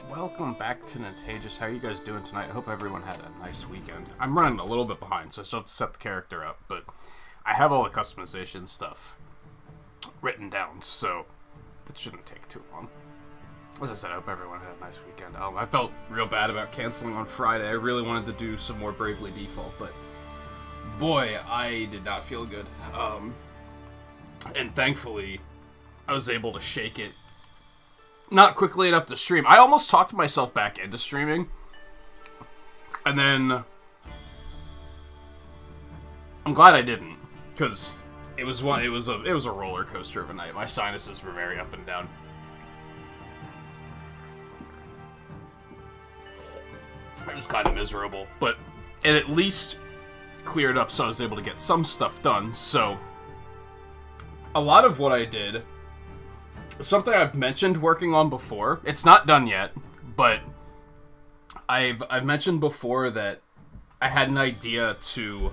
Welcome back to Nintagious. How are you guys doing tonight? I hope everyone had a nice weekend. I'm running a little bit behind, so I still have to set the character up, but I have all the customization stuff written down, so that shouldn't take too long. As I said, I hope everyone had a nice weekend. I felt real bad about canceling on Friday. I really wanted to do some more Bravely Default, but boy, I did not feel good. And thankfully, I was able to shake it not quickly enough to stream. I almost talked myself back into streaming, and then I'm glad I didn't, because it was a roller coaster of a night. My sinuses were very up and down. It was kind of miserable, but it at least cleared up, so I was able to get some stuff done. So a lot of what I did, something I've mentioned working on before. It's not done yet, but I've mentioned before that I had an idea to.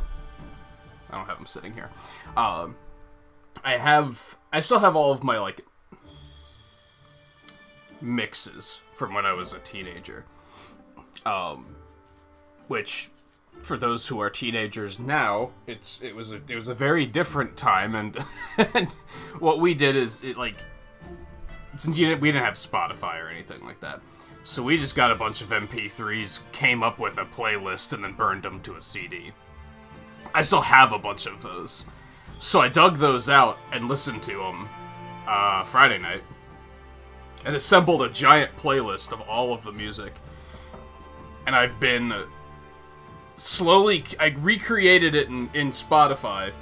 I don't have them sitting here. I still have all of my like mixes from when I was a teenager. Which, for those who are teenagers now, it was a very different time, and and what we did is since we didn't have Spotify or anything like that, so we just got a bunch of MP3s, came up with a playlist, and then burned them to a CD. I still have a bunch of those, so I dug those out and listened to them Friday night, and assembled a giant playlist of all of the music. And I've been I recreated it in Spotify,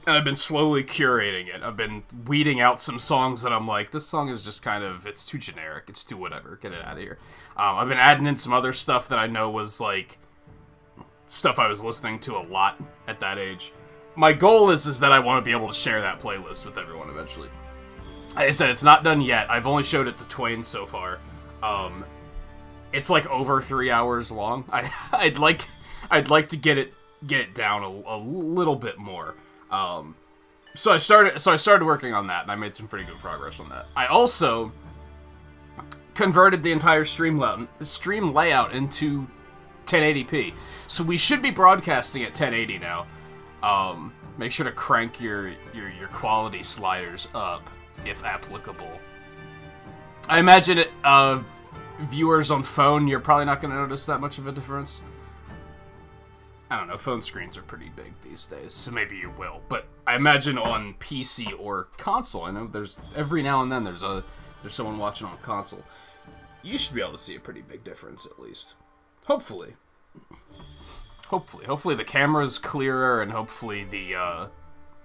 and I've been slowly curating it. I've been weeding out some songs that I'm like, this song is just kind of, it's too generic, it's too whatever, get it out of here. I've been adding in some other stuff that I know was, like, stuff I was listening to a lot at that age. My goal is that I want to be able to share that playlist with everyone eventually. Like I said, it's not done yet. I've only showed it to Twain so far. It's like over 3 hours long. I'd like to get it down a little bit more. So I started working on that, and I made some pretty good progress on that. I also converted the entire stream layout into 1080p. So we should be broadcasting at 1080 now. Make sure to crank your quality sliders up if applicable. I imagine it viewers on phone, you're probably not going to notice that much of a difference. I don't know, phone screens are pretty big these days, so maybe you will. But I imagine on PC or console, I know there's every now and then there's someone watching on a console. You should be able to see a pretty big difference at least. Hopefully the camera's clearer, and hopefully the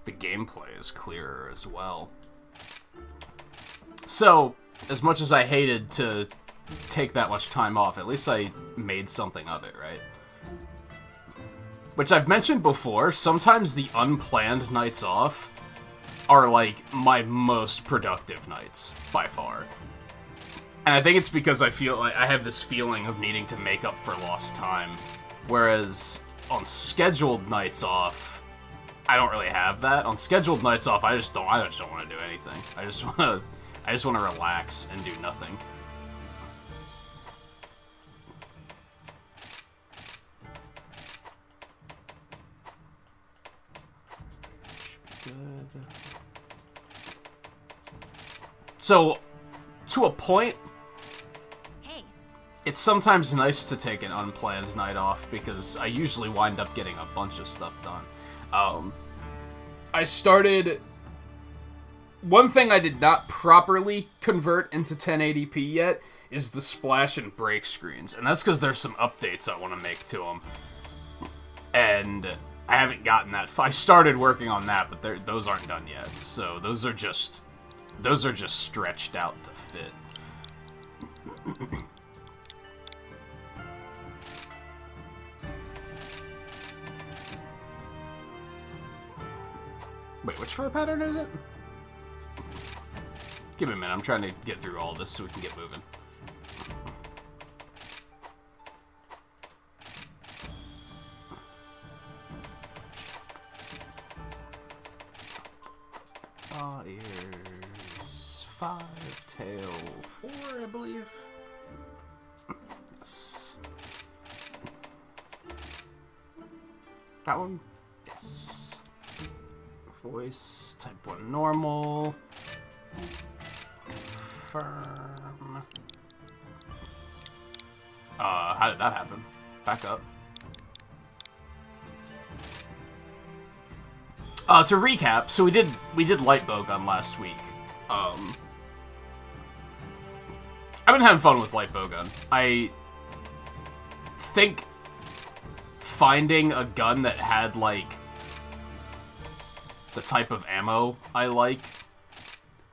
gameplay is clearer as well. So, as much as I hated to take that much time off, at least I made something of it, right? Which I've mentioned before, sometimes the unplanned nights off are like my most productive nights by far. And I think it's because I feel like I have this feeling of needing to make up for lost time, whereas on scheduled nights off, I don't really have that. On scheduled nights off, I just don't want to do anything. I just want to relax and do nothing. So, to a point, it's sometimes nice to take an unplanned night off, because I usually wind up getting a bunch of stuff done. I started... One thing I did not properly convert into 1080p yet is the splash and break screens, and that's because there's some updates I want to make to them. And I haven't gotten that. I started working on that, but those aren't done yet. So those are just stretched out to fit. Wait, which fur pattern is it? Give me a minute. I'm trying to get through all this so we can get moving. Ears. 4, I believe. Yes. That one? Yes. Voice, type 1 normal. Confirm. How did that happen? Back up. To recap, so we did light bowgun last week. I've been having fun with light bowgun. I think finding a gun that had, like, the type of ammo I like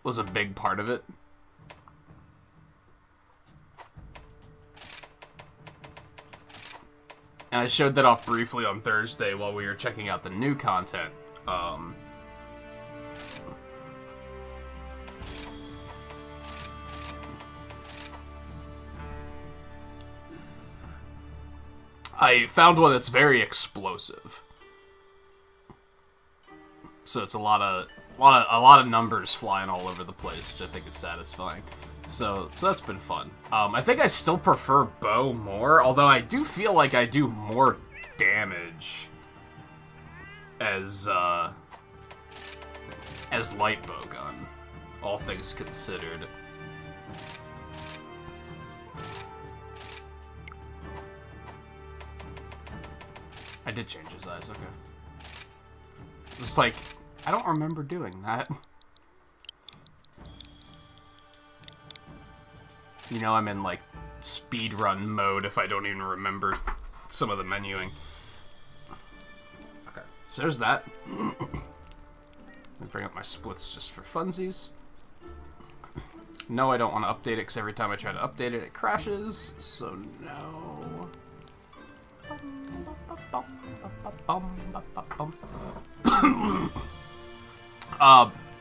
was a big part of it. And I showed that off briefly on Thursday while we were checking out the new content. I found one that's very explosive. So it's a lot of numbers flying all over the place, which I think is satisfying. So that's been fun. I think I still prefer bow more, although I do feel like I do more damage as light bowgun, all things considered. I did change his eyes, okay. It's like, I don't remember doing that. You know, I'm in, like, speedrun mode if I don't even remember some of the menuing. Okay, so there's that. Let me bring up my splits just for funsies. No, I don't want to update it, because every time I try to update it, it crashes, so no.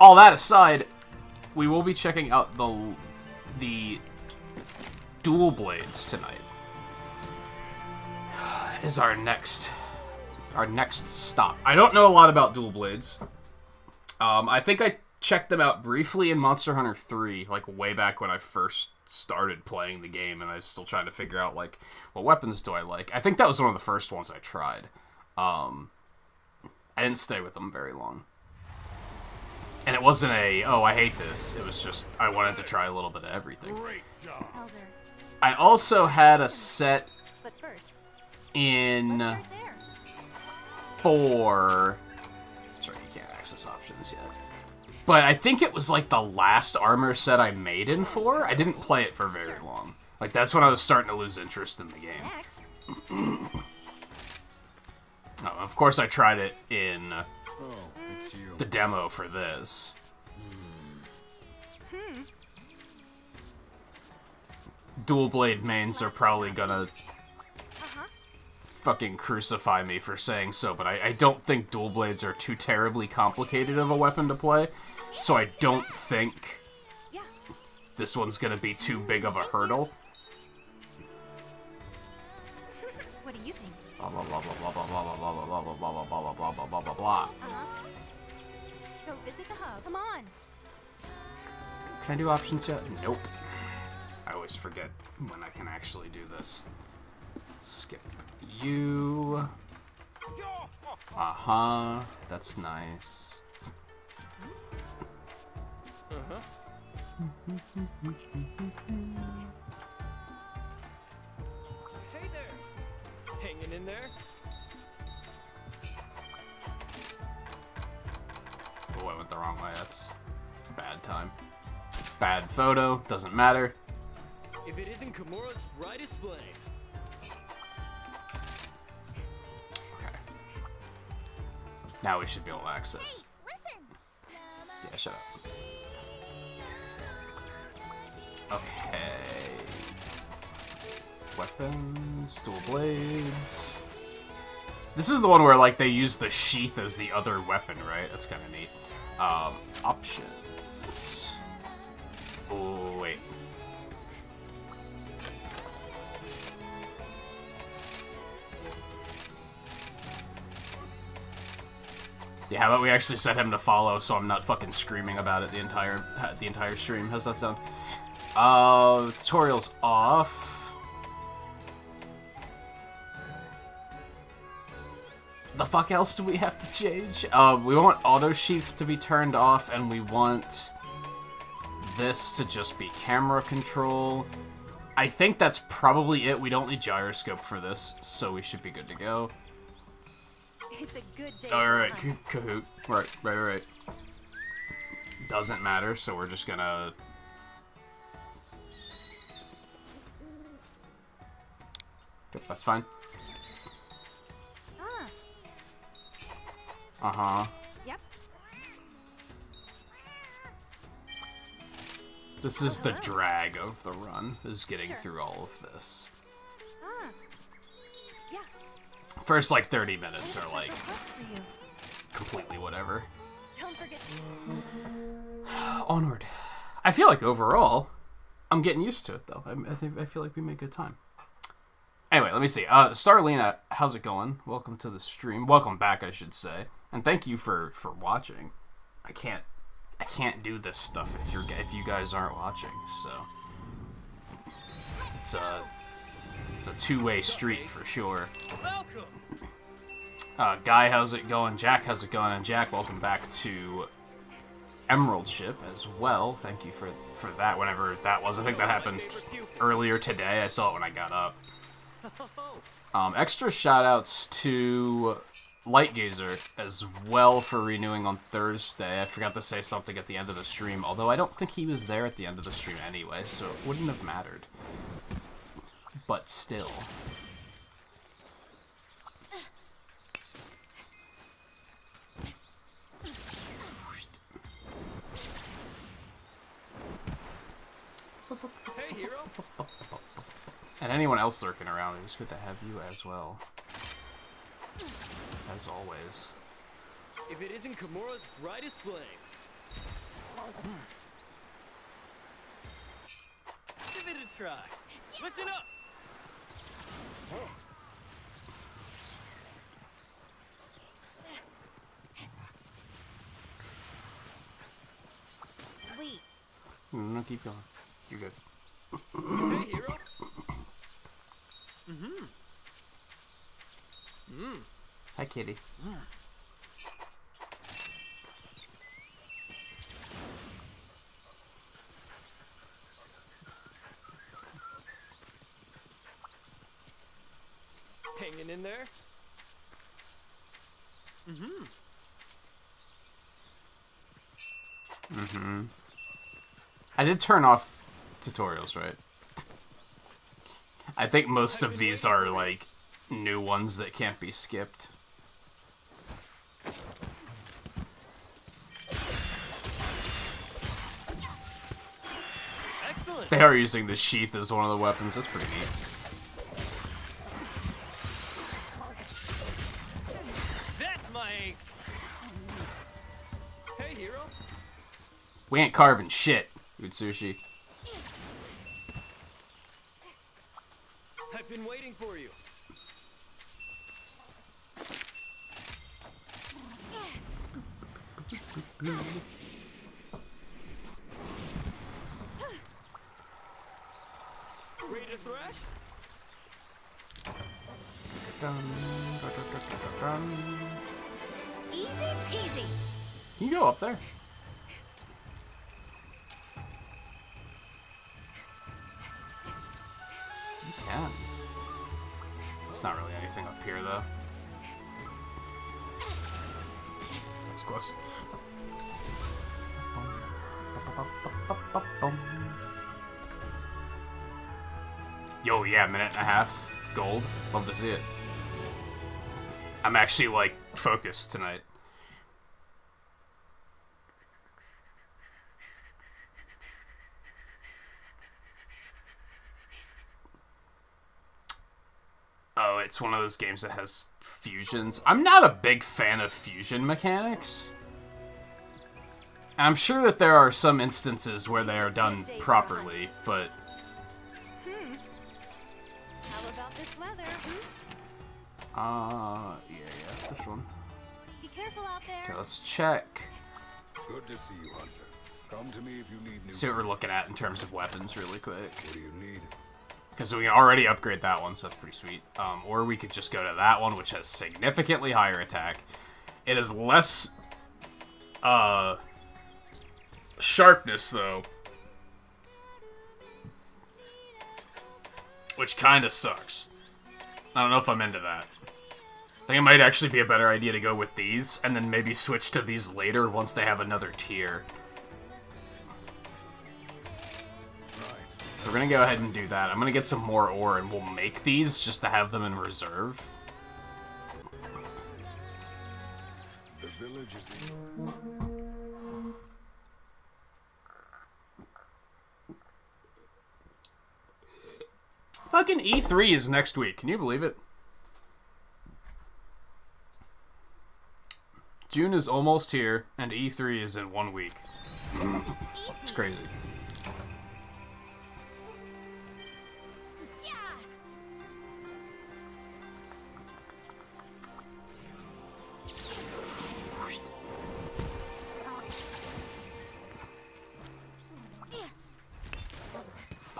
All that aside, we will be checking out the dual blades tonight. Is our next stop. I don't know a lot about dual blades. I think I checked them out briefly in Monster Hunter 3, like way back when I first started playing the game, and I was still trying to figure out, like, what weapons do I like. I think that was one of the first ones I tried. I didn't stay with them very long. And it wasn't oh, I hate this. It was just, I wanted to try a little bit of everything. I also had a set in 4. Sorry, you can't access options yet. But I think it was, like, the last armor set I made in 4. I didn't play it for very long. Like, that's when I was starting to lose interest in the game. Oh, of course I tried it in the demo for this. Dual blade mains are probably gonna fucking crucify me for saying so, but I don't think dual blades are too terribly complicated of a weapon to play, so I don't think this one's gonna be too big of a hurdle. What do you think? Blah blah blah blah blah blah blah blah blah blah blah blah blah blah blah blah blah blah. Go visit the hub. Come on. Can I do options yet? Nope. I always forget when I can actually do this. Skip you. Uh-huh. That's nice. Hey there! Hanging in there? Oh, I went the wrong way. That's bad time. Bad photo. Doesn't matter. If it isn't Kamura's brightest flame. Okay. Now we should be able to access. Listen. Yeah, shut up. Okay. Weapons, dual blades. This is the one where, like, they use the sheath as the other weapon, right? That's kind of neat. Options. Oh, wait. Yeah, how about we actually set him to follow so I'm not fucking screaming about it the entire stream? How's that sound? Tutorial's off. The fuck else do we have to change? We want auto sheath to be turned off, and we want this to just be camera control. I think that's probably it. We don't need gyroscope for this, so we should be good to go. It's a good day. Alright, Kahoot. Right. Doesn't matter, so we're just gonna... Yep, that's fine. Uh-huh. Yep. This is the drag of the run, is getting through all of this. Yeah. First, like, 30 minutes are, like, completely whatever. Don't forget. Onward. I feel like, overall, I'm getting used to it, though. I feel like we made good time. Anyway, let me see. Starlina, how's it going? Welcome to the stream. Welcome back, I should say. And thank you for watching. I can't do this stuff if you guys aren't watching. So it's a two-way street for sure. Guy, how's it going? Jack, how's it going? And Jack, welcome back to Emerald Ship as well. Thank you for that. Whenever that was, I think that happened earlier today. I saw it when I got up. Extra shoutouts to Lightgazer as well for renewing on Thursday. I forgot to say something at the end of the stream, although I don't think he was there at the end of the stream anyway, so it wouldn't have mattered. But still. Hey, hero. And anyone else lurking around, it's good to have you as well. As always. If it isn't Kamura's brightest flame. Give it a try. Listen up. Sweet. No, keep going. You're good. Hey, hero. Hi, kitty. Hanging in there? I did turn off tutorials, right? I think most of these are, like, new ones that can't be skipped. Excellent. They are using the sheath as one of the weapons. That's pretty neat. That's my ace. Hey, hero. We ain't carving shit, Utsushi. I've been waiting for you. Ready to thrash? Easy peasy. You can go up there. You can. There's not really anything up here, though. That's close. Yo, yeah, minute and a half. Gold. Love to see it. I'm actually, like, focused tonight. Oh, it's one of those games that has fusions. I'm not a big fan of fusion mechanics. I'm sure that there are some instances where they are done properly, but... How about this weather? yeah, this one. Be careful out there. Okay, let's check. Good to see you, Hunter. Come to me if you need new. See what we're looking at in terms of weapons really quick. What do you need? Because we can already upgrade that one, so that's pretty sweet. Or we could just go to that one, which has significantly higher attack. It is less sharpness, though. Which kind of sucks. I don't know if I'm into that. I think it might actually be a better idea to go with these, and then maybe switch to these later once they have another tier. So we're gonna go ahead and do that. I'm gonna get some more ore, and we'll make these just to have them in reserve. The village is Fucking E3 is next week. Can you believe it? June is almost here, and E3 is in 1 week. It's crazy.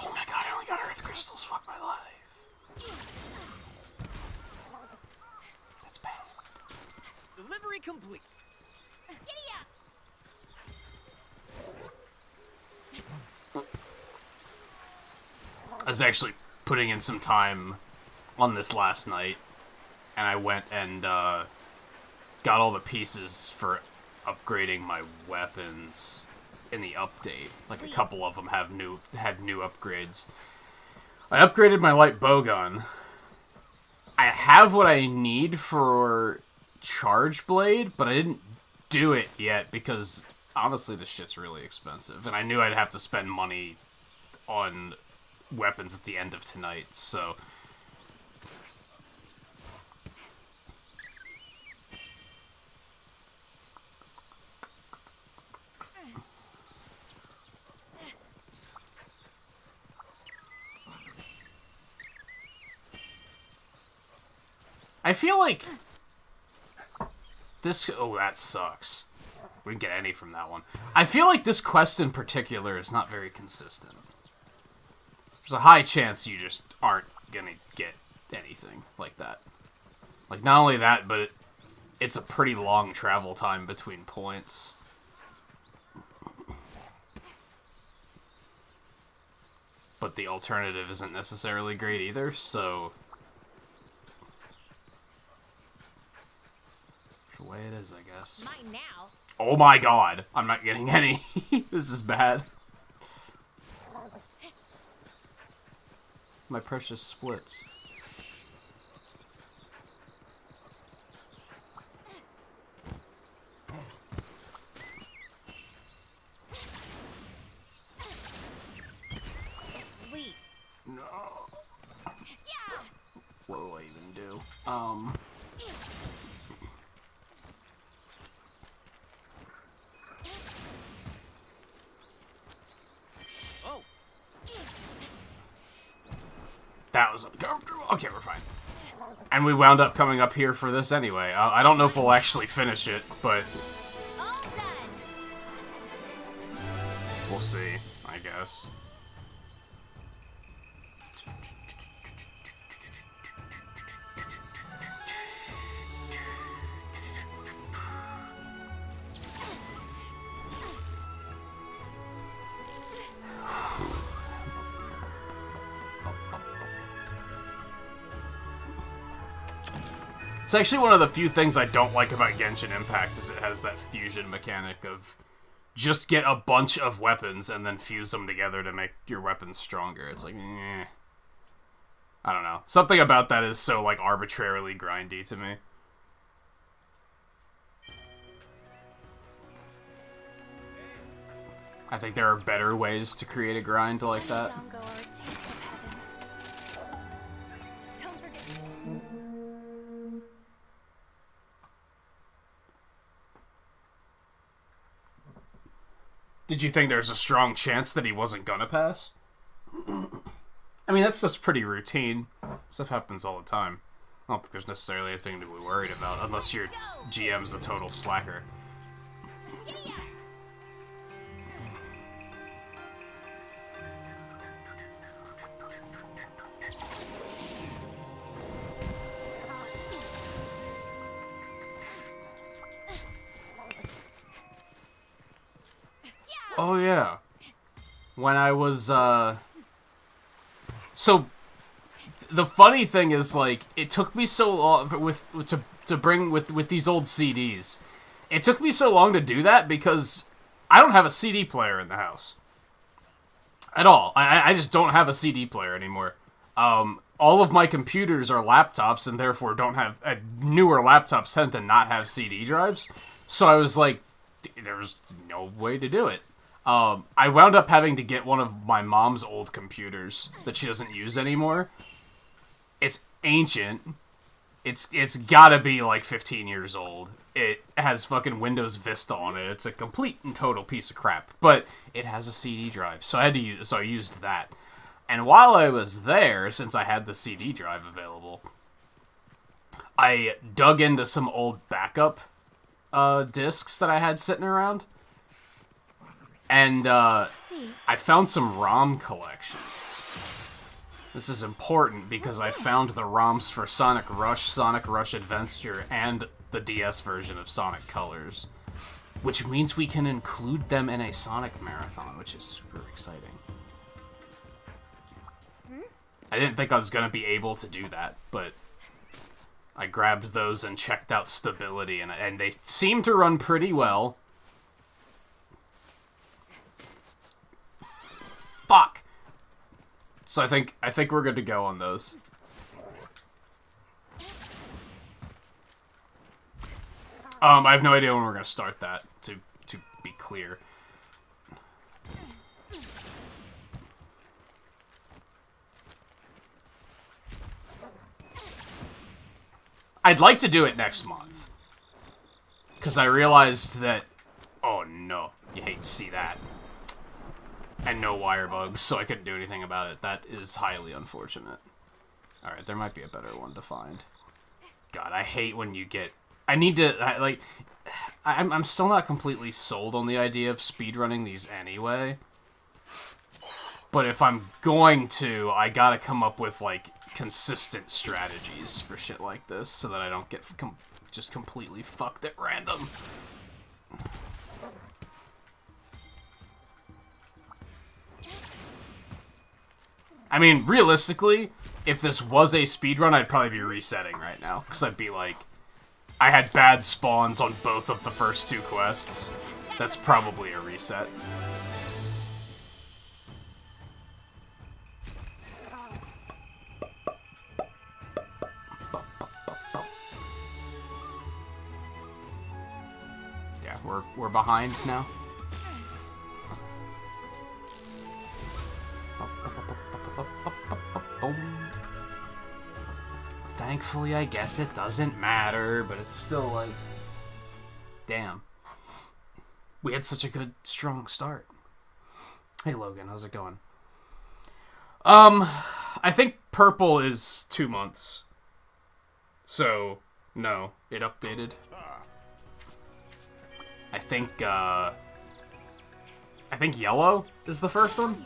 Oh my god, I only got earth crystals. Fuck my life. That's bad. Delivery complete. I was actually putting in some time on this last night, and I went and got all the pieces for upgrading my weapons in the update. Like, a couple of them had new upgrades. I upgraded my light bowgun. I have what I need for charge blade, but I didn't do it yet because honestly this shit's really expensive, and I knew I'd have to spend money on weapons at the end of tonight, so I feel like this... Oh, that sucks. We didn't get any from that one. I feel like this quest in particular is not very consistent. There's a high chance you just aren't gonna get anything like that. Like, not only that, but it's a pretty long travel time between points. But the alternative isn't necessarily great either, so... the way it is, I guess. Mine now. Oh my god, I'm not getting any. This is bad. My precious splits. Sweet. No. Yeah. What do I even do? Oh, That was uncomfortable. Okay, we're fine. And we wound up coming up here for this anyway. I don't know if we'll actually finish it, but All done. we'll see, I guess. It's actually one of the few things I don't like about Genshin Impact is it has that fusion mechanic of just get a bunch of weapons and then fuse them together to make your weapons stronger. It's like, eh. I don't know. Something about that is so, like, arbitrarily grindy to me. I think there are better ways to create a grind like that. Dongo are a taste of heaven. Don't forget. Did you think there's a strong chance that he wasn't gonna pass? I mean, that's just pretty routine. Stuff happens all the time. I don't think there's necessarily anything to be worried about, unless your GM's a total slacker. Oh yeah. When I was so the funny thing is, like, it took me so long to bring with these old CDs. It took me so long to do that because I don't have a CD player in the house at all. I just don't have a CD player anymore. All of my computers are laptops and therefore don't have newer laptops tend to not have CD drives. So I was like, there's no way to do it. I wound up having to get one of my mom's old computers that she doesn't use anymore. It's ancient. It's gotta be like 15 years old. It has fucking Windows Vista on it. It's a complete and total piece of crap. But it has a CD drive, so I used that. And while I was there, since I had the CD drive available, I dug into some old backup discs that I had sitting around. And I found some ROM collections. This is important because I found the ROMs for Sonic Rush Adventure, and the DS version of Sonic Colors. Which means we can include them in a Sonic Marathon, which is super exciting. I didn't think I was going to be able to do that, but I grabbed those and checked out stability, and they seem to run pretty well. Fuck! So I think we're good to go on those. I have no idea when we're gonna start that, to be clear. I'd like to do it next month. Because I realized that... Oh no, you hate to see that. And no wire bugs, so I couldn't do anything about it. That is highly unfortunate. Alright, there might be a better one to find. God, I hate when you get... I need to... I'm still not completely sold on the idea of speedrunning these anyway. But if I'm going to, I gotta come up with, like, consistent strategies for shit like this so that I don't get just completely fucked at random. I mean, realistically, if this was a speedrun, I'd probably be resetting right now. Because I'd be like, I had bad spawns on both of the first two quests. That's probably a reset. Yeah, we're behind now. Thankfully, I guess it doesn't matter, but it's still like... Damn. We had such a good, strong start. Hey, Logan, how's it going? I think purple is 2 months. So, no, it updated. I think yellow is the first one?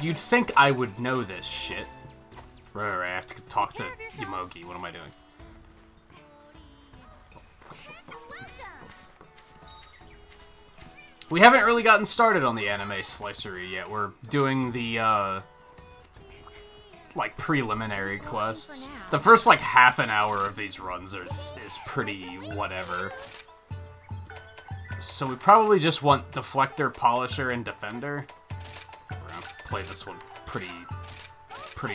You'd think I would know this shit. Right, I have to talk to Yomogi. What am I doing? We haven't really gotten started on the anime slicery yet. We're doing the, like, preliminary quests. The first, like, half an hour of these runs is pretty whatever. So we probably just want Deflector, Polisher, and Defender. We're gonna play this one pretty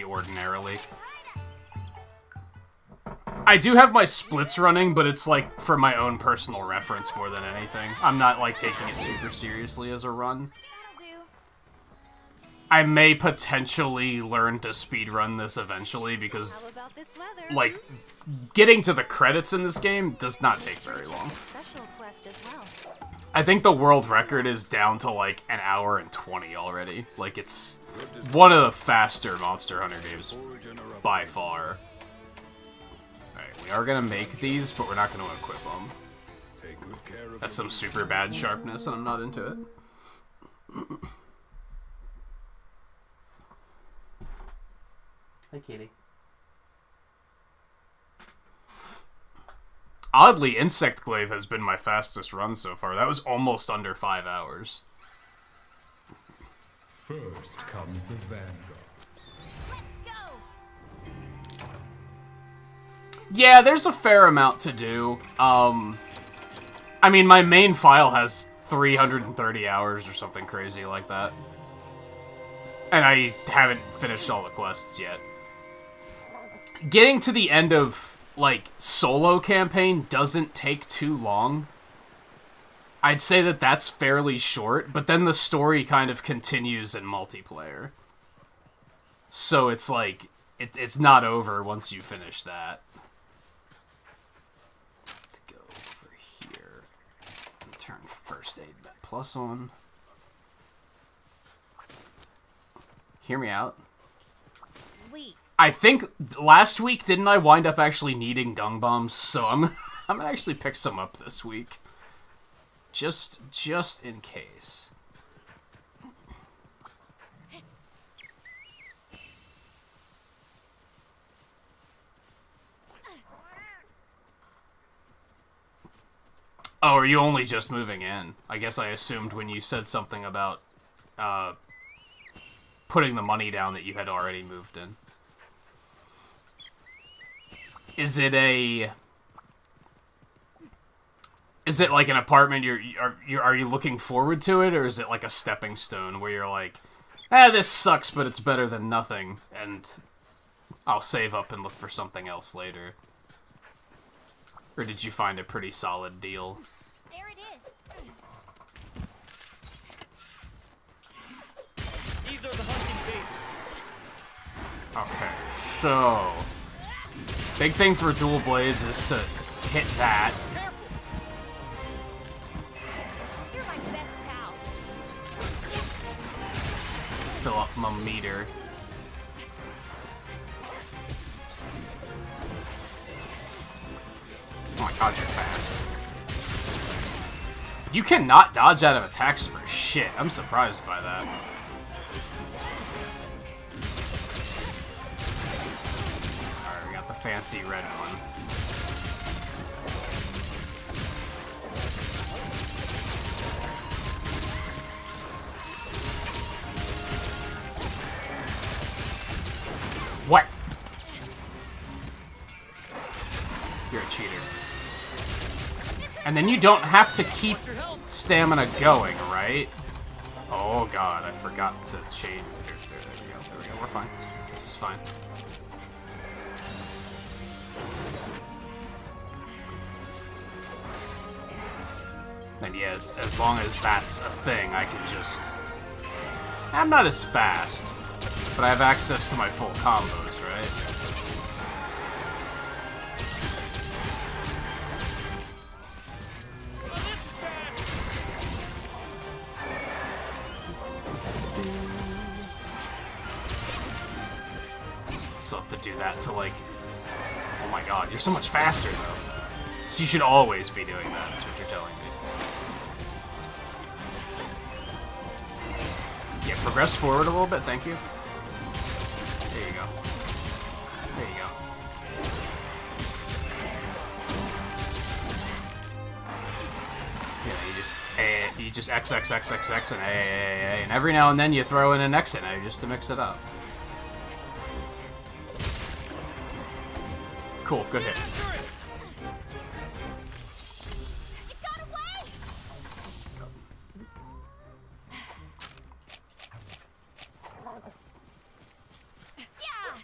ordinarily. I do have my splits running, but it's like for my own personal reference more than anything. I'm not like taking it super seriously as a run. I may potentially learn to speedrun this eventually because like getting to the credits in this game does not take very long. I think the world record is down to like 1 hour and 20 already. Like, it's one of the faster Monster Hunter games by far. Alright, we are gonna make these, but we're not gonna equip them. That's some super bad sharpness, and I'm not into it. Hi, kitty. Oddly, Insect Glaive has been my fastest run so far. That was almost under 5 hours. First comes the Vanguard. Let's go! Yeah, there's a fair amount to do. I mean, my main file has 330 hours or something crazy like that. And I haven't finished all the quests yet. Getting to the end of, like, solo campaign doesn't take too long. I'd say that that's fairly short, but then the story kind of continues in multiplayer. So it's like, it's not over once you finish that. To go over here and turn First Aid Plus on. Hear me out. Sweet. I think last week, didn't I wind up actually needing dung bombs? So I'm gonna actually pick some up this week. Just in case. Oh, are you only just moving in? I guess I assumed when you said something about putting the money down that you had already moved in. Is it like an apartment are you looking forward to it, or is it like a stepping stone where you're like, this sucks, but it's better than nothing, and I'll save up and look for something else later? Or did you find a pretty solid deal? There it is. These are the hunting bases. Okay, so big thing for dual blades is to hit that. You're my best pal. Fill up my meter. Oh my god, you're fast. You cannot dodge out of attacks for shit. I'm surprised by that. Alright, we got the fancy red one. What? You're a cheater. And then you don't have to keep stamina going, right? Oh god, I forgot to change. There we go, there we go. We're fine. This is fine. And yes, as long as that's a thing, I can just... I'm not as fast, but I have access to my full combos, right? Still have to do that to, like... Oh my god, you're so much faster, though. So you should always be doing that, is what you're telling me. Yeah, progress forward a little bit, thank you. There you go. There you go. Yeah, you just X, X, X, X, X, and A, and every now and then you throw in an X in A just to mix it up. Cool, good hit. It got away! Yeah!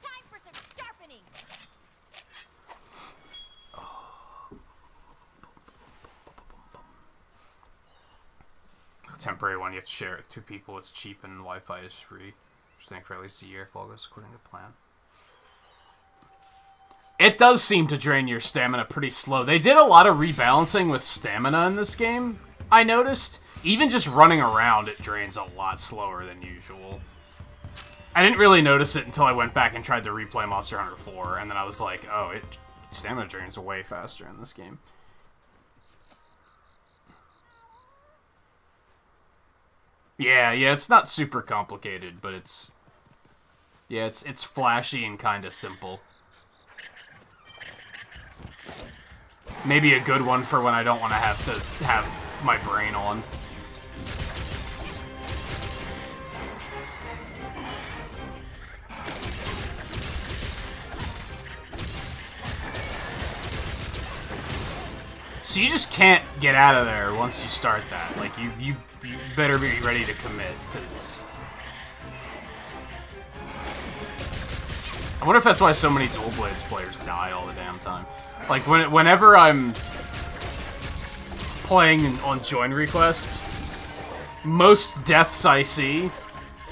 Time for some sharpening! Temporary one, you have to share it with 2 people. It's cheap and Wi-Fi is free. Staying for at least a year if all goes according to plan. It does seem to drain your stamina pretty slow. They did a lot of rebalancing with stamina in this game, I noticed. Even just running around, it drains a lot slower than usual. I didn't really notice it until I went back and tried to replay Monster Hunter 4, and then I was like, oh, stamina drains way faster in this game. Yeah, it's not super complicated, but it's... Yeah, it's flashy and kind of simple. Maybe a good one for when I don't want to have my brain on. So you just can't get out of there once you start that. Like, you better be ready to commit, because... I wonder if that's why so many Dual Blades players die all the damn time. Like, whenever I'm playing on join requests, most deaths I see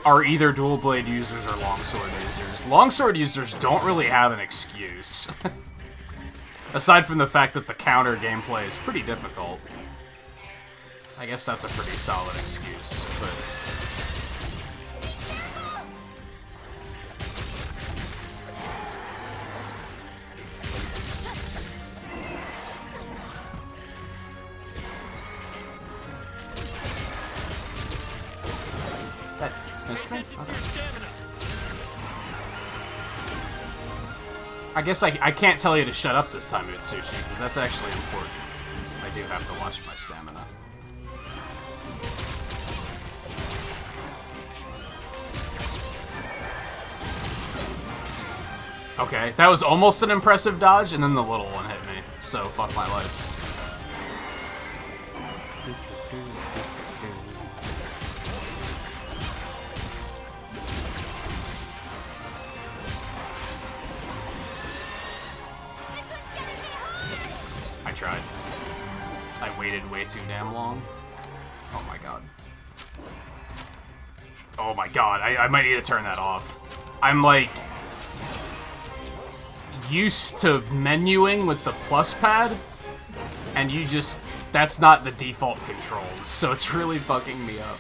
are either Dual Blade users or Longsword users. Longsword users don't really have an excuse. Aside from the fact that the counter gameplay is pretty difficult. I guess that's a pretty solid excuse, but... That missed me? Okay. I guess I can't tell you to shut up this time, Utsushi, because that's actually important. I do have to watch my stamina. Okay, that was almost an impressive dodge, and then the little one hit me, so fuck my life. I tried. I waited way too damn long. Oh my god. Oh my god, I might need to turn that off. I'm like... used to menuing with the plus pad, and you just... that's not the default controls, so it's really fucking me up.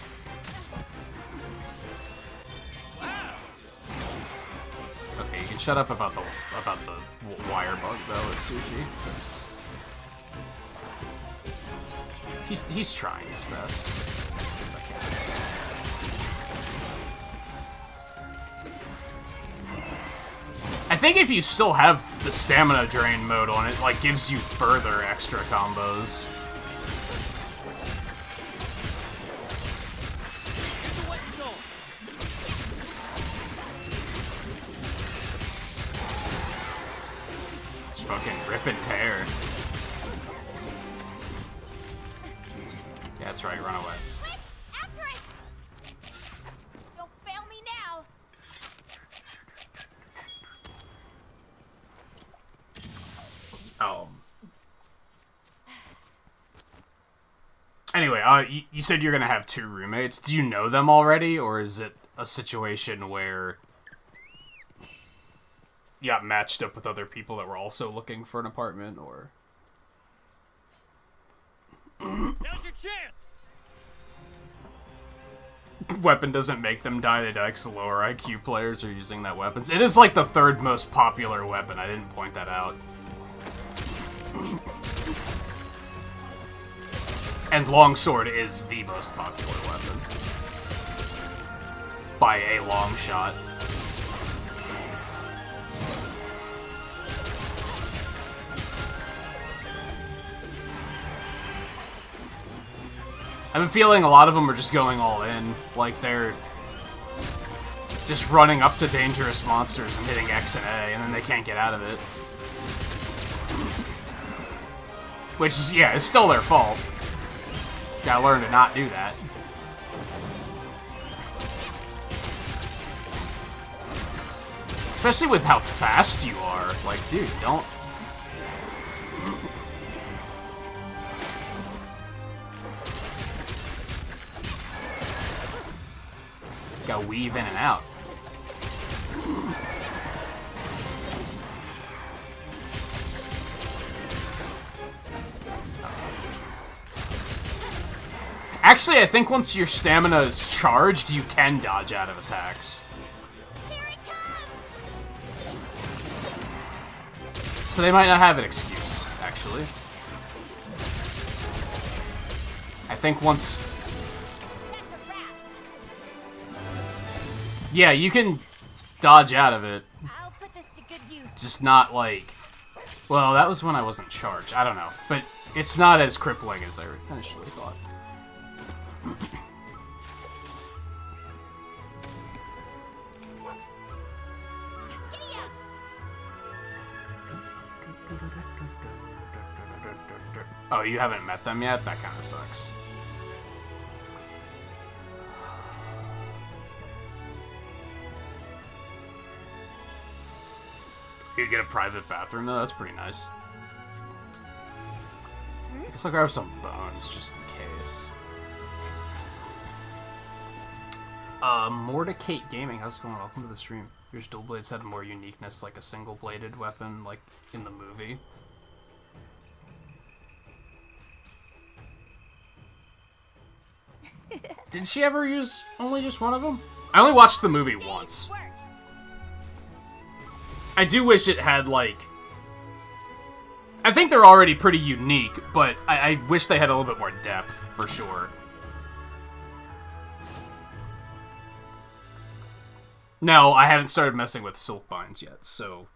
Okay, you can shut up about the wire bug though at Sushi. That's... He's trying his best. Yes, I can. I think if you still have the stamina drain mode on it, like, gives you further extra combos. Just fucking rip and tear. Yeah, that's right, run away. Quick, after it! Don't fail me now! Anyway, you said you're gonna have 2 roommates. Do you know them already, or is it a situation where you got matched up with other people that were also looking for an apartment, or... Now's your chance! Weapon doesn't make them die, they die because the lower IQ players are using that weapon. It is like the 3rd most popular weapon, I didn't point that out. And Longsword is the most popular weapon. By a long shot. I have a feeling a lot of them are just going all in. Like, they're just running up to dangerous monsters and hitting X and A, and then they can't get out of it. Which is, yeah, it's still their fault. Gotta learn to not do that. Especially with how fast you are. Like, dude, don't... Gotta weave in and out. Actually, I think once your stamina is charged, you can dodge out of attacks. Here it comes! So they might not have an excuse, actually. I think once... That's a wrap! Yeah, you can dodge out of it. I'll put this to good use. Just not, like, Well, that was when I wasn't charged. I don't know. But it's not as crippling as I initially thought. Giddy up! Oh, you haven't met them yet? That kind of sucks. You get a private bathroom though? That's pretty nice. I guess I'll grab some bones just in case. Mordicate Gaming, how's it going? Welcome to the stream. Your dual blades had more uniqueness, like a single-bladed weapon, like in the movie. Did she ever use only just one of them? I only watched the movie once. Work. I do wish it had, like... I think they're already pretty unique, but I wish they had a little bit more depth, for sure. No, I haven't started messing with silk binds yet, so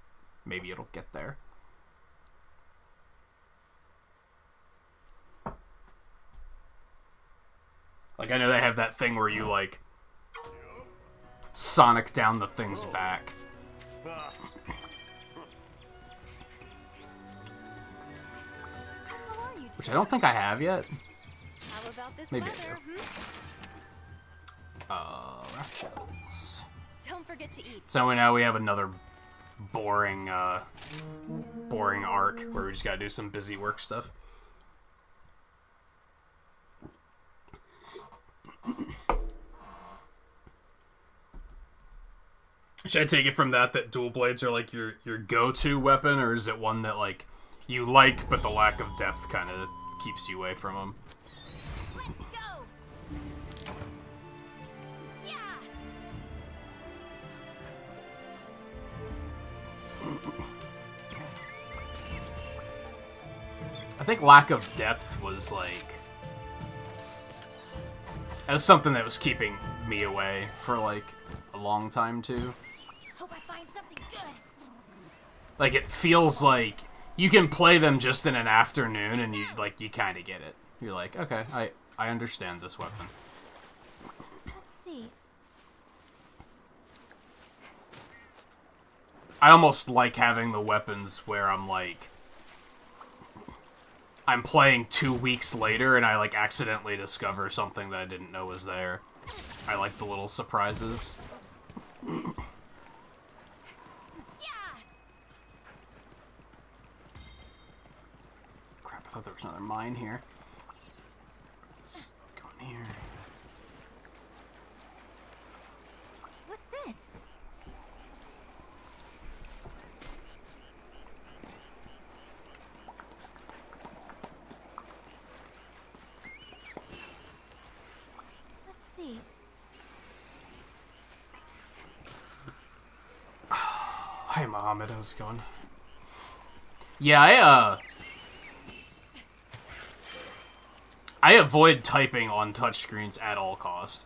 maybe it'll get there. Like, I know they have that thing where you, like, sonic down the thing's back. Which I don't think I have yet. How about this Maybe I weather? Raft shells. Don't forget to eat. So now we have another boring, boring arc where we just gotta do some busy work stuff. Should I take it from that dual blades are like your go-to weapon, or is it one that like you like but the lack of depth kind of keeps you away from them? Let's go. Yeah. I think lack of depth was like as something that was keeping me away for like a long time too. Hope I find something good. Like it feels like you can play them just in an afternoon and you kind of get it. You're like, okay, I understand this weapon. Let's see. I almost like having the weapons where I'm like I'm playing 2 weeks later and I like accidentally discover something that I didn't know was there. I like the little surprises. Yeah. Crap, I thought there was another mine here. Let's go in here. What's this? Let's see. Hi, Mohammed. How's it going? Yeah, I avoid typing on touchscreens at all costs.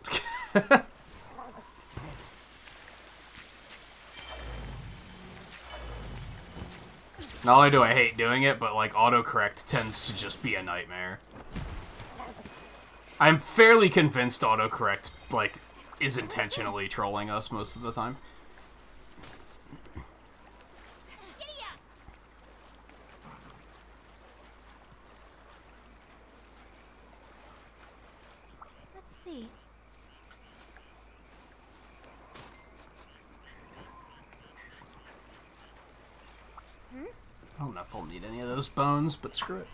Not only do I hate doing it, but like autocorrect tends to just be a nightmare. I'm fairly convinced autocorrect like is intentionally trolling us most of the time. Giddy up. Let's see. I don't know if I'll need any of those bones, but screw it.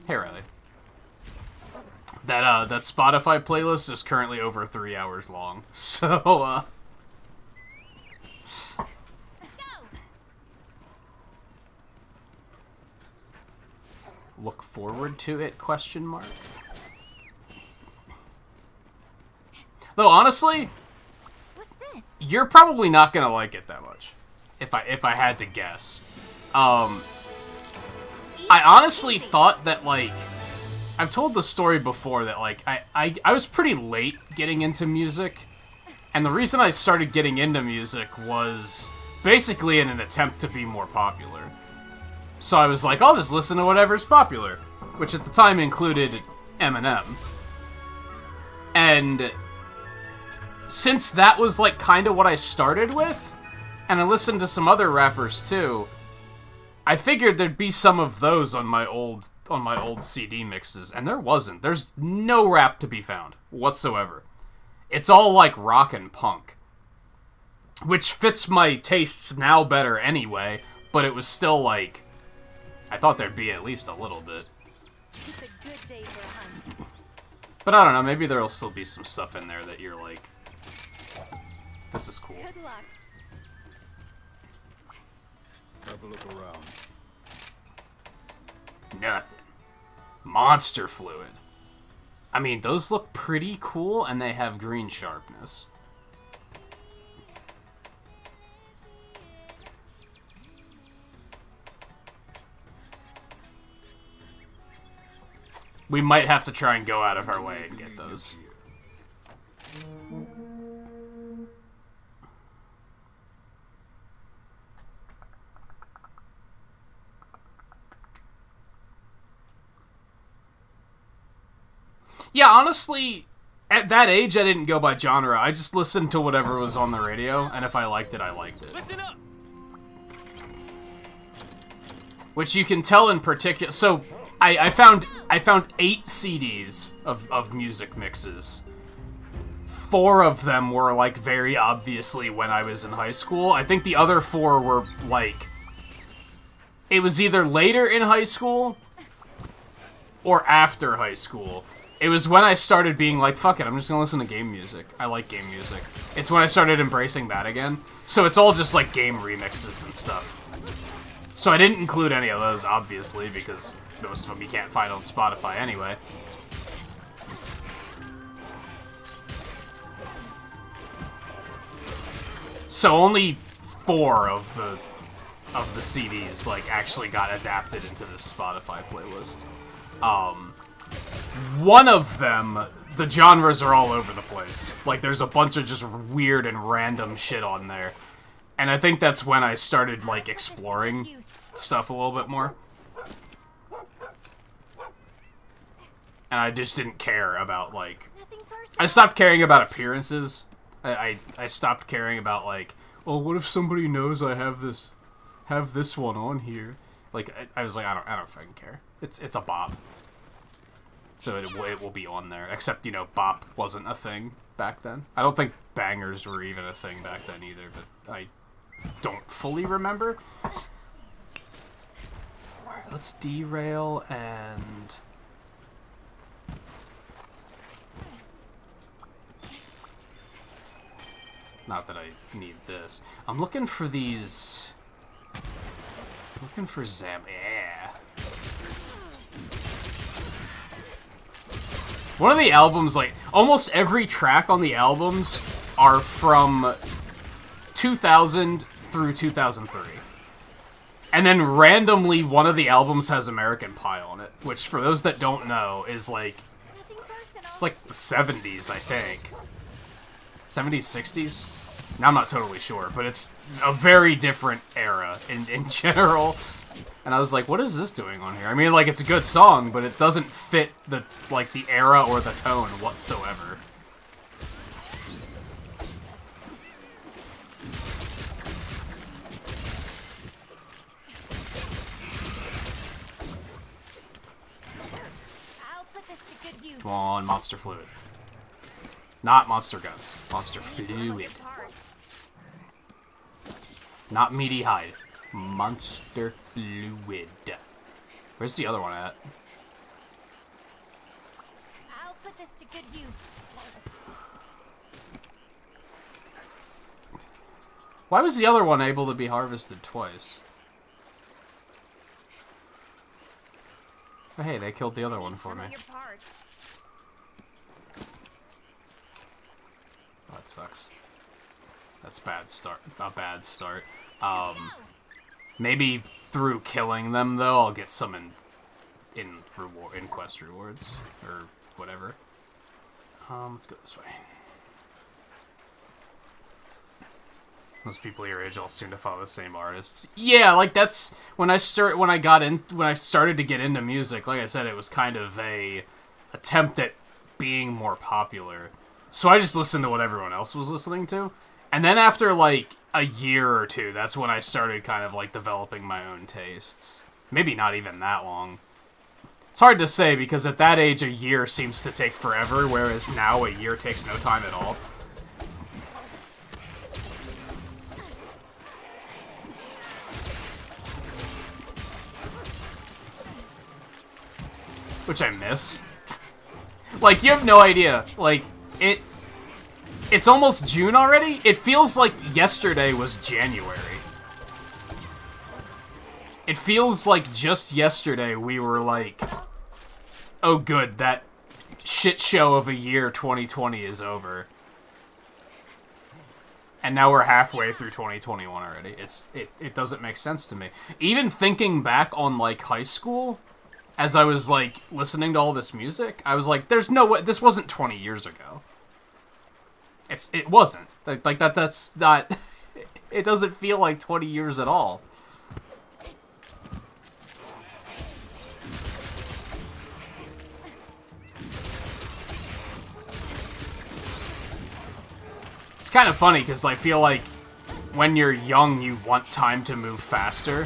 Hey, Riley. That Spotify playlist is currently over 3 hours long, so, Go. look forward to it, question mark. Though, honestly, What's this? you're probably not gonna like it that much, if I had to guess. I honestly thought that, like, I've told the story before that, like, I was pretty late getting into music, And the reason I started getting into music was basically in an attempt to be more popular. So I was like, I'll just listen to whatever's popular, which at the time included Eminem. And since that was like kind of what I started with, and I listened to some other rappers too, I figured there'd be some of those on my old CD mixes, and there wasn't. There's no rap to be found whatsoever. It's all like rock and punk, which fits my tastes now better anyway, but it was still like, I thought there'd be at least a little bit. It's a good day for a hunt. But I don't know, maybe there'll still be some stuff in there that you're like, this is cool. Good luck. Have a look around. Nothing. Monster fluid. I mean, those look pretty cool, and they have green sharpness. We might have to try and go out of our way and get those. Yeah, honestly, at that age, I didn't go by genre. I just listened to whatever was on the radio, and if I liked it, I liked it. Listen up. Which you can tell in particular. So, I found 8 CDs of music mixes. 4 of them were, like, very obviously when I was in high school. I think the other 4 were, like... It was either later in high school or after high school. It was when I started being like, fuck it, I'm just gonna listen to game music. I like game music. It's when I started embracing that again. So it's all just, like, game remixes and stuff. So I didn't include any of those, obviously, because most of them you can't find on Spotify anyway. So only 4 of the CDs, like, actually got adapted into this Spotify playlist. One of them, the genres are all over the place. Like, there's a bunch of just weird and random shit on there. And I think that's when I started, like, exploring stuff a little bit more. And I just didn't care about, like... I stopped caring about appearances. I stopped caring about, like, well, what if somebody knows I have this one on here? Like, I was like, I don't fucking care. It's a bop. So it will be on there. Except, you know, bop wasn't a thing back then. I don't think bangers were even a thing back then either, but I don't fully remember. Alright, let's derail and... Not that I need this. I'm looking for these... looking for Zam... Yeah. One of the albums, like, almost every track on the albums are from 2000 through 2003. And then randomly, one of the albums has American Pie on it, which, for those that don't know, is like... It's like the 70s, I think. 70s, 60s? Now, I'm not totally sure, but it's a very different era in general. And I was like, what is this doing on here? I mean, like, it's a good song, but it doesn't fit the, like, the era or the tone whatsoever. I'll put this to good use. Come on, Monster Fluid. Not Monster Guns. Monster Fluid. Not Meaty Hide. Monster Fluid. Where's the other one at? I'll put this to good use. Why was the other one able to be harvested twice? Oh, hey, they killed the other one for me. Some of your parts. Oh, that sucks. That's bad start. A bad start. Maybe through killing them, though, I'll get some in quest rewards or whatever. Let's go this way. Most people your age all seem to follow the same artists. Yeah, like that's when I started to get into music. Like I said, it was kind of a attempt at being more popular. So I just listened to what everyone else was listening to. And then after like a year or two, that's when I started kind of like developing my own tastes. Maybe not even that long. It's hard to say because at that age a year seems to take forever, whereas now a year takes no time at all. Which I miss. Like, you have no idea. Like, it's almost June already? It feels like yesterday was January. It feels like just yesterday we were like, oh good, that shit show of a year 2020 is over. And now we're halfway through 2021 already. It doesn't make sense to me. Even thinking back on, like, high school, as I was, like, listening to all this music, I was like, there's no way, this wasn't 20 years ago. It wasn't. Like, that's not, it doesn't feel like 20 years at all. It's kind of funny, because I feel like when you're young, you want time to move faster.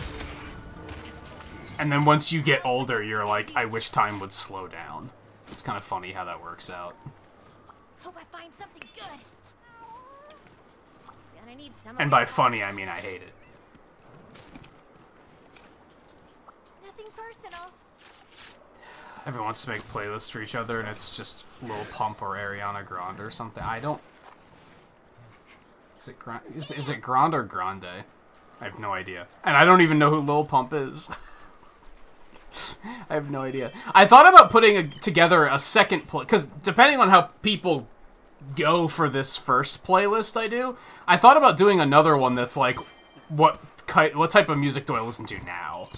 And then once you get older, you're like, I wish time would slow down. It's kind of funny how that works out. Hope I find something good. Gonna need some. And by funny, I mean I hate it. Nothing personal. Everyone wants to make playlists for each other, and it's just Lil Pump or Ariana Grande or something. I don't... Is it Grande or Grande? I have no idea. And I don't even know who Lil Pump is. I have no idea. I thought about putting together a second play, because depending on how people go for this first playlist I do, I thought about doing another one that's like, what type of music do I listen to now?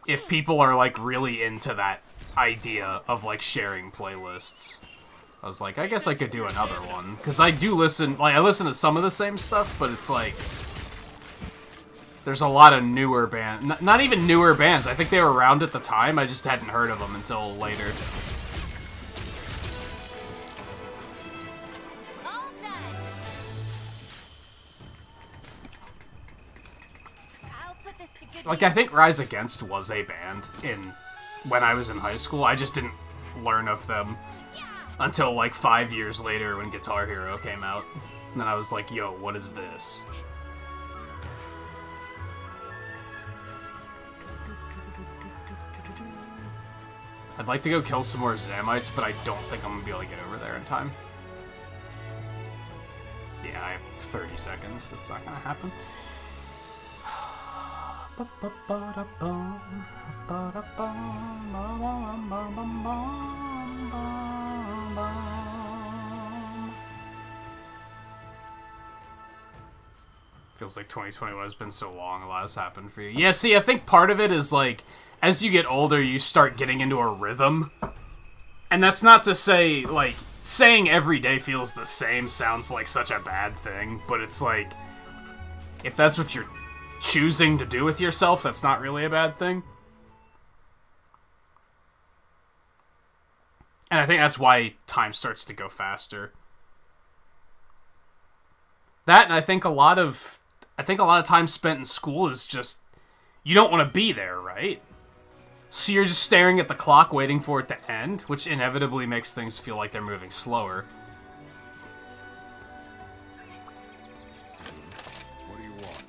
If people are like really into that idea of like sharing playlists. I was like, I guess I could do another one, because I do listen, like I listen to some of the same stuff, but it's like, there's a lot of newer bands. Not even newer bands. I think they were around at the time. I just hadn't heard of them until later. All done. I'll put this to good Like, use. I think Rise Against was a band when I was in high school. I just didn't learn of them until like 5 years later when Guitar Hero came out. And then I was like, yo, what is this? I'd like to go kill some more Zamites, but I don't think I'm gonna be able to get over there in time. Yeah, I have 30 seconds. That's not gonna happen. Feels like 2021 has been so long, a lot has happened for you. Yeah, see, I think part of it is like, as you get older, you start getting into a rhythm. And that's not to say, like, saying every day feels the same sounds like such a bad thing, but it's like, if that's what you're choosing to do with yourself, that's not really a bad thing. And I think that's why time starts to go faster. That, and I think a lot of time spent in school is just, you don't want to be there, right? So you're just staring at the clock waiting for it to end, which inevitably makes things feel like they're moving slower. What do you want?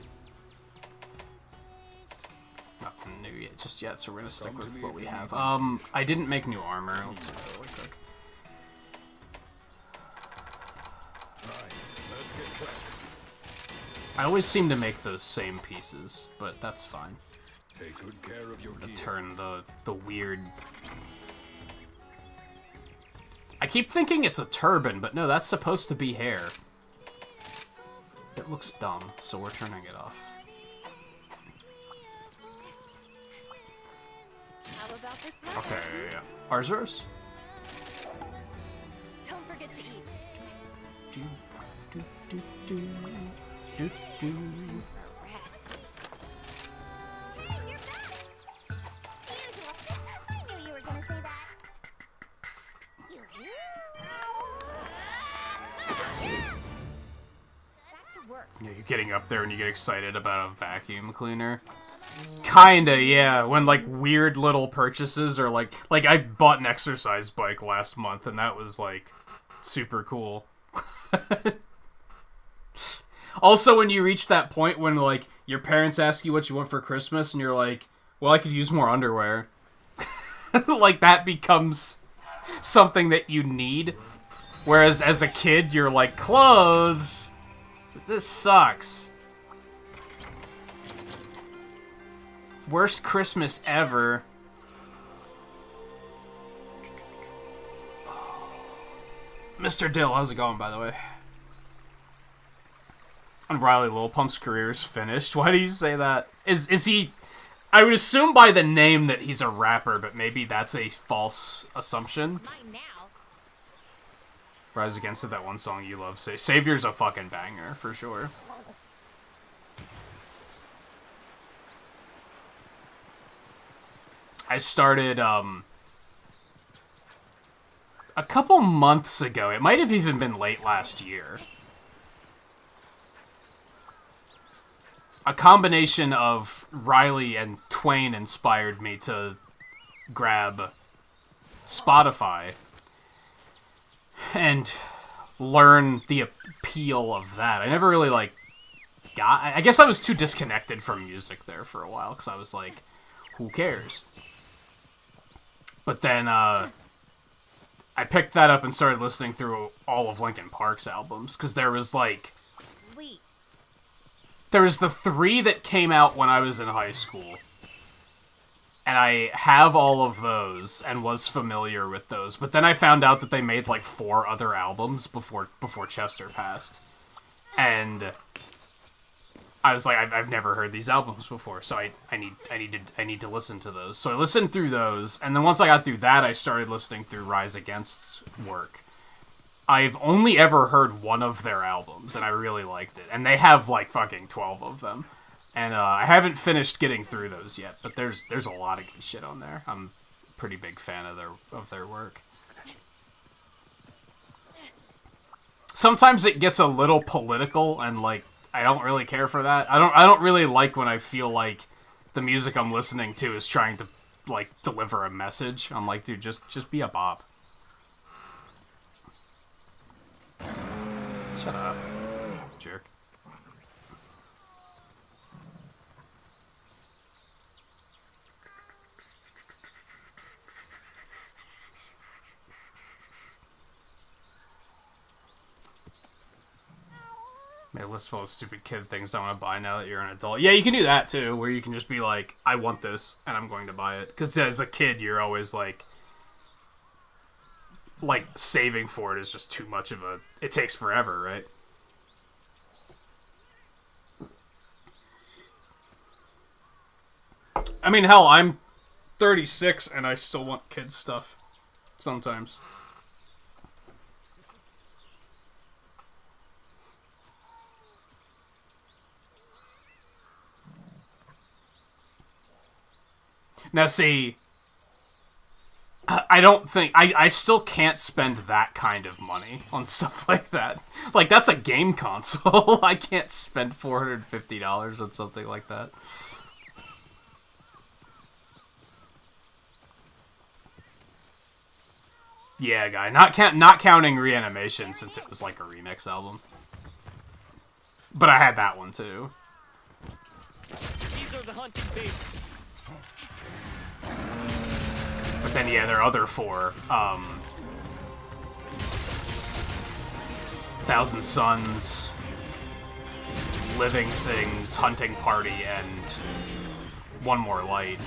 Nothing new yet, just yet, so we're gonna stick Come to with me what if we you have. need I didn't make new armor. Let's see really quick. Alright, let's get cracking. I always seem to make those same pieces, but that's fine. Take good care of your gear. Turn the weird... I keep thinking it's a turban, but no, that's supposed to be hair. It looks dumb, so we're turning it off. How about this one? Okay, yeah. Arzuros? Don't forget to eat. Rest. Hey, you're back. Usual. I knew you were gonna say that. Back to work. Yeah, you're getting up there and you get excited about a vacuum cleaner. Kinda, yeah. When, like, weird little purchases are like I bought an exercise bike last month, and that was, like, super cool. Also, when you reach that point when, like, your parents ask you what you want for Christmas, and you're like, well, I could use more underwear. Like, that becomes something that you need. Whereas, as a kid, you're like, clothes! This sucks. Worst Christmas ever. Mr. Dill, how's it going, by the way? And Riley Lil Pump's career is finished. Why do you say that? Is he... I would assume by the name that he's a rapper, but maybe that's a false assumption. Mine now. Rise Against It, that one song you love. Savior's a fucking banger, for sure. I started, a couple months ago. It might have even been late last year. A combination of Riley and Twain inspired me to grab Spotify and learn the appeal of that. I never really, like, I guess I was too disconnected from music there for a while, because I was like, who cares? But then, I picked that up and started listening through all of Linkin Park's albums, because there was, like... Sweet. There was the 3 that came out when I was in high school. And I have all of those, and was familiar with those. But then I found out that they made, like, 4 other albums before Chester passed. And I was like, I've never heard these albums before, so I need to listen to those. So I listened through those, and then once I got through that, I started listening through Rise Against's work. I've only ever heard one of their albums, and I really liked it. And they have, like, fucking 12 of them. And I haven't finished getting through those yet, but there's a lot of good shit on there. I'm a pretty big fan of their work. Sometimes it gets a little political, and, like, I don't really care for that. I don't really like when I feel like the music I'm listening to is trying to, like, deliver a message. I'm like, dude, just be a bop. Shut up, jerk. Made a list full of stupid kid things I want to buy now that you're an adult. Yeah, you can do that too, where you can just be like, I want this, and I'm going to buy it. Because as a kid, you're always like, saving for it is just too much of a... It takes forever, right? I mean, hell, I'm 36, and I still want kid stuff. Sometimes. Now, see... I don't think... I still can't spend that kind of money on stuff like that. Like, that's a game console. I can't spend $450 on something like that. Yeah, guy. Not counting Reanimation, since it was like a remix album. But I had that one, too. These are the hunting bases. But then, yeah, there are other 4. Thousand Suns, Living Things, Hunting Party, and One More Light.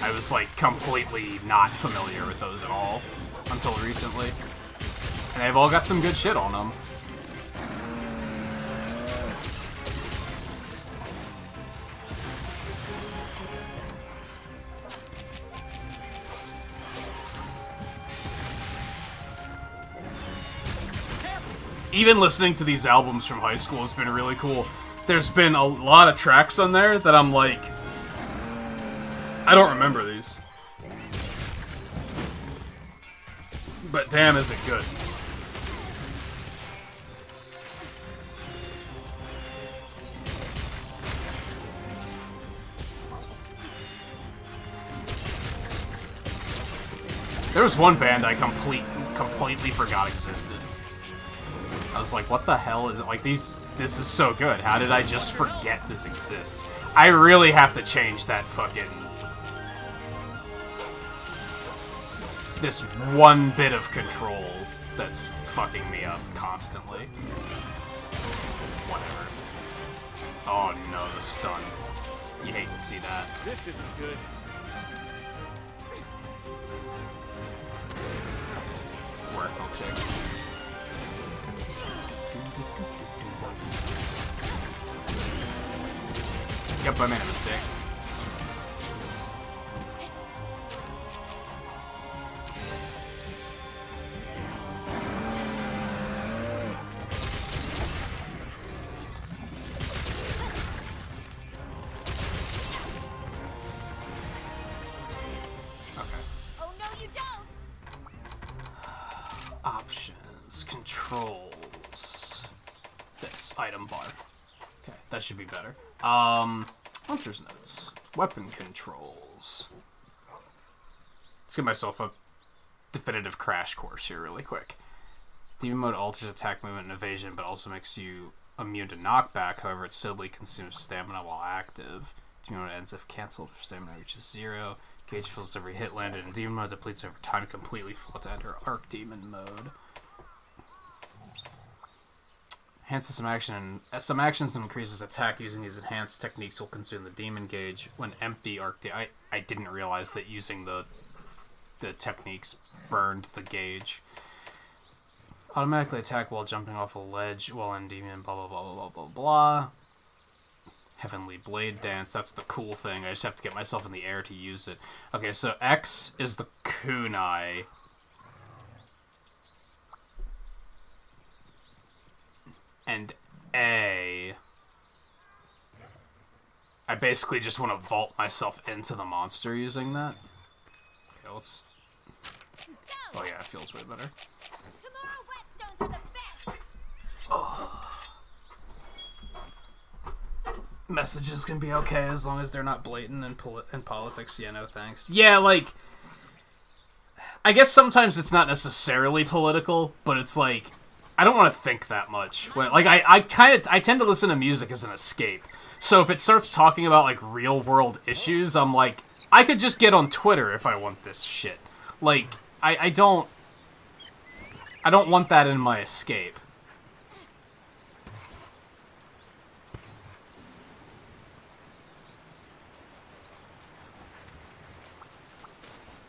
I was, like, completely not familiar with those at all until recently. And they've all got some good shit on them. even listening to these albums from high school has been really cool. There's been a lot of tracks on there that I'm like, I don't remember these. But damn, is it good. There was one band I completely forgot existed. I was like, what the hell is it? Like, this is so good. How did I just forget this exists? I really have to change that fucking... this one bit of control that's fucking me up constantly. Whatever. Oh no, the stun. You hate to see that. This isn't good. Work, I'll check. Yep, I made a mistake. Oh no, you don't! Options, controls. This item bar. Okay, that should be better. Hunter's notes, weapon controls. Let's give myself a definitive crash course here, really quick. Demon mode alters attack movement and evasion, but also makes you immune to knockback. However, it steadily consumes stamina while active. Demon mode ends if cancelled or stamina reaches 0. Gauge fills every hit landed, and demon mode depletes over time completely full to enter arc demon mode. Enhances some action and some actions and increases attack using these enhanced techniques will consume the demon gauge when empty arc. I didn't realize that using the techniques burned the gauge. Automatically attack while jumping off a ledge while in demon. Blah blah blah blah blah blah blah. Heavenly Blade Dance, that's the cool thing. I just have to get myself in the air to use it. Okay, so X is the kunai. And A... I basically just want to vault myself into the monster using that. Okay, let's... Oh yeah, it feels way better. Kamura whetstones are the best! Messages can be okay as long as they're not blatant in politics. Yeah, no thanks. Yeah, like... I guess sometimes it's not necessarily political, but it's like... I don't want to think that much. Like, I tend to listen to music as an escape. So if it starts talking about, like, real-world issues, I'm like, I could just get on Twitter if I want this shit. Like, I don't want that in my escape.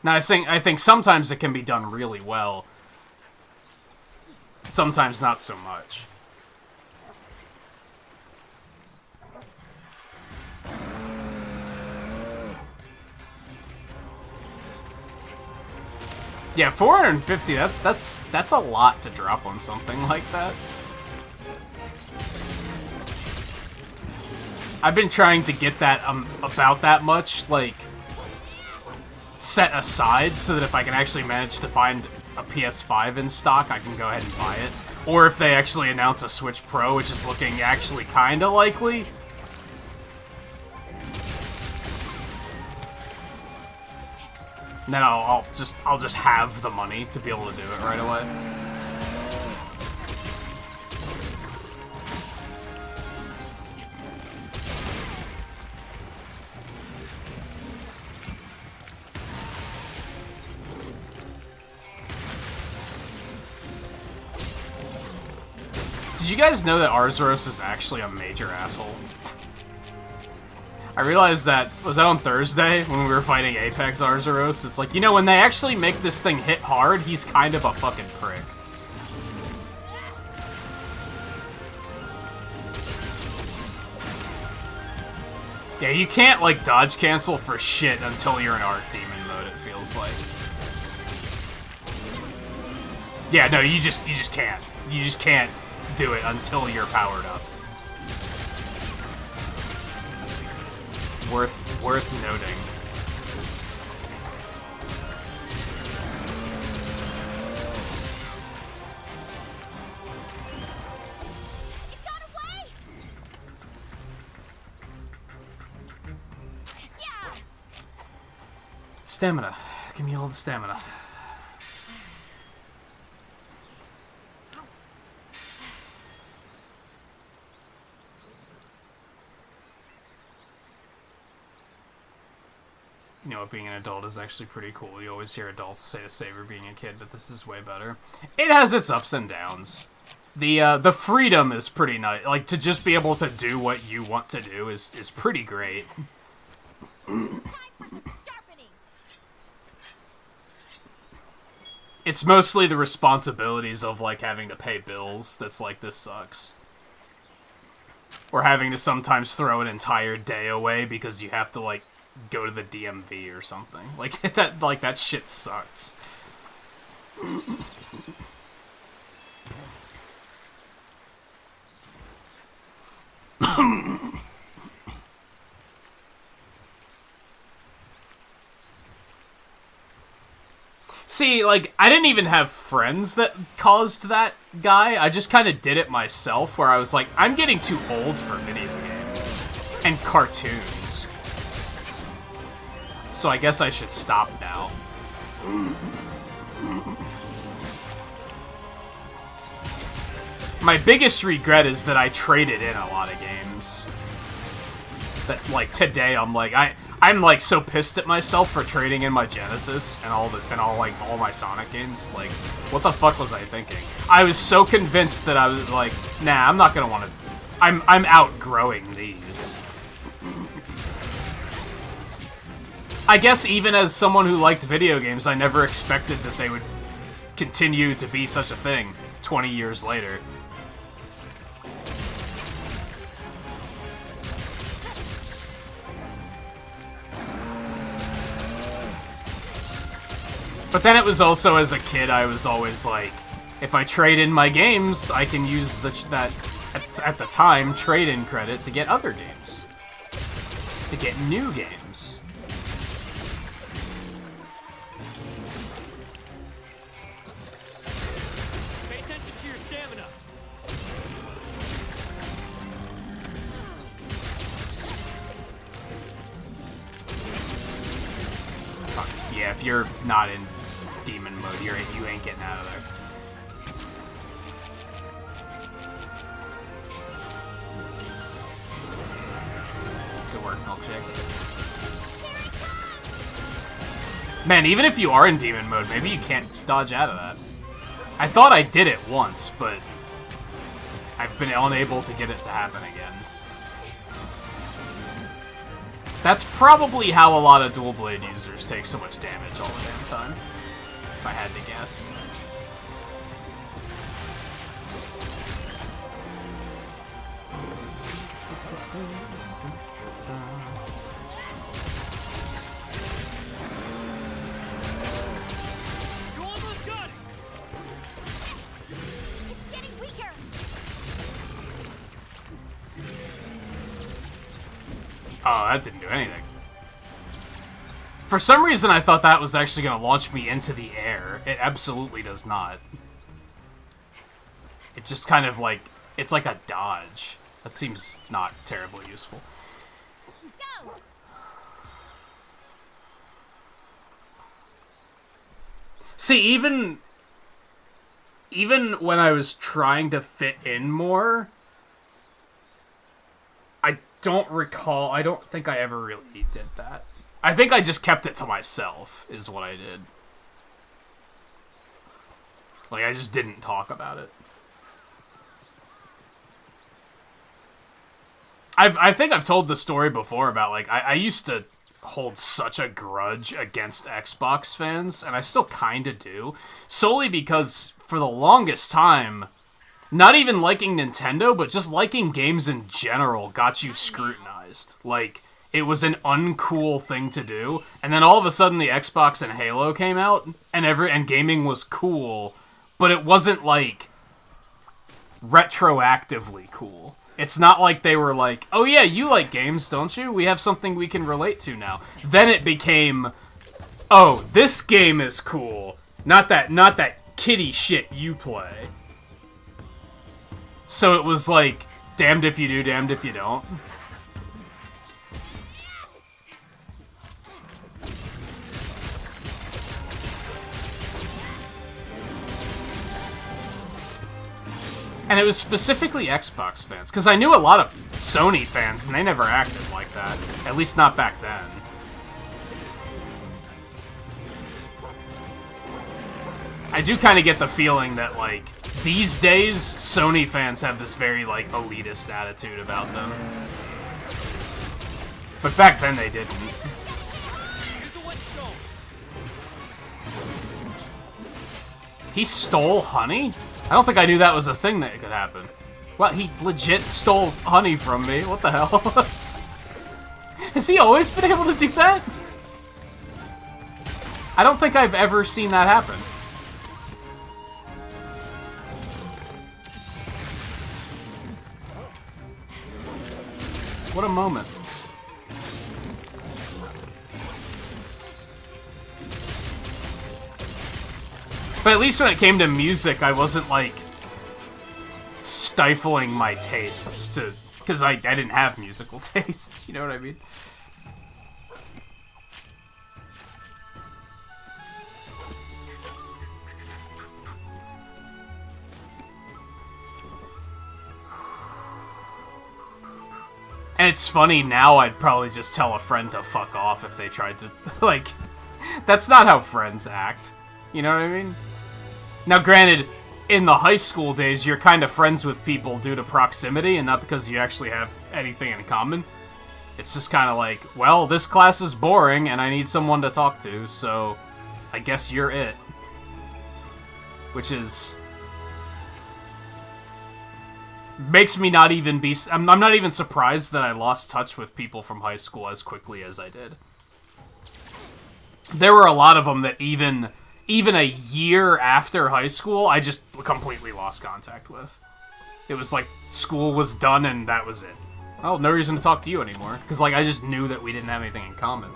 Now, I think sometimes it can be done really well. Sometimes not so much. Yeah, 450, that's a lot to drop on something like that. I've been trying to get that about that much, like, set aside so that if I can actually manage to find a PS5 in stock, I can go ahead and buy it. Or if they actually announce a Switch Pro, which is looking actually kind of likely. Then I'll just have the money to be able to do it right away. Did you guys know that Arzuros is actually a major asshole? I realized that, was that on Thursday when we were fighting Apex Arzuros? It's like, you know, when they actually make this thing hit hard, he's kind of a fucking prick. Yeah, you can't, like, dodge cancel for shit until you're in Arc Demon mode, it feels like. Yeah, no, you just can't. You just can't. do it until you're powered up. Worth noting. It got away! Yeah! Stamina. Give me all the stamina. You know what, being an adult is actually pretty cool. You always hear adults say to savor being a kid, but this is way better. It has its ups and downs. The freedom is pretty nice. Like, to just be able to do what you want to do is pretty great. Time for some sharpening! It's mostly the responsibilities of, like, having to pay bills that's like, this sucks. Or having to sometimes throw an entire day away because you have to, like, go to the DMV or something. Like, that shit sucks. See, like, I didn't even have friends that caused that guy. I just kind of did it myself, where I was like, I'm getting too old for video games and cartoons. So I guess I should stop now. My biggest regret is that I traded in a lot of games. That, like, today I'm like, I'm like so pissed at myself for trading in my Genesis and all my Sonic games. Like, what the fuck was I thinking? I was so convinced that I was like, nah, I'm not gonna want to. I'm outgrowing these. I guess even as someone who liked video games, I never expected that they would continue to be such a thing 20 years later. But then it was also, as a kid, I was always like, if I trade in my games, I can use that at the time, trade-in credit to get other games. To get new games. Pay attention to your stamina. Fuck. Yeah, if you're not in demon mode, you ain't getting out of there. Good work, milkshake. Man, even if you are in demon mode, maybe you can't dodge out of that. I thought I did it once, but I've been unable to get it to happen again. That's probably how a lot of dual blade users take so much damage all the damn time, if I had to guess. You almost got it. It's getting weaker! Oh, that didn't do anything. For some reason, I thought that was actually going to launch me into the air. It absolutely does not. It just kind of like... It's like a dodge. That seems not terribly useful. Go! See, even when I was trying to fit in more, I don't recall. I don't think I ever really did that. I think I just kept it to myself, is what I did. Like, I just didn't talk about it. I think I've told the story before about, like, I used to hold such a grudge against Xbox fans, and I still kinda do, solely because, for the longest time, not even liking Nintendo, but just liking games in general got you scrutinized. Like, it was an uncool thing to do, and then all of a sudden the Xbox and Halo came out, and gaming was cool, but it wasn't like... retroactively cool. It's not like they were like, oh yeah, you like games, don't you? We have something we can relate to now. Then it became, oh, this game is cool. Not that kiddie shit you play. So it was like, damned if you do, damned if you don't. And it was specifically Xbox fans, because I knew a lot of Sony fans, and they never acted like that. At least not back then. I do kind of get the feeling that, like, these days, Sony fans have this very, like, elitist attitude about them. But back then they didn't. He stole honey? I don't think I knew that was a thing that could happen. Well, he legit stole honey from me. What the hell? Has he always been able to do that? I don't think I've ever seen that happen. What a moment. But at least when it came to music, I wasn't, like, stifling my tastes to... Because I didn't have musical tastes, you know what I mean? And it's funny, now I'd probably just tell a friend to fuck off if they tried to... Like, that's not how friends act. You know what I mean? Now, granted, in the high school days, you're kind of friends with people due to proximity, and not because you actually have anything in common. It's just kind of like, well, this class is boring, and I need someone to talk to, so I guess you're it. Which is... makes me not even be... I'm not even surprised that I lost touch with people from high school as quickly as I did. There were a lot of them that even a year after high school, I just completely lost contact with. It was like, school was done and that was it. Well, no reason to talk to you anymore. Because, like, I just knew that we didn't have anything in common.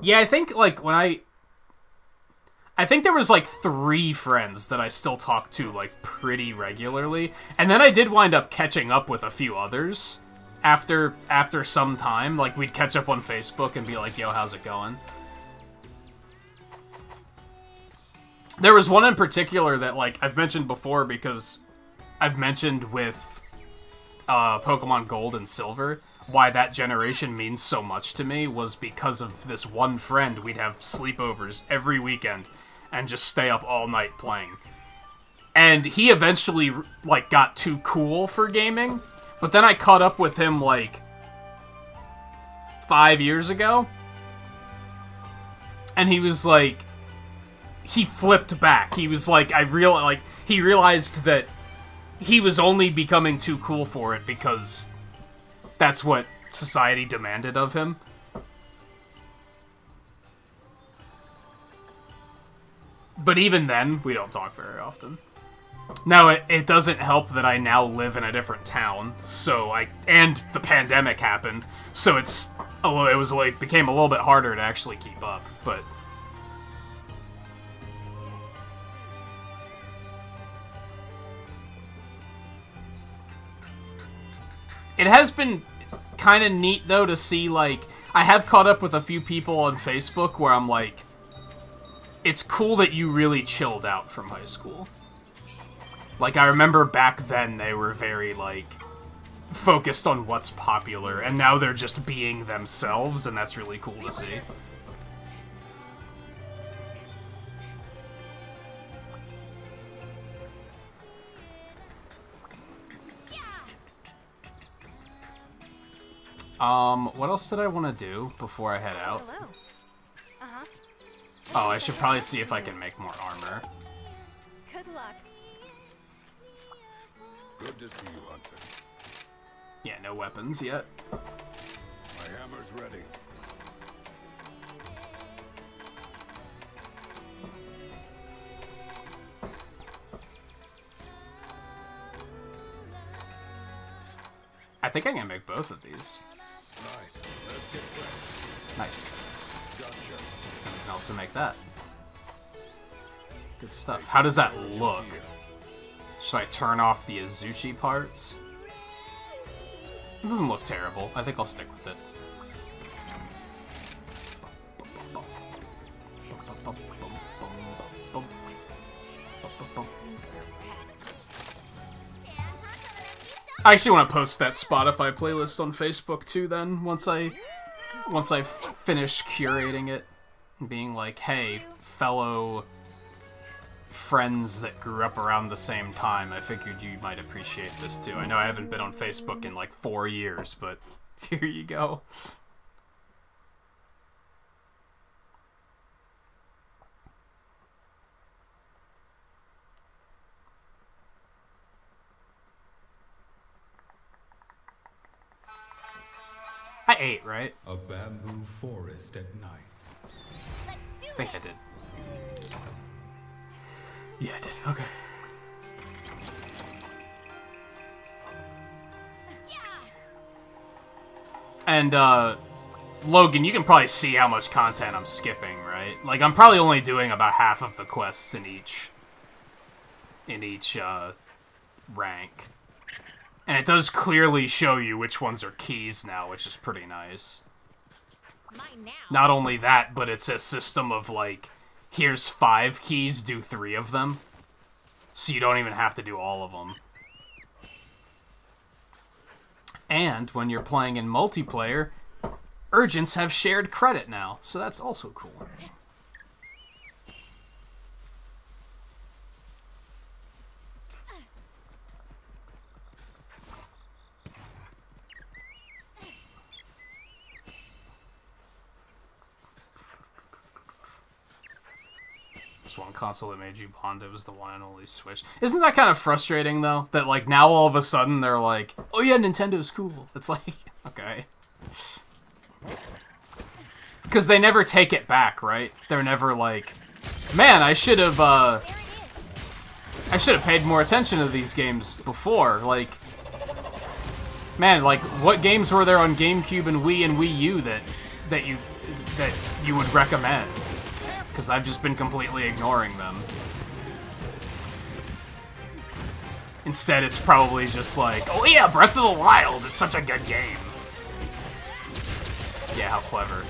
Yeah, I think, like, when I think there was, like, 3 friends that I still talk to, like, pretty regularly. And then I did wind up catching up with a few others after some time. Like, we'd catch up on Facebook and be like, yo, how's it going? There was one in particular that, like, I've mentioned before because I've mentioned with Pokemon Gold and Silver why that generation means so much to me was because of this one friend. We'd have sleepovers every weekend and just stay up all night playing. And he eventually, like, got too cool for gaming, but then I caught up with him, like, 5 years ago, and he was like, he flipped back. He was like, he realized that he was only becoming too cool for it because that's what society demanded of him. But even then, we don't talk very often. Now, it doesn't help that I now live in a different town, and the pandemic happened, so it became a little bit harder to actually keep up, but... It has been kind of neat, though, to see, like... I have caught up with a few people on Facebook where I'm like... It's cool that you really chilled out from high school. Like, I remember back then they were very, like, focused on what's popular, and now they're just being themselves, and that's really cool to see. What else did I want to do before I head out? Hello. Uh-huh. Oh, I should probably see if I can make more armor. Good luck. Good to see you, Hunter. Yeah, no weapons yet. My hammer's ready. I think I can make both of these. Right. Let's get cracked. Nice. Gotcha. I can also make that. Good stuff. How does that look? Should I turn off the Azuchi parts? It doesn't look terrible. I think I'll stick with it. I actually want to post that Spotify playlist on Facebook too then, once I finish curating it. And being like, hey, fellow friends that grew up around the same time, I figured you might appreciate this too. I know I haven't been on Facebook in like 4 years, but here you go. I ate, right? A bamboo forest at night. Let's do I think I this. did. Yeah, I did. Okay. Yeah. And, Logan, you can probably see how much content I'm skipping, right? Like, I'm probably only doing about half of the quests in each rank. And it does clearly show you which ones are keys now, which is pretty nice. Mine now. Not only that, but it's a system of, like, here's 5 keys, do 3 of them. So you don't even have to do all of them. And when you're playing in multiplayer, urgents have shared credit now, so that's also cool. One console that made you bond, it was the one and only Switch. Isn't that kind of frustrating, though? That, like, now all of a sudden they're like, oh yeah, Nintendo's cool. It's like, okay. Because they never take it back, right? They're never like, man, I should have paid more attention to these games before. Like, man, like, what games were there on GameCube and Wii U that you would recommend? Because I've just been completely ignoring them. Instead, it's probably just like, oh yeah, Breath of the Wild, it's such a good game. Yeah, how clever.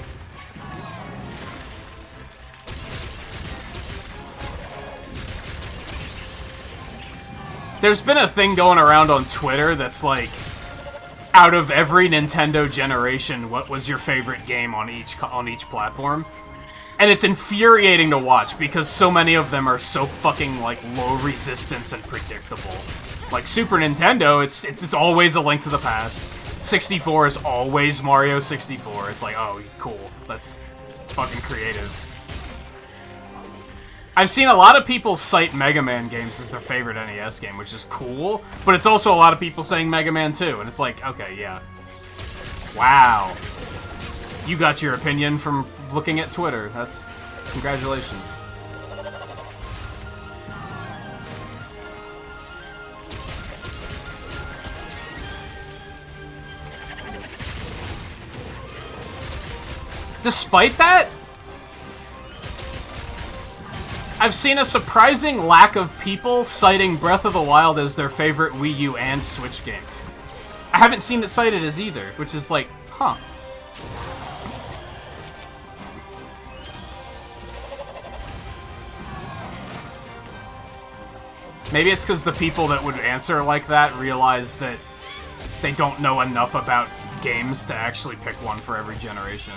There's been a thing going around on Twitter that's like, out of every Nintendo generation, what was your favorite game on each platform? And it's infuriating to watch because so many of them are so fucking, like, low resistance and predictable. Like, Super Nintendo, it's always A Link to the Past. 64 is always Mario 64. It's like, oh, cool. That's fucking creative. I've seen a lot of people cite Mega Man games as their favorite NES game, which is cool, but it's also a lot of people saying Mega Man 2, and it's like, okay, yeah. Wow. You got your opinion from looking at Twitter. That's... congratulations. Despite that, I've seen a surprising lack of people citing Breath of the Wild as their favorite Wii U and Switch game. I haven't seen it cited as either, which is like, huh. Maybe it's because the people that would answer like that realize that they don't know enough about games to actually pick one for every generation.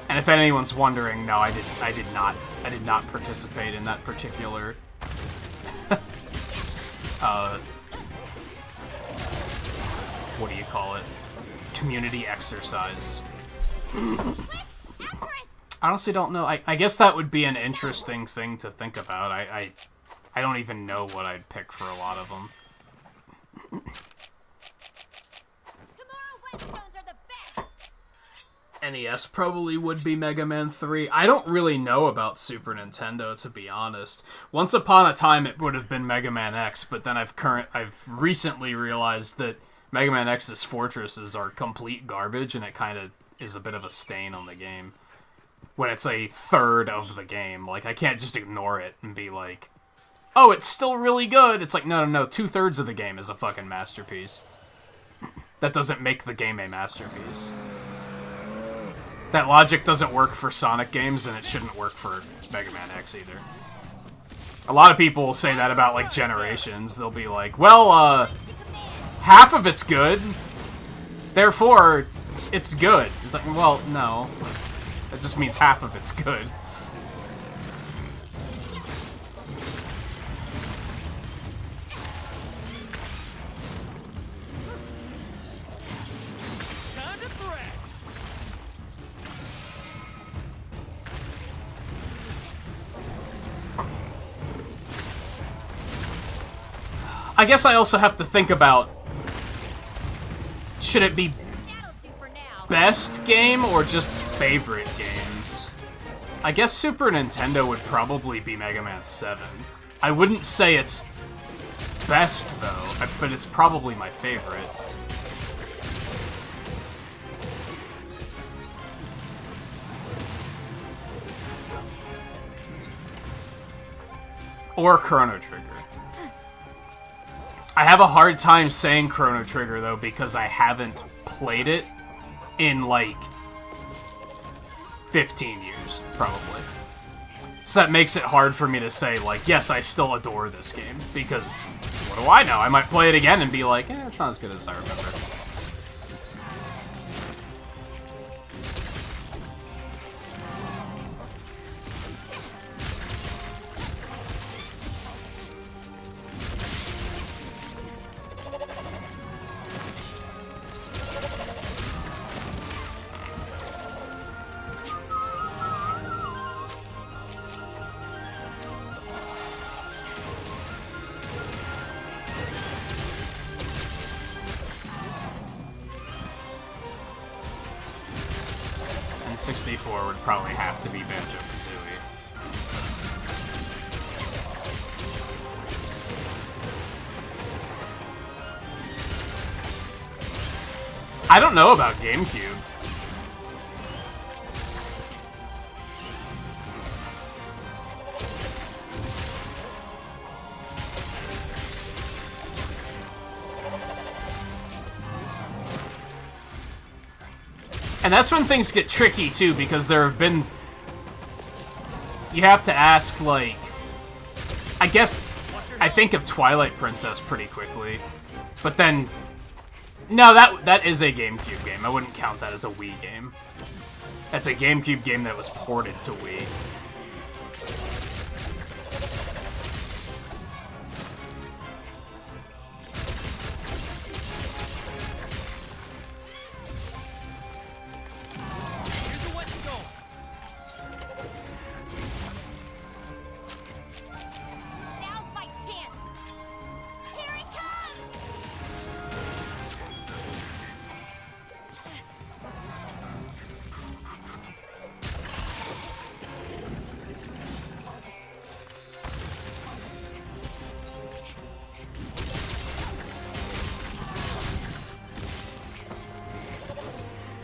And if anyone's wondering, no, I did not participate in that particular what do you call it? Community exercise. I honestly don't know. I guess that would be an interesting thing to think about. I I don't even know what I'd pick for a lot of them. Kamura whetstones are the best. NES probably would be Mega Man 3. I don't really know about Super Nintendo, to be honest. Once upon a time, it would have been Mega Man X, but then I've recently realized that Mega Man X's fortresses are complete garbage, and it kind of is a bit of a stain on the game. When it's a third of the game, like, I can't just ignore it and be like, oh, it's still really good. It's like, no, 2/3 of the game is a fucking masterpiece. That doesn't make the game a masterpiece. That logic doesn't work for Sonic games, and it shouldn't work for Mega Man X either. A lot of people will say that about, like, Generations. They'll be like, well, half of it's good, therefore, it's good. It's like, well, no. That just means half of it's good. Time to threat. I guess I also have to think about, should it be That'll do for now. best game or just favorite games? I guess Super Nintendo would probably be Mega Man 7. I wouldn't say it's best, though, but it's probably my favorite. Or Chrono Trigger. I have a hard time saying Chrono Trigger, though, because I haven't played it in, like, 15 years, probably. So that makes it hard for me to say, like, yes, I still adore this game, because what do I know? I might play it again and be like, it's not as good as I remember. And 64 would probably have to be Banjo-Kazooie. I don't know about GameCube. And that's when things get tricky, too, because there have been... You have to ask, like... I guess I think of Twilight Princess pretty quickly. But then... No, that is a GameCube game. I wouldn't count that as a Wii game. That's a GameCube game that was ported to Wii. Here's the whetstone. Now's my chance. Here it comes.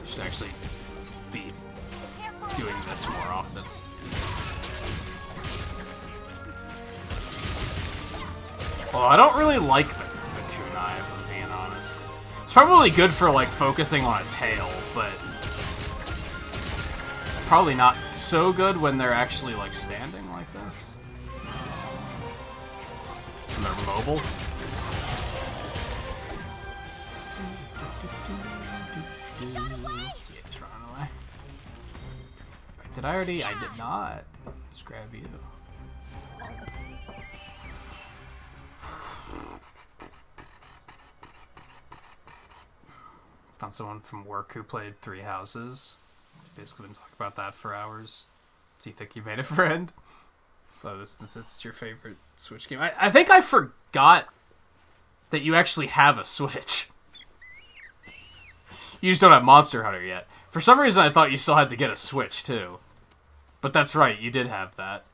Should actually be doing this more often. Well, I don't really like the kunai, if I'm being honest. It's probably good for, like, focusing on a tail, but probably not so good when they're actually, like, standing like this. And they're mobile. Yeah, he's running away. Wait, did I already? I did not. Let's grab you. Found someone from work who played Three Houses. Basically been talking about that for hours. Do you think you made a friend? So it's your favorite Switch game. I think I forgot that you actually have a Switch. You just don't have Monster Hunter yet. For some reason, I thought you still had to get a Switch, too. But that's right, you did have that.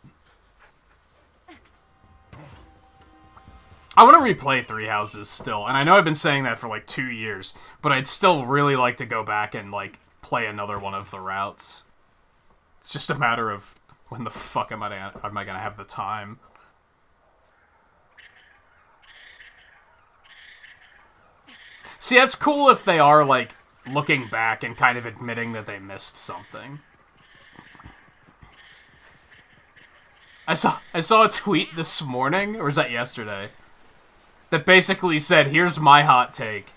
I want to replay Three Houses still, and I know I've been saying that for like 2 years, but I'd still really like to go back and like play another one of the routes. It's just a matter of when the fuck am I gonna have the time? See, that's cool if they are like looking back and kind of admitting that they missed something. I saw a tweet this morning, or was that yesterday, that basically said, here's my hot take.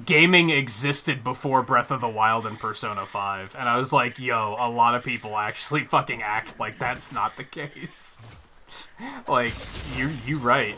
Gaming existed before Breath of the Wild and Persona 5. And I was like, yo, a lot of people actually fucking act like that's not the case. Like, you right.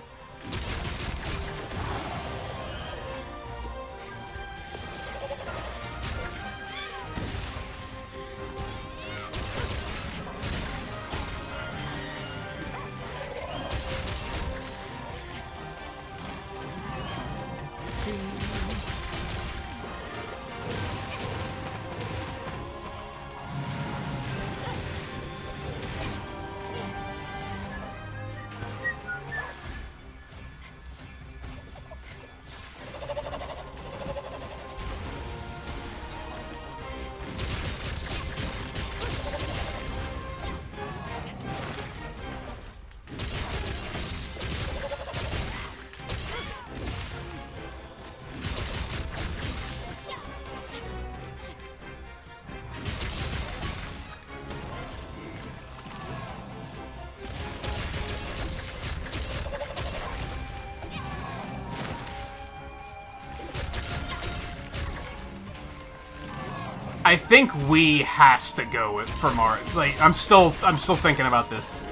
I think Wii has to go for Mario. Like, I'm still thinking about this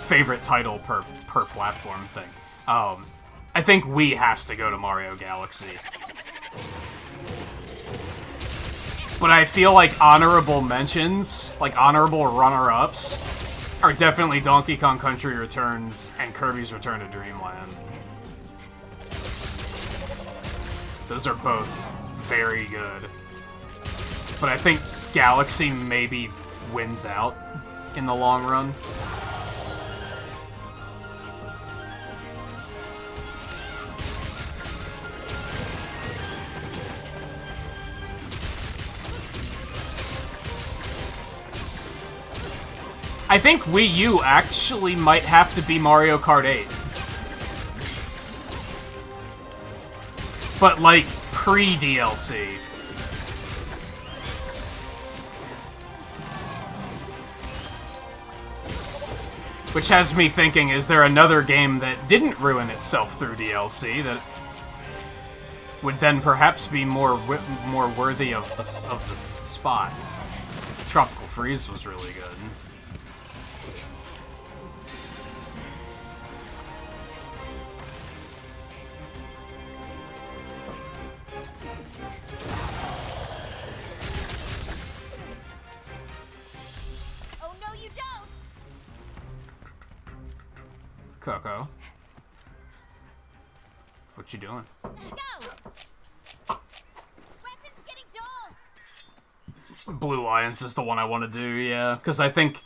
favorite title per platform thing. I think Wii has to go to Mario Galaxy. But I feel like honorable mentions, like honorable runner-ups, are definitely Donkey Kong Country Returns and Kirby's Return to Dreamland. Those are both very good. But I think Galaxy maybe wins out in the long run. I think Wii U actually might have to be Mario Kart 8. But like pre-DLC. Which has me thinking, is there another game that didn't ruin itself through DLC that would then perhaps be more worthy of the spot? Tropical Freeze was really good. Coco. What you doing? No! Weapons getting dull! Blue Lions is the one I want to do, yeah. Because I think...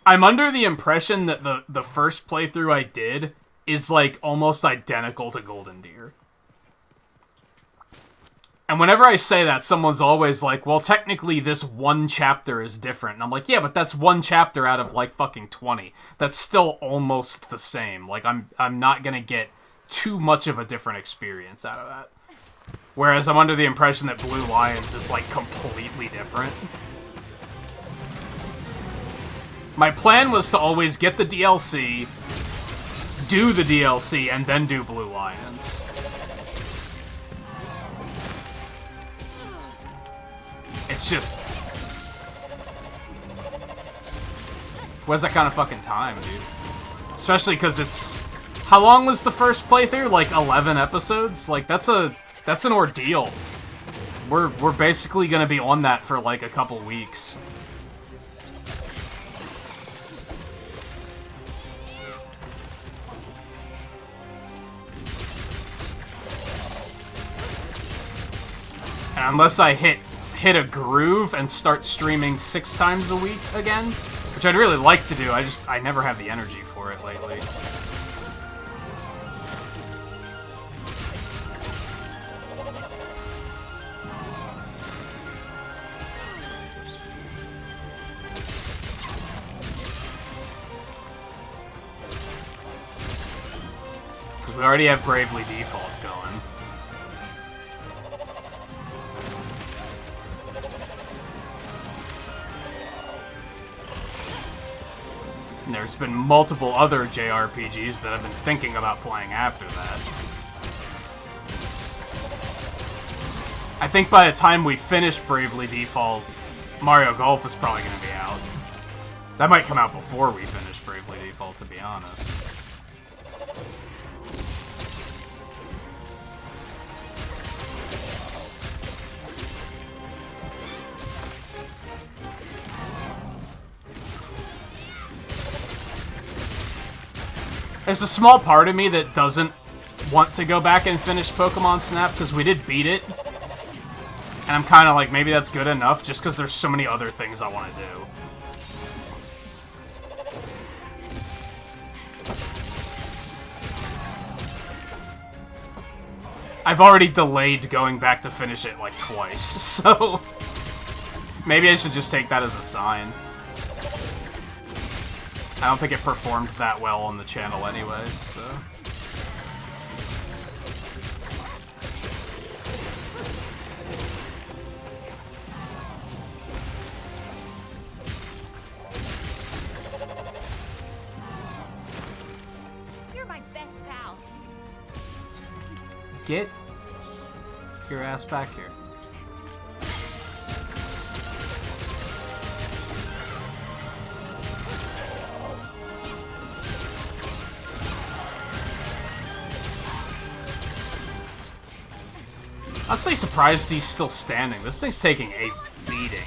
I'm under the impression that the first playthrough I did is, like, almost identical to Golden Deer. And whenever I say that, someone's always like, well, technically this one chapter is different. And I'm like, yeah, but that's one chapter out of, like, fucking 20. That's still almost the same. Like, I'm not gonna get too much of a different experience out of that. Whereas I'm under the impression that Blue Lions is, like, completely different. My plan was to always get the DLC, do the DLC, and then do Blue Lions. It's just... where's that kind of fucking time, dude? Especially because it's... how long was the first playthrough? Like 11 episodes? Like, that's an ordeal. We're basically gonna be on that for like a couple weeks. Yeah, unless I hit a groove and start streaming 6 times a week again, which I'd really like to do. I never have the energy for it lately. Because we already have Bravely Default going. And there's been multiple other JRPGs that I've been thinking about playing after that. I think by the time we finish Bravely Default, Mario Golf is probably going to be out. That might come out before we finish Bravely Default, to be honest. There's a small part of me that doesn't want to go back and finish Pokemon Snap, because we did beat it. And I'm kind of like, maybe that's good enough, just because there's so many other things I want to do. I've already delayed going back to finish it like twice, so maybe I should just take that as a sign. I don't think it performed that well on the channel anyways, so... You're my best pal. Get your ass back here. I'm honestly surprised he's still standing. This thing's taking a beating.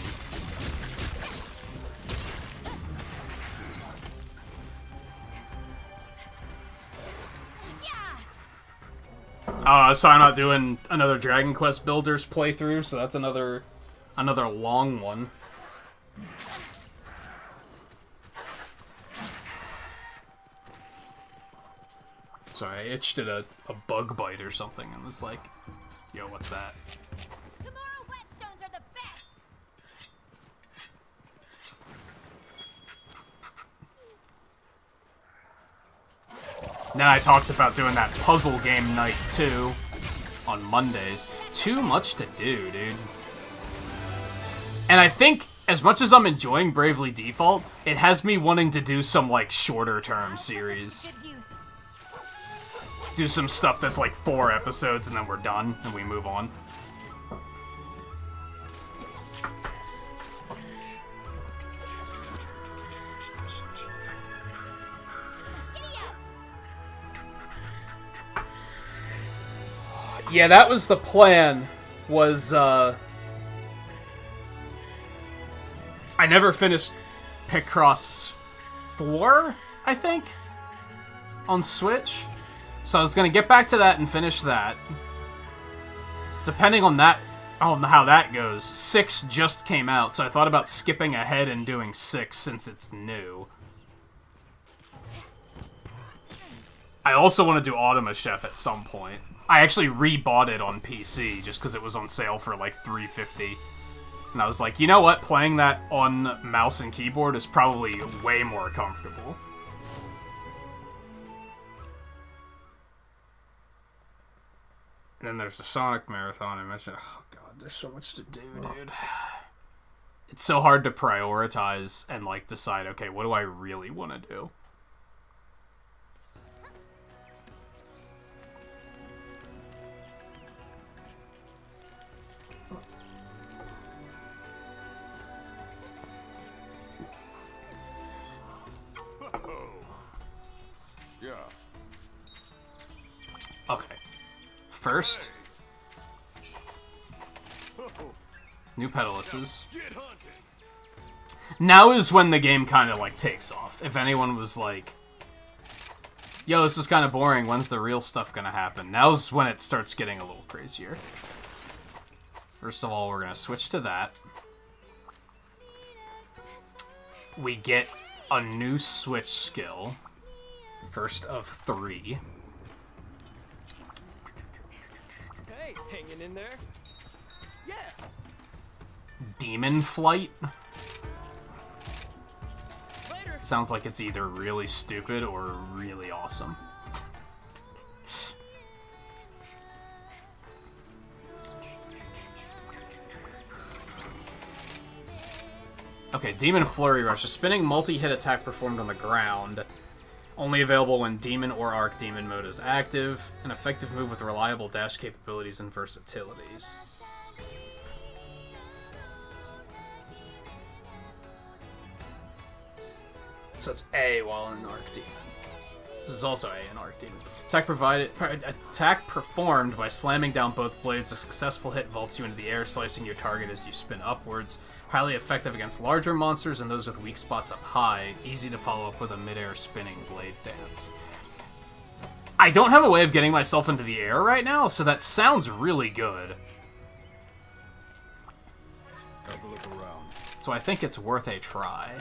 So I'm not doing another Dragon Quest Builders playthrough, so that's another long one. Sorry, I itched at a bug bite or something and was like, yo, what's that? Kamura whetstones are the best. Then I talked about doing that puzzle game night too on Mondays. Too much to do, dude. And I think, as much as I'm enjoying Bravely Default, it has me wanting to do some, like, shorter-term series. Good use. Do some stuff that's, like, 4 episodes, and then we're done, and we move on. Yeah, that was the plan, was, I never finished Picross 4, I think, on Switch. So I was gonna get back to that and finish that. Depending on that, on how that goes, 6 just came out, so I thought about skipping ahead and doing 6 since it's new. I also want to do Automa Chef at some point. I actually rebought it on PC just because it was on sale for like $3.50. And I was like, you know what? Playing that on mouse and keyboard is probably way more comfortable. And then there's the Sonic Marathon I mentioned. Oh god, there's so much to do, dude. It's so hard to prioritize and like decide, okay, what do I really want to do? Yeah. Okay. First, new Petalis's. Now is when the game kind of, like, takes off. If anyone was like, yo, this is kind of boring, when's the real stuff gonna happen? Now's when it starts getting a little crazier. First of all, we're going to switch to that. We get a new switch skill. First of 3. Hey, hanging in there? Yeah. Demon Flight. Later. Sounds like it's either really stupid or really awesome. Okay, Demon Flurry Rush. A spinning multi-hit attack performed on the ground. Only available when Demon or Archdemon mode is active. An effective move with reliable dash capabilities and versatilities. So it's A while in Archdemon. This is also A in Archdemon. Attack performed by slamming down both blades. A successful hit vaults you into the air, slicing your target as you spin upwards. Highly effective against larger monsters and those with weak spots up high. Easy to follow up with a mid-air spinning blade dance. I don't have a way of getting myself into the air right now, so that sounds really good. Have a look around. So I think it's worth a try.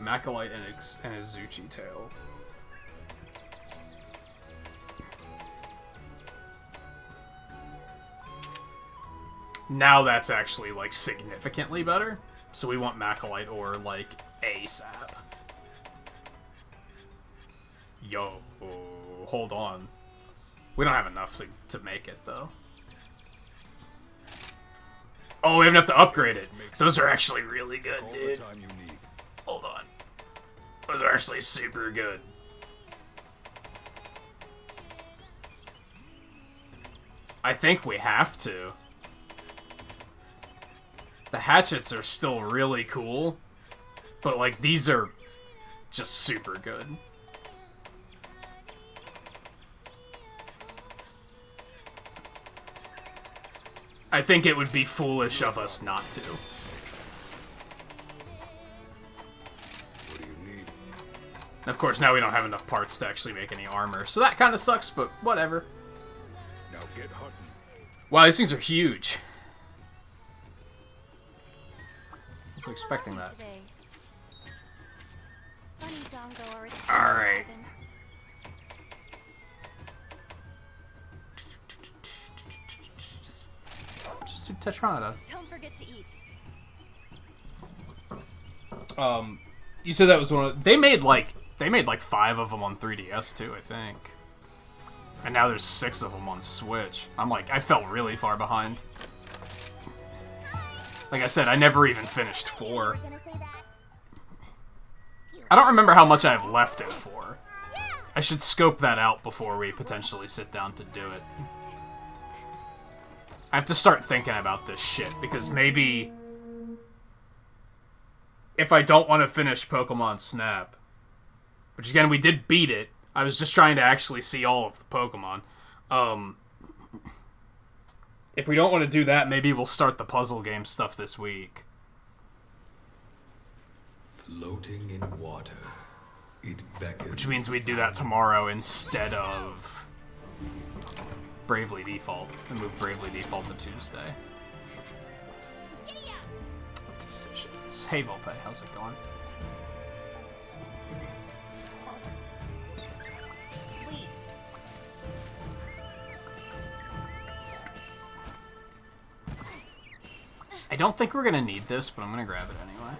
Macalite and his Zuchi tail. Now that's actually, like, significantly better. So we want Macalite or, like, ASAP. Yo, hold on. We don't have enough to make it, though. Oh, we have enough to upgrade it. Those are actually really good, All the dude. time you need. Hold on. Those are actually super good. I think we have to. The hatchets are still really cool, but, like, these are just super good. I think it would be foolish of us not to. What do you need? Of course, now we don't have enough parts to actually make any armor, so that kind of sucks, but whatever. Now get hunting. Wow, these things are huge. I wasn't expecting that. Today. Funny Dongo or it's All right. Just do Tetronida. Don't forget to eat. You said that was one of they made like 5 of them on 3DS too, I think. And now there's 6 of them on Switch. I fell really far behind. Like I said, I never even finished 4. You were gonna say that? I don't remember how much I have left in 4. I should scope that out before we potentially sit down to do it. I have to start thinking about this shit, because maybe if I don't want to finish Pokemon Snap, which again, we did beat it, I was just trying to actually see all of the Pokemon. If we don't want to do that, maybe we'll start the puzzle game stuff this week. Floating in water, it beckons. Which means we do that tomorrow instead of Bravely Default, and move Bravely Default to Tuesday. Decisions. Hey Volpe, how's it going? Please. I don't think we're gonna need this, but I'm gonna grab it anyway.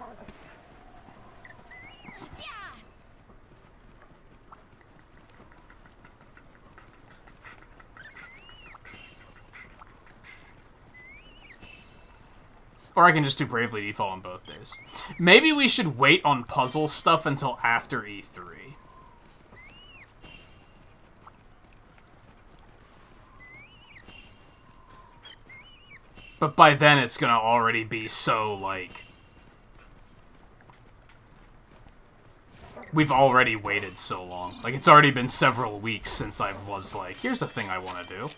Or I can just do Bravely Default on both days. Maybe we should wait on puzzle stuff until after E3. But by then it's gonna already be so, like... We've already waited so long. Like, it's already been several weeks since I was like, here's a thing I want to do.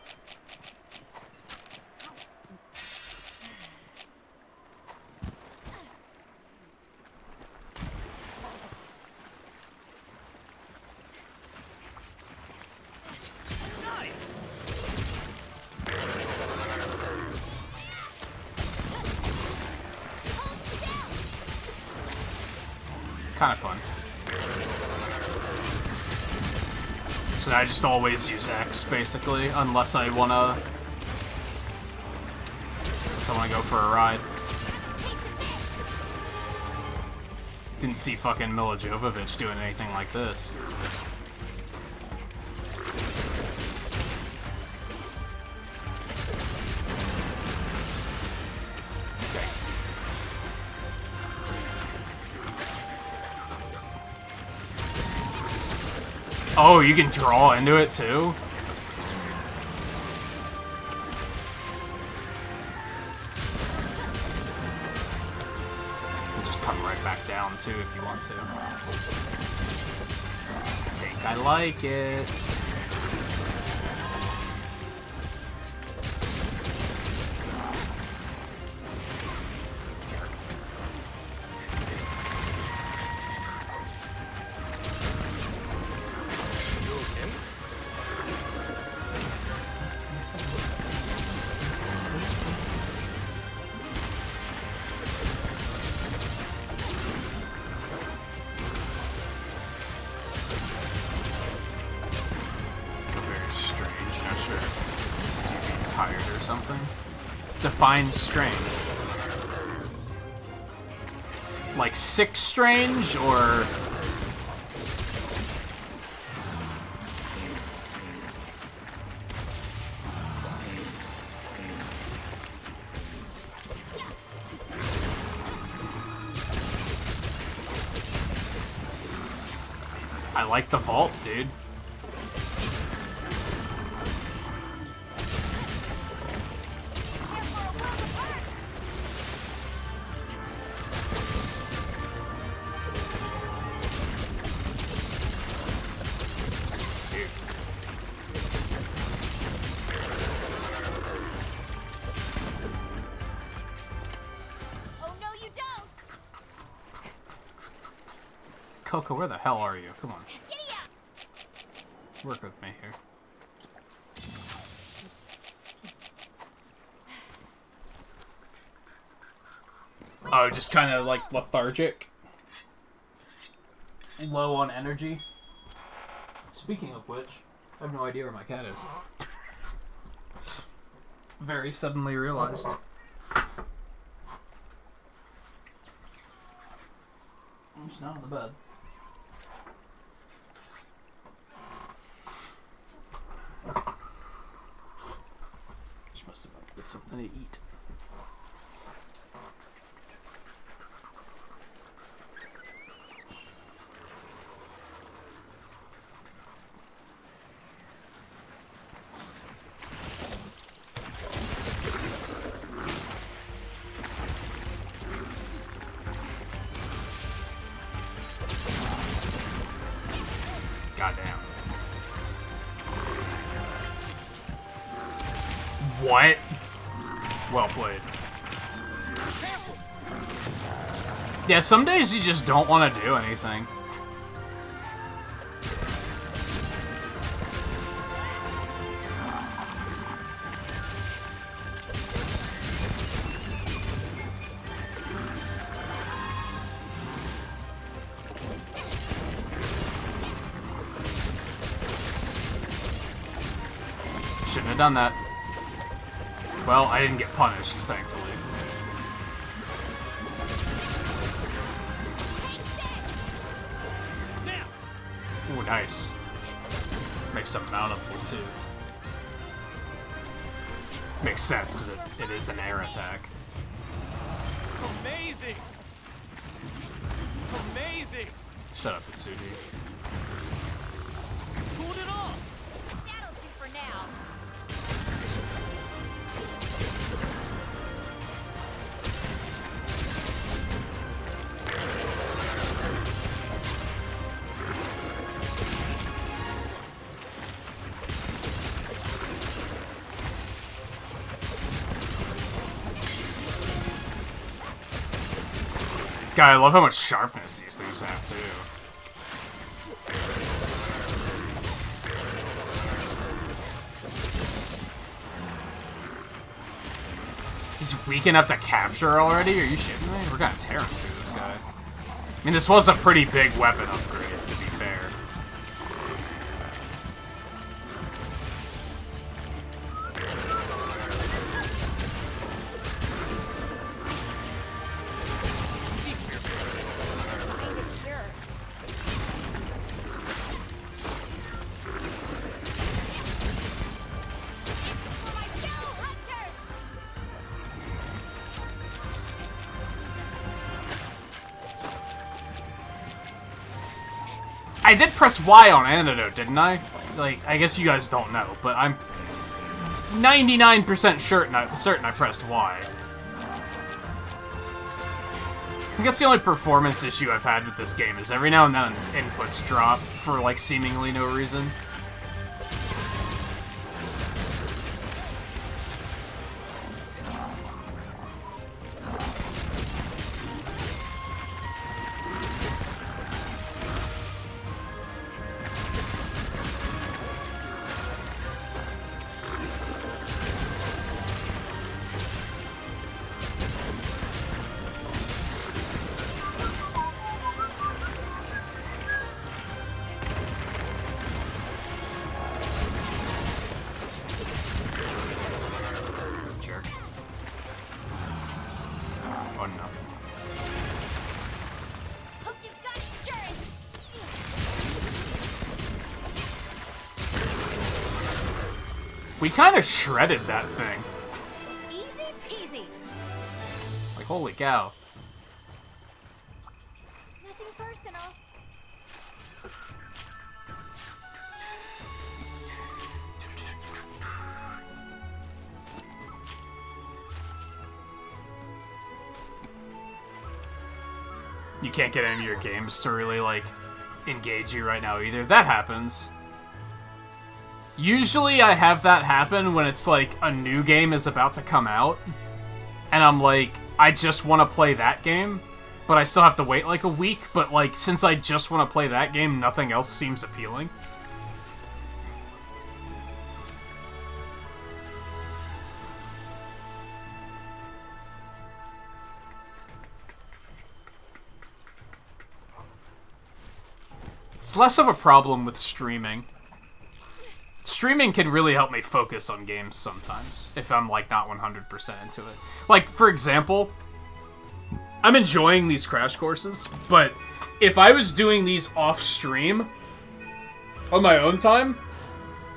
kind of fun. So I just always use X, basically, unless I wanna go for a ride. Didn't see fucking Mila Jovovich doing anything like this. Nice. Oh, you can draw into it too? That's pretty sweet. You just come right back down too if you want to. I think I like it. Define strange. Like sick strange, or... I like the vault, dude. Coco, where the hell are you? Come on. Work with me here. Oh, just kind of like lethargic. Low on energy. Speaking of which, I have no idea where my cat is. Very suddenly realized. She's not on the bed. She must have get something to eat. Goddamn. What? Well played. Yeah, some days you just don't want to do anything. Shouldn't have done that. Well, I didn't get punished, thankfully. Ooh, nice. Makes them mountable, too. Makes sense, because it is an air attack. Amazing! Amazing! Shut up, Itsuji. Pulled it off! That'll do for now. God, I love how much sharpness these things have, too. He's weak enough to capture already? Are you shitting me? We're gonna tear him through this guy. I mean, this was a pretty big weapon upgrade, to be fair. Find a cure. For my fellow hunters! I did press Y on Antidote, didn't I? Like, I guess you guys don't know, but I'm 99% certain I pressed Y. I think that's the only performance issue I've had with this game, is every now and then inputs drop for, like, seemingly no reason. Jerk. Oh no. Hope you've got insurance! We kind of shredded that thing. Easy peasy. Like, holy cow. Nothing personal. You can't get any of your games to really, like, engage you right now either. That happens. Usually I have that happen when it's like a new game is about to come out, and I'm like, I just want to play that game, but I still have to wait like a week, but like, since I just want to play that game, nothing else seems appealing. It's less of a problem with streaming. Streaming can really help me focus on games sometimes, if I'm, like, not 100% into it. Like, for example, I'm enjoying these crash courses, but if I was doing these off-stream, on my own time,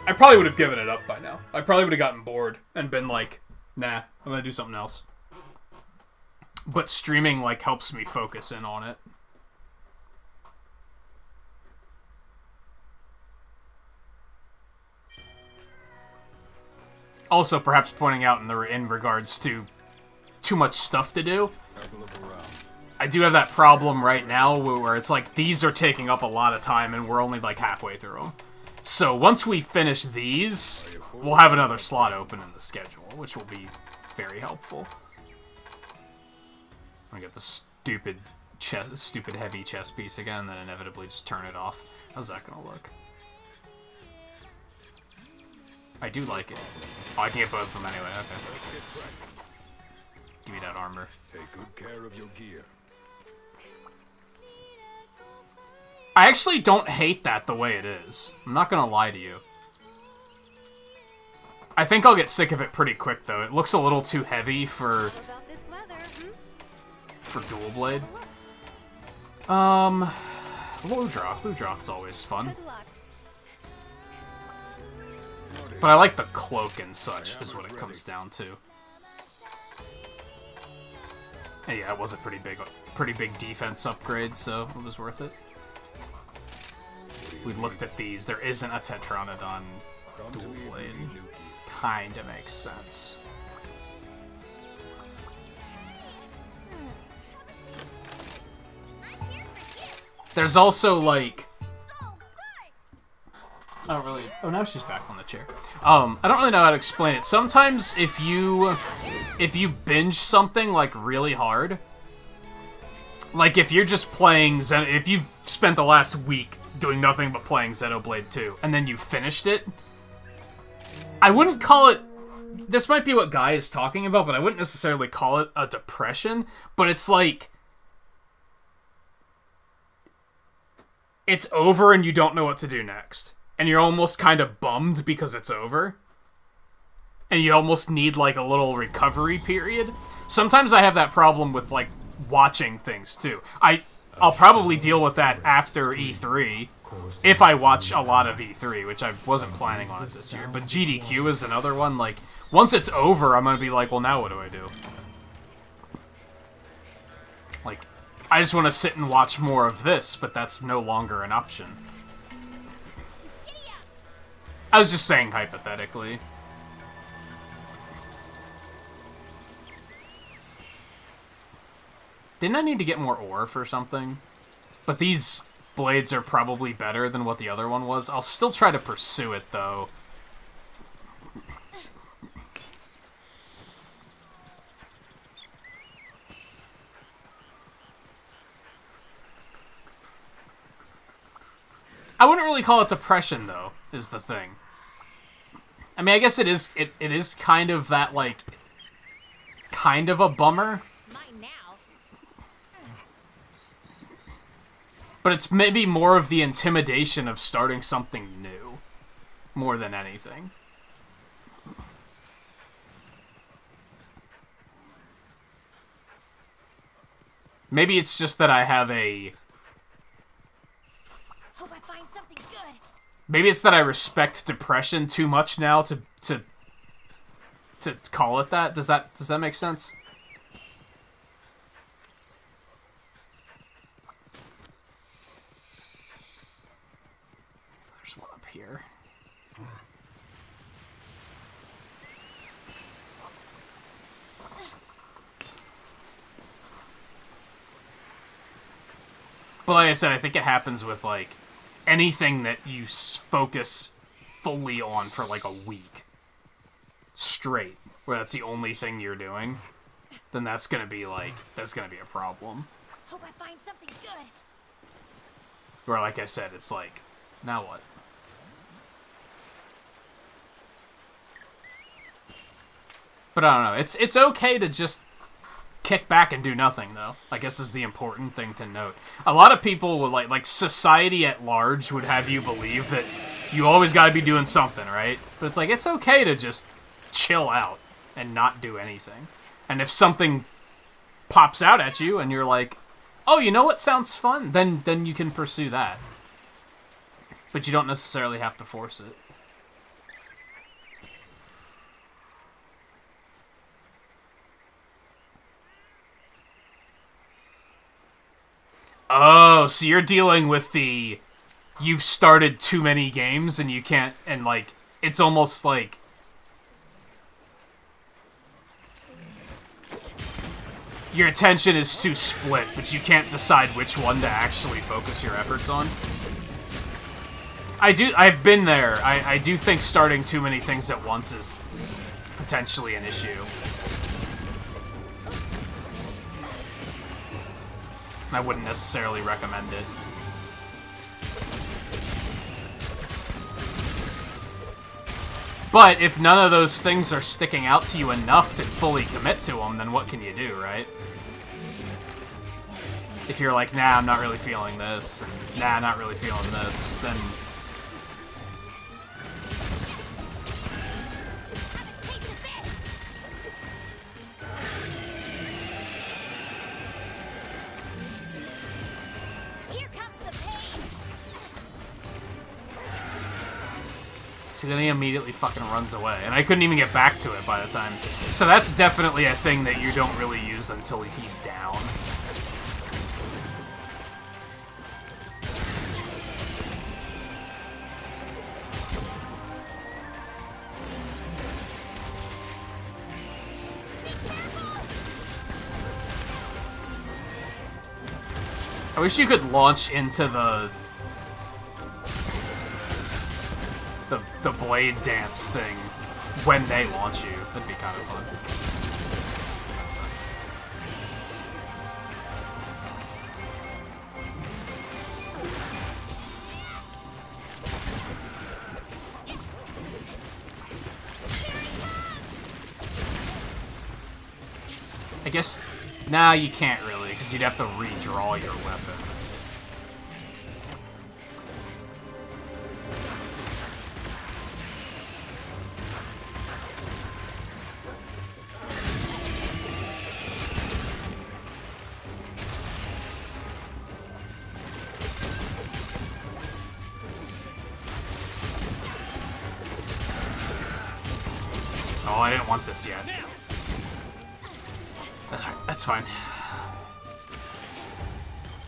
I probably would have given it up by now. I probably would have gotten bored and been like, nah, I'm gonna do something else. But streaming, like, helps me focus in on it. Also, perhaps pointing out in regards to too much stuff to do, Have a look around. I do have that problem right now where it's like these are taking up a lot of time and we're only like halfway through them. So once we finish these, we'll have another slot open in the schedule, which will be very helpful. I get the stupid heavy chess piece again, and then inevitably just turn it off. How's that gonna look? I do like it. Oh, I can get both of them anyway, okay. Give me that armor. Take good care of your gear. I actually don't hate that the way it is. I'm not gonna lie to you. I think I'll get sick of it pretty quick, though. It looks a little too heavy for About this weather, dual blade. Blue Droth's always fun. Good luck. But I like the cloak and such, is what it comes down to. And yeah, it was a pretty big defense upgrade, so it was worth it. We looked at these. There isn't a Tetranodon dual blade. Kinda makes sense. There's also, like... I don't really... Oh, now she's back on the chair. I don't really know how to explain it. Sometimes if you binge something, like, really hard... Like, if you're just playing... if you've spent the last week doing nothing but playing Xenoblade 2, and then you finished it... I wouldn't call it... This might be what Guy is talking about, but I wouldn't necessarily call it a depression, but it's like... it's over and you don't know what to do next. And you're almost kind of bummed because it's over. And you almost need, like, a little recovery period. Sometimes I have that problem with, like, watching things, too. I'll probably deal with that after E3, if I watch a lot of E3, which I wasn't planning on it this year. But GDQ is another one, like, once it's over, I'm gonna be like, well, now what do I do? Like, I just want to sit and watch more of this, but that's no longer an option. I was just saying hypothetically. Didn't I need to get more ore for something? But these blades are probably better than what the other one was. I'll still try to pursue it, though. I wouldn't really call it depression, though, is the thing. I mean, I guess it is kind of that, like, kind of a bummer. Mine now. But it's maybe more of the intimidation of starting something new, more than anything. Maybe it's just that I have a... Hope I find something good. Maybe it's that I respect depression too much now to call it that. Does that make sense? There's one up here. But like I said, I think it happens with, like, anything that you focus fully on for, like, a week straight, where that's the only thing you're doing, then that's gonna be, like, that's gonna be a problem. Hope I find something good. Where, like I said, it's like, now what? But I don't know, it's okay to just kick back and do nothing, though. I guess is the important thing to note. A lot of people would like society at large would have you believe that you always gotta be doing something, right? But it's like, it's okay to just chill out and not do anything. And if something pops out at you and you're like, oh, you know what sounds fun? Then you can pursue that. But you don't necessarily have to force it. Oh, so you're dealing with the... You've started too many games and you can't... And, like, it's almost like... Your attention is too split, but you can't decide which one to actually focus your efforts on. I've been there. I do think starting too many things at once is potentially an issue. I wouldn't necessarily recommend it. But if none of those things are sticking out to you enough to fully commit to them, then what can you do, right? If you're like, nah, I'm not really feeling this, and nah, not really feeling this, then... See, then he immediately fucking runs away. And I couldn't even get back to it by the time. So that's definitely a thing that you don't really use until he's down. I wish you could launch into the blade dance thing when they launch you. That'd be kind of fun. That sucks. I guess... Nah, you can't really, because you'd have to redraw your weapon. Oh, I didn't want this yet. That's fine.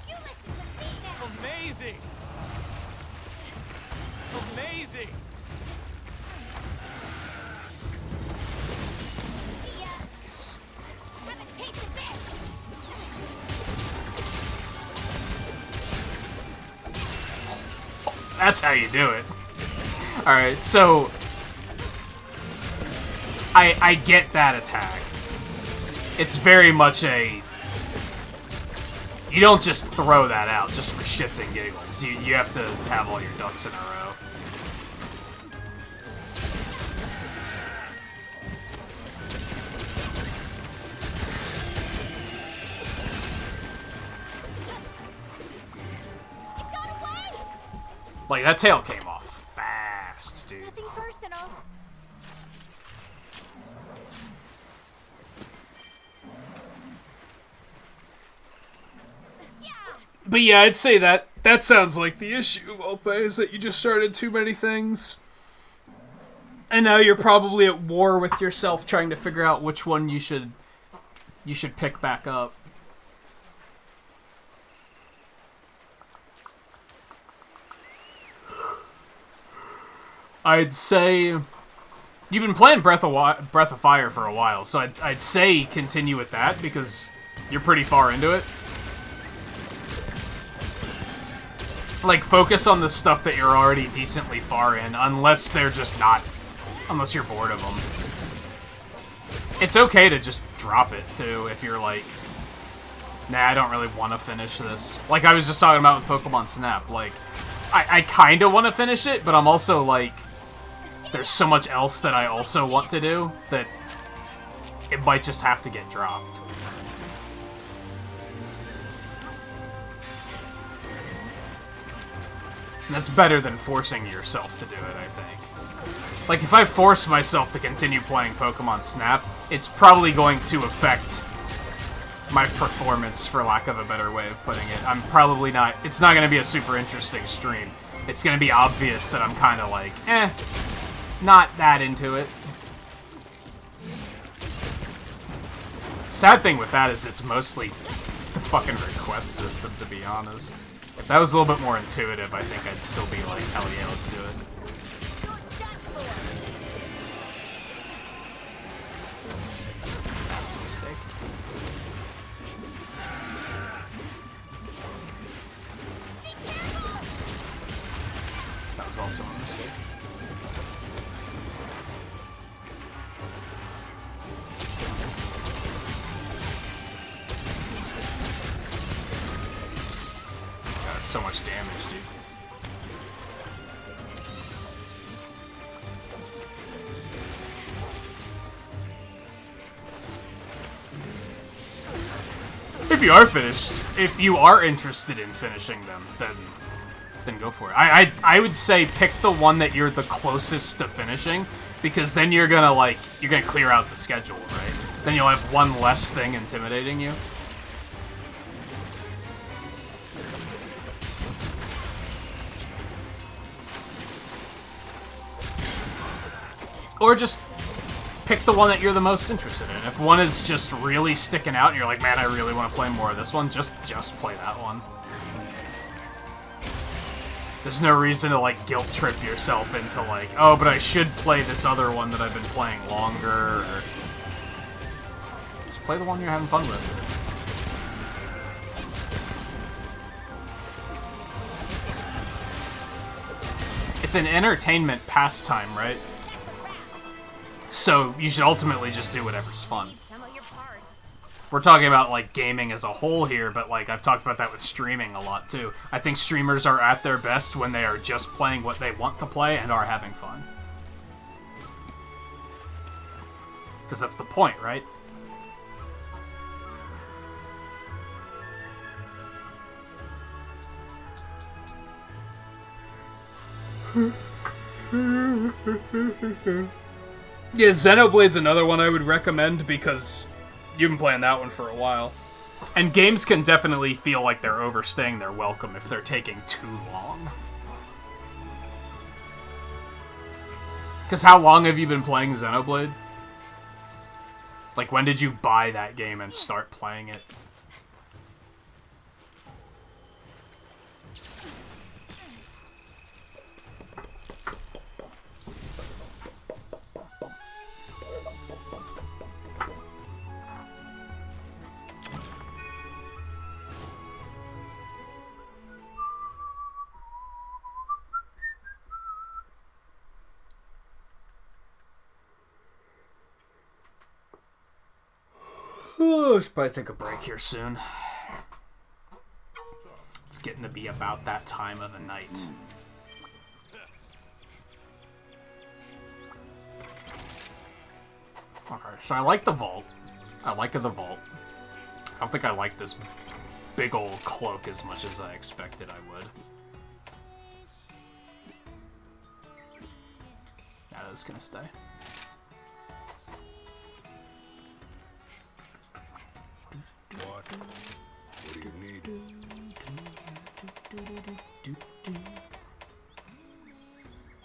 You listen to me now. Amazing! Amazing! Have a taste of this. That's how you do it. Alright, so... I get that attack. It's very much a... You don't just throw that out just for shits and giggles. You have to have all your ducks in a row. It got away. Like, that tail came off fast, dude. Nothing personal. Yeah. But yeah, I'd say that sounds like the issue, Ope, is that you just started too many things. And now you're probably at war with yourself trying to figure out which one you should pick back up. I'd say you've been playing Breath of Fire for a while, so I'd say continue with that because you're pretty far into it. Like, focus on the stuff that you're already decently far in, unless they're just not... Unless you're bored of them. It's okay to just drop it, too, if you're like... Nah, I don't really want to finish this. Like I was just talking about with Pokemon Snap, like... I kind of want to finish it, but I'm also like... There's so much else that I also want to do, that... It might just have to get dropped. And that's better than forcing yourself to do it, I think. Like, if I force myself to continue playing Pokemon Snap, it's probably going to affect my performance, for lack of a better way of putting it. I'm probably not... It's not going to be a super interesting stream. It's going to be obvious that I'm kind of like, not that into it. Sad thing with that is it's mostly the fucking request system, to be honest. If that was a little bit more intuitive, I think I'd still be like, hell yeah, let's do it. That was a mistake. That was also a mistake. So much damage, dude. If you are finished, if you are interested in finishing them, then go for it. I would say pick the one that you're the closest to finishing, because then you're gonna clear out the schedule, right? Then you'll have one less thing intimidating you. Or just pick the one that you're the most interested in. If one is just really sticking out and you're like, man, I really want to play more of this one, just play that one. There's no reason to, like, guilt trip yourself into, like, oh, but I should play this other one that I've been playing longer, or... Just play the one you're having fun with. It's an entertainment pastime, right? So, you should ultimately just do whatever's fun. Some of your parts. We're talking about, like, gaming as a whole here, but, like, I've talked about that with streaming a lot, too. I think streamers are at their best when they are just playing what they want to play and are having fun. Because that's the point, right? Yeah, Xenoblade's another one I would recommend because you've been playing that one for a while. And games can definitely feel like they're overstaying their welcome if they're taking too long. Because how long have you been playing Xenoblade? Like, when did you buy that game and start playing it? Oh, should probably take a break here soon. It's getting to be about that time of the night. Okay, so I like the vault. I like the vault. I don't think I like this big old cloak as much as I expected I would. Yeah, that's gonna stay. What do you need?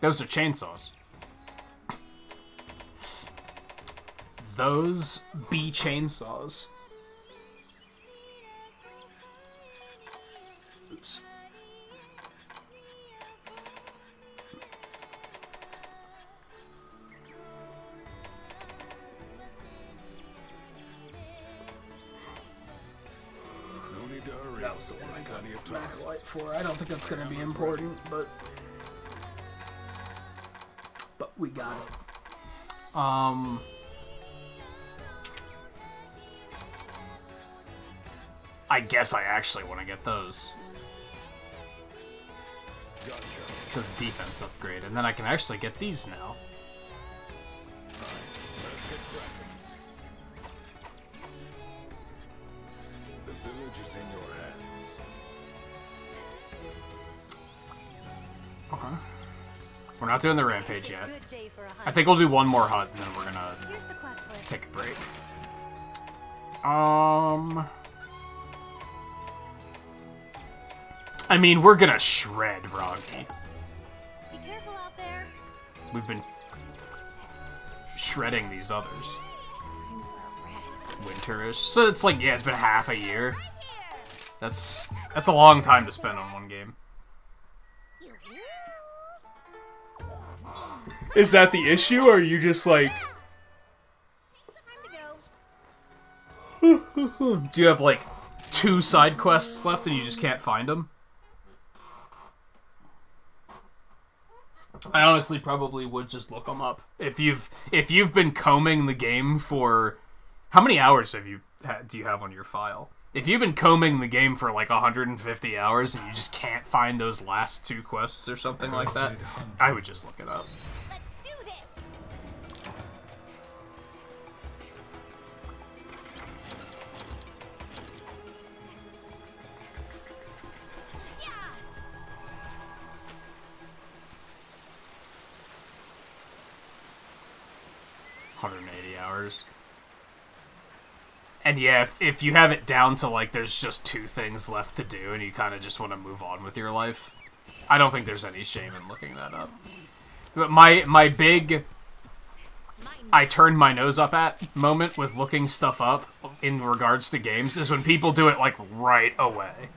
Those are chainsaws. Those be chainsaws. Oops. No need to hurry. That was the one I There's got plenty of time. backlight for. I don't think that's gonna be important, but we got it. I guess I actually want to get those. Gotcha. Because defense upgrade, and then I can actually get these now. Let's get cracking. The village is in your hands. Okay. We're not doing the rampage yet. Good day for a hunt. I think we'll do one more hut, and then we're gonna Here's the quest list. take a break. I mean, we're gonna shred Roggy. Be careful out there. We've been shredding these others. Time for a rest. Winterish. So it's like, yeah, it's been half a year. That's a long time to spend on one game. Is that the issue, or are you just like... Time to go. Do you have, like, 2 side quests left and you just can't find them? I honestly probably would just look them up. If you've been combing the game for... How many hours do you have on your file? If you've been combing the game for like 150 hours and you just can't find those last 2 quests or something like that, I would just look it up. Let's do this. Yeah. 180 hours. And yeah, if you have it down to like there's just 2 things left to do and you kind of just want to move on with your life, I don't think there's any shame in looking that up. But my big I turned my nose up at moment with looking stuff up in regards to games is when people do it like right away.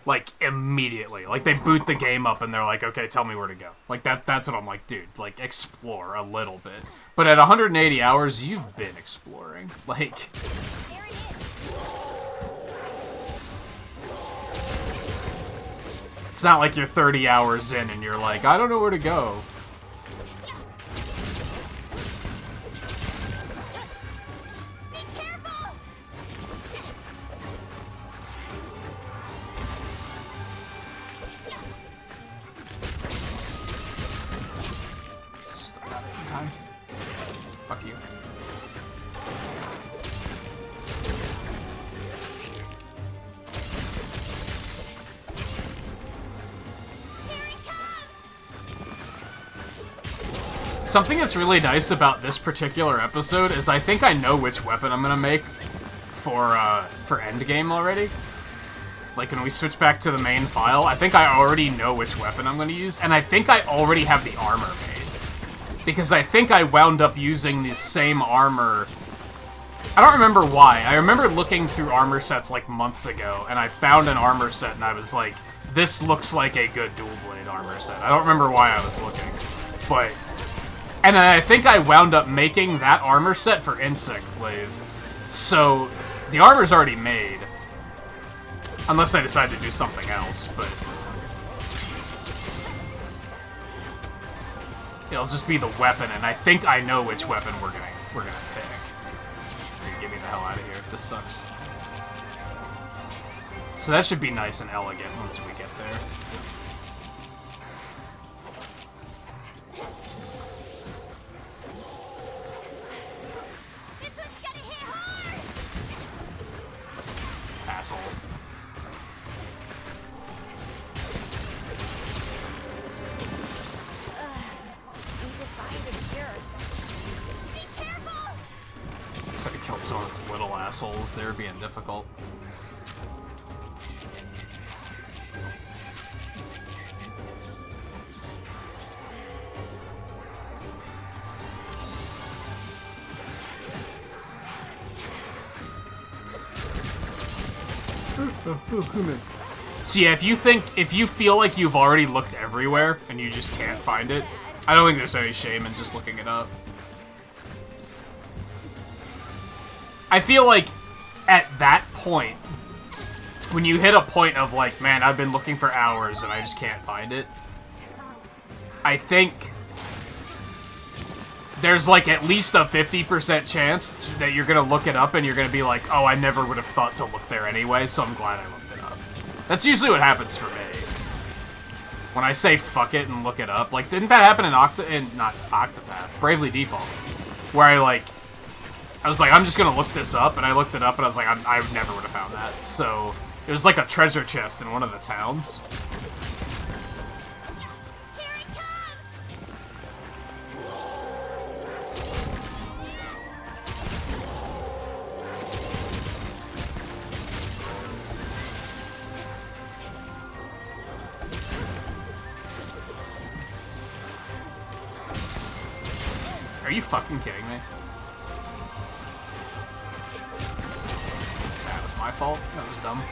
Like immediately. Like they boot the game up and they're like, okay, tell me where to go. Like that's what I'm like, dude, like explore a little bit. But at 180 hours, you've been exploring. Like There it is. it's not like you're 30 hours in and you're like, I don't know where to go. Be careful. Still got it in time. Fuck you. Here he comes. Something that's really nice about this particular episode is I think I know which weapon I'm gonna make for endgame already. Like when we switch back to the main file, I think I already know which weapon I'm gonna use, and I think I already have the armor made. Because I think I wound up using the same armor I don't remember why. I remember looking through armor sets like months ago, and I found an armor set, and I was like, this looks like a good dual blade armor set. I don't remember why I was looking, but... And I think I wound up making that armor set for Insect Glaive. So, the armor's already made. Unless I decide to do something else, but... It'll just be the weapon, and I think I know which weapon we're gonna pick. Get me the hell out of here. This sucks. So that should be nice and elegant once we get there. This one's gonna hit hard. Asshole. Need to find a cure. Be careful! Gotta kill some of those little assholes. They're being difficult. So yeah, if you feel like you've already looked everywhere and you just can't find it, I don't think there's any shame in just looking it up. I feel like at that point, when you hit a point of like, man, I've been looking for hours and I just can't find it, I think there's like at least a 50% chance that you're gonna look it up and you're gonna be like, oh, I never would have thought to look there anyway, so I'm glad I looked it up. That's usually what happens for me. When I say fuck it and look it up, like, didn't that happen in not Octopath, Bravely Default, where I was like, I'm just gonna look this up, and I looked it up, and I was like, I never would have found that. So it was like a treasure chest in one of the towns. Here it comes! Are you fucking kidding me? That was my fault. That was dumb.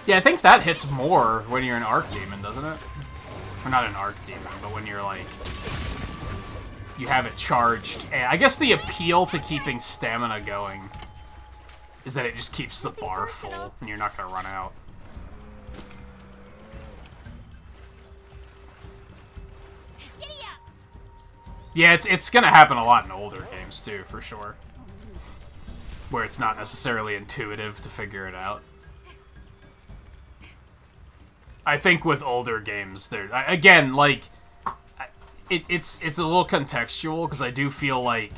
Yeah, I think that hits more when you're an Arc Demon, doesn't it? Or not an Arc Demon, but when you're like... You have it charged. And I guess the appeal to keeping stamina going is that it just keeps the bar full and you're not gonna run out. Giddy up! Yeah, it's gonna happen a lot in older games too, for sure. Where it's not necessarily intuitive to figure it out. I think with older games, again, like, it's a little contextual, because I do feel like...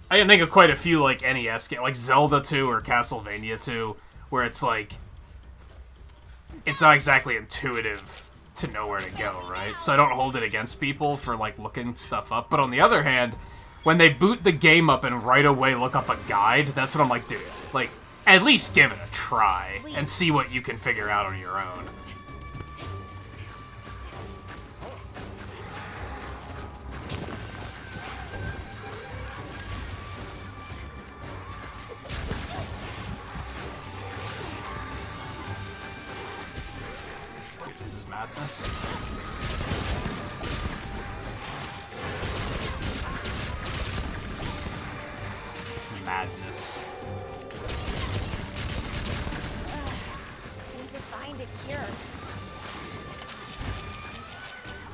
I can think of quite a few, like, NES games, like Zelda 2 or Castlevania 2, where it's like... It's not exactly intuitive to know where to go, right? So I don't hold it against people for, like, looking stuff up. But on the other hand, when they boot the game up and right away look up a guide, that's what I'm like, dude, like... At least give it a try, and see what you can figure out on your own. Dude, this is madness. Madness. Find a cure.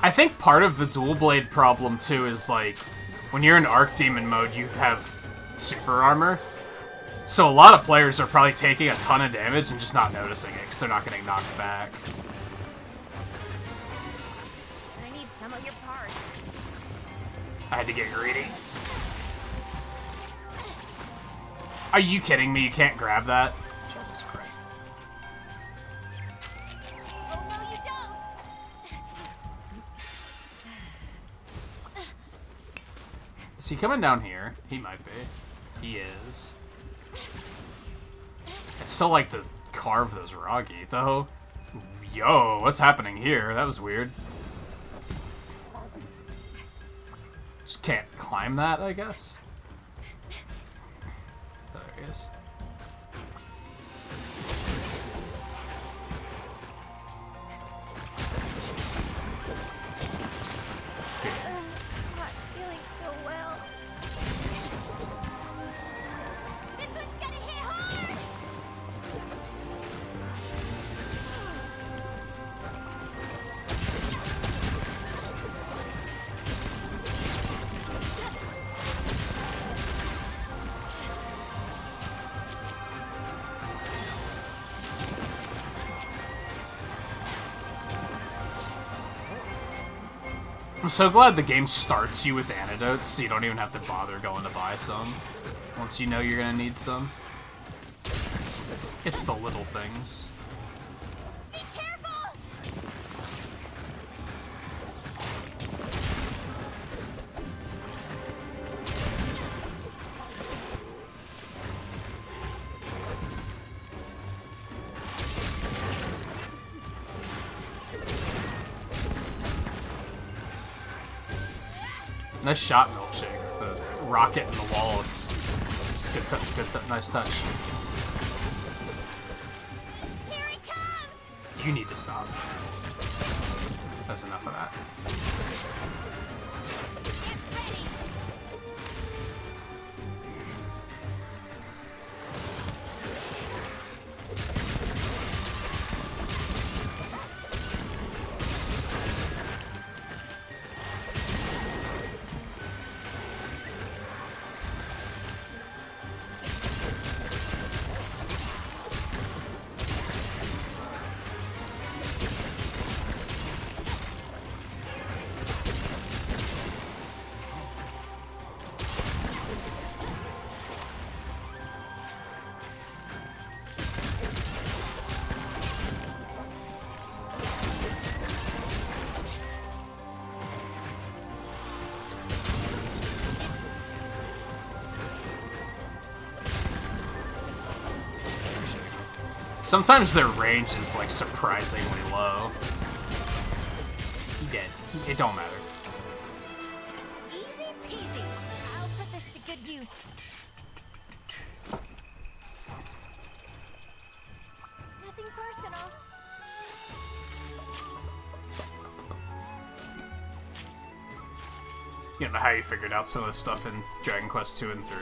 I think part of the dual blade problem too is like when you're in Arc Demon mode, you have super armor. So a lot of players are probably taking a ton of damage and just not noticing it because they're not getting knocked back. I need some of your parts. I had to get greedy. Are you kidding me? You can't grab that? Jesus Christ. he coming down here? He might be. He is. I'd still like to carve those Ragi, though. Yo, what's happening here? That was weird. Just can't climb that, I guess. There he is. Not feeling so well. This one's gonna hit hard! I'm so glad the game starts you with antidotes, so you don't even have to bother going to buy some. Once you know you're gonna need some. It's the little things. Be careful! Nice shot, Milkshake. The rocket in the wall, it's good touch, nice touch. Here it comes! You need to stop. That's enough of that. It's ready! Sometimes their range is, like, surprisingly low. He dead. It don't matter. Easy peasy. I'll put this to good use. Nothing personal. You don't know how you figured out some of this stuff in Dragon Quest 2 and 3.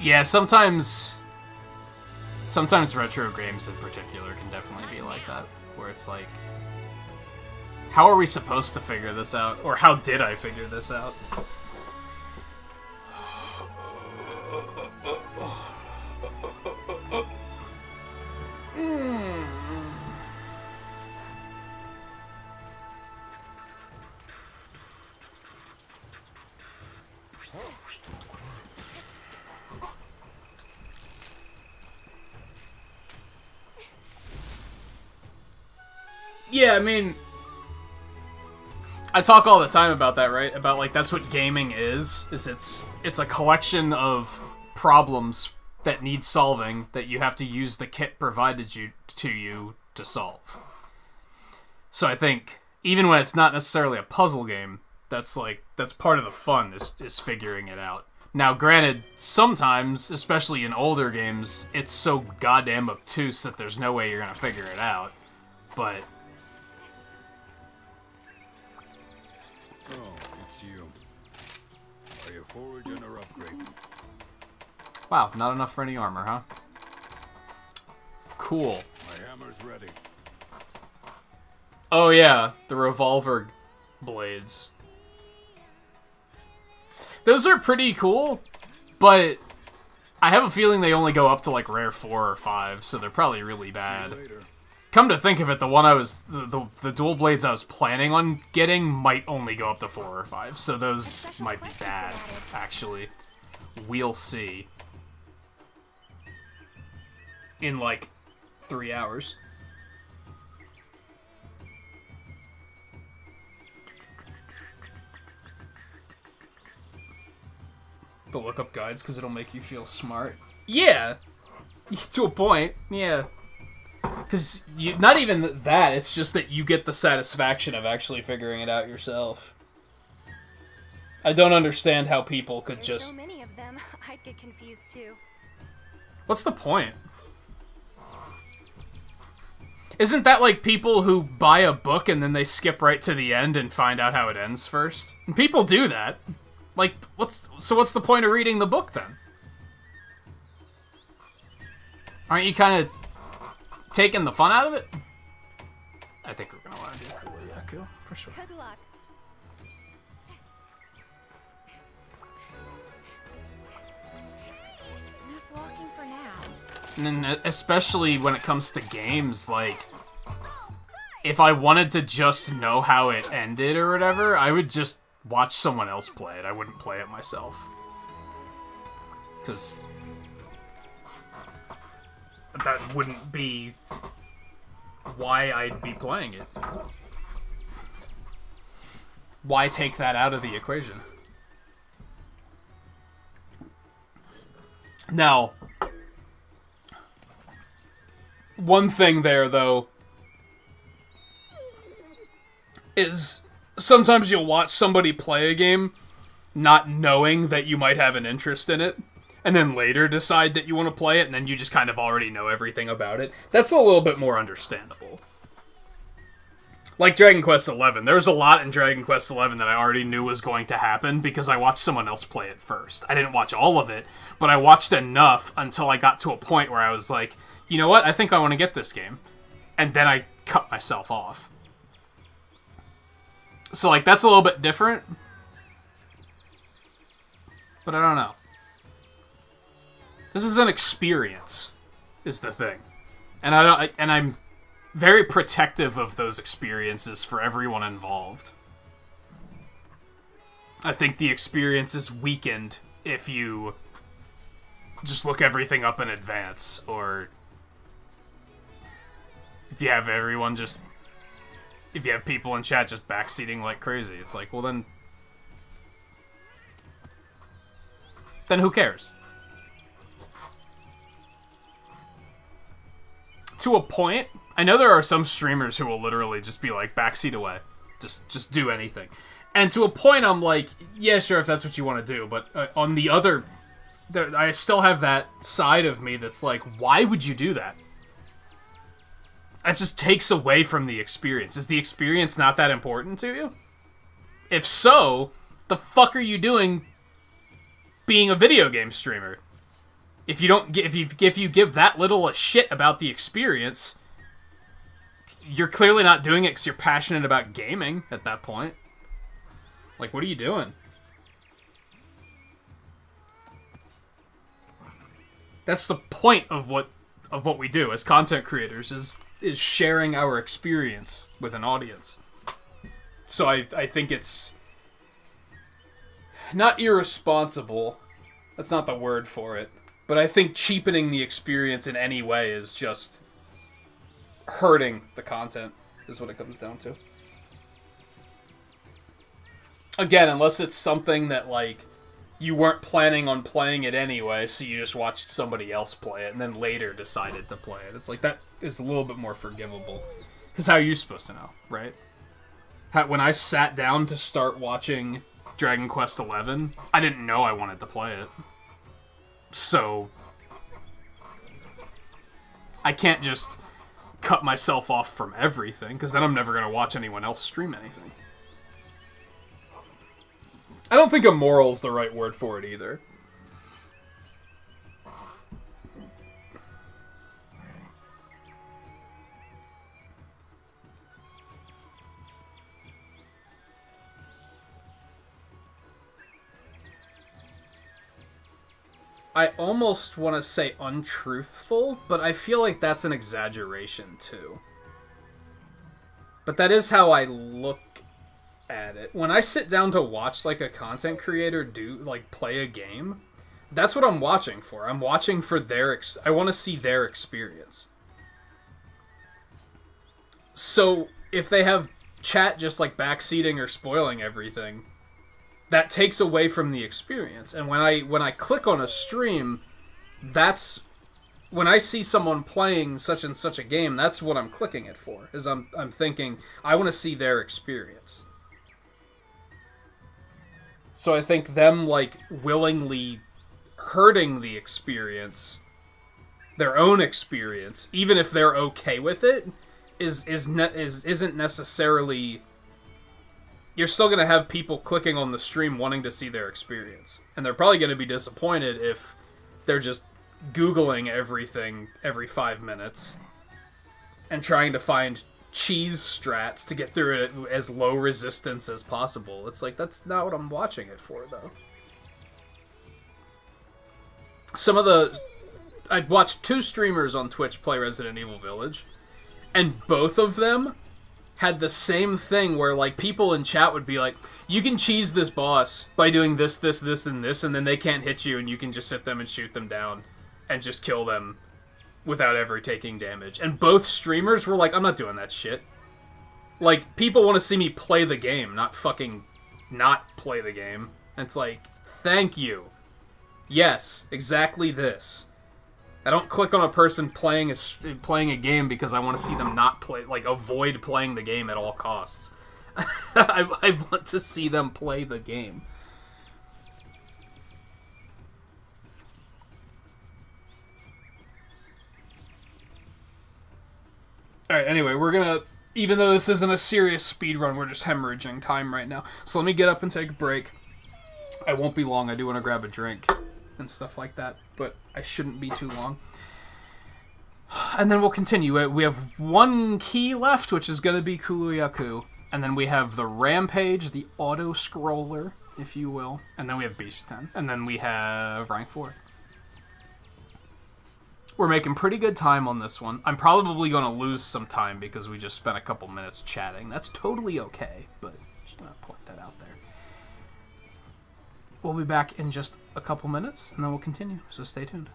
Yeah, sometimes retro games in particular can definitely be like that, where it's like, how are we supposed to figure this out? Or how did I figure this out? Yeah, I mean, I talk all the time about that, right? About, like, that's what gaming is it's a collection of problems that need solving that you have to use the kit provided to you to solve. So I think, even when it's not necessarily a puzzle game, that's part of the fun, is figuring it out. Now, granted, sometimes, especially in older games, it's so goddamn obtuse that there's no way you're gonna figure it out. But Oh, it's you. Are you forward or upgrade? wow, not enough for any armor, huh? Cool. My hammer's ready. Oh yeah, the revolver blades. Those are pretty cool, but I have a feeling they only go up to like rare 4 or 5, so they're probably really See bad. you later. Come to think of it, the one the dual blades I was planning on getting might only go up to 4 or 5, so those might be bad, actually. We'll see. In like 3 hours. to look up guides because it'll make you feel smart. Yeah, to a point. Yeah, because not even that. It's just that you get the satisfaction of actually figuring it out yourself. I don't understand how people could There's just. so many of them. I'd get confused too. What's the point? Isn't that like people who buy a book and then they skip right to the end and find out how it ends first? And people do that. Like, what's the point of reading the book then? Aren't you kind of taking the fun out of it? I think we're gonna want to do that. Yeah, cool, for sure. Good luck. Enough walking for now. And then, especially when it comes to games, like, if I wanted to just know how it ended or whatever, I would just watch someone else play it. I wouldn't play it myself. Because that wouldn't be why I'd be playing it. Why take that out of the equation? Now, one thing there, though, is sometimes you'll watch somebody play a game not knowing that you might have an interest in it, and then later decide that you want to play it, and then you just kind of already know everything about it. That's a little bit more understandable. Like Dragon Quest XI. There was a lot in Dragon Quest XI that I already knew was going to happen because I watched someone else play it first. I didn't watch all of it, but I watched enough until I got to a point where I was like, you know what, I think I want to get this game. And then I cut myself off. So, like, that's a little bit different. But I don't know. This is an experience, is the thing. And I'm very protective of those experiences for everyone involved. I think the experience is weakened if you just look everything up in advance, or if you have everyone just... If you have people in chat just backseating like crazy, it's like, well then who cares? To a point, I know there are some streamers who will literally just be like, backseat away. Just do anything. And to a point, I'm like, yeah, sure, if that's what you want to do. But on the other... I still have that side of me that's like, why would you do that? That just takes away from the experience. Is the experience not that important to you? If so, the fuck are you doing being a video game streamer? If you don't, if you give that little a shit about the experience, you're clearly not doing it because you're passionate about gaming at that point. Like, what are you doing? That's the point of what we do as content creators, is sharing our experience with an audience. So I think it's not irresponsible. That's not the word for it. But I think cheapening the experience in any way is just hurting the content, is what it comes down to. Again, unless it's something that, like, you weren't planning on playing it anyway, so you just watched somebody else play it and then later decided to play it. It's like, that is a little bit more forgivable. Because how are you supposed to know, right? When I sat down to start watching Dragon Quest XI, I didn't know I wanted to play it. So I can't just cut myself off from everything, because then I'm never going to watch anyone else stream anything. I don't think immoral's the right word for it either. I almost want to say untruthful, but I feel like that's an exaggeration too. But that is how I look at it. When I sit down to watch, like, a content creator play a game, that's what I'm watching for. I'm watching for I want to see their experience. So if they have chat just, like, backseating or spoiling everything, that takes away from the experience. And when I click on a stream, that's when I see someone playing such and such a game, that's what I'm clicking it for. Is I'm thinking I want to see their experience. So I think them like willingly hurting the experience, their own experience, even if they're okay with it, isn't necessarily. You're still gonna have people clicking on the stream wanting to see their experience, and they're probably gonna be disappointed if they're just Googling everything every 5 minutes and trying to find cheese strats to get through it as low resistance as possible. It's like, that's not what I'm watching it for, though. I watched 2 streamers on Twitch play Resident Evil Village, and both of them had the same thing where, like, people in chat would be like, you can cheese this boss by doing this, this, this, and this, and then they can't hit you, and you can just hit them and shoot them down and just kill them without ever taking damage. And both streamers were like, I'm not doing that shit. Like, people want to see me play the game, not fucking not play the game. And it's like, thank you. Yes, exactly this. I don't click on a person playing a game because I want to see them not play, like, avoid playing the game at all costs. I want to see them play the game. Alright, anyway, we're gonna... Even though this isn't a serious speedrun, we're just hemorrhaging time right now. So let me get up and take a break. I won't be long. I do want to grab a drink and stuff like that, but I shouldn't be too long. And then we'll continue. We have one key left, which is going to be Kuluyaku. And then we have the Rampage, the auto-scroller, if you will. And then we have Bishiten. And then we have Rank 4. We're making pretty good time on this one. I'm probably going to lose some time because we just spent a couple minutes chatting. That's totally okay, but just going to point that out there. We'll be back in just a couple minutes, and then we'll continue, so stay tuned.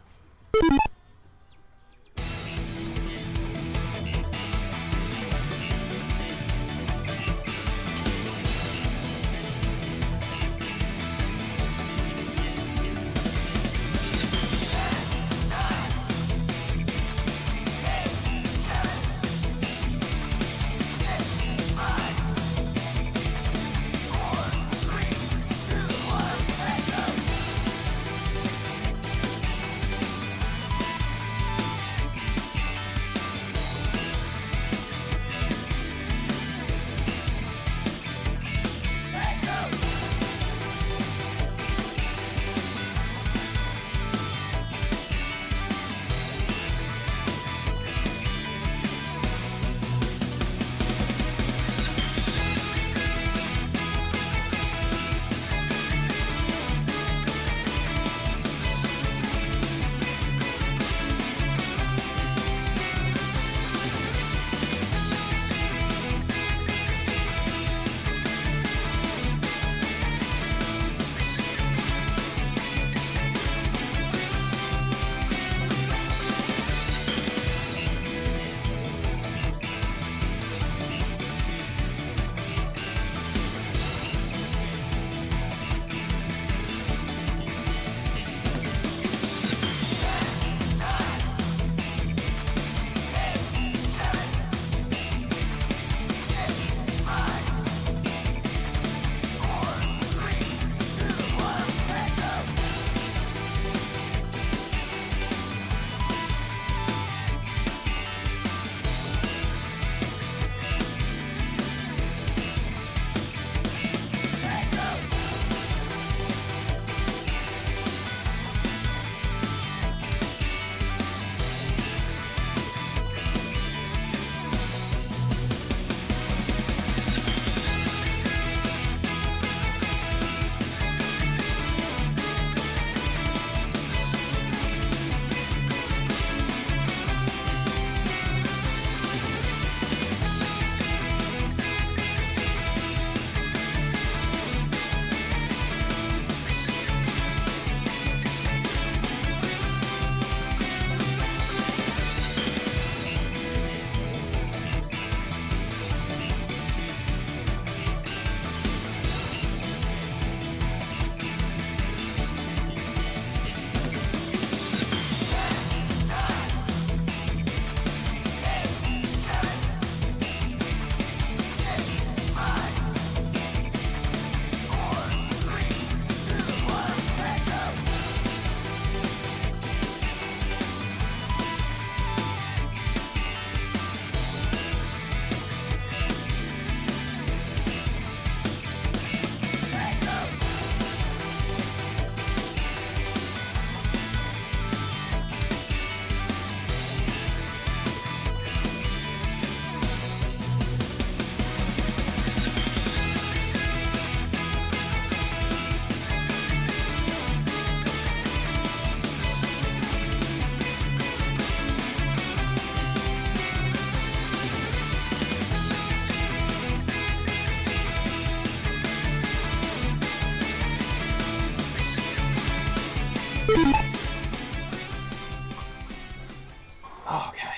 Okay.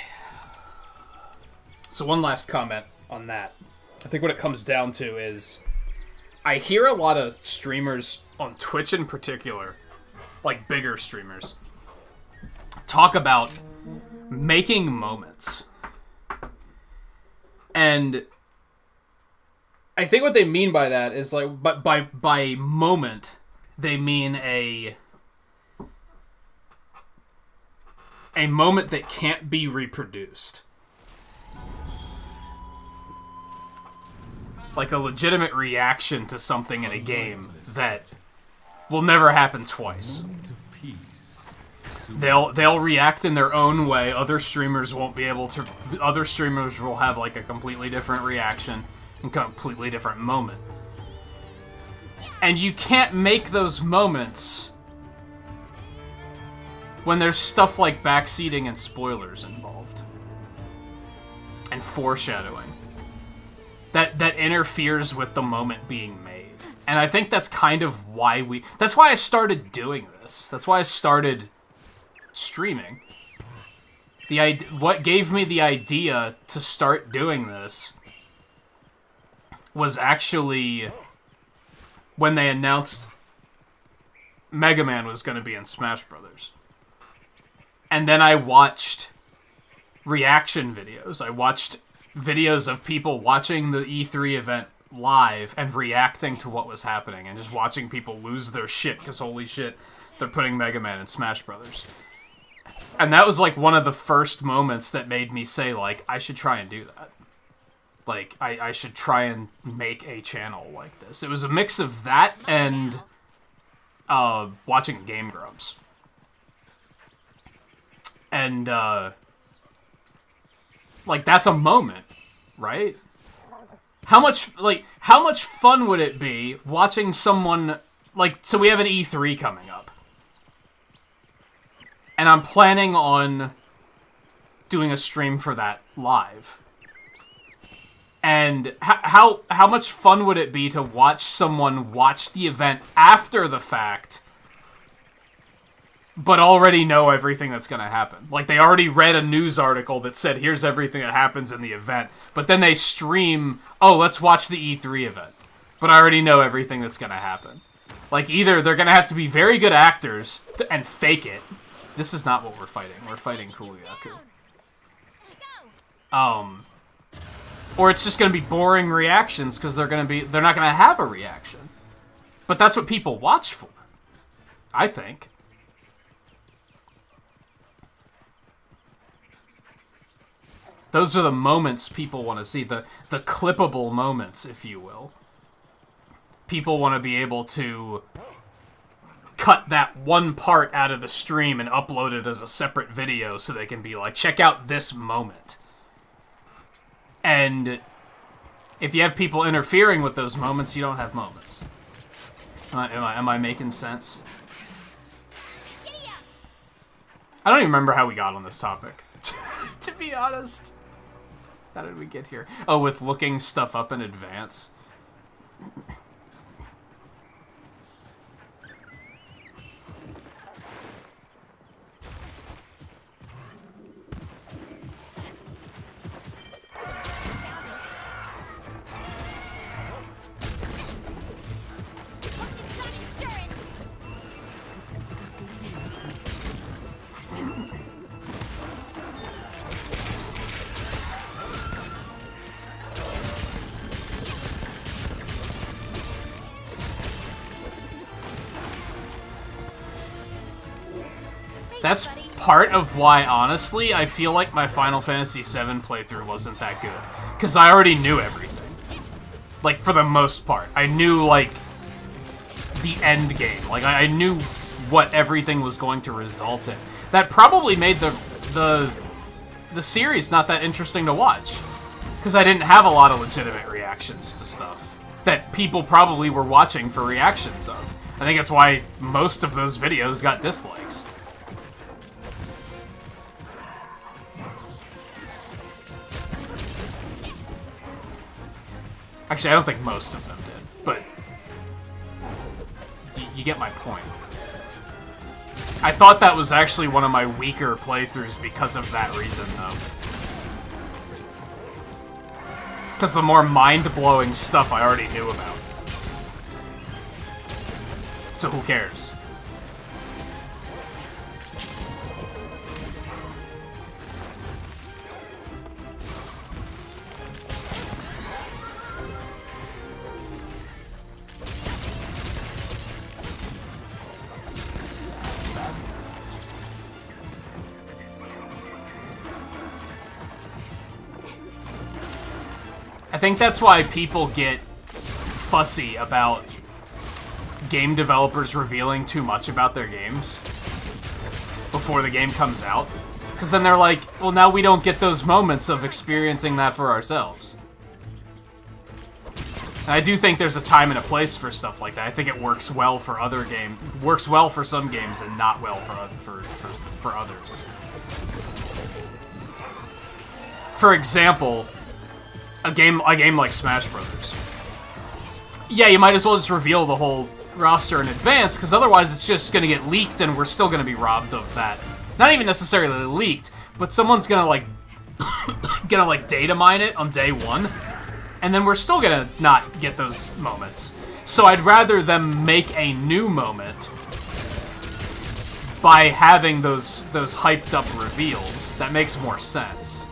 So one last comment on that. I think what it comes down to is I hear a lot of streamers on Twitch in particular, like bigger streamers, talk about making moments. And I think what they mean by that is like, but by moment, they mean a moment that can't be reproduced. Like a legitimate reaction to something in a game that will never happen twice. Moment of peace. They'll react in their own way. Other streamers won't be able to. Other streamers will have like a completely different reaction and completely different moment. And you can't make those moments when there's stuff like backseating and spoilers involved. And foreshadowing. That interferes with the moment being made. And I think that's kind of why that's why I started doing this. That's why I started streaming. What gave me the idea to start doing this was actually when they announced Mega Man was going to be in Smash Brothers. And then I watched reaction videos. I watched videos of people watching the E3 event live and reacting to what was happening and just watching people lose their shit because holy shit, they're putting Mega Man in Smash Brothers. And that was like one of the first moments that made me say like, I should try and do that. Like, I should try and make a channel like this. It was a mix of that and watching Game Grumps. And like, that's a moment, right? How much fun would it be watching someone, like, so we have an E3 coming up. And I'm planning on doing a stream for that live. And how much fun would it be to watch someone watch the event after the fact, but already know everything that's going to happen? Like, they already read a news article that said, here's everything that happens in the event. But then they stream, oh, let's watch the E3 event. But I already know everything that's going to happen. Like, either they're going to have to be very good actors and fake it. This is not what we're fighting. We're fighting Kuliaku. Or it's just going to be boring reactions because they're not going to have a reaction. But that's what people watch for, I think. Those are the moments people want to see, the clippable moments, if you will. People want to be able to cut that one part out of the stream and upload it as a separate video so they can be like, check out this moment. And if you have people interfering with those moments, you don't have moments. Am I making sense? I don't even remember how we got on this topic. To be honest. How did we get here? Oh, with looking stuff up in advance. That's part of why, honestly, I feel like my Final Fantasy VII playthrough wasn't that good. Because I already knew everything. Like, for the most part. I knew, like, the end game. Like, I knew what everything was going to result in. That probably made the series not that interesting to watch. Because I didn't have a lot of legitimate reactions to stuff that people probably were watching for reactions of. I think that's why most of those videos got dislikes. Actually, I don't think most of them did, but you get my point. I thought that was actually one of my weaker playthroughs because of that reason, though. Because the more mind-blowing stuff I already knew about. So who cares? I think that's why people get fussy about game developers revealing too much about their games before the game comes out. Because then they're like, well, now we don't get those moments of experiencing that for ourselves. And I do think there's a time and a place for stuff like that. I think it works well for other games, works well for some games and not well for others. For example, a game like Smash Brothers. Yeah, you might as well just reveal the whole roster in advance, because otherwise it's just going to get leaked and we're still going to be robbed of that. Not even necessarily leaked, but someone's going to, like, data mine it on day one, and then we're still going to not get those moments. So I'd rather them make a new moment by having those hyped up reveals. That makes more sense.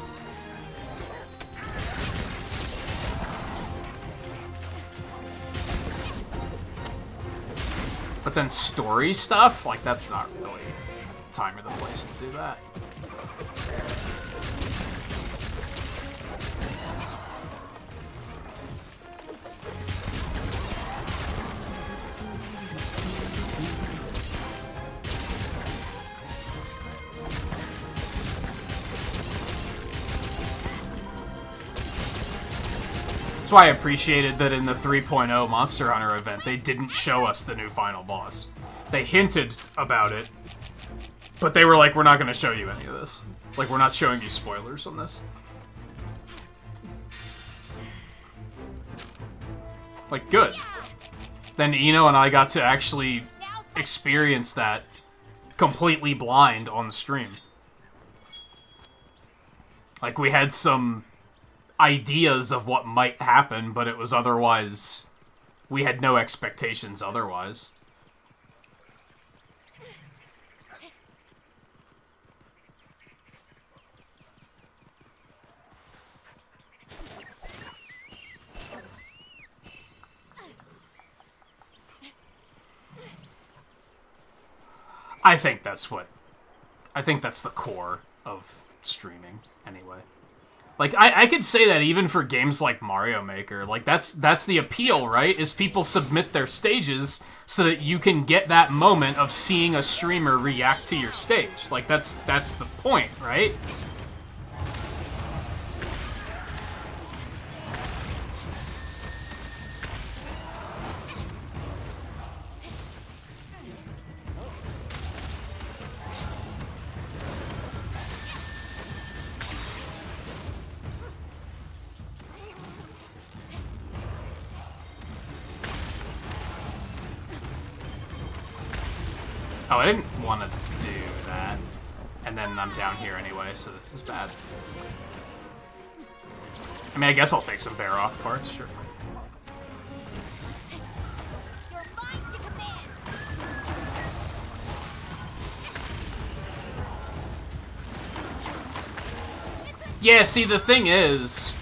But then story stuff, like, that's not really the time or the place to do that. That's why I appreciated that in the 3.0 Monster Hunter event, they didn't show us the new final boss. They hinted about it, but they were like, we're not going to show you any of this. Like, we're not showing you spoilers on this. Like, good. Then Eno and I got to actually experience that completely blind on the stream. Like, we had some ideas of what might happen, but it was otherwise... we had no expectations otherwise. I think that's the core of streaming, anyway. Like, I could say that even for games like Mario Maker. Like, that's the appeal, right? Is people submit their stages so that you can get that moment of seeing a streamer react to your stage. Like, that's the point, right? Oh, I didn't want to do that. And then I'm down here anyway, so this is bad. I mean, I guess I'll take some bear off parts, sure. Your mind to command. Yeah, see, the thing is...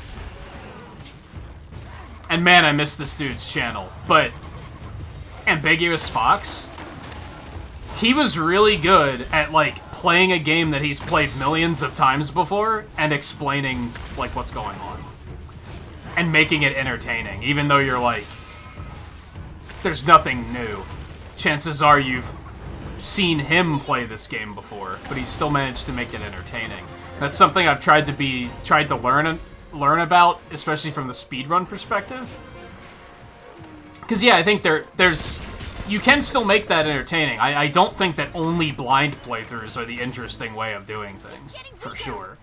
and man, I miss this dude's channel, but... Ambiguous Fox? He was really good at, like, playing a game that he's played millions of times before and explaining, like, what's going on. And making it entertaining, even though you're like, there's nothing new. Chances are you've seen him play this game before, but he's still managed to make it entertaining. That's something I've tried to learn about, especially from the speedrun perspective. Because, yeah, I think there's... you can still make that entertaining. I don't think that only blind playthroughs are the interesting way of doing things, for sure.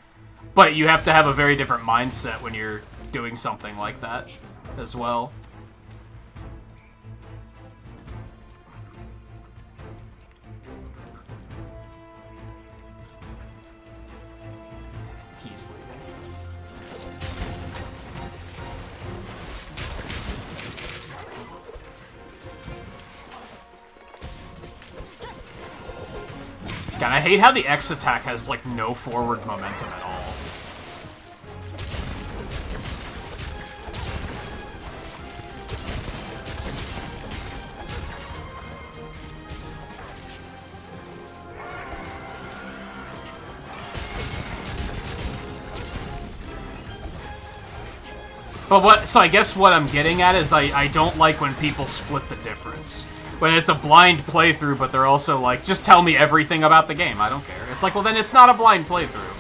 But you have to have a very different mindset when you're doing something like that, as well. God, I hate how the X attack has, like, no forward momentum at all. But so I guess what I'm getting at is I don't like when people split the difference. When it's a blind playthrough, but they're also like, just tell me everything about the game, I don't care. It's like, well then it's not a blind playthrough.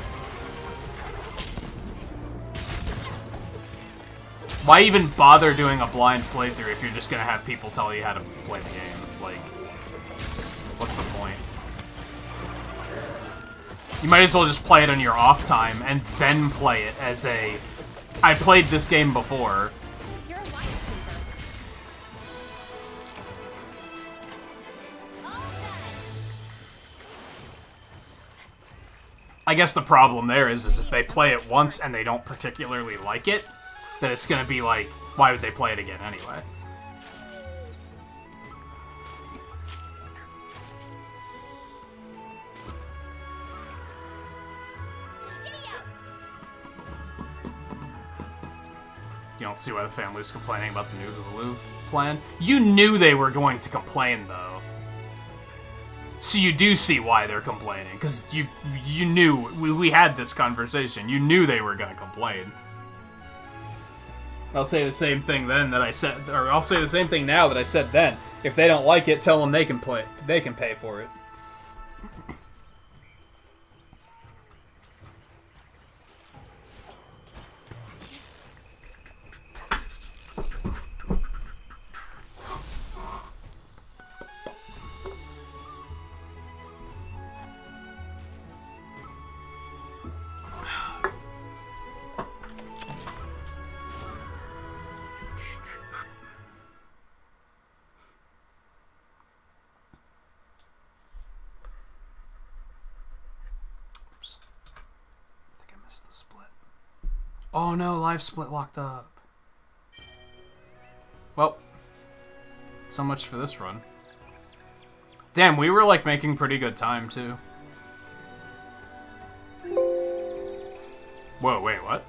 Why even bother doing a blind playthrough if you're just gonna have people tell you how to play the game? Like, what's the point? You might as well just play it on your off time and then play it as a... I played this game before. You're a lifesaver. All done. I guess the problem there is if they play it once and they don't particularly like it, then it's gonna be like, why would they play it again anyway? You don't see why the family's complaining about the new Hulu plan? You knew they were going to complain, though. So you do see why they're complaining, because you knew, we had this conversation, you knew they were going to complain. I'll say the same thing then that I said, or I'll say the same thing now that I said then. If they don't like it, tell them they can pay for it. Oh no, live split locked up. Well, so much for this run. Damn, we were like making pretty good time too. Whoa, wait, what?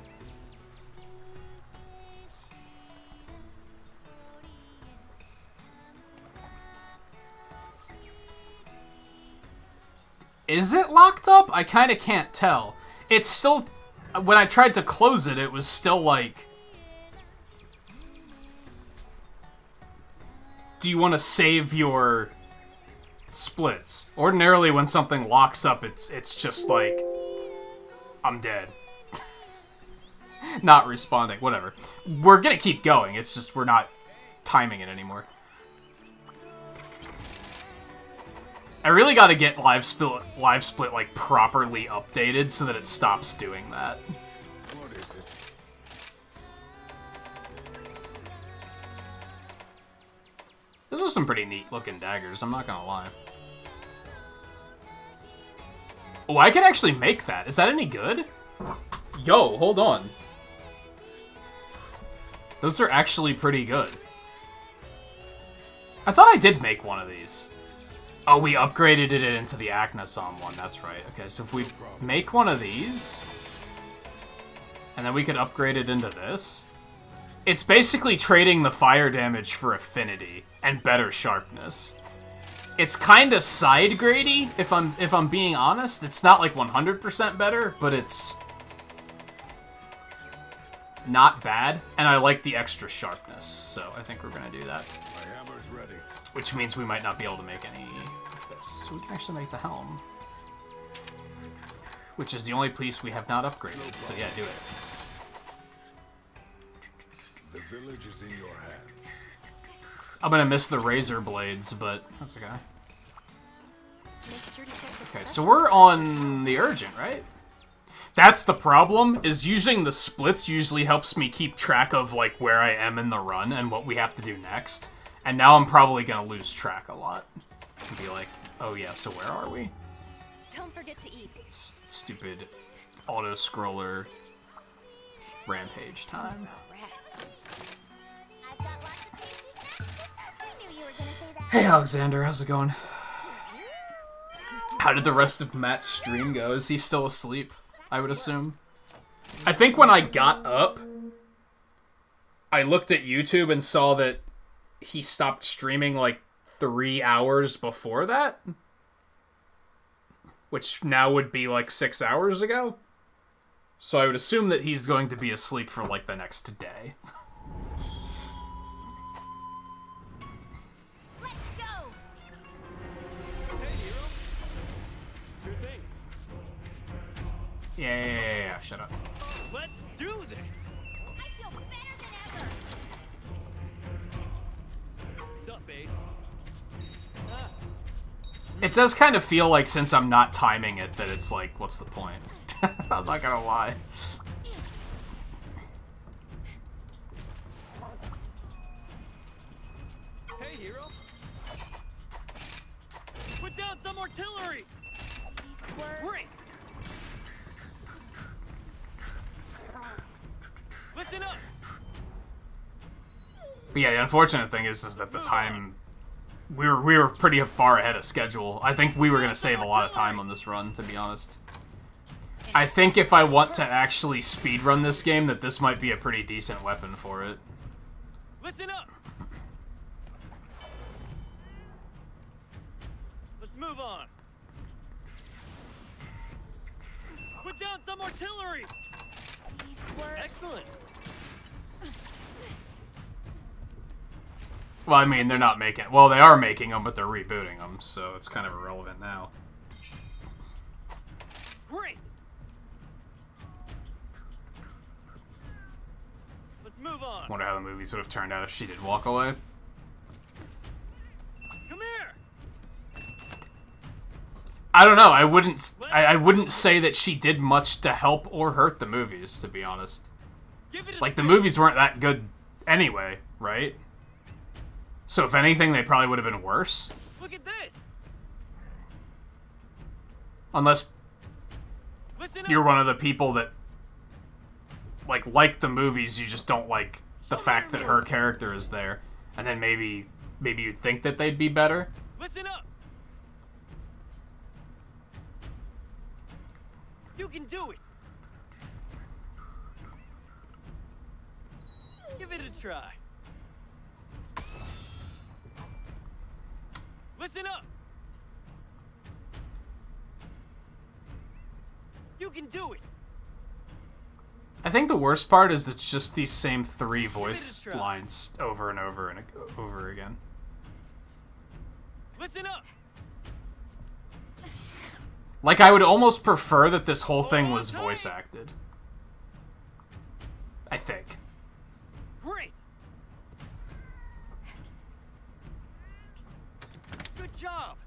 Is it locked up? I kind of can't tell. It's still... When I tried to close it, it was still like... Do you want to save your splits? Ordinarily, when something locks up, it's just like... I'm dead. Not responding, whatever. We're gonna keep going, it's just we're not timing it anymore. I really gotta get live split like properly updated so that it stops doing that. What is it? Those are some pretty neat looking daggers, I'm not gonna lie. Oh, I could actually make that. Is that any good? Yo, hold on. Those are actually pretty good. I thought I did make one of these. Oh, we upgraded it into the Aknasom one, that's right. Okay, so if we make one of these, and then we could upgrade it into this, it's basically trading the fire damage for affinity and better sharpness. It's kind of side-grady, if I'm being honest. It's not like 100% better, but it's not bad, and I like the extra sharpness, so I think we're gonna do that. My hammer's ready. Which means we might not be able to make any of this. We can actually make the helm. Which is the only piece we have not upgraded, so yeah, do it. The village is in your hands. I'm gonna miss the razor blades, but that's okay. Make sure to check the Okay, so we're on the Urgent, right? That's the problem, is using the splits usually helps me keep track of like where I am in the run and what we have to do next. And now I'm probably gonna lose track a lot. And be like, oh yeah, so where are we? Don't forget to eat. Stupid auto-scroller rampage time. Rest. I've got lots of tasty snacks. I knew you were gonna say that. Hey Alexander, how's it going? How did the rest of Matt's stream go? Is he still asleep? I would assume. I think when I got up, I looked at YouTube and saw that he stopped streaming like 3 hours before that. Which now would be like 6 hours ago. So I would assume that he's going to be asleep for like the next day. Let's go. Hey, hero. Sure thing. Yeah, shut up. Let's do this. I feel better than ever. Sup, Ace? Ah, It does kind of feel like since I'm not timing it that it's like, what's the point? I'm not gonna lie. hey, hero. Put down some artillery. These words. Great. Listen up. But yeah, the unfortunate thing is that the time we were pretty far ahead of schedule. I think we were gonna save a lot of time on this run, to be honest. I think if I want to actually speedrun this game, that this might be a pretty decent weapon for it. Listen up. Let's move on. Put down some artillery. These words. Excellent. Well, I mean, they're not making... Well, they are making them, but they're rebooting them, so it's kind of irrelevant now. Great. Let's move on. Wonder how the movies would have turned out if she did walk away. Come here. I don't know. I wouldn't say that she did much to help or hurt the movies, to be honest. Give it a Like, the spin. movies weren't that good anyway, right? So if anything, they probably would have been worse. Look at this. Unless Listen up. you're one of the people that like the movies, you just don't like the fact that her character is there. And then maybe you'd think that they'd be better. Listen up. You can do it. Give it a try. Listen up. You can do it. I think the worst part is it's just these same 3 it voice a try. lines over and over and over again. Listen up. Like, I would almost prefer that this whole thing was Okay. voice acted. I think. Great. Good job.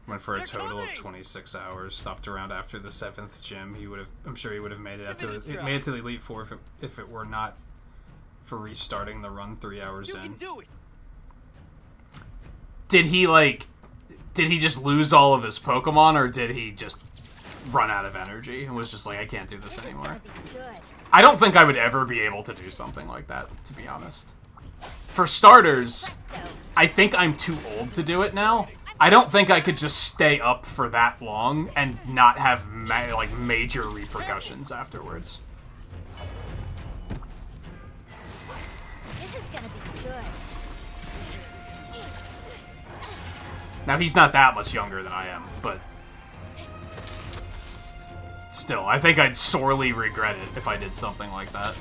Went for a They're total of coming! 26 hours. Stopped around after the 7th gym. He would have. I'm sure he would have made it Give after. it a It try. made it to the Elite Four if it were not for restarting the run 3 hours You in. can do it. Did he just lose all of his Pokemon, or did he just run out of energy and was just like, I can't do this This is anymore? gonna be good. I don't think I would ever be able to do something like that, to be honest. For starters, Presto. I think I'm too old to do it now. I don't think I could just stay up for that long and not have major repercussions afterwards. This is gonna be good. Now, he's not that much younger than I am, but still, I think I'd sorely regret it if I did something like that.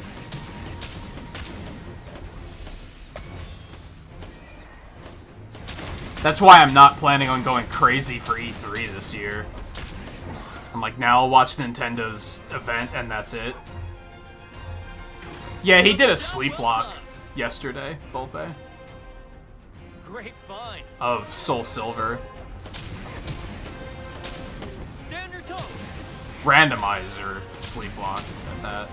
That's why I'm not planning on going crazy for E3 this year. I'm like, now I'll watch Nintendo's event and that's it. Yeah, he did a sleep lock yesterday, Volpe, Great find. of Soul Silver. Stand your toe. Randomizer sleep lock at that.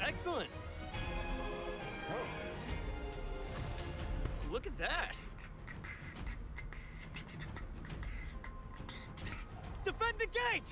Excellent. Look at that. Defend the gate.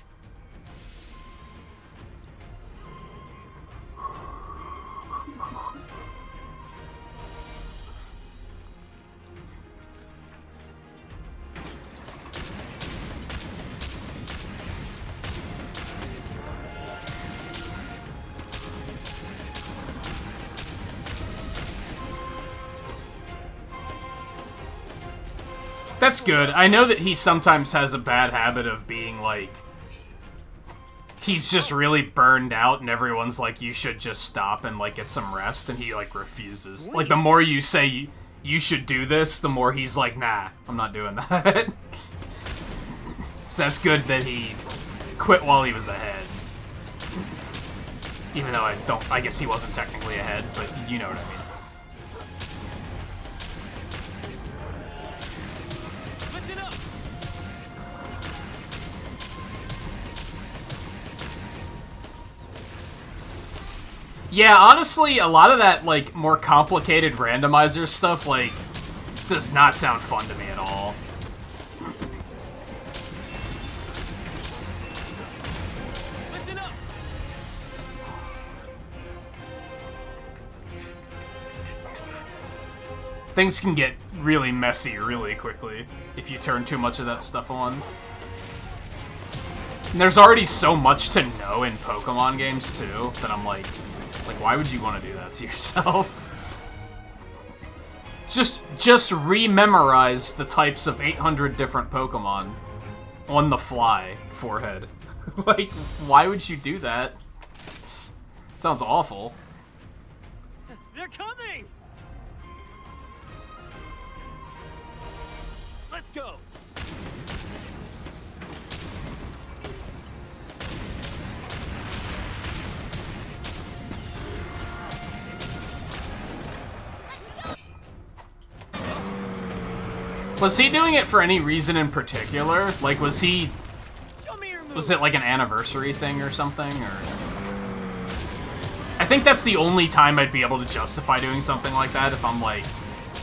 That's good. I know that he sometimes has a bad habit of being like... He's just really burned out and everyone's like, you should just stop and like get some rest, and he like refuses. Like the more you say you should do this, the more he's like, nah, I'm not doing that. So that's good that he quit while he was ahead. Even though I guess he wasn't technically ahead, but you know what I mean. Listen up. Yeah, honestly, a lot of that, like, more complicated randomizer stuff, like, does not sound fun to me at all. Listen up. Things can get really messy really quickly if you turn too much of that stuff on. And there's already so much to know in Pokemon games, too, that I'm like, why would you want to do that to yourself? Just re-memorize the types of 800 different Pokemon on the fly, forehead. Like, why would you do that? It sounds awful. They're coming. Let's go. Was he doing it for any reason in particular? Like, was he... Show me your move. Was it like an anniversary thing or something, or... I think that's the only time I'd be able to justify doing something like that, if I'm like,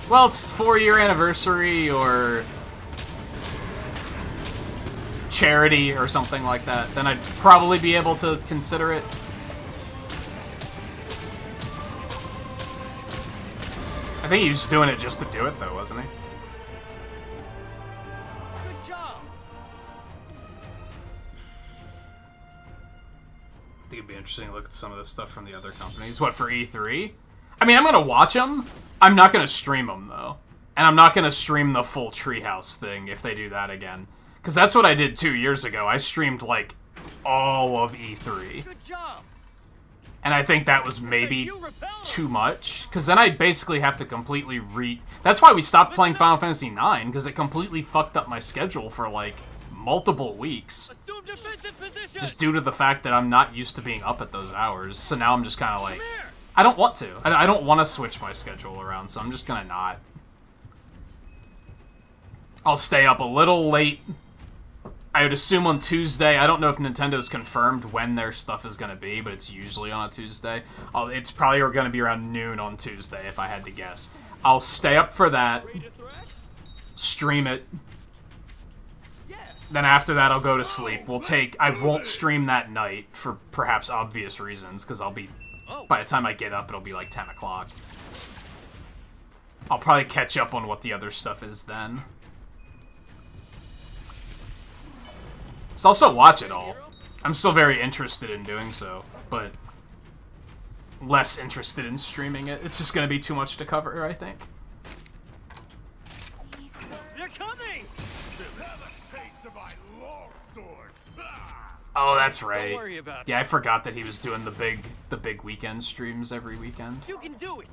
well, it's 4-year anniversary, or... charity, or something like that. Then I'd probably be able to consider it. I think he was doing it just to do it, though, wasn't he? Good job. I think it'd be interesting to look at some of this stuff from the other companies. What, for E3? I mean, I'm gonna watch them. I'm not gonna stream them, though. And I'm not gonna stream the full Treehouse thing if they do that again. Because that's what I did 2 years ago. I streamed, like, all of E3. Good job. And I think that was maybe too much. Because then I basically have to completely That's why we stopped playing Final Fantasy IX, because it completely fucked up my schedule for, like, multiple weeks. Assume defensive position. Just due to the fact that I'm not used to being up at those hours. So now I'm just kind of like, Come here. I don't want to. I don't want to switch my schedule around, so I'm just gonna not. I'll stay up a little late. I would assume on Tuesday. I don't know if Nintendo's confirmed when their stuff is going to be, but it's usually on a Tuesday. It's probably going to be around noon on Tuesday, if I had to guess. I'll stay up for that, Ready to thrash? stream it. Yeah. Then after that, I'll go to sleep. I won't stream that night for perhaps obvious reasons, because by the time I get up, it'll be like 10 o'clock. I'll probably catch up on what the other stuff is then. So I'll still watch it all. I'm still very interested in doing so, but less interested in streaming it. It's just going to be too much to cover, I think. They're coming. Oh, that's right. Don't worry about it. Yeah, I forgot that he was doing the big weekend streams every weekend. You can do it.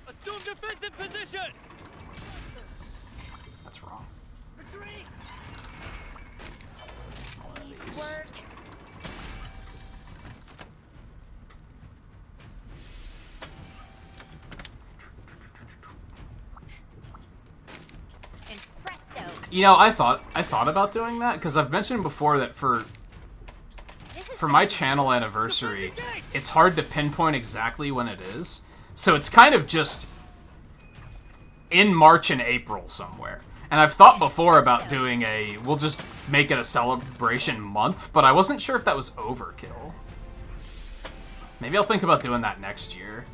Assume defensive position. That's wrong. Retreat. Nice work. And presto. You know, I thought about doing that, because I've mentioned before that for my channel anniversary, it's hard to pinpoint exactly when it is. So it's kind of just in March and April somewhere. And I've thought before about doing we'll just make it a celebration month, but I wasn't sure if that was overkill. Maybe I'll think about doing that next year.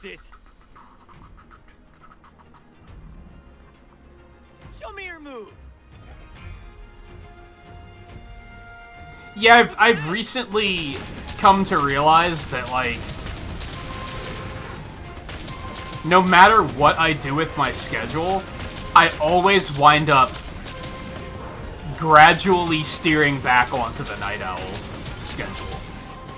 That's it. Show me your moves. Yeah, I've recently come to realize that, like, no matter what I do with my schedule, I always wind up gradually steering back onto the Night Owl schedule.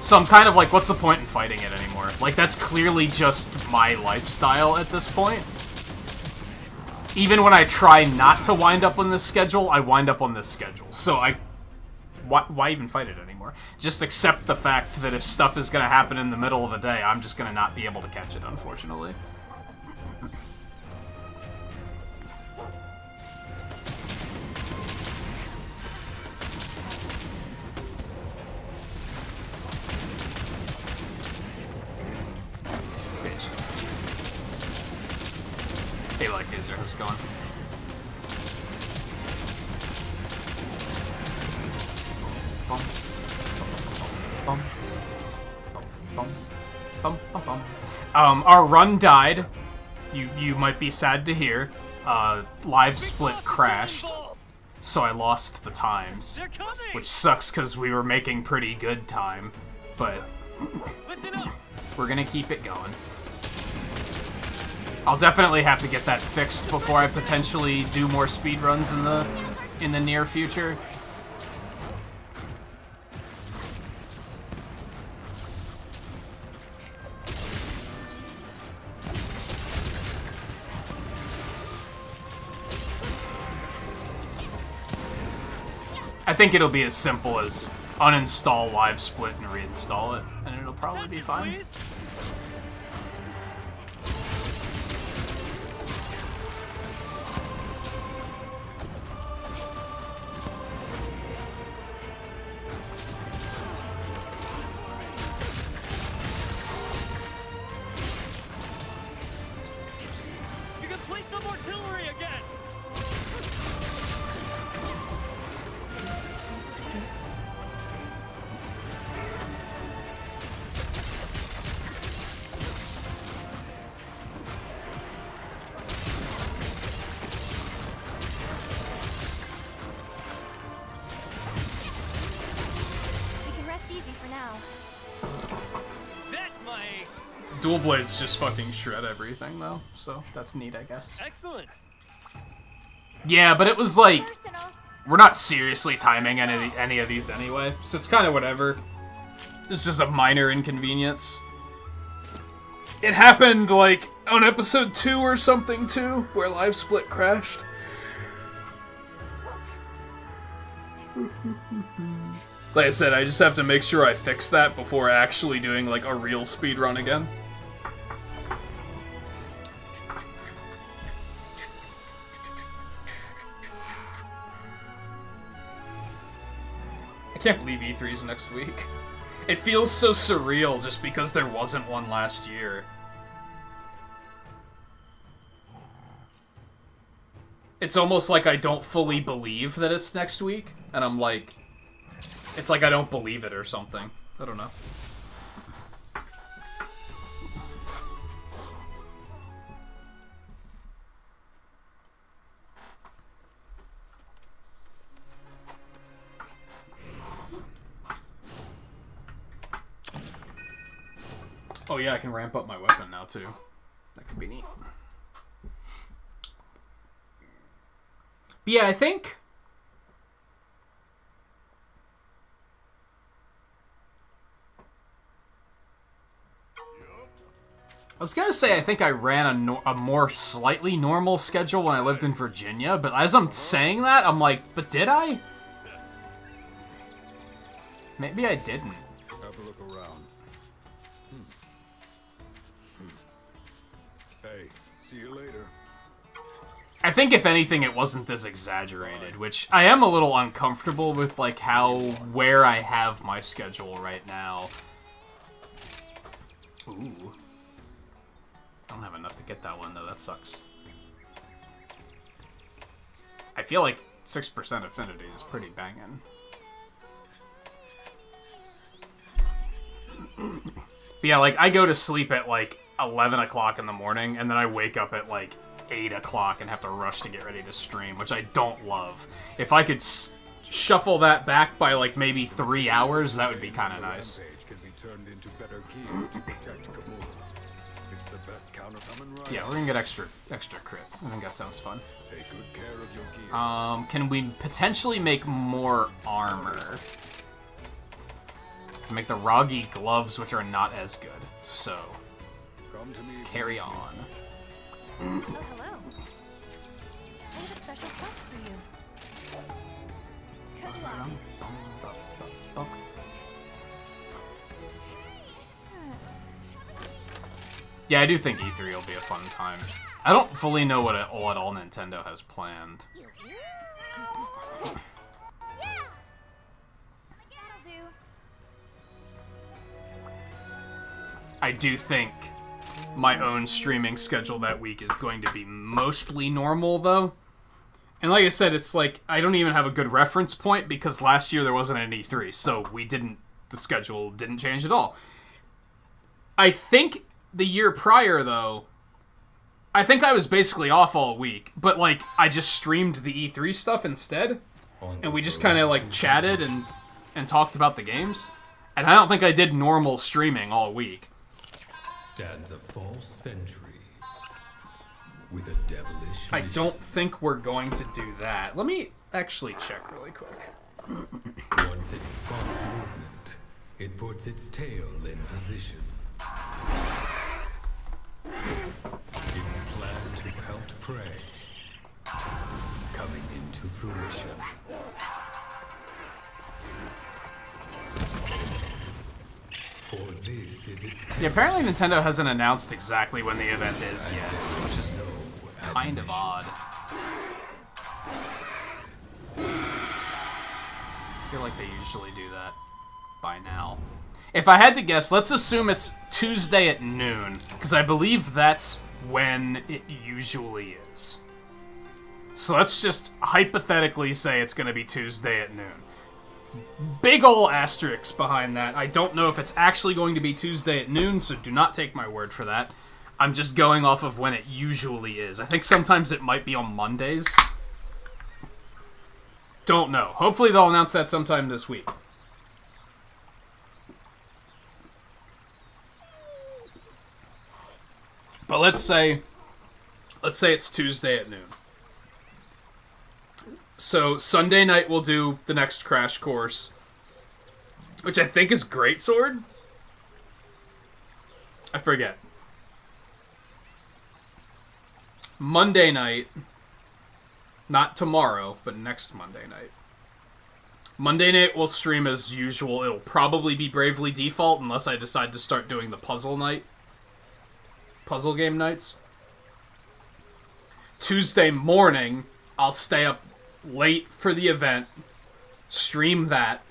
So I'm kind of like, what's the point in fighting it anymore? Like, that's clearly just my lifestyle at this point. Even when I try not to wind up on this schedule, I wind up on this schedule. So why even fight it anymore? Just accept the fact that if stuff is going to happen in the middle of the day, I'm just going to not be able to catch it, unfortunately. Hey, like, how's it going? Our run died. You might be sad to hear. Live split crashed, so I lost the times, They're coming. which sucks because we were making pretty good time, but Listen up. we're gonna keep it going. I'll definitely have to get that fixed before I potentially do more speedruns in the near future. I think it'll be as simple as uninstall Live Split and reinstall it, and it'll probably be Attention, fine. please. You can place some artillery again. We can rest easy for now. That's my ace. Dual Blades just fucking shred everything, though, so that's neat, I guess. Excellent. Yeah, but it was like, Personal. we're not seriously timing any of these anyway, so it's kind of whatever. It's just a minor inconvenience. It happened, like, on episode 2 or something, too, where Live Split crashed. Like I said, I just have to make sure I fix that before actually doing, like, a real speedrun again. I can't believe E3's next week. It feels so surreal just because there wasn't one last year. It's almost like I don't fully believe that it's next week, and I'm like... It's like I don't believe it or something. I don't know. Oh yeah, I can ramp up my weapon now too. That could be neat. But yeah, I think... I was gonna say I think I ran a more slightly normal schedule when I lived in Virginia, but as I'm saying that, I'm like, but did I? Maybe I didn't. Have a look around. Hey, see you later. I think if anything it wasn't this exaggerated, which I am a little uncomfortable with, like, where I have my schedule right now. Ooh. I don't have enough to get that one, though. That sucks. I feel like 6% affinity is pretty banging. But yeah, like, I go to sleep at, like, 11 o'clock in the morning, and then I wake up at like 8 o'clock and have to rush to get ready to stream, which I don't love. If I could shuffle that back by like maybe 3 hours, that would be kind of nice. Rampage can be turned into better gear to protect Kamura. It's the best counter coming right. Yeah, we're gonna get extra crit. I think that sounds fun. Take good care of your gear. Can we potentially make more armor? Make the Roggy gloves, which are not as good. So, Come to me. carry on. Oh, hello. I have a special quest for you. Good luck. Yeah, I do think E3 will be a fun time. I don't fully know what all Nintendo has planned. Yeah! That'll do. I do think my own streaming schedule that week is going to be mostly normal, though. And like I said, it's like, I don't even have a good reference point because last year there wasn't an E3, so the schedule didn't change at all. I think the year prior, though, I think I was basically off all week, but like, I just streamed the E3 stuff instead, and we just kind of like chatted and talked about the games. And I don't think I did normal streaming all week. Stands a false sentry with a devilish I mission. don't think we're going to do that. Let me actually check really quick. Once it spots movement, it puts its tail in position. Its plan to pelt prey coming into fruition. For this is its Yeah, apparently Nintendo hasn't announced exactly when the event is yet, which is kind of odd. I feel like they usually do that by now. If I had to guess, let's assume it's Tuesday at noon, because I believe that's when it usually is. So let's just hypothetically say it's going to be Tuesday at noon. Big ol' asterisks behind that. I don't know if it's actually going to be Tuesday at noon, so do not take my word for that. I'm just going off of when it usually is. I think sometimes it might be on Mondays. Don't know. Hopefully they'll announce that sometime this week. But let's say it's Tuesday at noon. So Sunday night we'll do the next Crash Course, which I think is Greatsword. I forget. Monday night, not tomorrow, but next Monday night. Monday night we'll stream as usual. It'll probably be Bravely Default unless I decide to start doing the puzzle game nights. Tuesday morning, I'll stay up late for the event, stream that.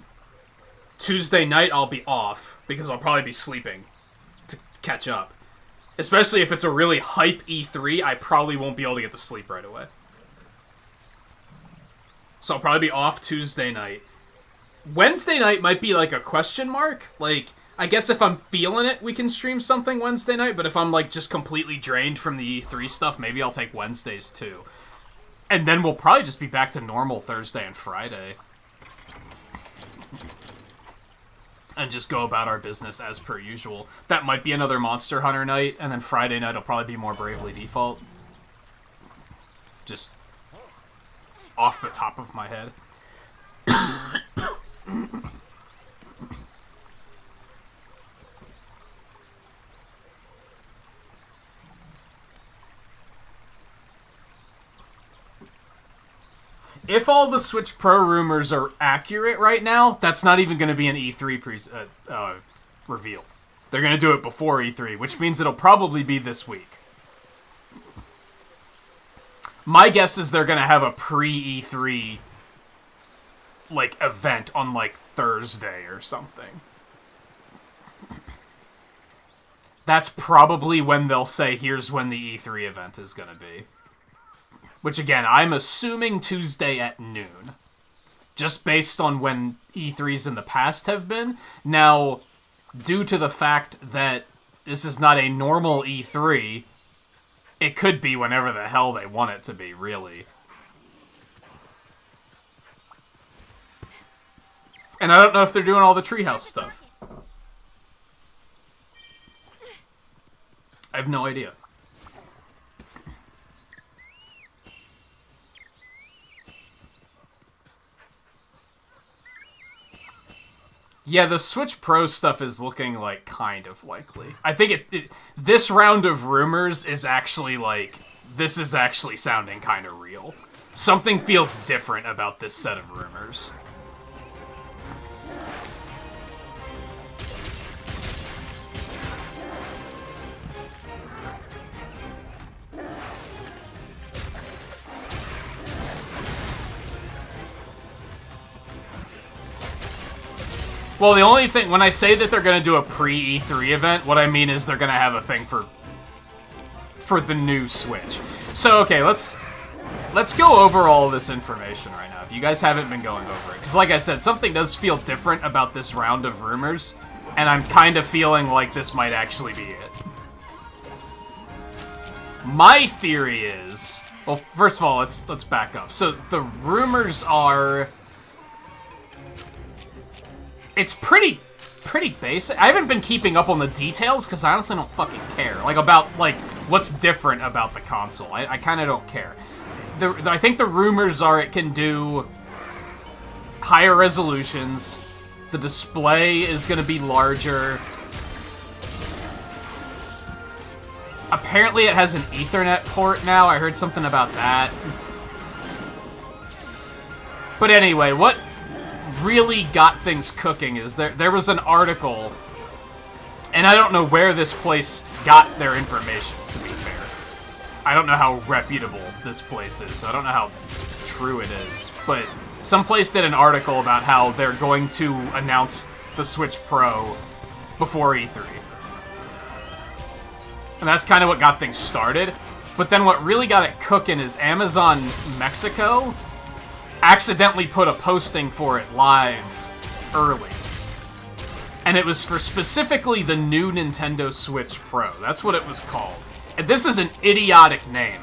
Tuesday night, I'll be off, because I'll probably be sleeping to catch up. Especially if it's a really hype E3, I probably won't be able to get to sleep right away. So I'll probably be off Tuesday night. Wednesday night might be like a question mark. Like, I guess if I'm feeling it, we can stream something Wednesday night, but if I'm like just completely drained from the E3 stuff, maybe I'll take Wednesdays too. And then we'll probably just be back to normal Thursday and Friday. And just go about our business as per usual. That might be another Monster Hunter night, and then Friday night will probably be more Bravely Default. Just off the top of my head. If all the Switch Pro rumors are accurate right now, that's not even going to be an E3 reveal. They're going to do it before E3, which means it'll probably be this week. My guess is they're going to have a pre-E3 like event on like Thursday or something. That's probably when they'll say, here's when the E3 event is going to be. Which, again, I'm assuming Tuesday at noon. Just based on when E3s in the past have been. Now, due to the fact that this is not a normal E3. It could be whenever the hell they want it to be, really. And I don't know if they're doing all the treehouse stuff. I have no idea. Yeah, the Switch Pro stuff is looking like kind of likely. I think this round of rumors is actually like, this is actually sounding kind of real. Something feels different about this set of rumors. Well, the only thing, when I say that they're going to do a pre-E3 event, what I mean is they're going to have a thing for the new Switch. So, okay, let's go over all of this information right now, if you guys haven't been going over it. Because like I said, something does feel different about this round of rumors, and I'm kind of feeling like this might actually be it. My theory is... Well, first of all, let's back up. So, the rumors are... It's pretty basic. I haven't been keeping up on the details because I honestly don't fucking care. Like, about, like, what's different about the console. I kind of don't care. I think the rumors are it can do higher resolutions. The display is going to be larger. Apparently it has an Ethernet port now. I heard something about that. But anyway, what really got things cooking is there was an article, and I don't know where this place got their information, to be fair. I don't know how reputable this place is, so I don't know how true it is, but some place did an article about how they're going to announce the Switch Pro before E3. And that's kind of what got things started. But then what really got it cooking is Amazon Mexico accidentally put a posting for it live early. And it was for specifically the new Nintendo Switch Pro. That's what it was called. And this is an idiotic name.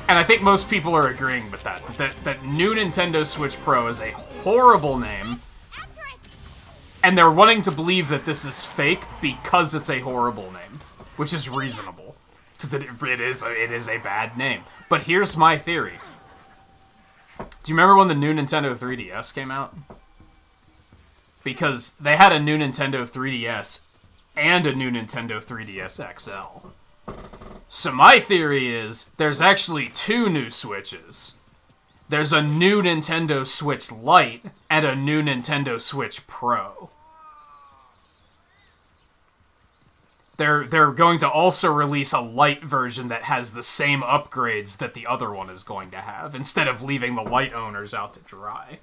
And I think most people are agreeing with that. That new Nintendo Switch Pro is a horrible name. And they're wanting to believe that this is fake because it's a horrible name. Which is reasonable. Because it is a bad name. But here's my theory. Do you remember when the new Nintendo 3DS came out? Because they had a new Nintendo 3DS and a new Nintendo 3DS XL. So my theory is there's actually two new Switches. There's a new Nintendo Switch Lite and a new Nintendo Switch Pro. They're going to also release a Lite version that has the same upgrades that the other one is going to have, instead of leaving the Lite owners out to dry.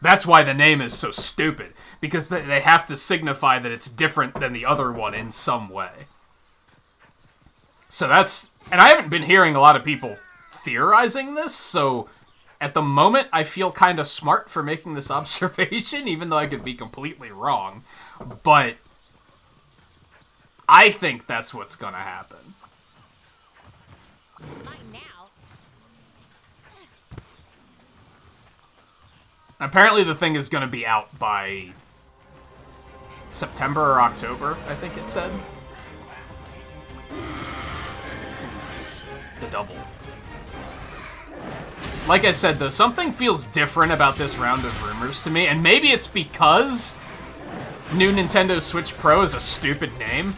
That's why the name is so stupid, because they have to signify that it's different than the other one in some way. So that's... And I haven't been hearing a lot of people theorizing this, so at the moment I feel kind of smart for making this observation, even though I could be completely wrong. But I think that's what's gonna happen. Mine now. Apparently the thing is gonna be out by September or October, I think it said. The double. Like I said, though, something feels different about this round of rumors to me, and maybe it's because new Nintendo Switch Pro is a stupid name,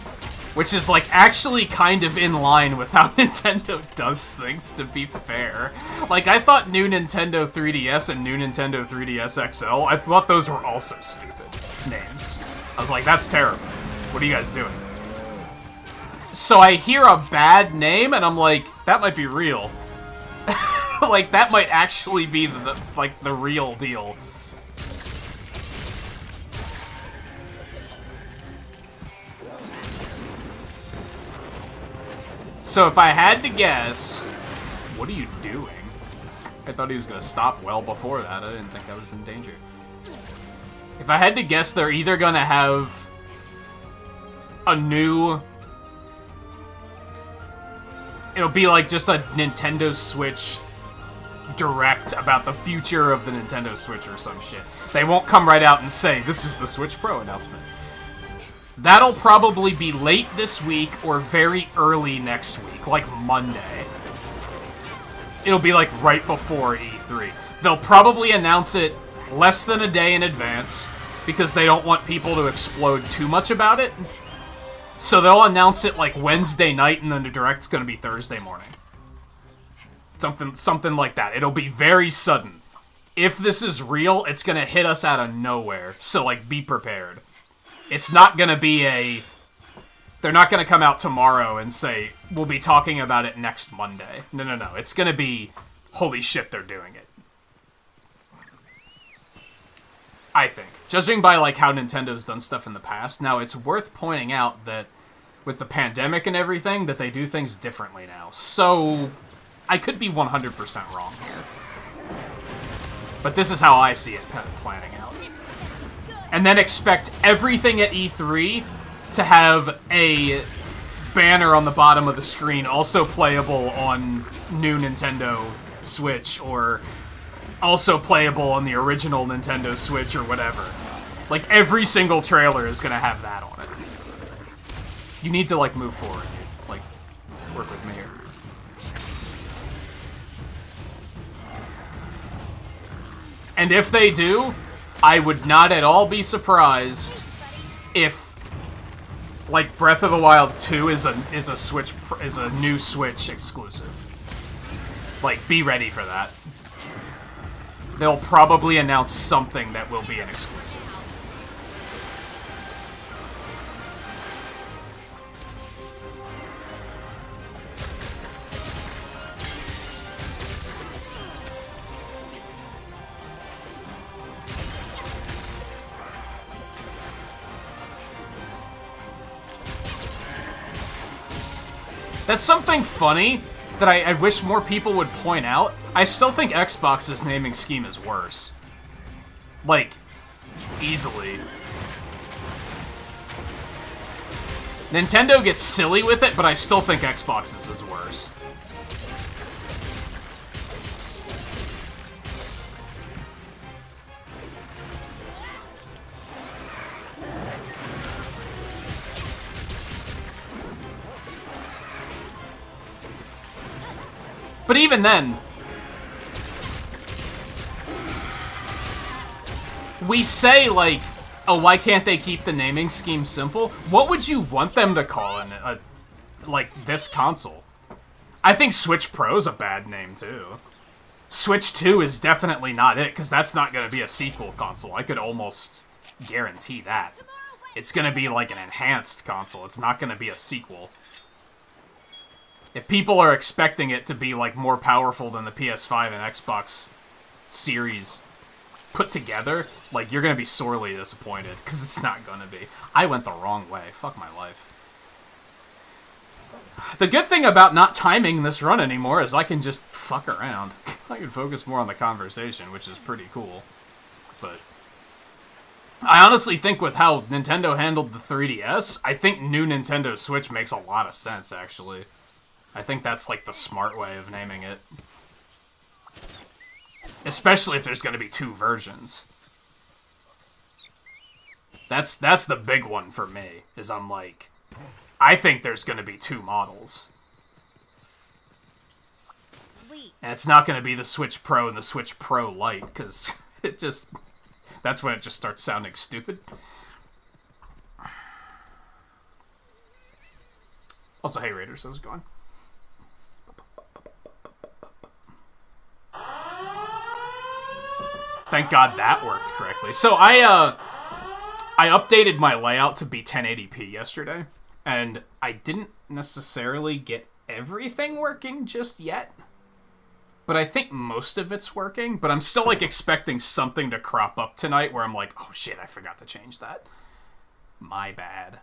which is, like, actually kind of in line with how Nintendo does things, to be fair. Like, I thought new Nintendo 3DS and new Nintendo 3DS XL, I thought those were also stupid names. I was like, that's terrible. What are you guys doing? So I hear a bad name, and I'm like, that might be real. Like, that might actually be the real deal. So if I had to guess, what are you doing? I thought he was going to stop well before that. I didn't think I was in danger. If I had to guess, they're either going to have a new It'll be like just a Nintendo Switch direct about the future of the Nintendo Switch or some shit. They won't come right out and say, this is the Switch Pro announcement. That'll probably be late this week or very early next week, like Monday. It'll be like right before E3. They'll probably announce it less than a day in advance because they don't want people to explode too much about it. So they'll announce it like Wednesday night and then the direct's gonna be Thursday morning. Something like that. It'll be very sudden. If this is real, it's gonna hit us out of nowhere. So like, be prepared. It's not gonna be a... They're not gonna come out tomorrow and say, we'll be talking about it next Monday. No. It's gonna be, holy shit, they're doing it. I think. Judging by like how Nintendo's done stuff in the past. Now, it's worth pointing out that with the pandemic and everything, that they do things differently now. So, I could be 100% wrong here. But this is how I see it planning out. And then expect everything at E3 to have a banner on the bottom of the screen also playable on new Nintendo Switch, or also playable on the original Nintendo Switch, or whatever. Like, every single trailer is gonna have that on it. You need to, like, move forward, dude. Like, work with me here. And if they do, I would not at all be surprised if, like, Breath of the Wild 2 is a new Switch exclusive. Like, be ready for that. They'll probably announce something that will be an exclusive. That's something funny that I wish more people would point out. I still think Xbox's naming scheme is worse. Like, easily. Nintendo gets silly with it, but I still think Xbox's is worse. But even then, we say, like, oh, why can't they keep the naming scheme simple? What would you want them to call it, like, this console? I think Switch Pro's a bad name, too. Switch 2 is definitely not it, because that's not going to be a sequel console. I could almost guarantee that. It's going to be, like, an enhanced console. It's not going to be a sequel. If people are expecting it to be, like, more powerful than the PS5 and Xbox Series put together, like, you're gonna be sorely disappointed, because it's not gonna be. I went the wrong way. Fuck my life. The good thing about not timing this run anymore is I can just fuck around. I can focus more on the conversation, which is pretty cool. But I honestly think with how Nintendo handled the 3DS, I think new Nintendo Switch makes a lot of sense, actually. I think that's, like, the smart way of naming it. Especially if there's going to be two versions. That's the big one for me, is I'm like, I think there's going to be two models. Sweet. And it's not going to be the Switch Pro and the Switch Pro Lite, because it just... That's when it just starts sounding stupid. Also, hey Raiders, how's it going? Thank God that worked correctly. So I updated my layout to be 1080p yesterday, and I didn't necessarily get everything working just yet. But I think most of it's working, but I'm still, like, expecting something to crop up tonight where I'm like, oh shit, I forgot to change that. My bad.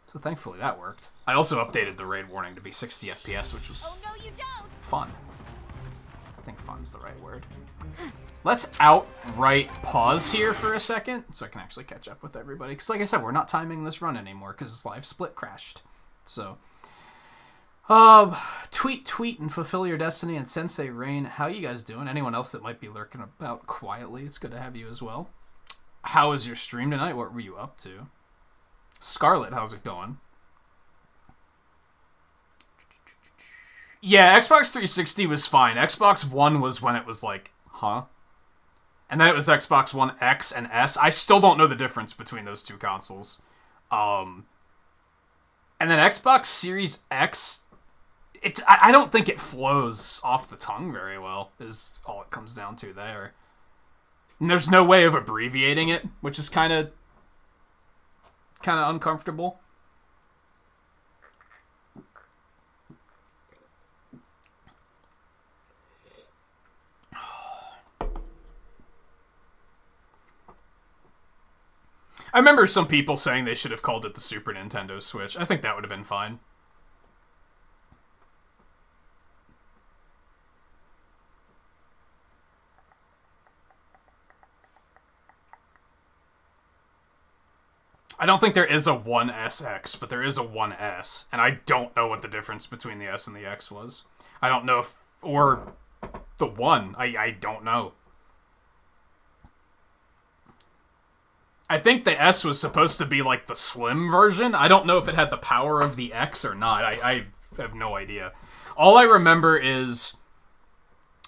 So thankfully that worked. I also updated the raid warning to be 60 FPS, which was Oh no, you don't. fun. I think fun's the right word. Let's outright pause here for a second so I can actually catch up with everybody. Because like I said, we're not timing this run anymore because Live Split crashed. So, Tweet and Fulfill Your Destiny and Sensei Rain. How you guys doing? Anyone else that might be lurking about quietly, it's good to have you as well. How was your stream tonight? What were you up to? Scarlet, how's it going? Yeah, Xbox 360 was fine. Xbox One was when it was like, huh? And then it was Xbox One X and S. I still don't know the difference between those two consoles. And then Xbox Series X, I don't think it flows off the tongue very well, is all it comes down to there. And there's no way of abbreviating it, which is kind of uncomfortable. I remember some people saying they should have called it the Super Nintendo Switch. I think that would have been fine. I don't think there is a 1SX, but there is a 1S, and I don't know what the difference between the S and the X was. I don't know if... or the 1. I don't know. I think the S was supposed to be like the slim version. I don't know if it had the power of the X or not. I have no idea. All I remember is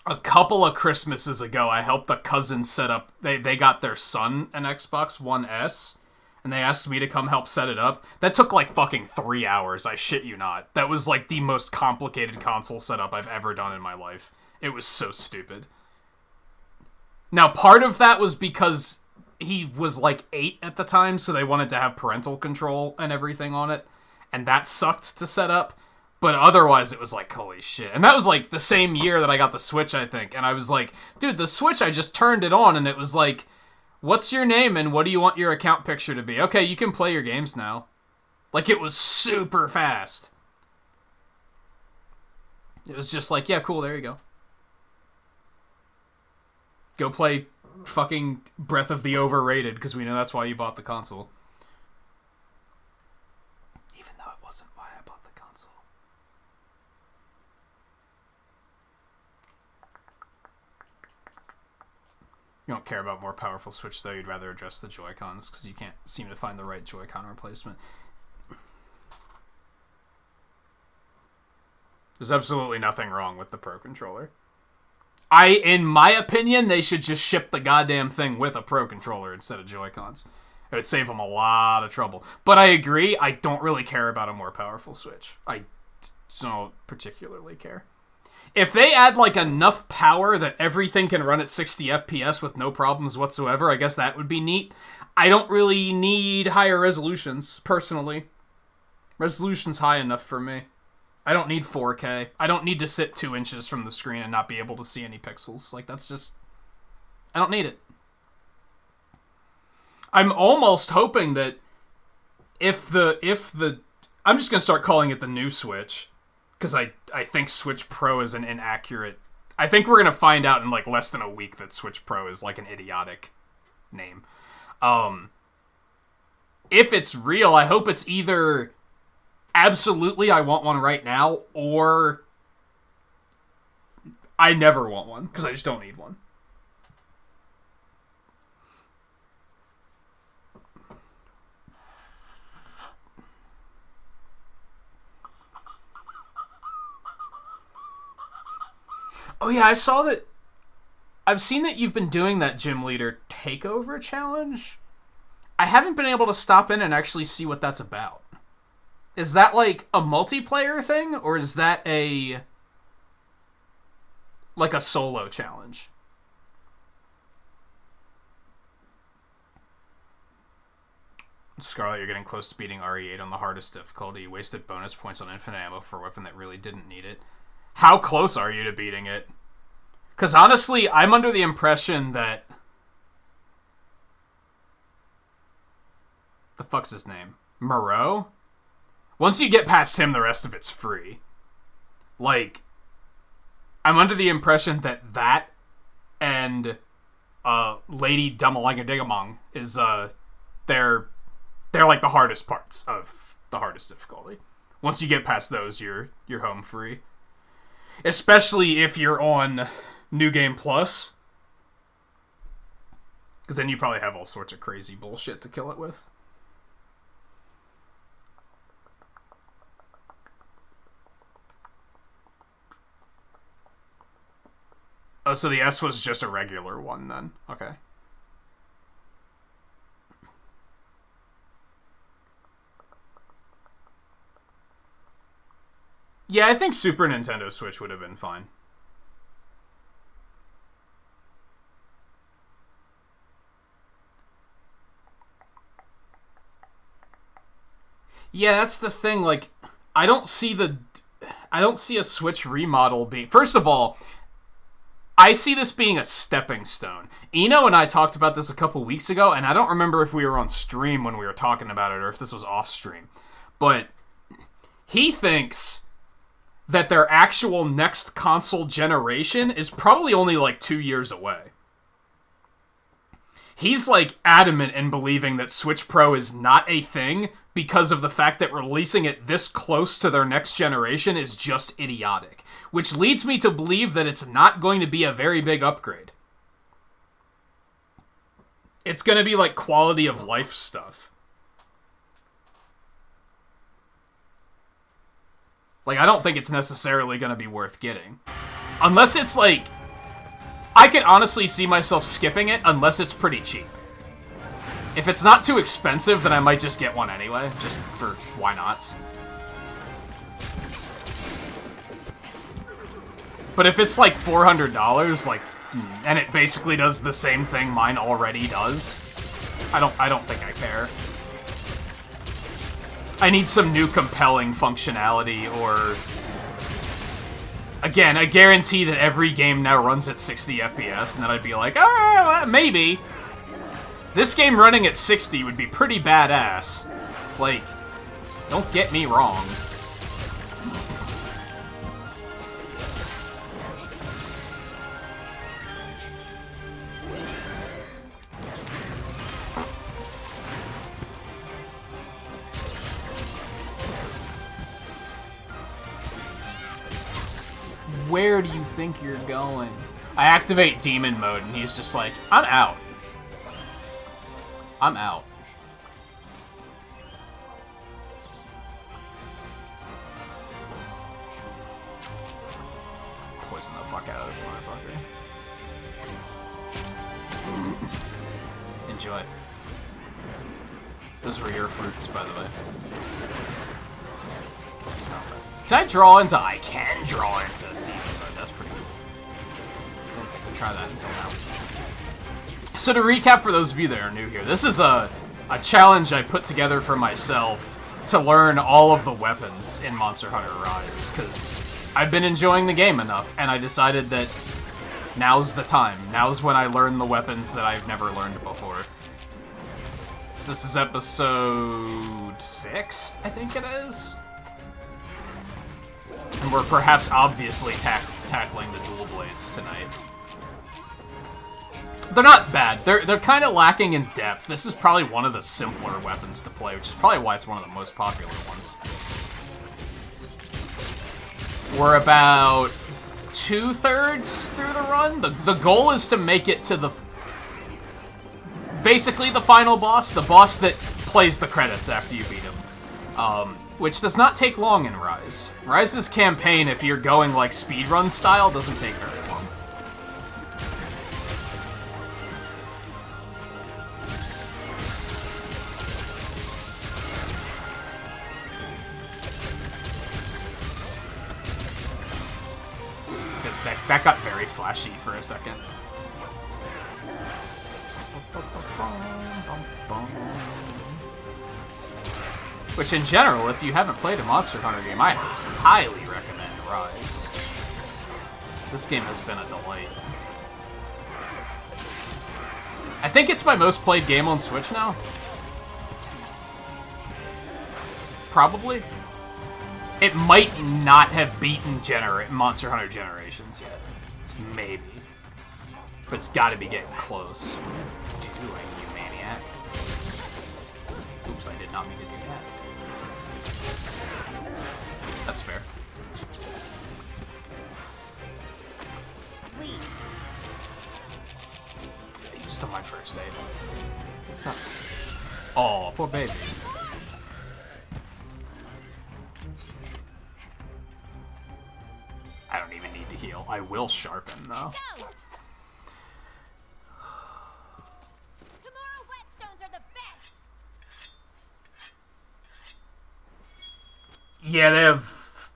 a couple of Christmases ago, I helped a cousin set up... They got their son an Xbox One S, and they asked me to come help set it up. That took like fucking 3 hours, I shit you not. That was like the most complicated console setup I've ever done in my life. It was so stupid. Now, part of that was because he was like 8 at the time, so they wanted to have parental control and everything on it, and that sucked to set up. But otherwise, it was like, holy shit. And that was like the same year that I got the Switch, I think. And I was like, dude, the Switch, I just turned it on, and it was like, what's your name and what do you want your account picture to be? Okay, you can play your games now. Like, it was super fast. It was just like, yeah, cool, there you go. Go play fucking Breath of the Overrated, because we know that's why you bought the console. Even though it wasn't why I bought the console. You don't care about more powerful Switch, though. You'd rather address the Joy-Cons, because you can't seem to find the right Joy-Con replacement. There's absolutely nothing wrong with the Pro Controller. In my opinion, they should just ship the goddamn thing with a Pro Controller instead of Joy-Cons. It would save them a lot of trouble. But I agree, I don't really care about a more powerful Switch. I don't particularly care. If they add, like, enough power that everything can run at 60 FPS with no problems whatsoever, I guess that would be neat. I don't really need higher resolutions, personally. Resolution's high enough for me. I don't need 4K. I don't need to sit 2 inches from the screen and not be able to see any pixels. Like, that's just... I don't need it. I'm almost hoping that if the... I'm just going to start calling it the new Switch, because I think Switch Pro is an inaccurate... I think we're going to find out in, like, less than a week that Switch Pro is, like, an idiotic name. If it's real, I hope it's either... absolutely, I want one right now, or I never want one, because I just don't need one. Oh yeah, I saw that... I've seen that you've been doing that Gym Leader Takeover Challenge. I haven't been able to stop in and actually see what that's about. Is that, like, a multiplayer thing, or is that like a solo challenge? Scarlet, you're getting close to beating RE8 on the hardest difficulty. You wasted bonus points on infinite ammo for a weapon that really didn't need it. How close are you to beating it? Because honestly, I'm under the impression that... the fuck's his name? Moreau? Once you get past him, the rest of it's free. Like, I'm under the impression that and Lady Dumalangadigamong is they're like the hardest parts of the hardest difficulty. Once you get past those, you're home free. Especially if you're on New Game Plus. Because then you probably have all sorts of crazy bullshit to kill it with. Oh, so the S was just a regular one then. Okay. Yeah, I think Super Nintendo Switch would have been fine. Yeah, that's the thing, like, I don't see a Switch remodel being... First of all, I see this being a stepping stone. Eno and I talked about this a couple weeks ago, and I don't remember if we were on stream when we were talking about it or if this was off stream. But he thinks that their actual next console generation is probably only like 2 years away. He's like adamant in believing that Switch Pro is not a thing because of the fact that releasing it this close to their next generation is just idiotic. Which leads me to believe that it's not going to be a very big upgrade. It's going to be like quality of life stuff. Like, I don't think it's necessarily going to be worth getting. Unless it's like... I could honestly see myself skipping it unless it's pretty cheap. If it's not too expensive, then I might just get one anyway. Just for why not. But if it's like $400, like, and it basically does the same thing mine already does, I don't think I care. I need some new compelling functionality, or... Again, a guarantee that every game now runs at 60 FPS, and then I'd be like, well, maybe. This game running at 60 would be pretty badass. Like, don't get me wrong. Where do you think you're going? I activate demon mode, and he's just like, I'm out. I'm out. Poison the fuck out of this motherfucker. Enjoy. Those were your fruits, by the way. It's not bad. Can I draw into... I can draw into demon mode. That's pretty cool. I don't think I can try that until now. So to recap for those of you that are new here, this is a challenge I put together for myself to learn all of the weapons in Monster Hunter Rise, because I've been enjoying the game enough, and I decided that now's the time. Now's when I learn the weapons that I've never learned before. So this is episode 6, I think it is? And we're perhaps obviously tackling the dual blades tonight. They're not bad. They're kind of lacking in depth. This is probably one of the simpler weapons to play, which is probably why it's one of the most popular ones. We're about 2/3 through the run. The goal is to make it to the... basically the final boss. The boss that plays the credits after you beat him. Which does not take long in Rise. Rise's campaign, if you're going like speedrun style, doesn't take very long. That got very flashy for a second. Which, in general, if you haven't played a Monster Hunter game, I highly recommend Rise. This game has been a delight. I think it's my most played game on Switch now. Probably. It might not have beaten Monster Hunter Generations yet. Maybe. But it's gotta be getting close. What are you doing, you maniac? Oops, I did not mean to do that. That's fair. Sweet. I used on my first aid. It sucks. Oh, poor baby. I don't even need to heal. I will sharpen, though. Go! Kamura whetstones are the best! Yeah, they have...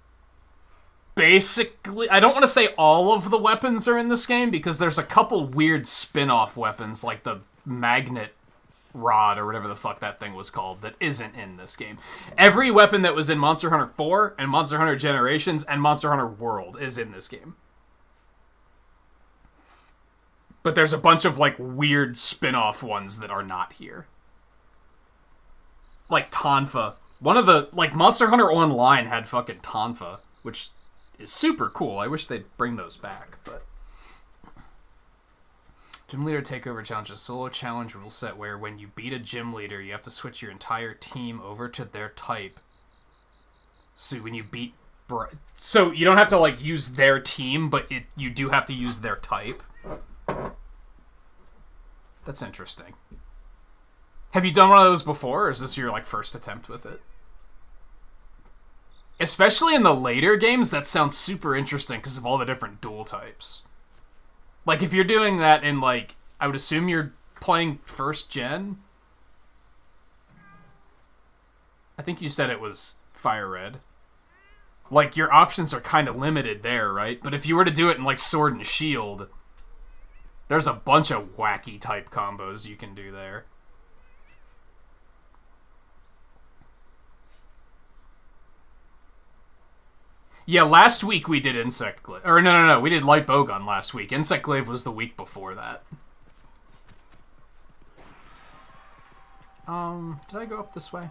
Basically... I don't want to say all of the weapons are in this game, because there's a couple weird spin-off weapons, like the magnet rod, or whatever the fuck that thing was called, that isn't in this game. Every weapon that was in Monster Hunter 4, and Monster Hunter Generations, and Monster Hunter World is in this game. But there's a bunch of, like, weird spin-off ones that are not here. Like Tonfa. One of the, like, Monster Hunter Online had fucking Tonfa, which is super cool. I wish they'd bring those back, but... Gym Leader Takeover Challenge, a solo challenge rule set where when you beat a gym leader, you have to switch your entire team over to their type. So when you beat... So you don't have to, like, use their team, but you do have to use their type. That's interesting. Have you done one of those before, or is this your, like, first attempt with it? Especially in the later games, that sounds super interesting because of all the different dual types. Like, if you're doing that in, like, I would assume you're playing first gen? I think you said it was Fire Red. Like, your options are kind of limited there, right? But if you were to do it in, like, Sword and Shield, there's a bunch of wacky type combos you can do there. Yeah, last week we did Insect Glaive. Or no, we did Light Bowgun last week. Insect Glaive was the week before that. Did I go up this way?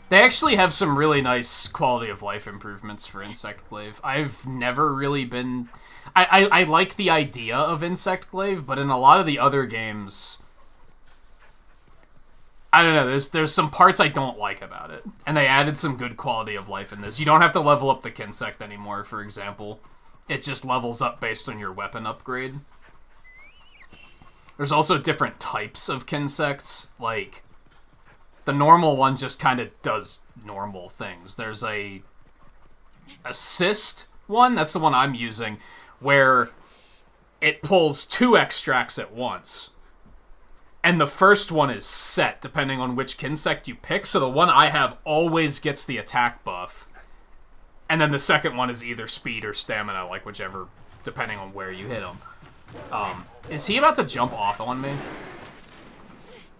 They actually have some really nice quality of life improvements for Insect Glaive. I've never really been... I like the idea of Insect Glaive, but in a lot of the other games... I don't know, there's some parts I don't like about it. And they added some good quality of life in this. You don't have to level up the Kinsect anymore, for example. It just levels up based on your weapon upgrade. There's also different types of Kinsects. Like, the normal one just kind of does normal things. There's a assist one, that's the one I'm using, where it pulls 2 extracts at once. And the first one is set, depending on which Kinsect you pick. So the one I have always gets the attack buff. And then the second one is either speed or stamina, like whichever, depending on where you hit him. Is he about to jump off on me?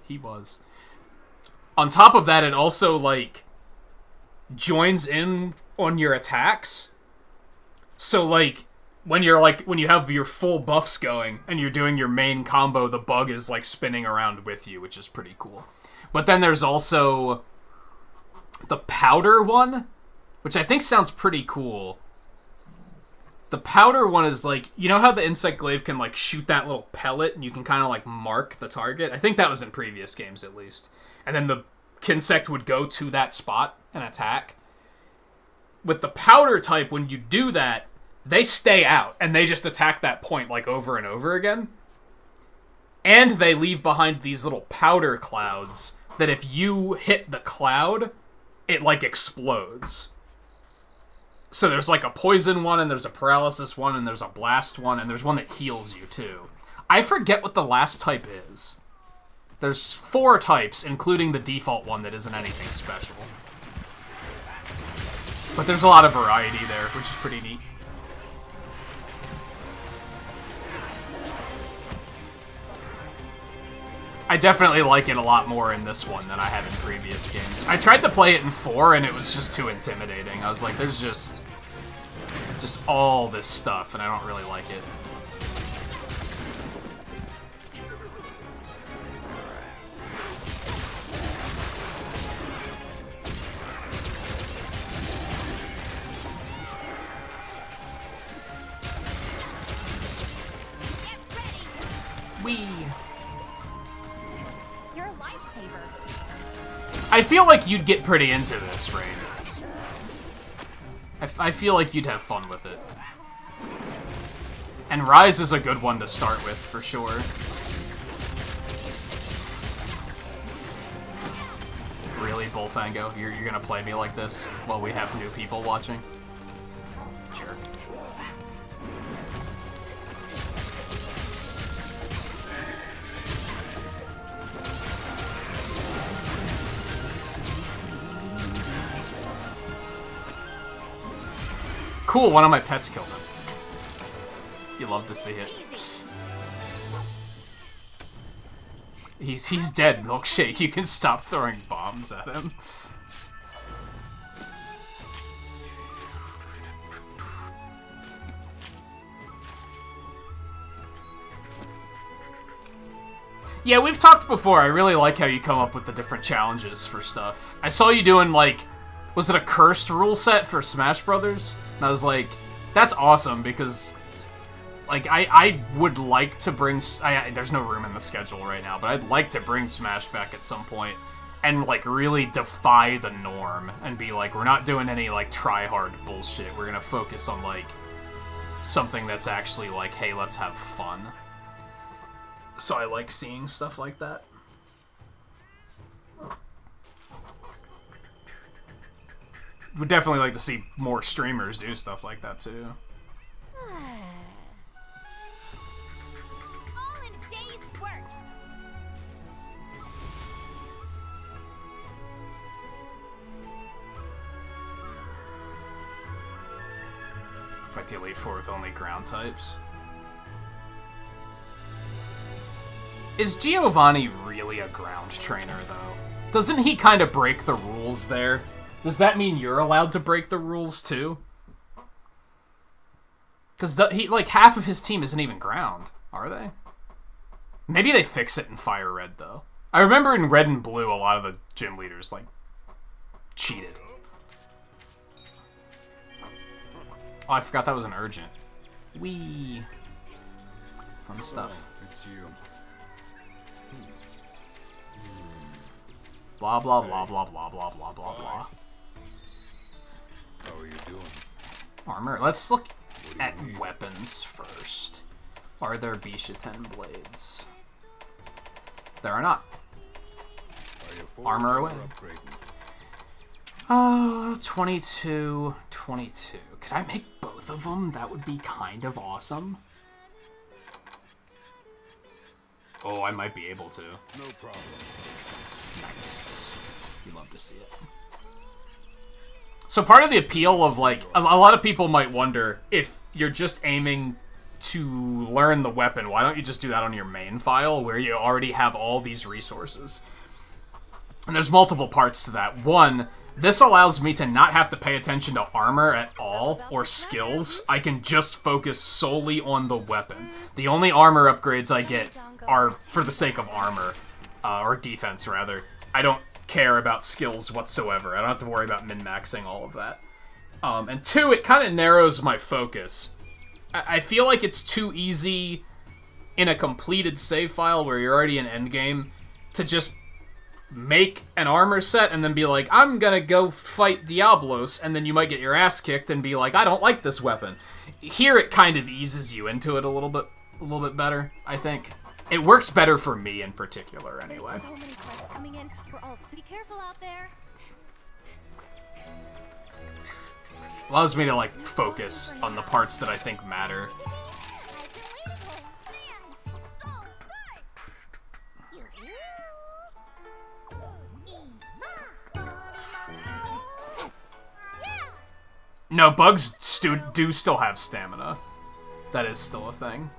He was. On top of that, it also, like, joins in on your attacks. So, like... When you have your full buffs going and you're doing your main combo, the bug is like spinning around with you, which is pretty cool. But then there's also the powder one, which I think sounds pretty cool. The powder one is like, you know how the Insect Glaive can like shoot that little pellet and you can kind of like mark the target? I think that was in previous games at least. And then the Kinsect would go to that spot and attack. With the powder type, when you do that, they stay out, and they just attack that point, like, over and over again. And they leave behind these little powder clouds that if you hit the cloud, it, like, explodes. So there's, like, a poison one, and there's a paralysis one, and there's a blast one, and there's one that heals you, too. I forget what the last type is. There's 4 types, including the default one that isn't anything special. But there's a lot of variety there, which is pretty neat. I definitely like it a lot more in this one than I have in previous games. I tried to play it in 4, and it was just too intimidating. I was like, there's just all this stuff, and I don't really like it. You're a lifesaver. I feel like you'd get pretty into this, Rain. I feel like you'd have fun with it. And Rise is a good one to start with, for sure. Really, Bullfango? You're gonna play me like this while we have new people watching? Jerk. Cool, one of my pets killed him. You love to see it. He's dead, Milkshake. You can stop throwing bombs at him. Yeah, we've talked before. I really like how you come up with the different challenges for stuff. I saw you doing, like, was it a cursed rule set for Smash Brothers? And I was like, that's awesome, because, like, I would like to bring... there's no room in the schedule right now, but I'd like to bring Smash back at some point and, like, really defy the norm and be like, we're not doing any, like, try-hard bullshit. We're gonna focus on, like, something that's actually like, hey, let's have fun. So I like seeing stuff like that. Would definitely like to see more streamers do stuff like that too. All in a day's work. Fight the Elite Four with only ground types. Is Giovanni really a ground trainer, though? Doesn't he kind of break the rules there? Does that mean you're allowed to break the rules, too? Because he, like, half of his team isn't even ground, are they? Maybe they fix it in Fire Red, though. I remember in Red and Blue, a lot of the gym leaders, like, cheated. Oh, I forgot that was an urgent. Whee! Fun stuff. It's you. Blah, blah, blah, blah, blah, blah, blah, blah, blah. How are you doing? Armor. Let's look at weapons first. Are there Bisha 10 blades? There are not. Are you full Armor or away. upgrading? 22, 22. Could I make both of them? That would be kind of awesome. Oh, I might be able to. No problem. Nice. You love to see it. So part of the appeal of, like, a lot of people might wonder if you're just aiming to learn the weapon, why don't you just do that on your main file where you already have all these resources? And there's multiple parts to that. One, this allows me to not have to pay attention to armor at all, or skills. I can just focus solely on the weapon. The only armor upgrades I get are for the sake of armor, or defense, rather. I don't care about skills whatsoever. I don't have to worry about min-maxing all of that. And two, it kind of narrows my focus. I feel like it's too easy in a completed save file where you're already in endgame to just make an armor set and then be like, I'm gonna go fight Diablos, and then you might get your ass kicked and be like, I don't like this weapon. Here it kind of eases you into it a little bit better, I think. It works better for me in particular, anyway. There's so many quests coming in. We're all so be careful out there. Allows me to, like, focus on the parts that I think matter. No, bugs do still have stamina. That is still a thing.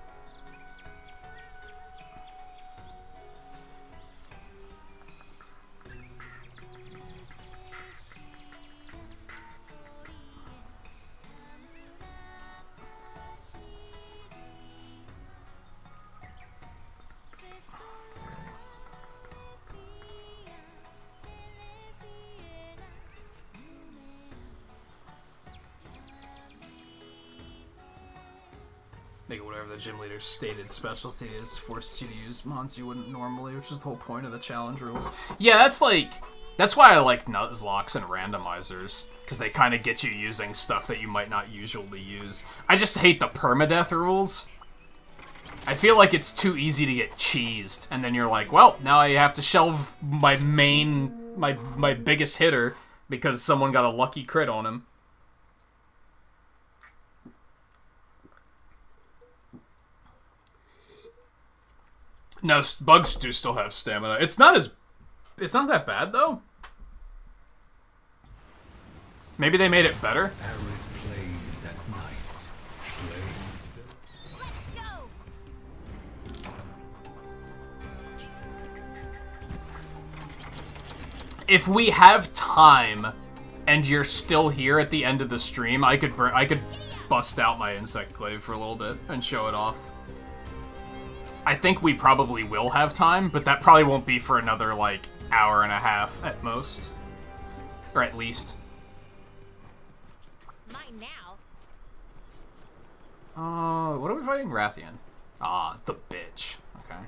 Make it whatever the gym leader's stated specialty is, forces you to use mons you wouldn't normally, which is the whole point of the challenge rules. Yeah, that's That's why I like Nuzlocke and randomizers, because they kind of get you using stuff that you might not usually use. I just hate the permadeath rules. I feel like it's too easy to get cheesed, and then you're like, well, now I have to shelve my my biggest hitter because someone got a lucky crit on him. No, bugs do still have stamina. It's not that bad, though. Maybe they made it better? Arid plains at night. Flames Let's go. If we have time and you're still here at the end of the stream, I could bust out my insect glaive for a little bit and show it off. I think we probably will have time, but that probably won't be for another, like, hour and a half at most. Or at least. Mine now. What are we fighting? Rathian. Ah, the bitch. Okay.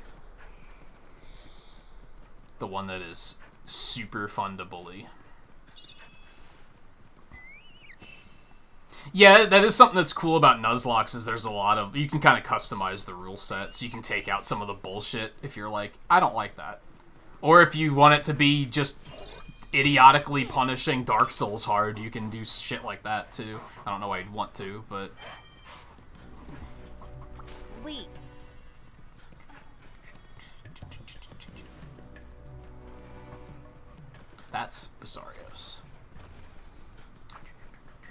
The one that is super fun to bully. Yeah, that is something that's cool about Nuzlocke, is there's a lot of... You can kind of customize the rule set, so you can take out some of the bullshit if you're like, I don't like that. Or if you want it to be just idiotically punishing Dark Souls hard, you can do shit like that, too. I don't know why you'd want to, but... Sweet. That's Bizarrios.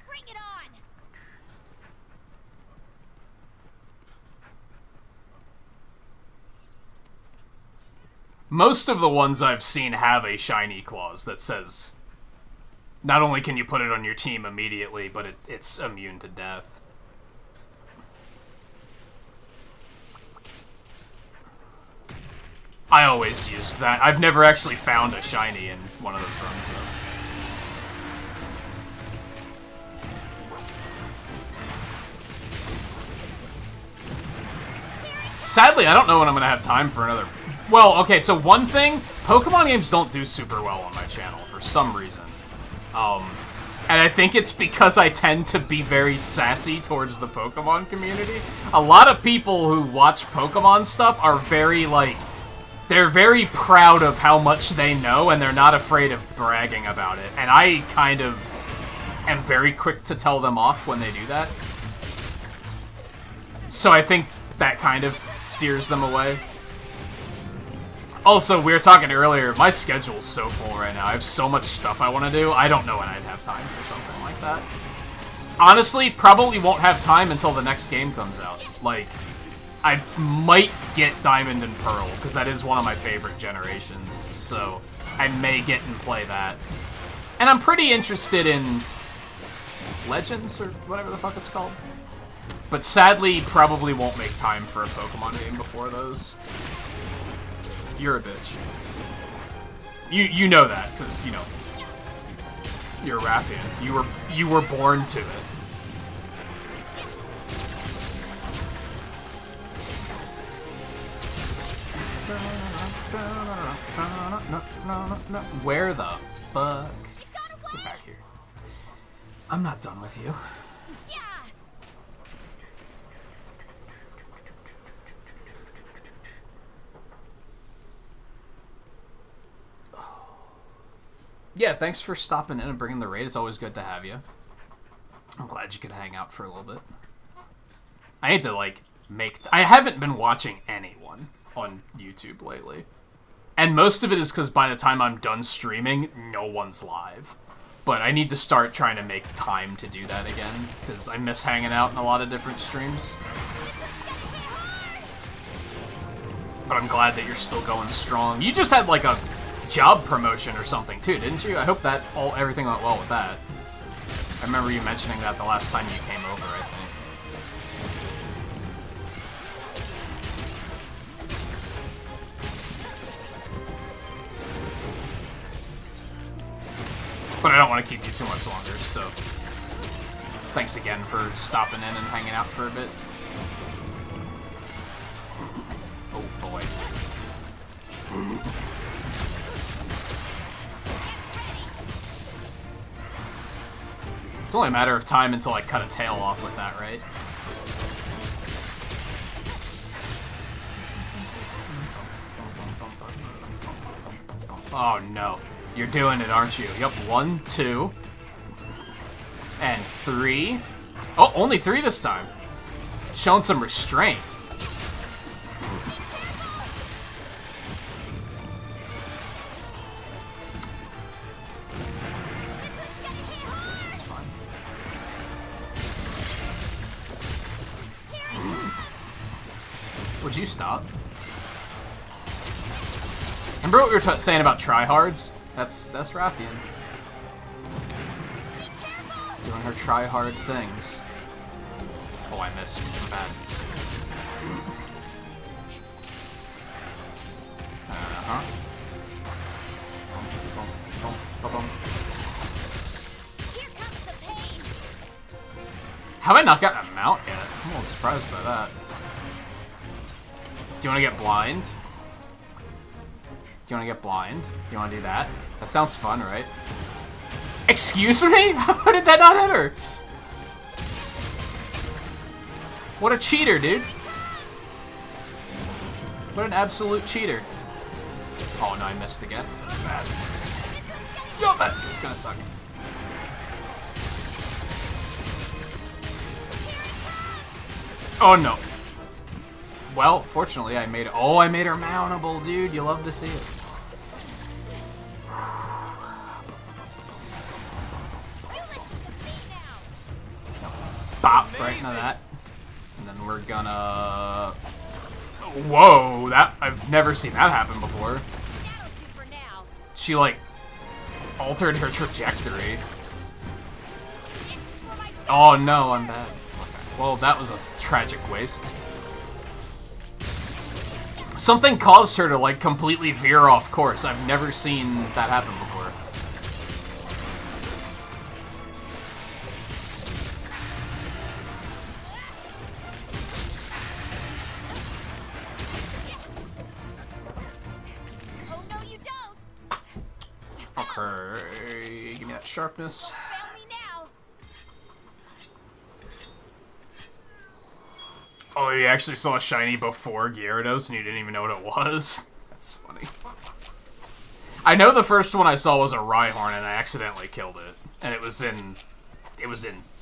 Bring it on. Most of the ones I've seen have a shiny clause that says not only can you put it on your team immediately, but it's immune to death. I always used that. I've never actually found a shiny in one of those runs, though. Sadly, I don't know when I'm going to have time for another... Well, okay, so one thing, Pokemon games don't do super well on my channel for some reason. And I think it's because I tend to be very sassy towards the Pokemon community. A lot of people who watch Pokemon stuff are very, like... They're very proud of how much they know, and they're not afraid of bragging about it. And I kind of am very quick to tell them off when they do that. So I think that kind of steers them away. Also, we were talking earlier, my schedule's so full right now. I have so much stuff I want to do, I don't know when I'd have time for something like that. Honestly, probably won't have time until the next game comes out. Like, I might get Diamond and Pearl, because that is one of my favorite generations, so I may get and play that. And I'm pretty interested in Legends, or whatever the fuck it's called. But sadly, probably won't make time for a Pokemon game before those. You're a bitch. You know that, because, you know, you're a Rathian. You were born to it. Where the fuck? Get back here. I'm not done with you. Yeah. Yeah, thanks for stopping in and bringing the raid. It's always good to have you. I'm glad you could hang out for a little bit. I had to, like, I haven't been watching anyone on YouTube lately. And most of it is because by the time I'm done streaming, no one's live. But I need to start trying to make time to do that again, because I miss hanging out in a lot of different streams. But I'm glad that you're still going strong. You just had, like, a job promotion or something too, didn't you? I hope that everything went well with that. I remember you mentioning that the last time you came over, I think. But I don't want to keep you too much longer, so thanks again for stopping in and hanging out for a bit. Oh boy. It's only a matter of time until I cut a tail off with that, right? Oh no. You're doing it, aren't you? Yep, 1, 2, and 3. Oh, only 3 this time. Showing some restraint. It's fine. Would you stop? Remember what we were saying about tryhards? That's Rathian. Doing her try-hard things. Oh, I missed. I'm bad. Uh-huh. Here comes the pain. Have I not gotten a mount yet? I'm a little surprised by that. Do you want to get blind? Do you want to get blind? You want to do that? That sounds fun, right? Excuse me? How did that not hit her? What a cheater, dude. What an absolute cheater. Oh no, I missed again. Bad. Yo, it's gonna suck. Oh no. Well, fortunately, I made. Oh, I made her mountable, dude. You love to see it. You listen to me now. Bop right into that, and then we're gonna. Whoa! That I've never seen that happen before. That'll do for now. She like altered her trajectory. This is for my Oh no, I'm bad. Okay. Well, that was a tragic waste. Something caused her to like completely veer off course. I've never seen that happen before. Oh no, you don't. Okay, give me that sharpness. Fail me now. Oh, you actually saw a shiny before Gyarados and you didn't even know what it was? That's funny. I know the first one I saw was a Rhyhorn and I accidentally killed it. And it was in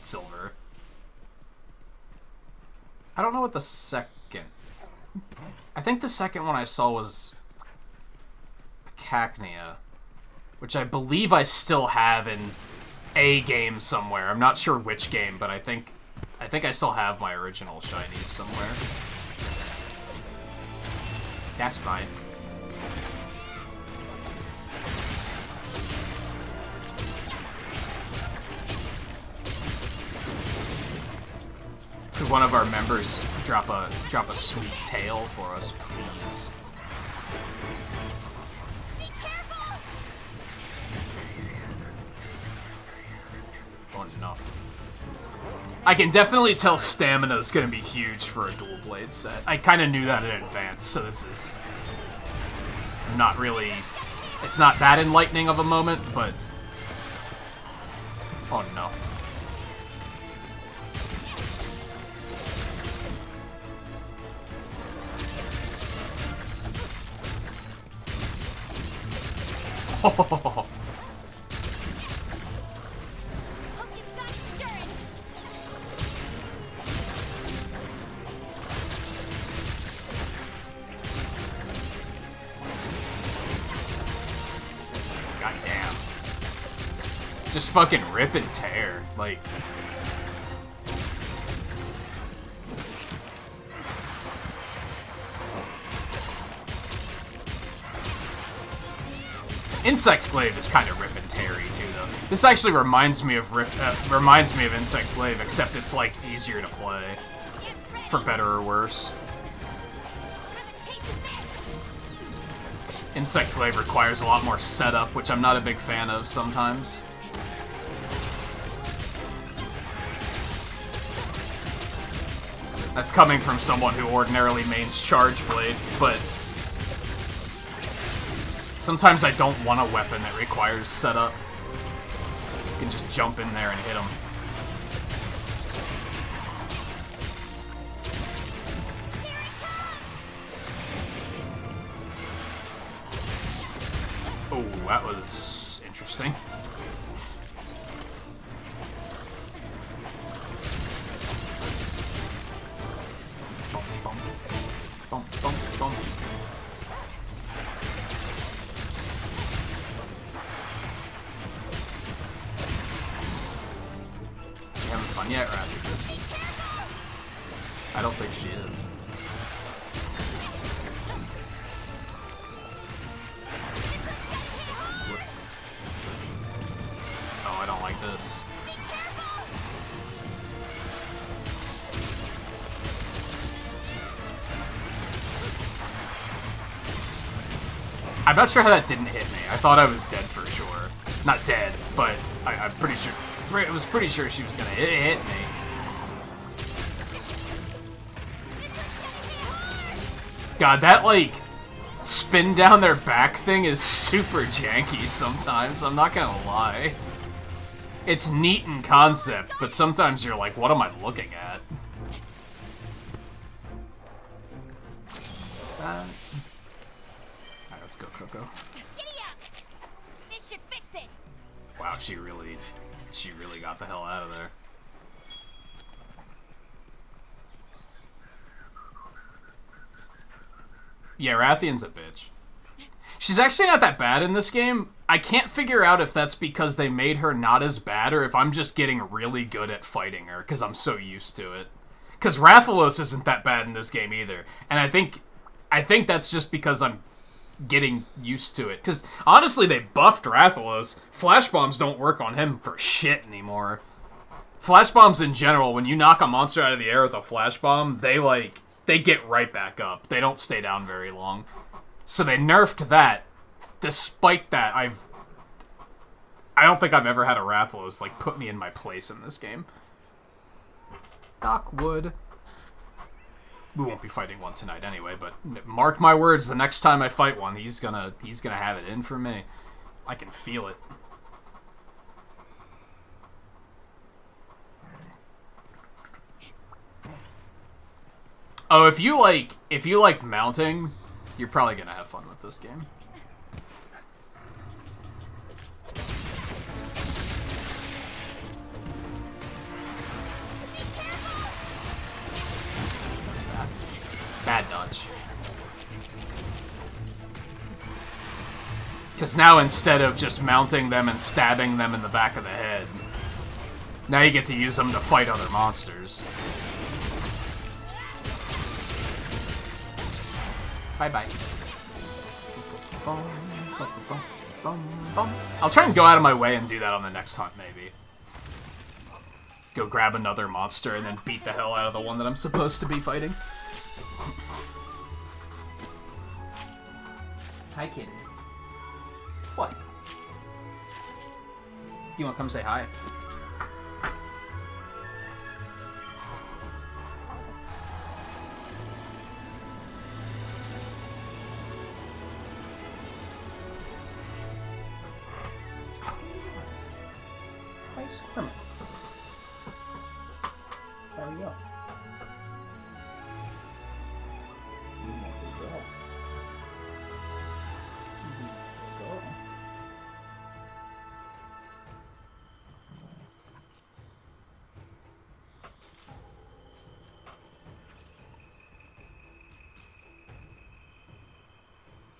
silver. I don't know what the second... I think the second one I saw was a Cacnea, which I believe I still have in a game somewhere. I'm not sure which game, but I think I still have my original shinies somewhere. That's fine. Could one of our members drop a sweet tail for us, please? Be careful. Oh no. I can definitely tell stamina's gonna be huge for a dual blade set. I kinda knew that in advance, so this is not really... It's not that enlightening of a moment, but... Still. Oh no. Oh. Hope you've got insurance. Goddamn. Just fucking rip and tear. Like... Insect Glaive is kind of rip and teary too, though. This actually reminds me of Insect Glaive, except it's like easier to play, Get ready. for better or worse. Have a taste of this. Insect Glaive requires a lot more setup, which I'm not a big fan of sometimes. That's coming from someone who ordinarily mains Charge Blade, but sometimes I don't want a weapon that requires setup. You can just jump in there and hit them. Oh, that was interesting. Bump, bump. Bump, bump, bump. You having fun yet, Raptor? I don't think she is. Oh, I don't like this. I'm not sure how that didn't hit me. I thought I was dead for sure. Not dead, but I'm pretty sure. I was pretty sure she was gonna hit me. God, that like spin down their back thing is super janky sometimes. I'm not gonna lie. It's neat in concept, but sometimes you're like, what am I looking at? Alright, let's go, Coco. Giddy up! This should fix it. Wow, she really got the hell out of there. Yeah, Rathian's a bitch. She's actually not that bad in this game. I can't figure out if that's because they made her not as bad or if I'm just getting really good at fighting her because I'm so used to it. Because Rathalos isn't that bad in this game either. And I think that's just because I'm getting used to it. Because honestly, they buffed Rathalos. Flash bombs don't work on him for shit anymore. Flash bombs in general, when you knock a monster out of the air with a flash bomb, they get right back up. They don't stay down very long. So they nerfed that. Despite that, I don't think I've ever had a Rathalos like put me in my place in this game. Knock wood. We won't be fighting one tonight anyway, but mark my words, the next time I fight one, he's gonna have it in for me. I can feel it. Oh, if you like mounting, you're probably gonna have fun with this game. That's bad. Bad dodge. Because now instead of just mounting them and stabbing them in the back of the head, now you get to use them to fight other monsters. Bye-bye. I'll try and go out of my way and do that on the next hunt, maybe. Go grab another monster and then beat the hell out of the one that I'm supposed to be fighting. Hi, kitty. What? Do you want to come say hi? Squirming. There we go.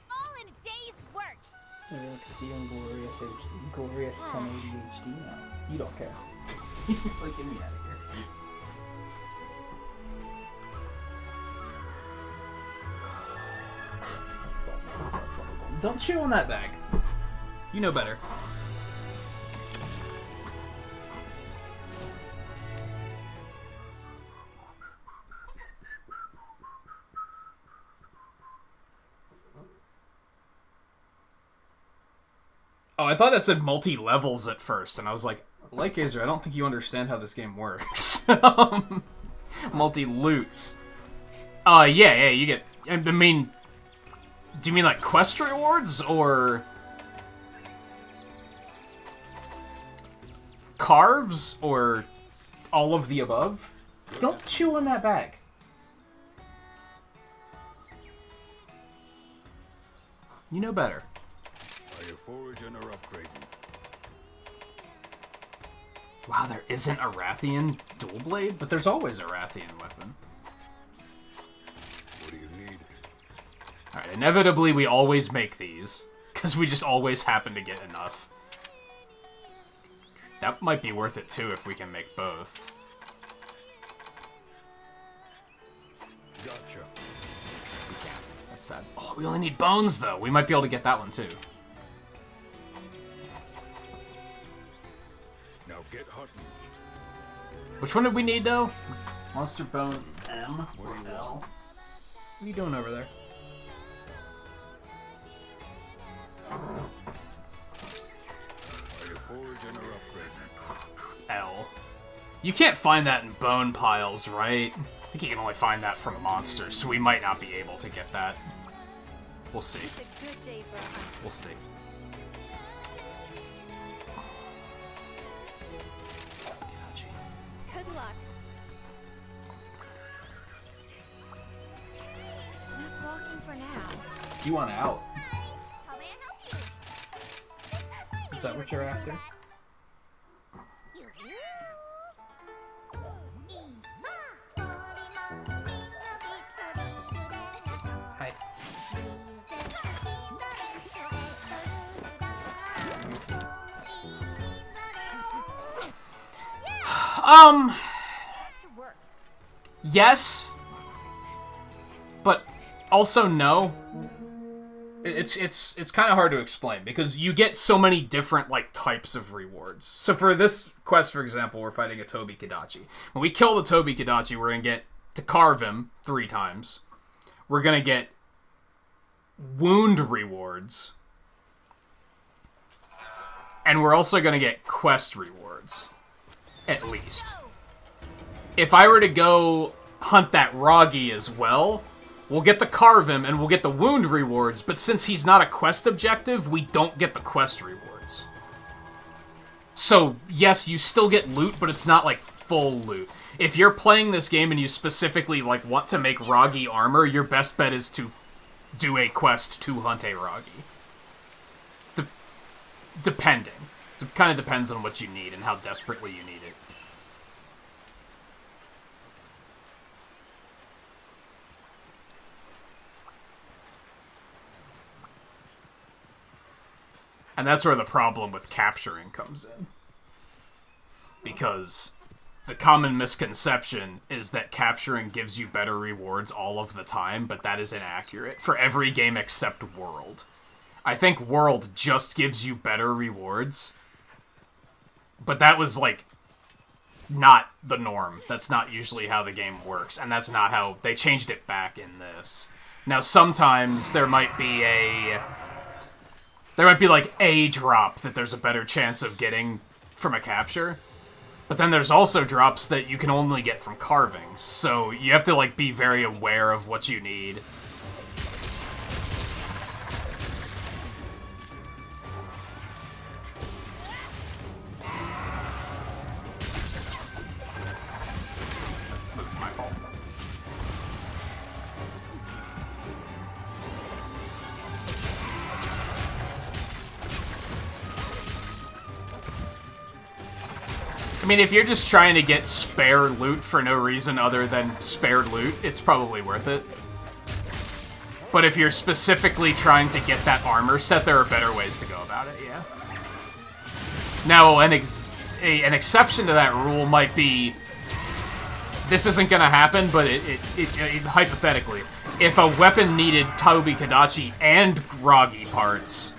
All in a day's work. Maybe I can see you in glorious 1080 HD now. You don't care. Like, get me out of here. Don't chew on that bag. You know better. Oh, I thought that said multi-levels at first, and I was like, Gazer, I don't think you understand how this game works. Multi-loots. Yeah, you get... I mean... Do you mean like quest rewards, or... carves, or all of the above? Don't chew on that bag. You know better. Are you Wow, there isn't a Rathian dual blade, but there's always a Rathian weapon. What do you need? Alright, inevitably we always make these, because we just always happen to get enough. That might be worth it too if we can make both. Gotcha. That's sad. Oh, we only need bones though. We might be able to get that one too. Now get hunting. Which one did we need though? Monster bone M or L? What are you doing over there? Are you foraging or upgrading? L. You can't find that in bone piles, right? I think you can only find that from monsters, so we might not be able to get that. We'll see. It's a good day for a hunt. We'll see. Good luck. Enough walking for now. You want out? How may I help you? Is that what you're after? Hi. Back to work. Yes, but also no. It's kind of hard to explain because you get so many different like types of rewards. So for this quest, for example, we're fighting a Tobi Kadachi. When we kill the Tobi Kadachi, we're gonna get to carve him 3 times. We're gonna get wound rewards, and we're also gonna get quest rewards, at least. If I were to go hunt that Ragi as well, we'll get to carve him and we'll get the wound rewards, but since he's not a quest objective, we don't get the quest rewards. So, yes, you still get loot, but it's not like full loot. If you're playing this game and you specifically like want to make Ragi armor, your best bet is to do a quest to hunt a Ragi. Depending. It kind of depends on what you need and how desperately you need it. And that's where the problem with capturing comes in. Because the common misconception is that capturing gives you better rewards all of the time, but that is inaccurate for every game except World. I think World just gives you better rewards, but that was, like, not the norm. That's not usually how the game works, and that's not how... They changed it back in this. Now, sometimes there might be like a drop that there's a better chance of getting from a capture. But then there's also drops that you can only get from carving. So you have to like be very aware of what you need. This is my fault. I mean, if you're just trying to get spare loot for no reason other than spared loot, it's probably worth it. But if you're specifically trying to get that armor set, there are better ways to go about it, yeah. Now, an exception to that rule might be... This isn't gonna happen, but hypothetically, if a weapon needed Tobi Kadachi and Ragi parts,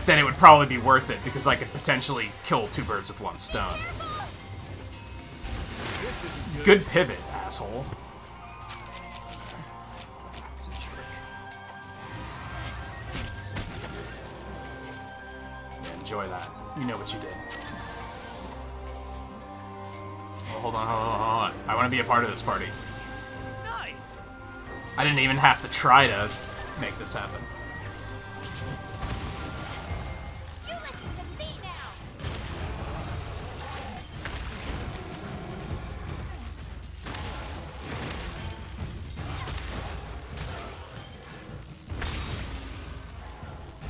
then it would probably be worth it, because I could potentially kill 2 birds with 1 stone. Good pivot, asshole. He's a jerk. Yeah, enjoy that. You know what you did. Oh, hold on. I want to be a part of this party. Nice. I didn't even have to try to make this happen. You listen to me now.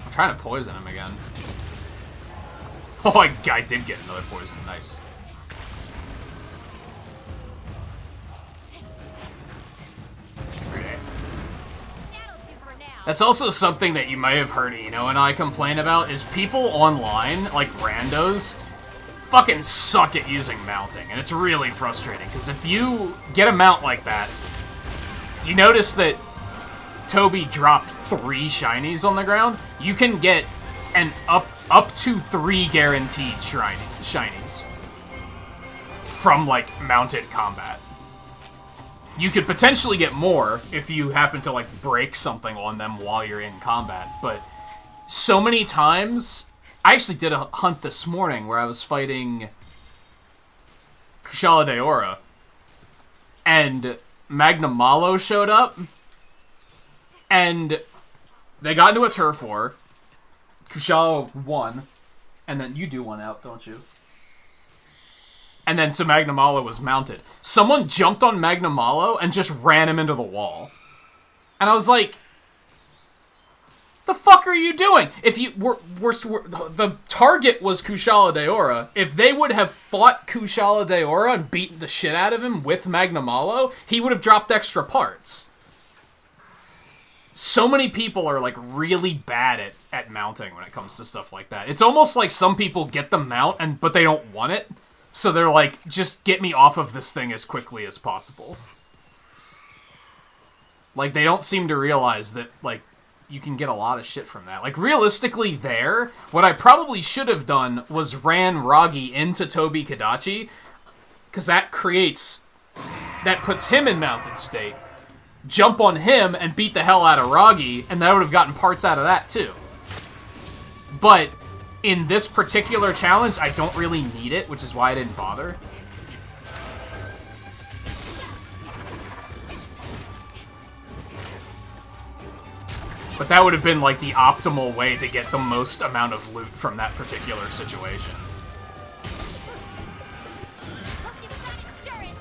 I'm trying to poison him again. Oh, I did get another poison. Nice. That's also something that you may have heard Eno and I complain about, is people online, like randos, fucking suck at using mounting, and it's really frustrating, because if you get a mount like that, you notice that Toby dropped 3 shinies on the ground, you can get an up to 3 guaranteed shinies from, like, mounted combat. You could potentially get more if you happen to, like, break something on them while you're in combat, but so many times... I actually did a hunt this morning where I was fighting Kushala Daora, and Magna Malo showed up, and they got into a turf war. Kushala won, and then you do one out, don't you? And then so Magna Malo was mounted. Someone jumped on Magna Malo and just ran him into the wall. And I was like, the fuck are you doing? If you were the target was Kushala Daora. If they would have fought Kushala Daora and beaten the shit out of him with Magna Malo, he would have dropped extra parts. So many people are, like, really bad at mounting when it comes to stuff like that. It's almost like some people get the mount, but they don't want it. So they're like, just get me off of this thing as quickly as possible. Like, they don't seem to realize that, like, you can get a lot of shit from that. Like, realistically there, what I probably should have done was ran Ragi into Tobi Kadachi, because that puts him in mounted state. Jump on him and beat the hell out of Ragi, and I would have gotten parts out of that too. But in this particular challenge, I don't really need it, which is why I didn't bother. But that would have been, like, the optimal way to get the most amount of loot from that particular situation. Hope you've got insurance.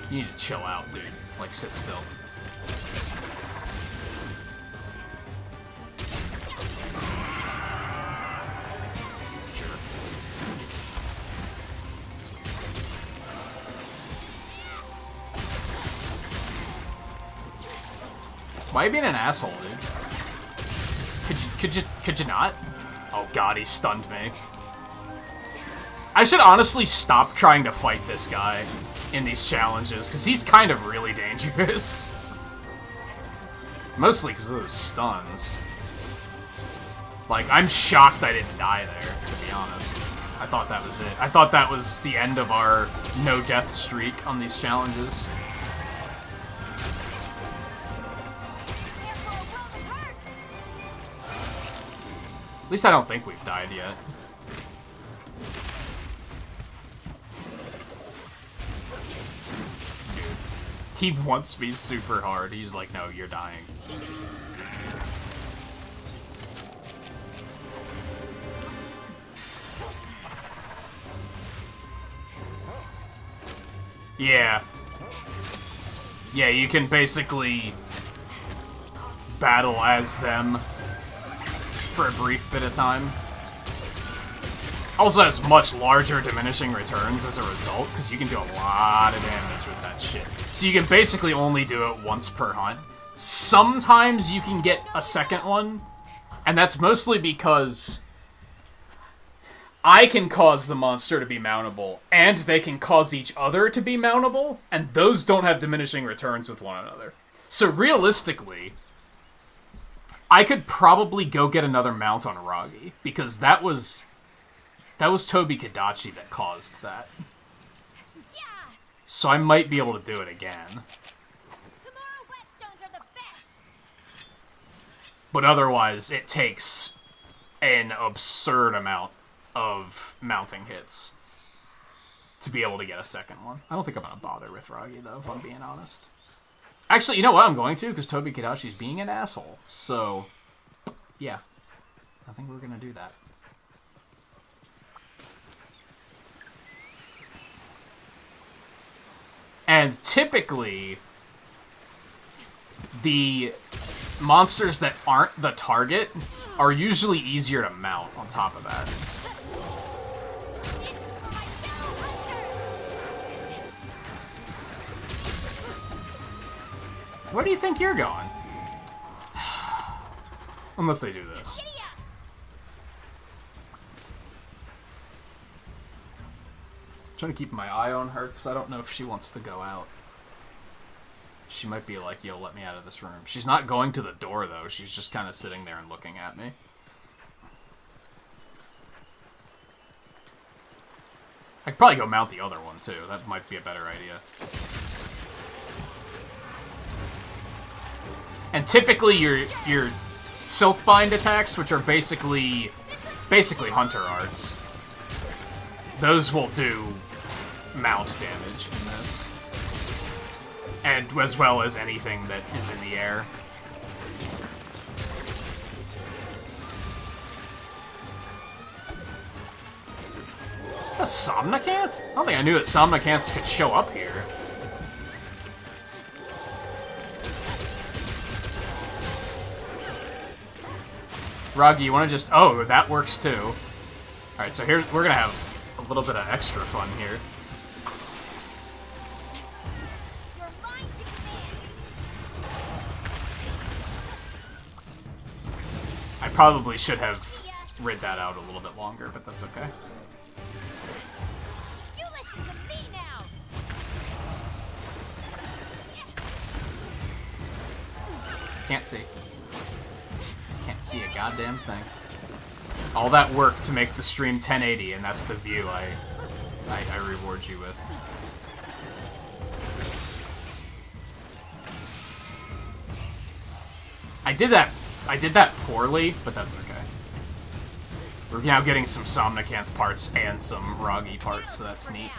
You need to chill out, dude. Like, sit still. Why are you being an asshole, dude? Could you not? Oh god, he stunned me. I should honestly stop trying to fight this guy in these challenges, because he's kind of really dangerous. Mostly because of those stuns. Like, I'm shocked I didn't die there, to be honest. I thought that was it. I thought that was the end of our no-death streak on these challenges. At least I don't think we've died yet. Dude, he wants me super hard. He's like, no, you're dying. Yeah. Yeah, you can basically battle as them for a brief bit of time. Also has much larger diminishing returns as a result, because you can do a lot of damage with that shit. So you can basically only do it once per hunt. Sometimes you can get a second one, and that's mostly because I can cause the monster to be mountable, and they can cause each other to be mountable, and those don't have diminishing returns with one another. So realistically, I could probably go get another mount on Ragi, because that was Tobi Kadachi that caused that. Yeah! So I might be able to do it again. Kamura whetstones are the best! But otherwise, it takes an absurd amount of mounting hits to be able to get a second one. I don't think I'm going to bother with Ragi, though, if I'm being honest. Actually, you know what? I'm going to, because Tobi Kadachi's being an asshole. So, yeah. I think we're going to do that. And typically, the monsters that aren't the target are usually easier to mount on top of that. Where do you think you're going? Unless they do this. Trying to keep my eye on her because I don't know if she wants to go out. She might be like, yo, let me out of this room. She's not going to the door, though. She's just kind of sitting there and looking at me. I could probably go mount the other one, too. That might be a better idea. And typically, your Silkbind attacks, which are basically Hunter Arts, those will do mount damage in this. And as well as anything that is in the air. A Somnacanth? I don't think I knew that Somnacanths could show up here. Roggy, you want to just... Oh, that works too. Alright, so here we're going to have a little bit of extra fun here. I probably should have rid that out a little bit longer, but that's okay. You listen to me now. Can't see. Can't see a goddamn thing. All that work to make the stream 1080, and that's the view I reward you with. I did that poorly, but that's okay. We're now getting some Somnacanth parts and some Roggy parts, so that's neat.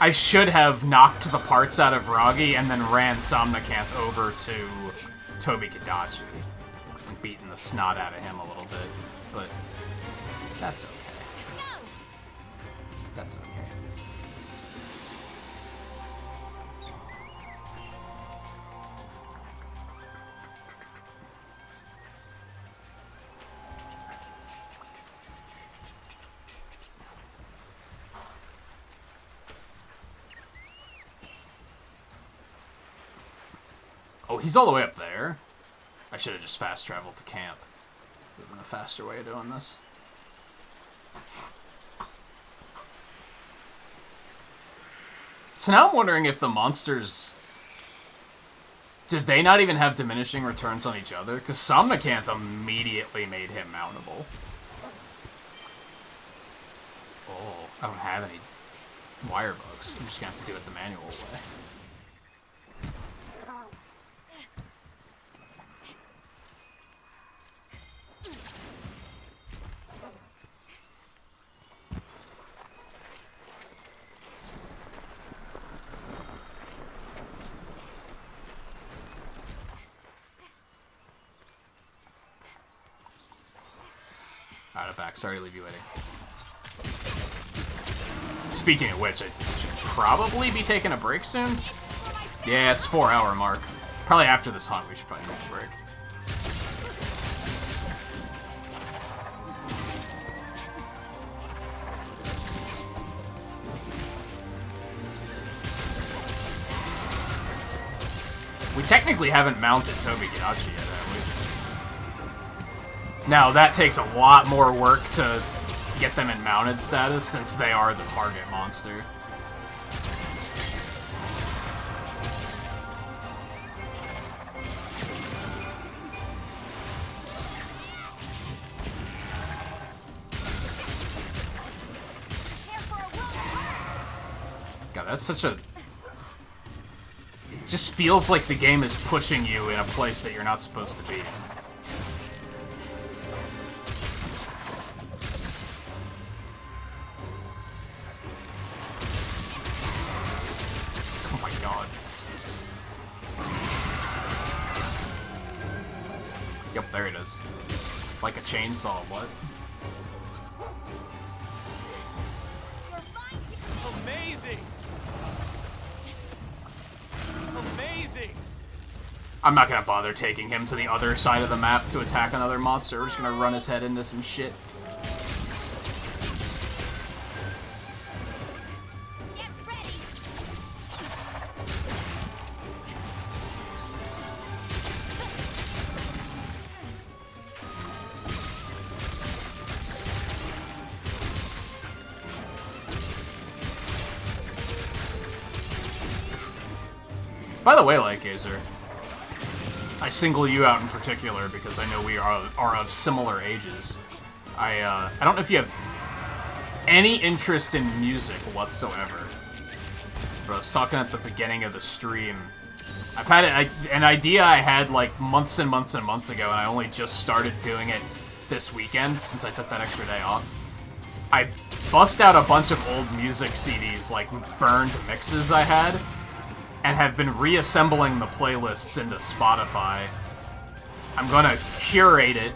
I should have knocked the parts out of Roggy and then ran Somnacanth over to Toby Kadachi and beaten the snot out of him a little bit, but that's okay. That's okay. Oh, he's all the way up there. I should have just fast traveled to camp. Would have been a faster way of doing this. So now I'm wondering if the monsters... Did they not even have diminishing returns on each other? Because Somnacanth immediately made him mountable. Oh, I don't have any wire bugs. I'm just going to have to do it the manual way. Back. Sorry to leave you waiting. Speaking of which, I should probably be taking a break soon. Yeah, it's 4-hour mark. Probably after this hunt, we should probably take a break. We technically haven't mounted Toby Kadachi yet, have we? Now, that takes a lot more work to get them in mounted status, since they are the target monster. God, that's such a... It just feels like the game is pushing you in a place that you're not supposed to be in. Yep, there it is. Like a chainsaw, what? Amazing! Amazing! I'm not gonna bother taking him to the other side of the map to attack another monster. We're just gonna run his head into some shit. Get ready. By the way, Light Gazer, I single you out in particular because I know we are of similar ages. I don't know if you have any interest in music whatsoever, but I was talking at the beginning of the stream. I've had an idea I had like months and months and months ago, and I only just started doing it this weekend since I took that extra day off. I bust out a bunch of old music CDs, like burned mixes I had, and have been reassembling the playlists into Spotify. I'm gonna curate it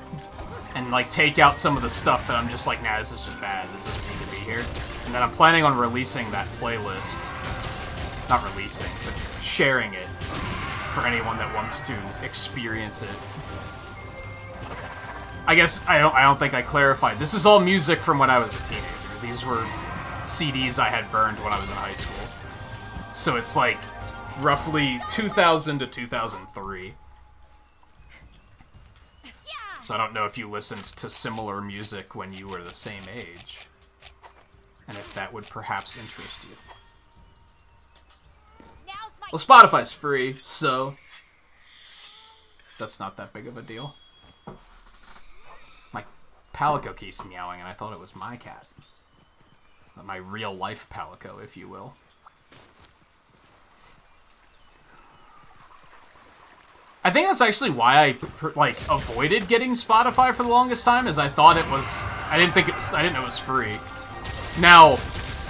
and like take out some of the stuff that I'm just like, nah, this is just bad, this doesn't need to be here. And then I'm planning on releasing that playlist. Not releasing, but sharing it for anyone that wants to experience it. I guess I don't think I clarified. This is all music from when I was a teenager. These were CDs I had burned when I was in high school. So it's like roughly 2000 to 2003. So I don't know if you listened to similar music when you were the same age, and if that would perhaps interest you. Now's my Well, Spotify's free, so that's not that big of a deal. My Palico keeps meowing, and I thought it was my cat. My real-life Palico, if you will. I think that's actually why I avoided getting Spotify for the longest time, is I thought it was I didn't know it was free. Now,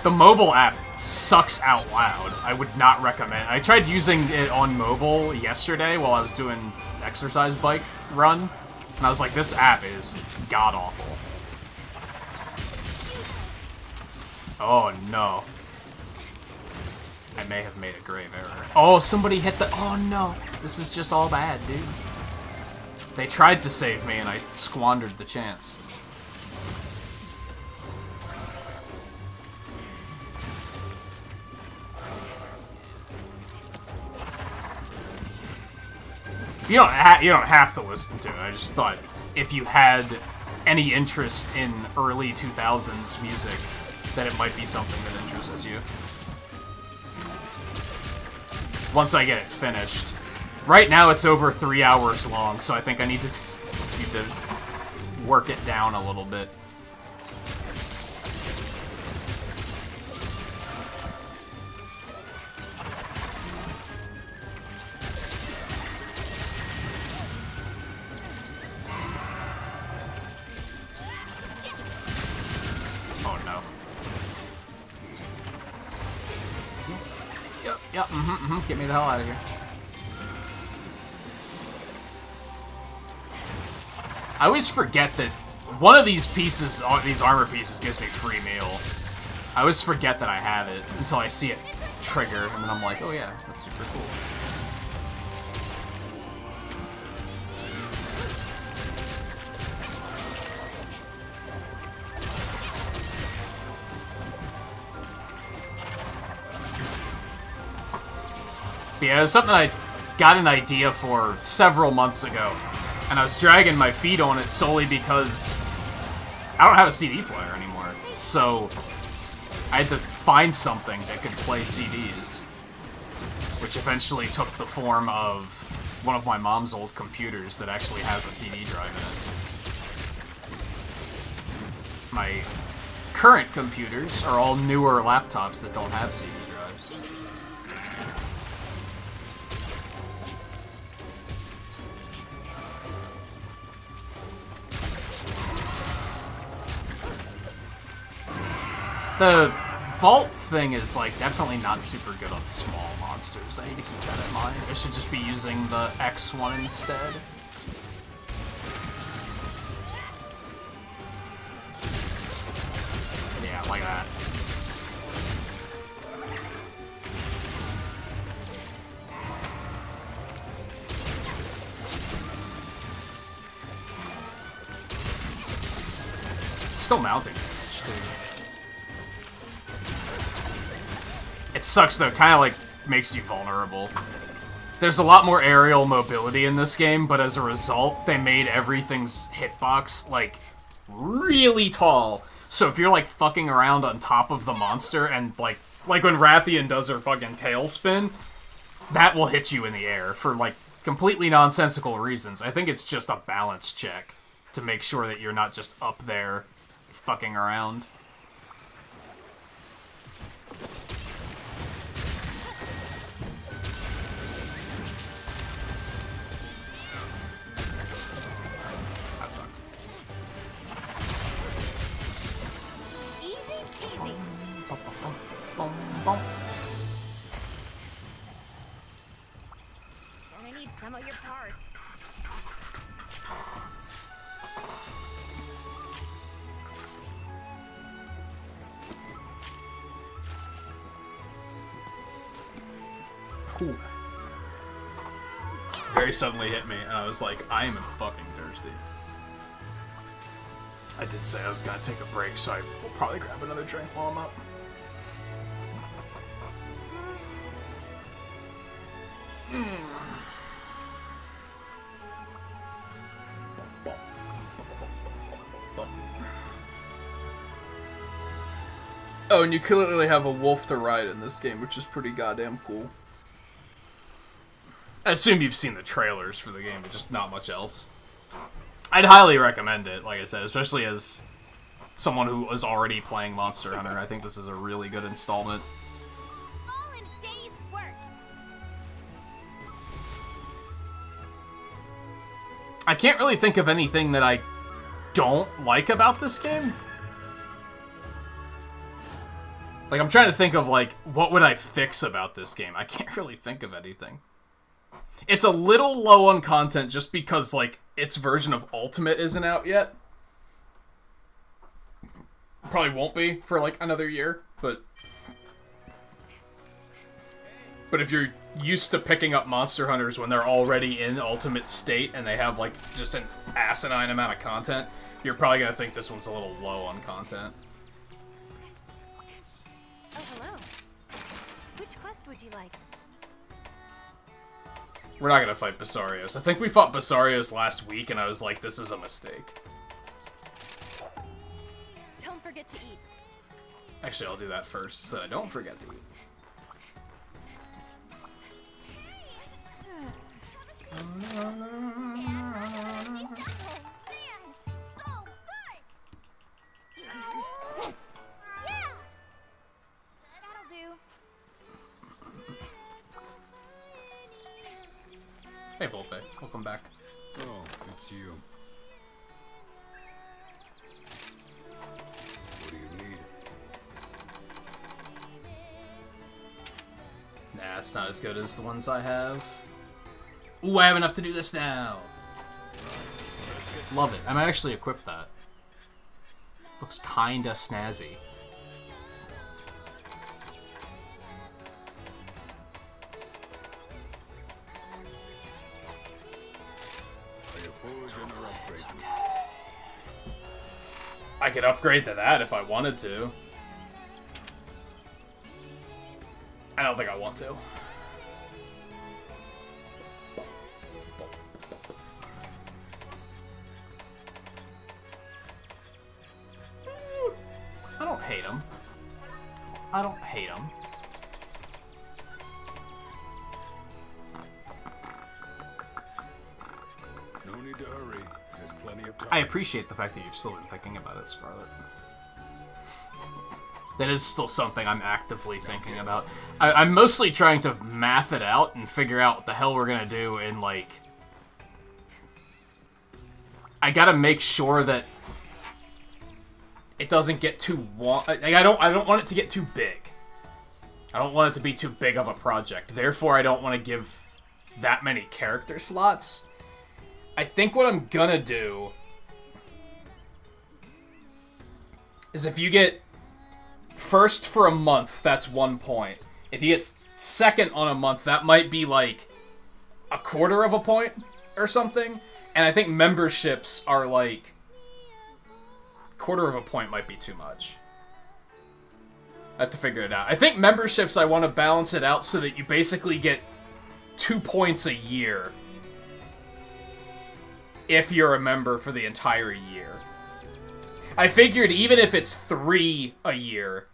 the mobile app sucks out loud. I would not recommend. I tried using it on mobile yesterday while I was doing exercise bike run, and I was like, this app is god awful. Oh no. I may have made a grave error. Oh, somebody hit the... Oh, no. This is just all bad, dude. They tried to save me, and I squandered the chance. You don't have to listen to it. I just thought if you had any interest in early 2000s music, that it might be something that interests you. Once I get it finished. Right now it's over 3 hours long, so I think I need to work it down a little bit. Oh no. Yep, get me the hell out of here. I always forget that one of these pieces, these armor pieces, gives me free meal. I always forget that I have it until I see it trigger, and then I'm like, oh yeah, that's super cool. Yeah, it was something I got an idea for several months ago, and I was dragging my feet on it solely because I don't have a CD player anymore. So I had to find something that could play CDs, which eventually took the form of one of my mom's old computers that actually has a CD drive in it. My current computers are all newer laptops that don't have CD drives. The vault thing is, like, definitely not super good on small monsters. I need to keep that in mind. I should just be using the X one instead. Yeah, like that. still mounting damage, too. It sucks, though. Kind of, like, makes you vulnerable. There's a lot more aerial mobility in this game, but as a result, they made everything's hitbox, like, really tall. So if you're, like, fucking around on top of the monster and, like when Rathian does her fucking tailspin, that will hit you in the air for, like, completely nonsensical reasons. I think it's just a balance check to make sure that you're not just up there fucking around. That sucks. Easy peasy. Bum, bum. Gonna need some of your parts. Cool. Very suddenly hit me, and I was like, I am fucking thirsty. I did say I was gonna take a break, so I will probably grab another drink while I'm up. Oh, and you clearly have a wolf to ride in this game, which is pretty goddamn cool. I assume you've seen the trailers for the game, but just not much else. I'd highly recommend it, like I said, especially as someone who was already playing Monster Hunter. I think this is a really good installment. All in a day's work. I can't really think of anything that I don't like about this game. Like, I'm trying to think of, like, what would I fix about this game? I can't really think of anything. It's a little low on content just because, like, its version of Ultimate isn't out yet. Probably won't be for, like, another year, but... But if you're used to picking up Monster Hunters when they're already in Ultimate state and they have, like, just an asinine amount of content, you're probably gonna think this one's a little low on content. Oh, hello. Which quest would you like? We're not gonna fight Basarios. I think we fought Basarios last week, and I was like, this is a mistake. Don't forget to eat. Actually, I'll do that first, so that I don't forget to eat. That'll do. Hey, Volpe. Welcome back. Oh, it's you. What do you need? Nah, it's not as good as the ones I have. Ooh, I have enough to do this now. Love it. I might actually equip that. Looks kinda snazzy. Are you forge and or upgrade? It's okay. I could upgrade to that if I wanted to. I don't think I want to. I don't hate him. I don't hate him. No need to hurry. There's plenty of time. I appreciate the fact that you've still been thinking about it, Scarlet. That is still something I'm actively thinking about. I'm mostly trying to math it out and figure out what the hell we're gonna do in, like... I gotta make sure that it doesn't get too... Like, I don't want it to get too big. I don't want it to be too big of a project. Therefore, I don't want to give that many character slots. I think what I'm gonna do is if you get first for a month, that's 1 point. If you get second on a month, that might be like a quarter of a point or something. And I think memberships are like quarter of a point might be too much. I have to figure it out. I think memberships, I want to balance it out so that you basically get 2 points a year if you're a member for the entire year. I figured even if it's 3 a year,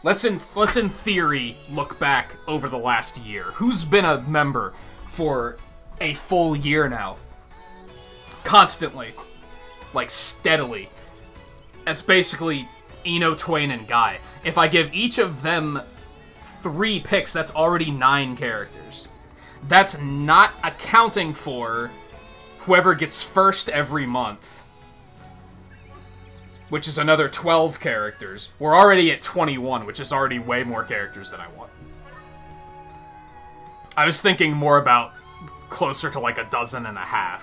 let's in theory look back over the last year. Who's been a member for a full year now? Constantly. Like, steadily. That's basically Eno, Twain, and Guy. If I give each of them 3 picks, that's already 9 characters. That's not accounting for whoever gets first every month, which is another 12 characters. We're already at 21, which is already way more characters than I want. I was thinking more about closer to like 12.5.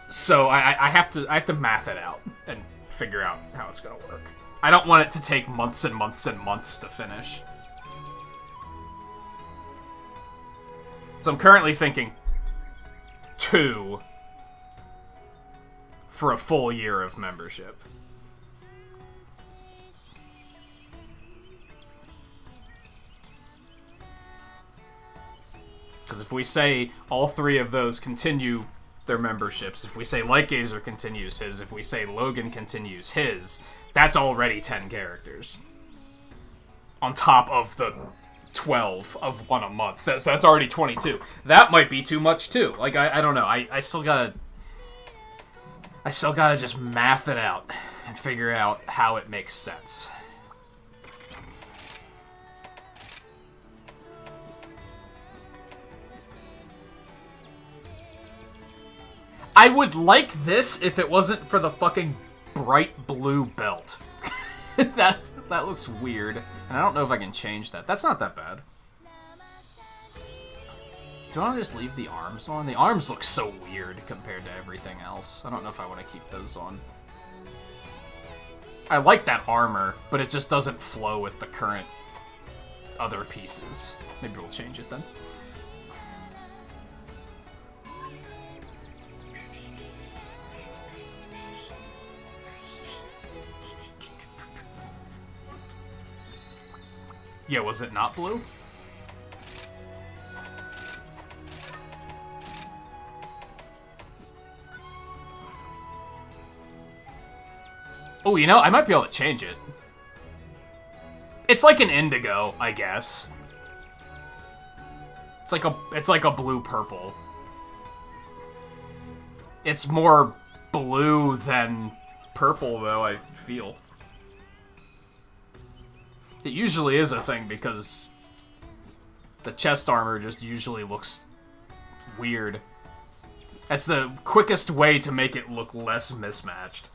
So I have to math it out and figure out how it's gonna work. I don't want it to take months and months and months to finish. So I'm currently thinking 2 for a full year of membership. Because if we say all 3 of those continue their memberships, if we say Lightgazer continues his, if we say Logan continues his, that's already 10 characters. On top of the 12 of one a month. So that's already 22. That might be too much too. Like, I don't know. I still gotta just math it out and figure out how it makes sense. I would like this if it wasn't for the fucking bright blue belt. That looks weird. And I don't know if I can change that. That's not that bad. Do I want to just leave the arms on? The arms look so weird compared to everything else. I don't know if I want to keep those on. I like that armor, but it just doesn't flow with the current other pieces. Maybe we'll change it then. Yeah, was it not blue? Oh, you know, I might be able to change it. It's like an indigo, I guess. It's like a blue-purple. It's more blue than purple, though, I feel. It usually is a thing because the chest armor just usually looks weird. That's the quickest way to make it look less mismatched.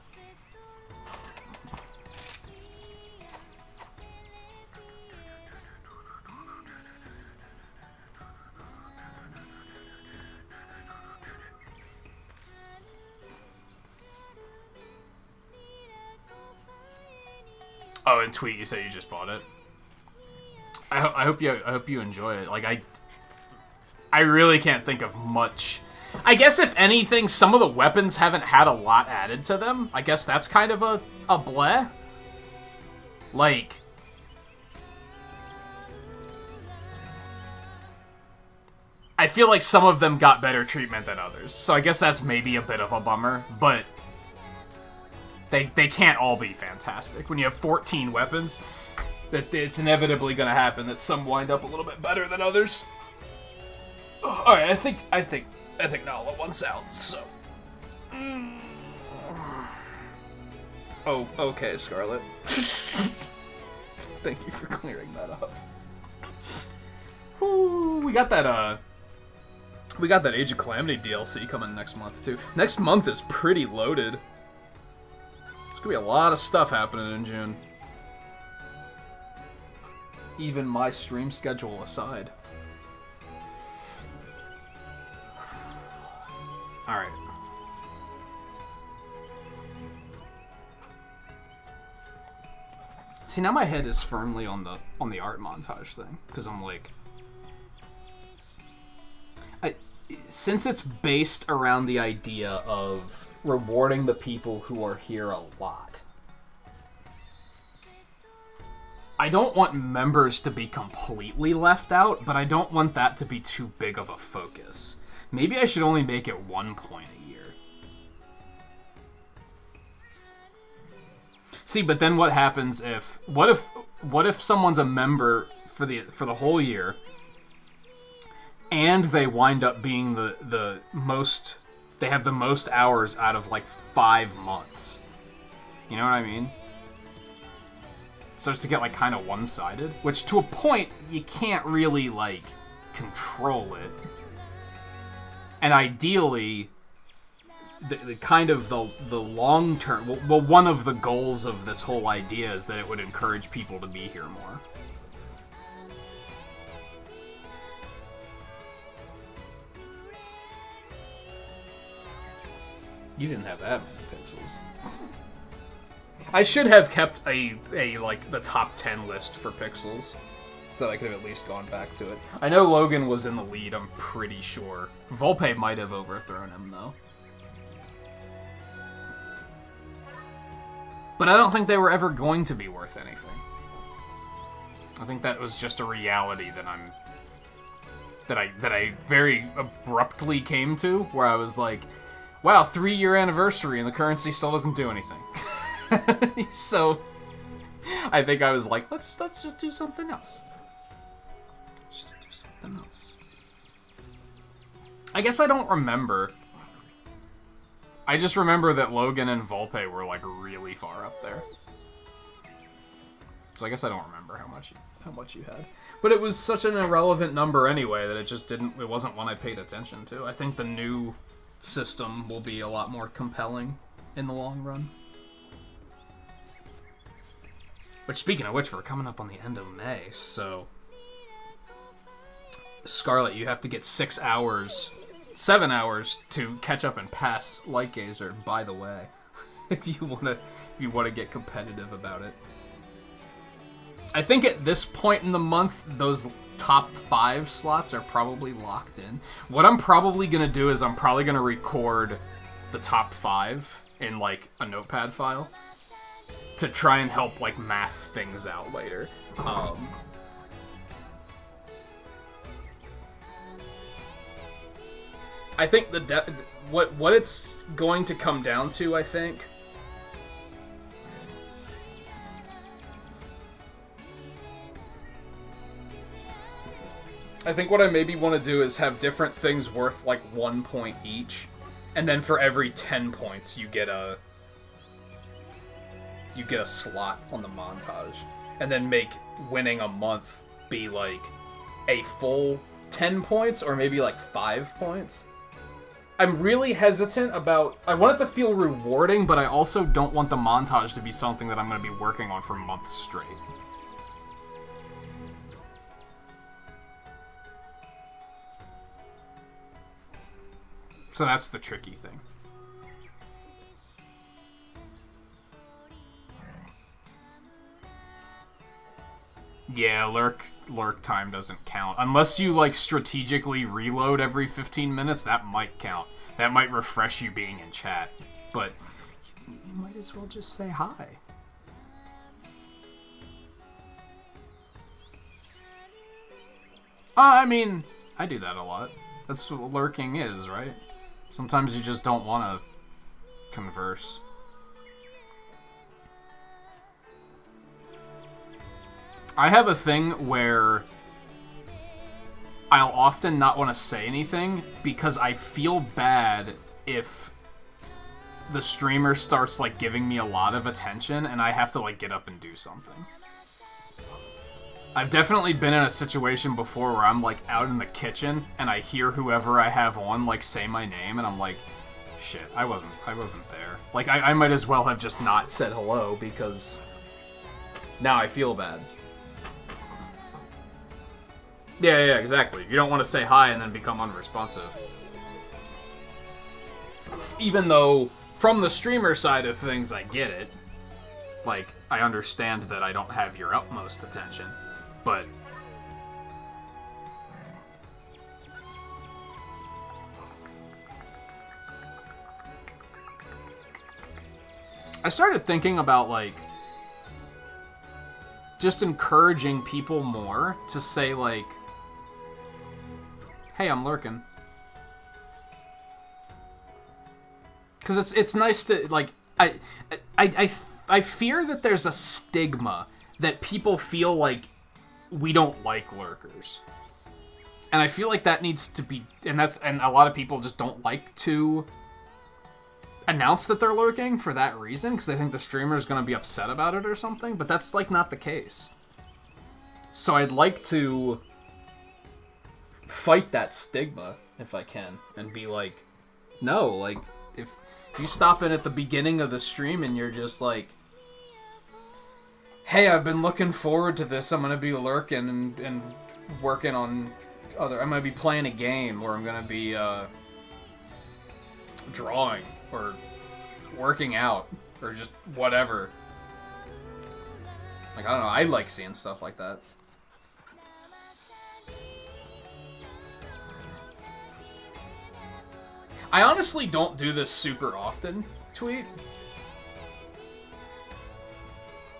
Oh, and Tweet, you said you just bought it. I hope you enjoy it. Like, I really can't think of much. I guess if anything, some of the weapons haven't had a lot added to them. I guess that's kind of a bleh. Like, I feel like some of them got better treatment than others. So I guess that's maybe a bit of a bummer, but They can't all be fantastic. When you have 14 weapons, that it's inevitably going to happen that some wind up a little bit better than others. All right, I think Nala wants out. So, oh, okay, Scarlet. Thank you for clearing that up. Woo, we got that Age of Calamity DLC coming next month too. Next month is pretty loaded. There's gonna be a lot of stuff happening in June. Even my stream schedule aside. Alright. See, now my head is firmly on the art montage thing, because I'm like, since it's based around the idea of rewarding the people who are here a lot, I don't want members to be completely left out, but I don't want that to be too big of a focus. Maybe I should only make it 1 point a year. See, but then what happens if... What if someone's a member for the whole year, and they wind up being the most... They have the most hours out of, like, 5 months. You know what I mean? Starts to get, like, kind of one-sided. Which, to a point, you can't really, like, control it. And ideally, the kind of the long-term... Well, one of the goals of this whole idea is that it would encourage people to be here more. You didn't have that many pixels. I should have kept a like the top 10 list for pixels, so that I could have at least gone back to it. I know Logan was in the lead, I'm pretty sure. Volpe might have overthrown him, though. But I don't think they were ever going to be worth anything. I think that was just a reality that I very abruptly came to, where I was like, wow, 3-year anniversary and the currency still doesn't do anything. So, I think I was like, let's just do something else. Let's just do something else. I guess I don't remember. I just remember that Logan and Volpe were like really far up there. So I guess I don't remember how much you had. But it was such an irrelevant number anyway that it wasn't one I paid attention to. I think the new system will be a lot more compelling in the long run. Which, speaking of which, we're coming up on the end of May, so... Scarlet, you have to get 7 hours to catch up and pass Lightgazer, by the way. if you wanna get competitive about it. I think at this point in the month, those top 5 slots are probably locked in. What I'm probably gonna do is I'm probably gonna record the top 5 in, like, a notepad file to try and help, like, math things out later. I think what it's going to come down to, I think, what I maybe want to do is have different things worth, like, 1 point each, and then for every 10 points you get a slot on the montage, and then make winning a month be, like, a full 10 points, or maybe, like, 5 points. I'm really hesitant about... I want it to feel rewarding, but I also don't want the montage to be something that I'm going to be working on for months straight. So that's the tricky thing. Yeah, lurk time doesn't count. Unless you, like, strategically reload every 15 minutes, that might count. That might refresh you being in chat. But you might as well just say hi. I mean, I do that a lot. That's what lurking is, right? Sometimes you just don't want to converse. I have a thing where I'll often not want to say anything because I feel bad if the streamer starts, like, giving me a lot of attention and I have to, like, get up and do something. I've definitely been in a situation before where I'm, like, out in the kitchen and I hear whoever I have on, like, say my name and I'm like, shit, I wasn't there. Like, I might as well have just not said hello because now I feel bad. Yeah, exactly. You don't want to say hi and then become unresponsive. Even though, from the streamer side of things, I get it. Like, I understand that I don't have your utmost attention. But I started thinking about, like, just encouraging people more to say, like, hey, I'm lurking. Because it's nice to, like, I fear that there's a stigma that people feel like we don't like lurkers. And I feel like that needs to be, and a lot of people just don't like to announce that they're lurking for that reason, because they think the streamer's going to be upset about it or something, but that's, like, not the case. So I'd like to fight that stigma, if I can, and be like, no, like, if you stop in at the beginning of the stream and you're just like, hey, I've been looking forward to this, I'm going to be lurking and working on I'm going to be playing a game, or I'm going to be, drawing, or working out, or just whatever. Like, I don't know, I like seeing stuff like that. I honestly don't do this super often, Tweet.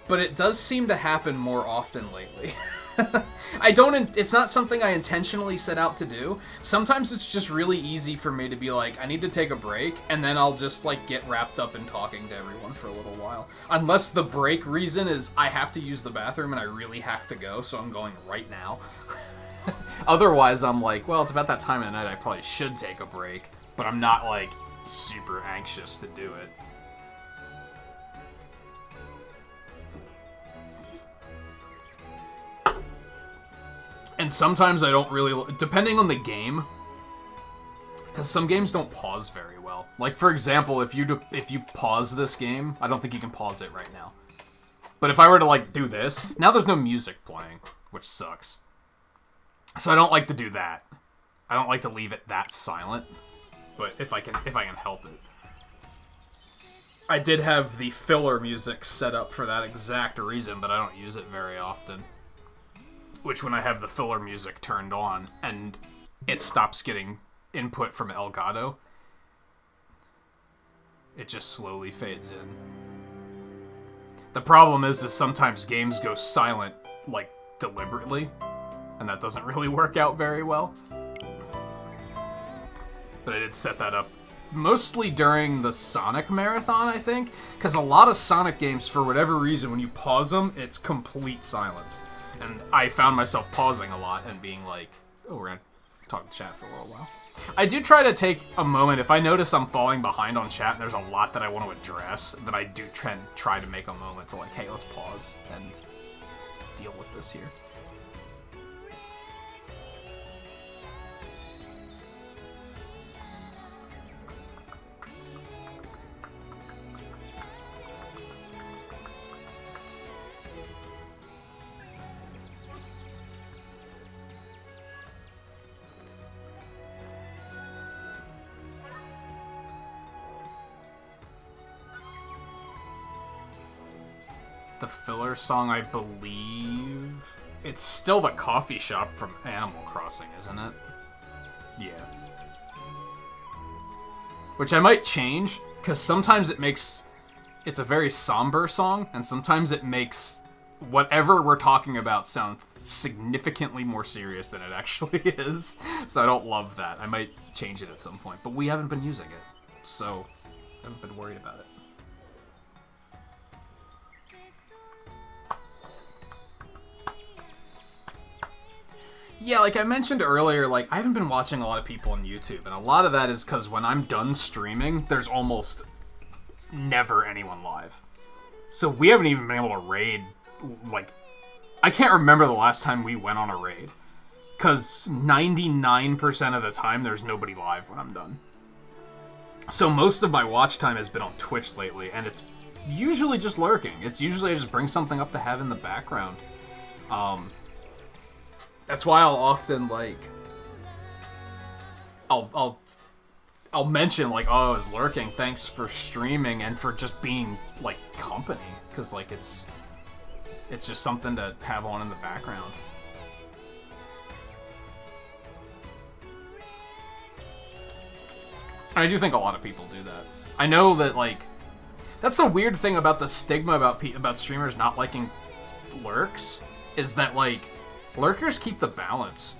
But it does seem to happen more often lately. It's not something I intentionally set out to do. Sometimes it's just really easy for me to be like, I need to take a break, and then I'll just, like, get wrapped up in talking to everyone for a little while. Unless the break reason is I have to use the bathroom and I really have to go, so I'm going right now. Otherwise, I'm like, well, it's about that time of night, I probably should take a break, but I'm not, like, super anxious to do it. And sometimes I don't really, depending on the game, because some games don't pause very well. Like, for example, if you pause this game, I don't think you can pause it right now. But if I were to, like, do this, now there's no music playing, which sucks. So I don't like to do that. I don't like to leave it that silent. But if I can help it. I did have the filler music set up for that exact reason, but I don't use it very often. Which, when I have the filler music turned on and it stops getting input from Elgato, it just slowly fades in. The problem is sometimes games go silent, like, deliberately, and that doesn't really work out very well. But I did set that up mostly during the Sonic marathon, I think, because a lot of Sonic games, for whatever reason, when you pause them, it's complete silence. And I found myself pausing a lot and being like, oh, we're going to talk to chat for a little while. I do try to take a moment. If I notice I'm falling behind on chat and there's a lot that I want to address, then I do try to make a moment to, like, hey, let's pause and deal with this here. The filler song, I believe... It's still the coffee shop from Animal Crossing, isn't it? Yeah. Which I might change, because sometimes it makes... It's a very somber song, and sometimes it makes whatever we're talking about sound significantly more serious than it actually is. So I don't love that. I might change it at some point, but we haven't been using it, so I haven't been worried about it. Yeah, like I mentioned earlier, like, I haven't been watching a lot of people on YouTube, and a lot of that is because when I'm done streaming, there's almost never anyone live. So we haven't even been able to raid, like, I can't remember the last time we went on a raid. Because 99% of the time, there's nobody live when I'm done. So most of my watch time has been on Twitch lately, and it's usually just lurking. It's usually I just bring something up to have in the background. That's why I'll often, like, I'll mention, like, oh, I was lurking, thanks for streaming, and for just being, like, company, because, like, it's just something to have on in the background. I do think a lot of people do that. I know that, like, that's the weird thing about the stigma about streamers not liking lurks is that, like, lurkers keep the balance.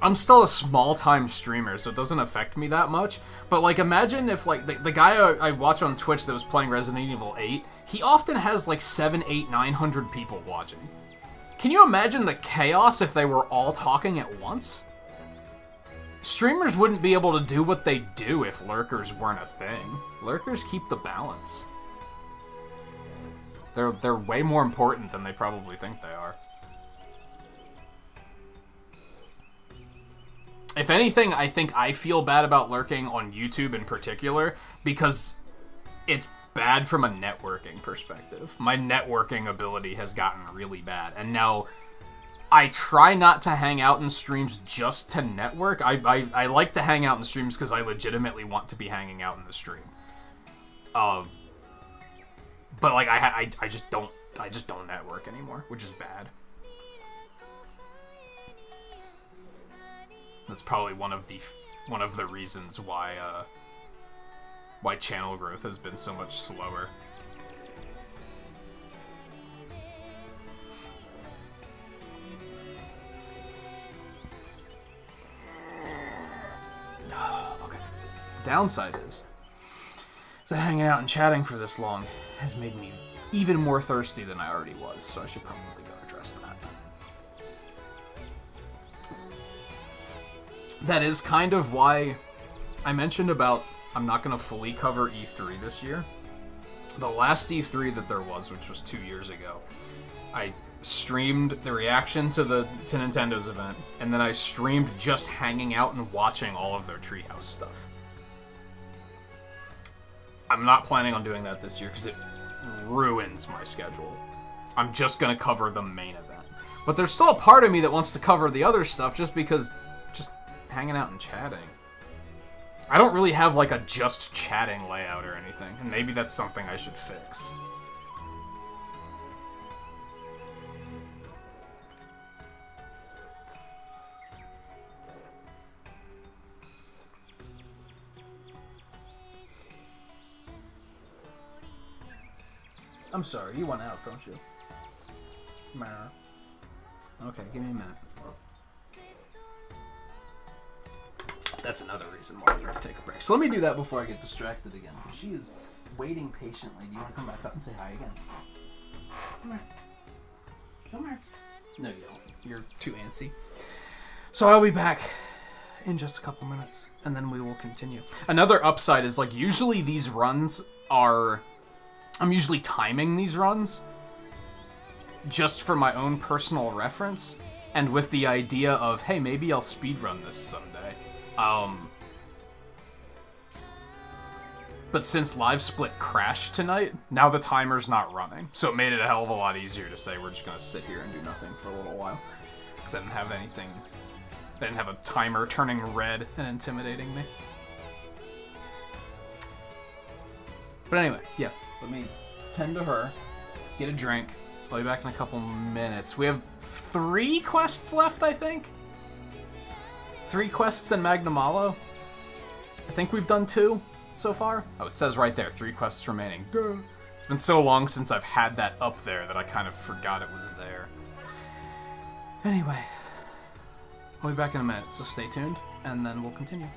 I'm still a small-time streamer, so it doesn't affect me that much. But, like, imagine if, like, the guy I watch on Twitch that was playing Resident Evil 8, he often has, like, 700, 800, 900 people watching. Can you imagine the chaos if they were all talking at once? Streamers wouldn't be able to do what they do if lurkers weren't a thing. Lurkers keep the balance. They're way more important than they probably think they are. If anything, I think I feel bad about lurking on YouTube in particular because it's bad from a networking perspective. My networking ability has gotten really bad, and now I try not to hang out in streams just to network. I like to hang out in streams because I legitimately want to be hanging out in the stream. But like I just don't network anymore, which is bad. That's probably one of the reasons why channel growth has been so much slower. Okay. The downside is that hanging out and chatting for this long has made me even more thirsty than I already was, so I should probably go address that. That is kind of why I mentioned about I'm not going to fully cover E3 this year. The last E3 that there was, which was 2 years ago, I streamed the reaction to Nintendo's event, and then I streamed just hanging out and watching all of their Treehouse stuff. I'm not planning on doing that this year because it ruins my schedule. I'm just going to cover the main event. But there's still a part of me that wants to cover the other stuff just because just hanging out and chatting. I don't really have like a just chatting layout or anything, and maybe that's something I should fix. I'm sorry, you want out, don't you? Mara. Okay, give me a minute. That's another reason why we need to take a break. So let me do that before I get distracted again. She is waiting patiently. Do you want to come back up and say hi again? Come here. Come here. No, you don't. You're too antsy. So I'll be back in just a couple minutes, and then we will continue. Another upside is, like, usually these runs are... I'm usually timing these runs just for my own personal reference, and with the idea of, hey, maybe I'll speedrun this someday. But since LiveSplit crashed tonight, now the timer's not running. So it made it a hell of a lot easier to say we're just going to sit here and do nothing for a little while. Because I didn't have anything... I didn't have a timer turning red and intimidating me. But anyway, yeah. Let me tend to her, get a drink. I'll be back in a couple minutes. We have 3 quests left, I think? 3 quests in Magnum Malo. I think we've done 2 so far. Oh, it says right there, 3 quests remaining. Duh. It's been so long since I've had that up there that I kind of forgot it was there. Anyway, I'll be back in a minute, so stay tuned, and then we'll continue.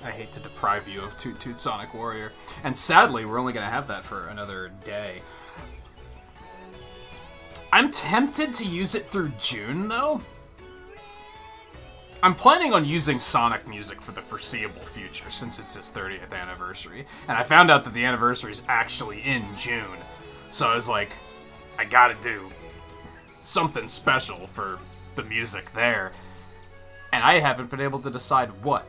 I hate to deprive you of Toot Toot Sonic Warrior. And sadly, we're only going to have that for another day. I'm tempted to use it through June, though. I'm planning on using Sonic music for the foreseeable future, since it's his 30th anniversary. And I found out that the anniversary is actually in June. So I was like, I gotta do something special for the music there. And I haven't been able to decide what.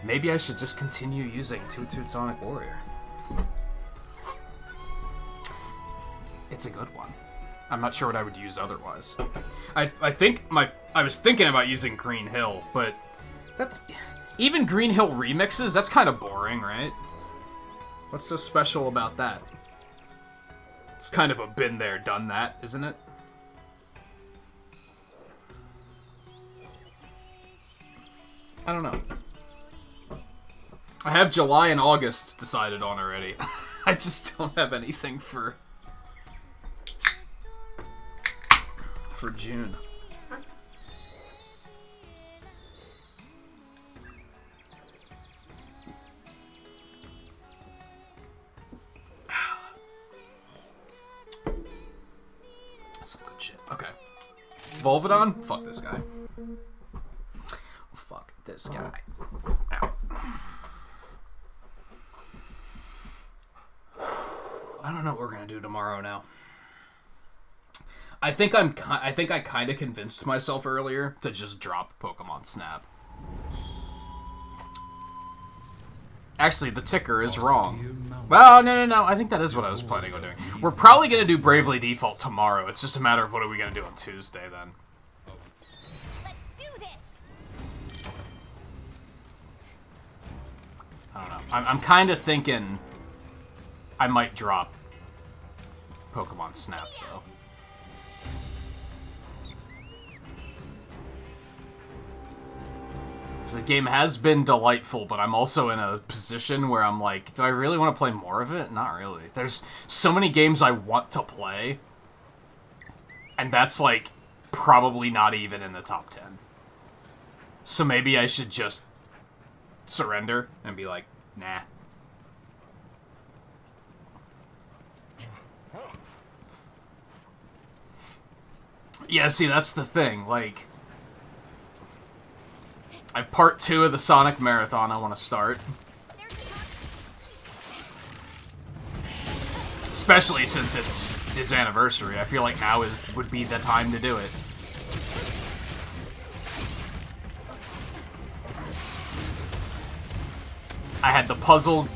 Maybe I should just continue using Toot Toot Sonic Warrior. It's a good one. I'm not sure what I would use otherwise. I think I was thinking about using Green Hill, but that's even Green Hill remixes, that's kind of boring, right? What's so special about that? It's kind of a been there, done that, isn't it? I don't know. I have July and August decided on already. I just don't have anything for June. Some good shit. Okay. Volvidon? Fuck this guy. Fuck this guy. Ow. I don't know what we're gonna do tomorrow now. I think I kind of convinced myself earlier to just drop Pokemon Snap. Actually, the ticker is wrong. Well, no. I think that is what I was planning on doing. We're probably going to do Bravely Default tomorrow. It's just a matter of what are we going to do on Tuesday then. Let's do this. I don't know. I'm kind of thinking I might drop Pokemon Snap, though. The game has been delightful, but I'm also in a position where I'm like, do I really want to play more of it? Not really. There's so many games I want to play, and that's, like, probably not even in the top 10. So maybe I should just surrender and be like, nah. Yeah, see, that's the thing, like... I have part 2 of the Sonic Marathon I want to start. Especially since it's his anniversary. I feel like now would be the time to do it. I had the puzzle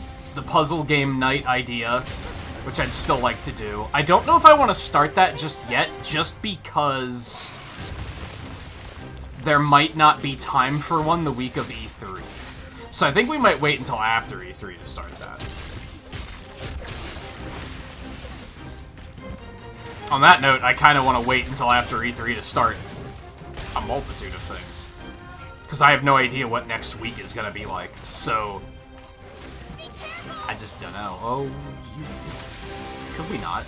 game night idea, which I'd still like to do. I don't know if I want to start that just yet, just because... there might not be time for one the week of E3. So I think we might wait until after E3 to start that. On that note, I kind of want to wait until after E3 to start a multitude of things. Because I have no idea what next week is going to be like, so... I just don't know. Oh, could we not?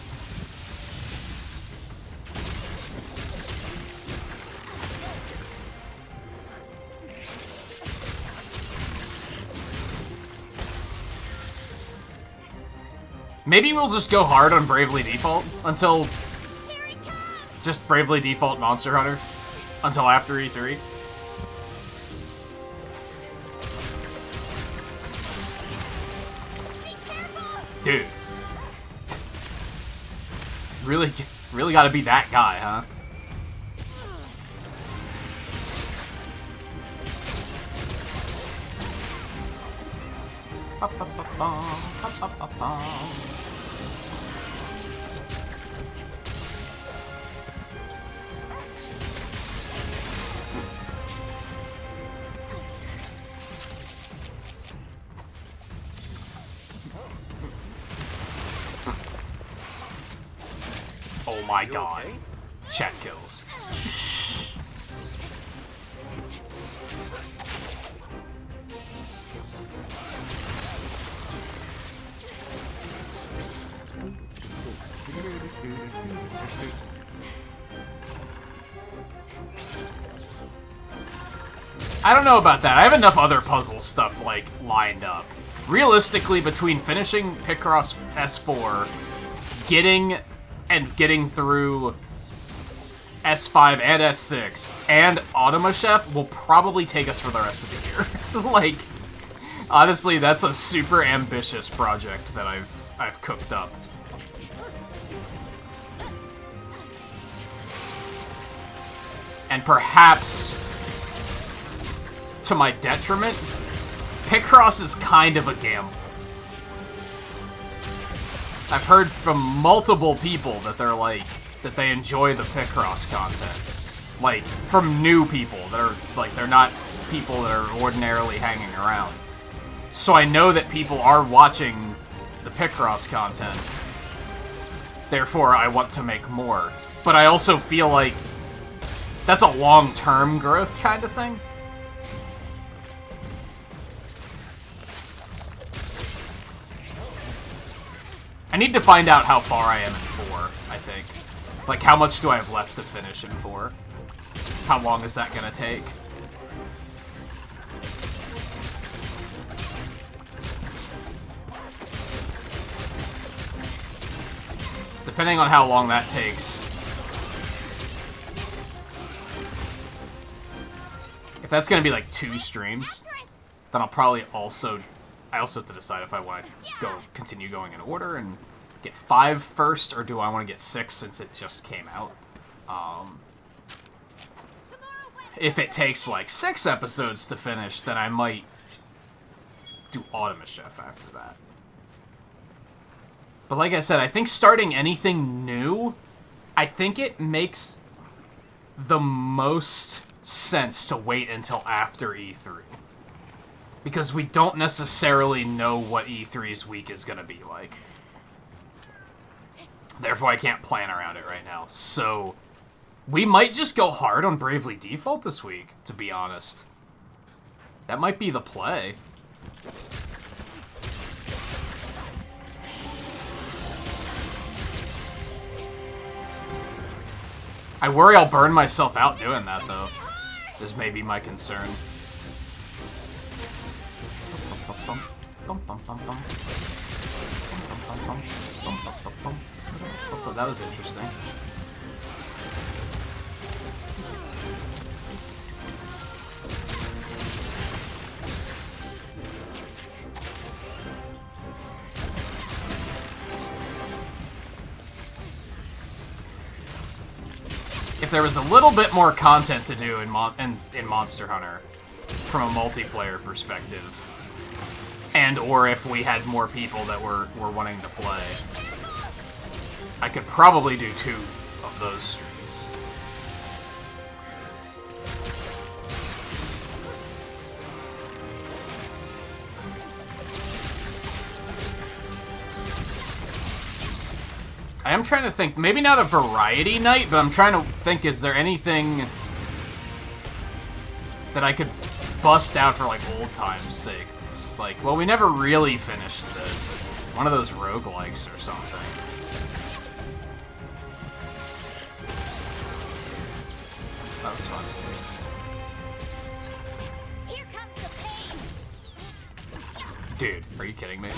Maybe we'll just go hard on Bravely Default until... just Bravely Default Monster Hunter until after E3. Dude. Really gotta be that guy, huh? Oh my god. Chat kills. I don't know about that. I have enough other puzzle stuff, like, lined up. Realistically, between finishing Picross S4, getting through S5 and S6, and Automa Chef will probably take us for the rest of the year. Like, honestly, that's a super ambitious project that I've cooked up. And perhaps, to my detriment, Picross is kind of a gamble. I've heard from multiple people that they're like, that they enjoy the Picross content. Like, from new people that are, like, they're not people that are ordinarily hanging around. So I know that people are watching the Picross content. Therefore, I want to make more. But I also feel like that's a long-term growth kind of thing. I need to find out how far I am in 4, I think. Like, how much do I have left to finish in 4? How long is that gonna take? Depending on how long that takes. If that's gonna be like 2 streams, then I'll probably also... I also have to decide if I want to continue going in order and get 5 first, or do I want to get 6 since it just came out. If it takes like 6 episodes to finish, then I might do Automa Chef after that. But like I said, I think starting anything new, I think it makes the most sense to wait until after E3. Because we don't necessarily know what E3's week is going to be like. Therefore, I can't plan around it right now. So, we might just go hard on Bravely Default this week, to be honest. That might be the play. I worry I'll burn myself out doing that, though. Is maybe my concern. Oh, that was interesting. If there was a little bit more content to do in Monster Hunter, from a multiplayer perspective, and or if we had more people that were wanting to play, I could probably do 2 of those streams. I am trying to think, maybe not a variety night, but I'm trying to think, is there anything that I could bust out for, like, old time's sake? It's like, well, we never really finished this. One of those roguelikes or something. That was fun. Here comes the pain. Dude, are you kidding me?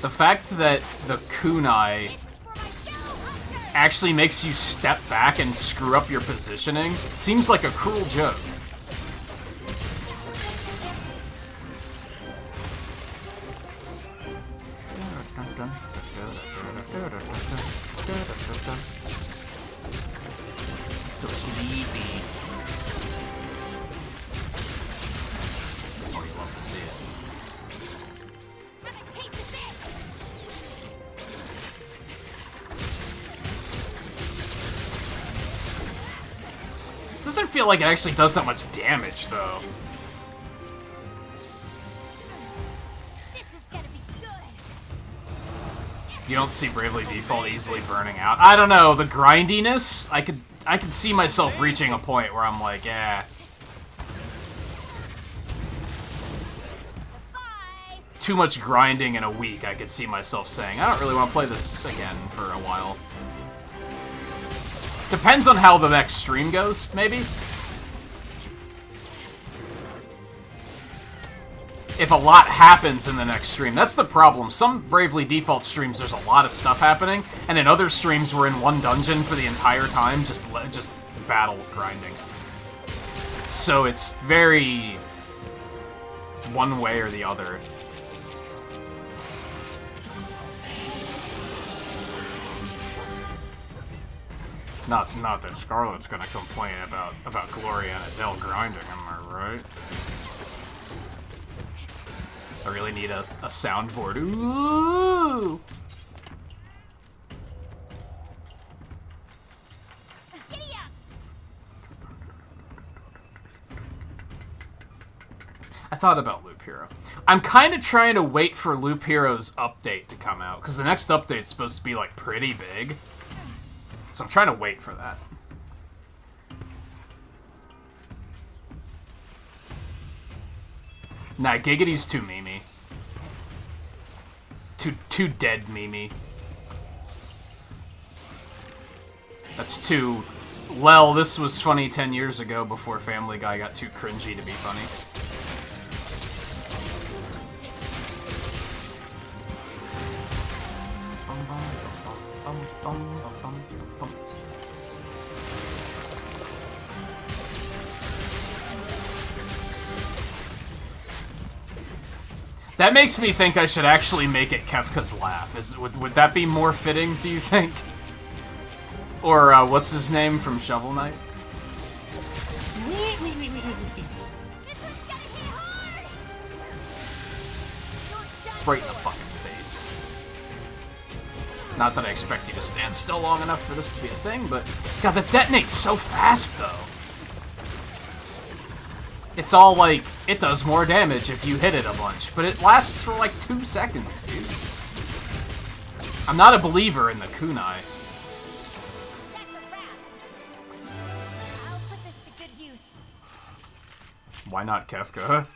The fact that the kunai actually makes you step back and screw up your positioning seems like a cruel joke. So sleepy. Oh, you love to see it. Doesn't feel like it actually does that much damage, though. This is gonna be good. You don't see Bravely Default easily burning out. I don't know, the grindiness, I could see myself reaching a point where I'm like, eh. Bye. too much grinding in a week, I could see myself saying, I don't really want to play this again for a while. Depends on how the next stream goes, maybe. If a lot happens in the next stream. That's the problem. Some Bravely Default streams, there's a lot of stuff happening, and in other streams, we're in one dungeon for the entire time, just battle grinding. So it's very one way or the other. Not that Scarlet's gonna complain about Gloria and Adele grinding, am I right? I really need a soundboard. Ooh! Giddy up! I thought about Loop Hero. I'm kind of trying to wait for Loop Hero's update to come out, because the next update's supposed to be, like, pretty big. So I'm trying to wait for that. Nah, Giggity's too memey. Too dead memey. That's too... Well, this was funny 10 years ago before Family Guy got too cringy to be funny. That makes me think I should actually make it Kefka's laugh. Would that be more fitting, do you think? Or, what's his name from Shovel Knight? This one's gonna hit hard! You're done. Right in the fucking face. Not that I expect you to stand still long enough for this to be a thing, but... God, that detonates so fast, though. It's all like, it does more damage if you hit it a bunch, but it lasts for like 2 seconds, dude. I'm not a believer in the kunai. That's a wrap. I'll put this to good use. Why not Kefka?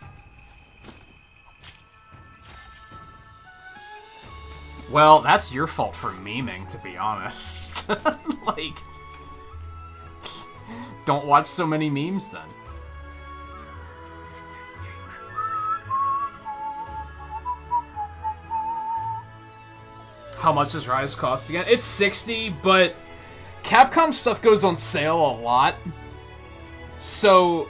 Well, that's your fault for memeing, to be honest. Like, don't watch so many memes then. How much does Rise cost again? It's 60, but Capcom stuff goes on sale a lot. So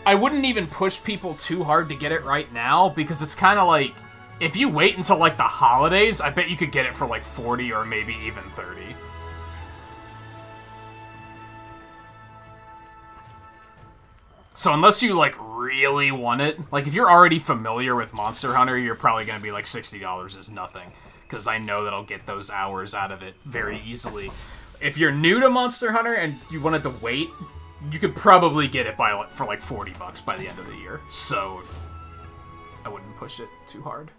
I wouldn't even push people too hard to get it right now, because it's kind of like, if you wait until like the holidays, I bet you could get it for like 40 or maybe even 30. So unless you like really want it, like if you're already familiar with Monster Hunter, you're probably going to be like $60 is nothing. Because I know that I'll get those hours out of it very easily. If you're new to Monster Hunter and you wanted to wait, you could probably get it for like $40 by the end of the year. So I wouldn't push it too hard.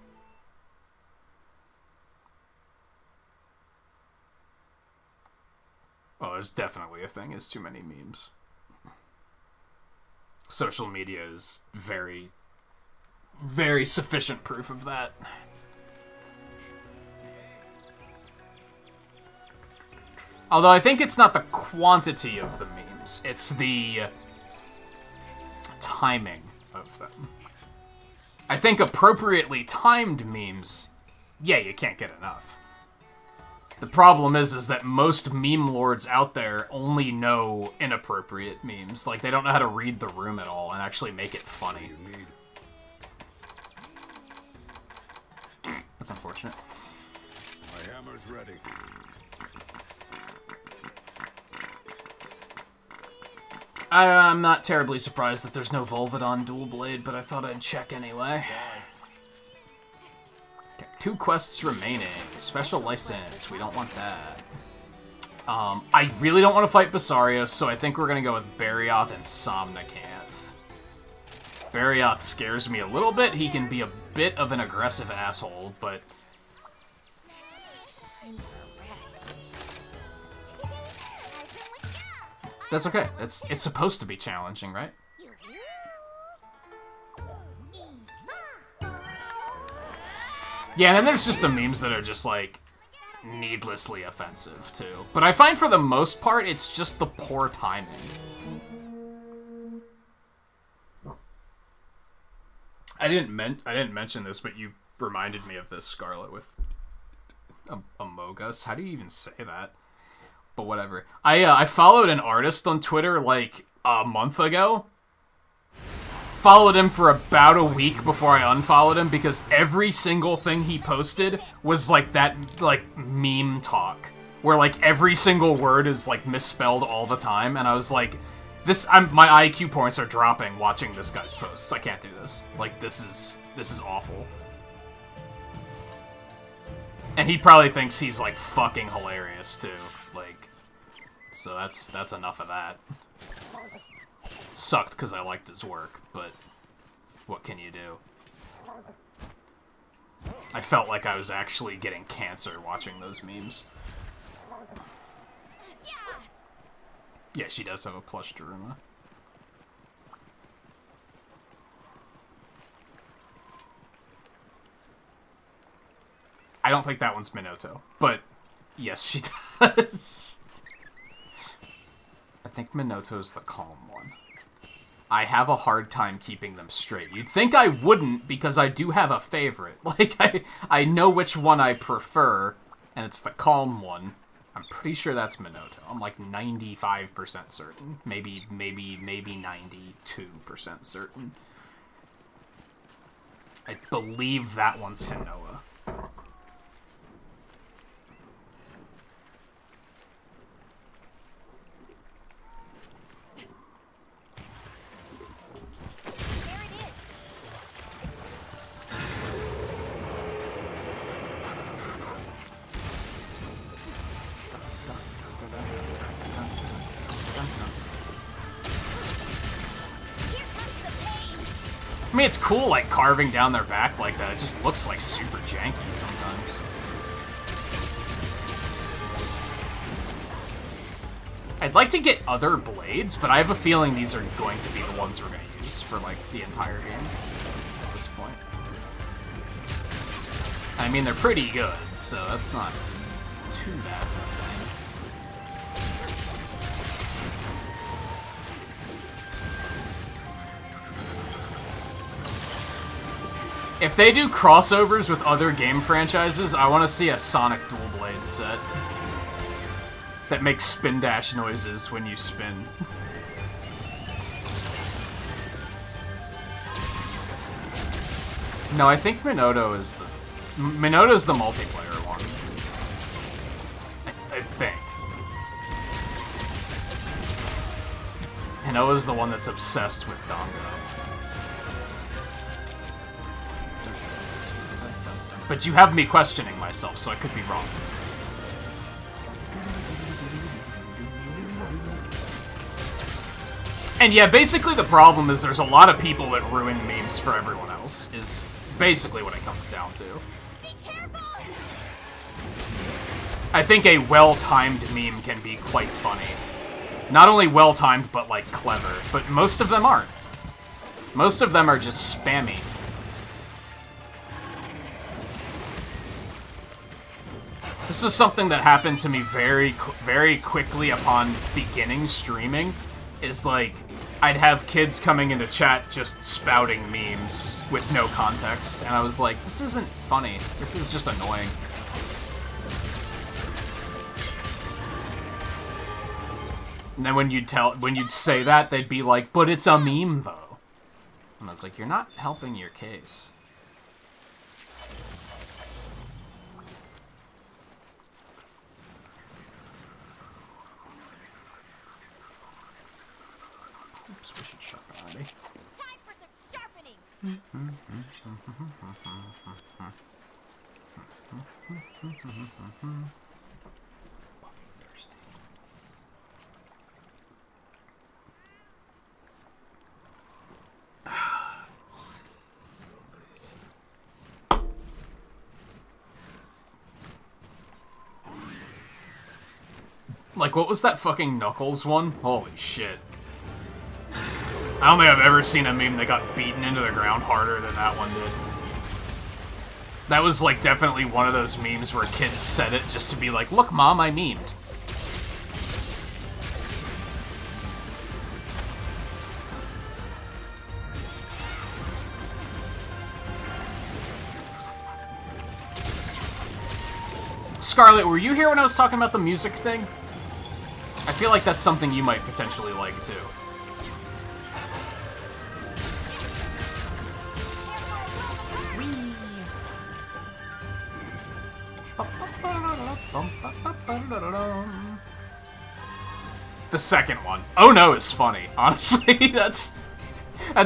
Oh, there's definitely a thing, is too many memes. Social media is very, very sufficient proof of that. Although I think it's not the quantity of the memes, it's the timing of them. I think appropriately timed memes, yeah, you can't get enough. The problem is that most meme lords out there only know inappropriate memes. Like, they don't know how to read the room at all and actually make it funny. That's unfortunate. My hammer's ready. I'm not terribly surprised that there's no Volvidon Dual Blade, but I thought I'd check anyway. Okay, 2 quests remaining. Special license. We don't want that. I really don't want to fight Basarios, so I think we're going to go with Barioth and Somnicanth. Barioth scares me a little bit. He can be a bit of an aggressive asshole, but... Time for rest. That's okay. It's supposed to be challenging, right? Yeah, and then there's just the memes that are just, like, needlessly offensive, too. But I find for the most part, it's just the poor timing. I didn't mention this, but you reminded me of this, Scarlet, with Amogus. How do you even say that? But whatever. I followed an artist on Twitter, like, a month ago. Followed him for about a week before I unfollowed him, because every single thing he posted was, like, that, like, meme talk. Where, like, every single word is, like, misspelled all the time, and I was like... my IQ points are dropping watching this guy's posts. I can't do this. Like, this is awful. And he probably thinks he's, like, fucking hilarious, too. Like, so that's enough of that. Sucked because I liked his work, but what can you do? I felt like I was actually getting cancer watching those memes. Yeah, she does have a plush Daruma. I don't think that one's Minoto, but yes, she does. I think Minoto's the calm one. I have a hard time keeping them straight. You'd think I wouldn't, because I do have a favorite. Like, I know which one I prefer, and it's the calm one. I'm pretty sure that's Minoto. I'm like 95% certain. Maybe 92% certain. I believe that one's Hinoa. There it is. Here comes the pain. I mean, it's cool, like, carving down their back like that. It just looks, like, super janky sometimes. I'd like to get other blades, but I have a feeling these are going to be the ones we're going to use for, like, the entire game at this point. I mean, they're pretty good, so that's not too bad of a thing. If they do crossovers with other game franchises, I want to see a Sonic Dual Blade set that makes spin dash noises when you spin. No, I think Minoto's the multiplayer one. I think. Hinoa's the one that's obsessed with Dongo. But you have me questioning myself, so I could be wrong. And yeah, basically the problem is there's a lot of people that ruin memes for everyone else, is basically what it comes down to. Be careful. I think a well-timed meme can be quite funny. Not only well-timed, but, like, clever. But most of them aren't. Most of them are just spammy. This is something that happened to me very quickly upon beginning streaming. Is like, I'd have kids coming into chat just spouting memes with no context, and I was like, this isn't funny. This is just annoying. And then when you'd say that, they'd be like, but it's a meme though. And I was like, you're not helping your case. Oops, we should sharpen already. Time for some sharpening. Like, what was that fucking Knuckles one? Holy shit. I don't think I've ever seen a meme that got beaten into the ground harder than that one did. That was, like, definitely one of those memes where kids said it just to be like, look, Mom, I memed. Scarlett, were you here when I was talking about the music thing? I feel like that's something you might potentially like, too. The second one. Oh no is funny. Honestly, that's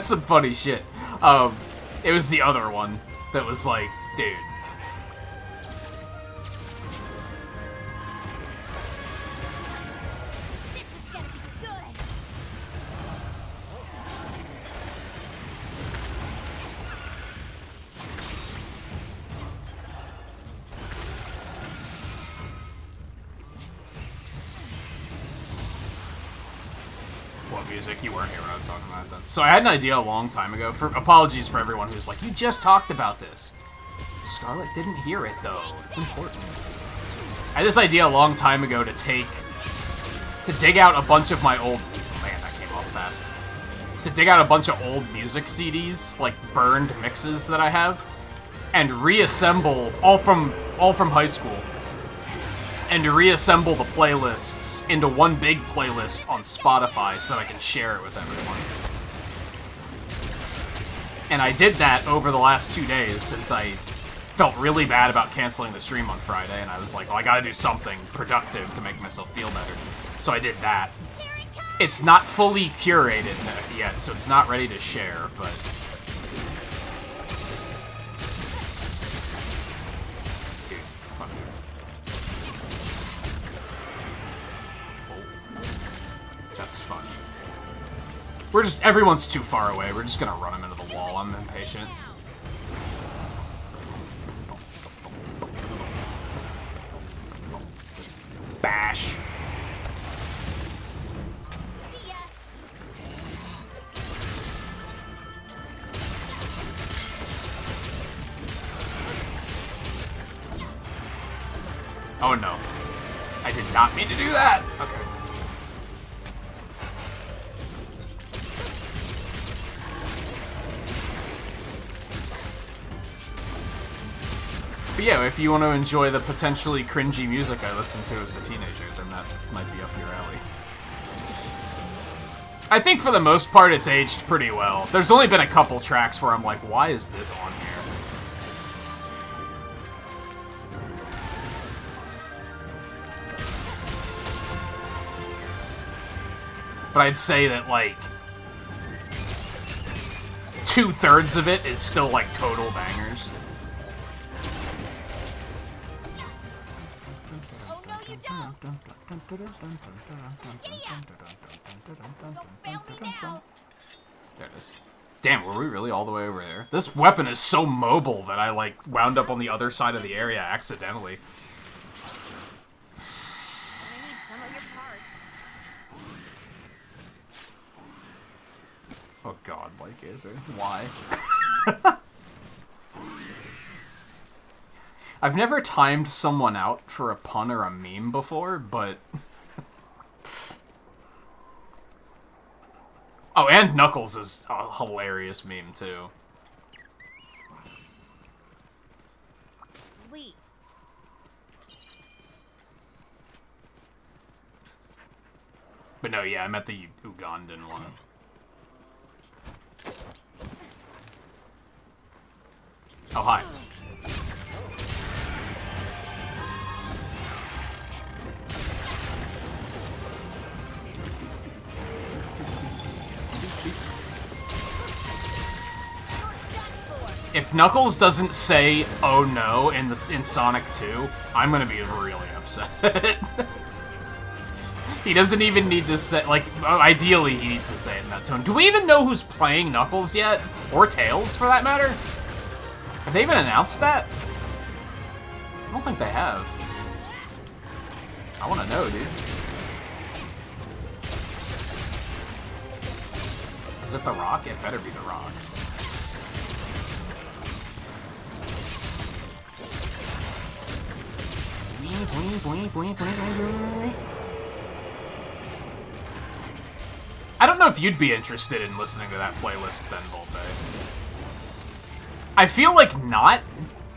some funny shit. It was the other one that was like, dude. This is gonna be good. What music? You weren't here when I was talking about that. So I had an idea a long time ago. Apologies for everyone who's like, you just talked about this. Scarlett didn't hear it though. It's important. I had this idea a long time ago to dig out a bunch of my old. Man, that came off fast. To dig out a bunch of old music CDs, like burned mixes that I have, and reassemble all from high school. And to reassemble the playlists into one big playlist on Spotify so that I can share it with everyone. And I did that over the last 2 days since I felt really bad about canceling the stream on Friday, and I was like, well, I gotta do something productive to make myself feel better. So I did that. It's not fully curated yet, so it's not ready to share, but... Dude, fuck you. That's fun. Everyone's too far away. We're just gonna run him into the wall. I'm impatient. Just bash. See ya. Oh no. I did not mean to do that! Okay. But yeah, if you want to enjoy the potentially cringy music I listened to as a teenager, then that might be up your alley. I think for the most part it's aged pretty well. There's only been a couple tracks where I'm like, why is this on here? But I'd say that, like, 2/3 of it is still, like, total bangers. Oh no, you don't. Don't fail me now. There it is. Damn, were we really all the way over there? This weapon is so mobile that I, like, wound up on the other side of the area accidentally. I need some of your parts. Oh god, like, is it? Why? I've never timed someone out for a pun or a meme before, but... Oh, and Knuckles is a hilarious meme, too. Sweet. But no, yeah, I meant the Ugandan one. Oh, hi. If Knuckles doesn't say "oh no" in Sonic 2, I'm gonna be really upset. He doesn't even need to say, like, ideally he needs to say it in that tone. Do we even know who's playing Knuckles yet? Or Tails, for that matter? Have they even announced that? I don't think they have. I want to know, dude. Is it The Rock? It better be The Rock. I don't know if you'd be interested in listening to that playlist, Ben Volpe. I feel like not,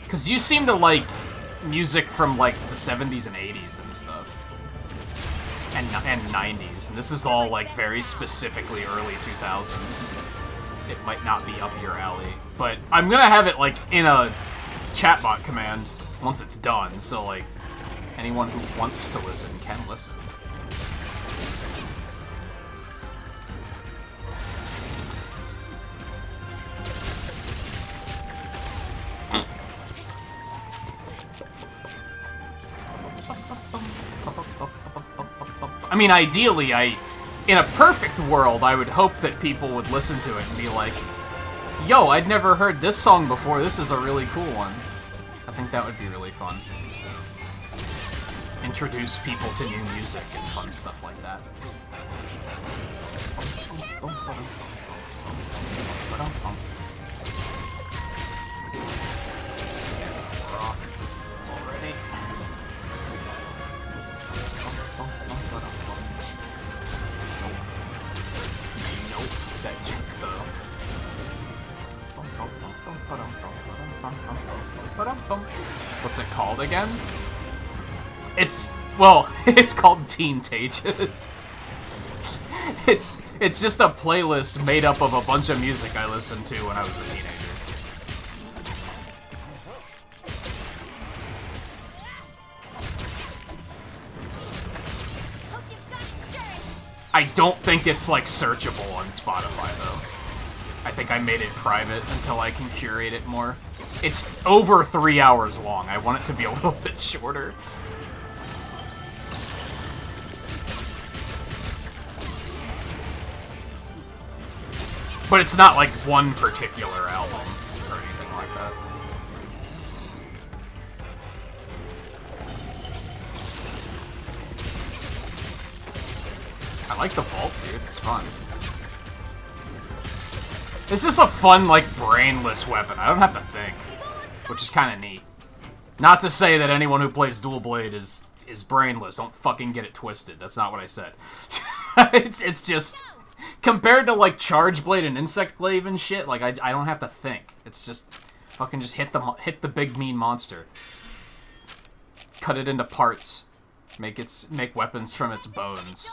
because you seem to like music from like the 70s and 80s and stuff. And 90s. And this is all like very specifically early 2000s. It might not be up your alley. But I'm gonna have it like in a chatbot command once it's done, so like anyone who wants to listen can listen. I mean, ideally, in a perfect world, I would hope that people would listen to it and be like, yo, I'd never heard this song before, this is a really cool one. I think that would be really fun. Introduce people to new music and fun stuff like that. Already. Nope, that juke though. What's it called again? It's called Nintagious. It's just a playlist made up of a bunch of music I listened to when I was a teenager. I don't think it's like searchable on Spotify though. I think I made it private until I can curate it more. It's over 3 hours long. I want it to be a little bit shorter. But it's not like one particular album or anything like that. I like the vault, dude. It's fun. This is a fun, like, brainless weapon. I don't have to think, which is kind of neat. Not to say that anyone who plays Dual Blade is brainless. Don't fucking get it twisted. That's not what I said. It's just... Compared to, like, Charge Blade and Insect Glaive and shit, like, I don't have to think. It's just... Fucking just hit the big mean monster. Cut it into parts. Make weapons from its bones.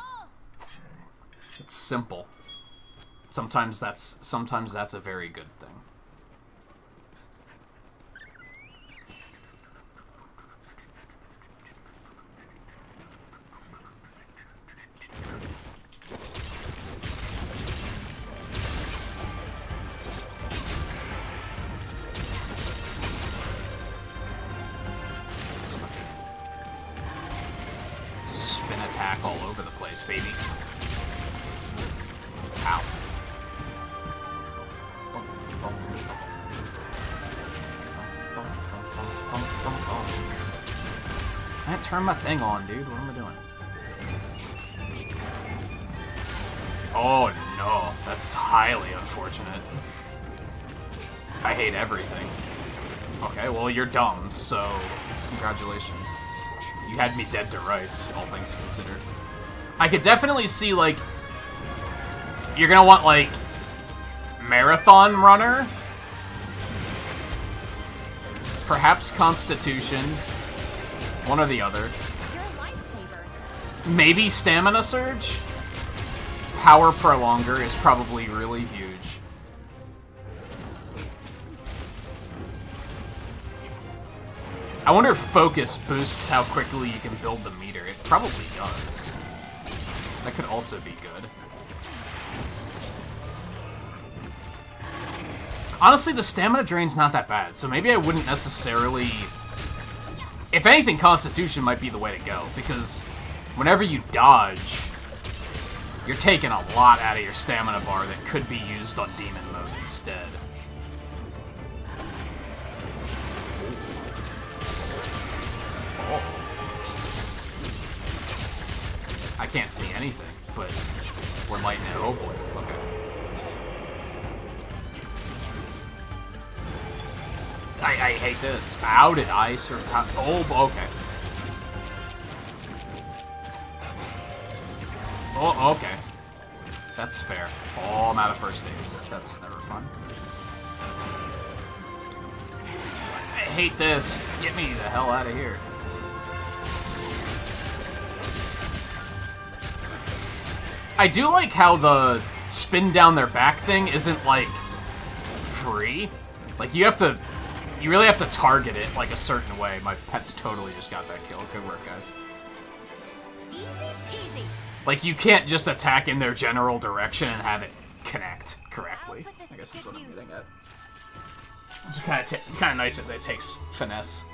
It's simple. Sometimes that's a very good thing. Just spin attack all over the place, baby. Ow. I can't turn my thing on, dude. What am I doing? Oh no, that's highly unfortunate. I hate everything. Okay, well you're dumb, so congratulations. You had me dead to rights, all things considered. I could definitely see, like, you're gonna want, like, Marathon Runner? Perhaps Constitution. One or the other. You're a lifesaver. Maybe Stamina Surge? Power Prolonger is probably really huge. I wonder if Focus boosts how quickly you can build the meter. It probably does. That could also be good. Honestly, the stamina drain's not that bad, so maybe I wouldn't necessarily... If anything, Constitution might be the way to go, because whenever you dodge, you're taking a lot out of your stamina bar that could be used on Demon Mode instead. Oh. I can't see anything, but we're lighting it. Oh boy, okay. I hate this. How did I survive? Oh, okay. Oh, okay. That's fair. Oh, I'm out of first aids. That's never fun. I hate this. Get me the hell out of here. I do like how the spin down their back thing isn't, like, free. Like, you really have to target it, like, a certain way. My pet's totally just got that kill. Good work, guys. Easy. Like, you can't just attack in their general direction and have it connect correctly. I guess that's what I'm getting at. It's kind of nice that it takes finesse.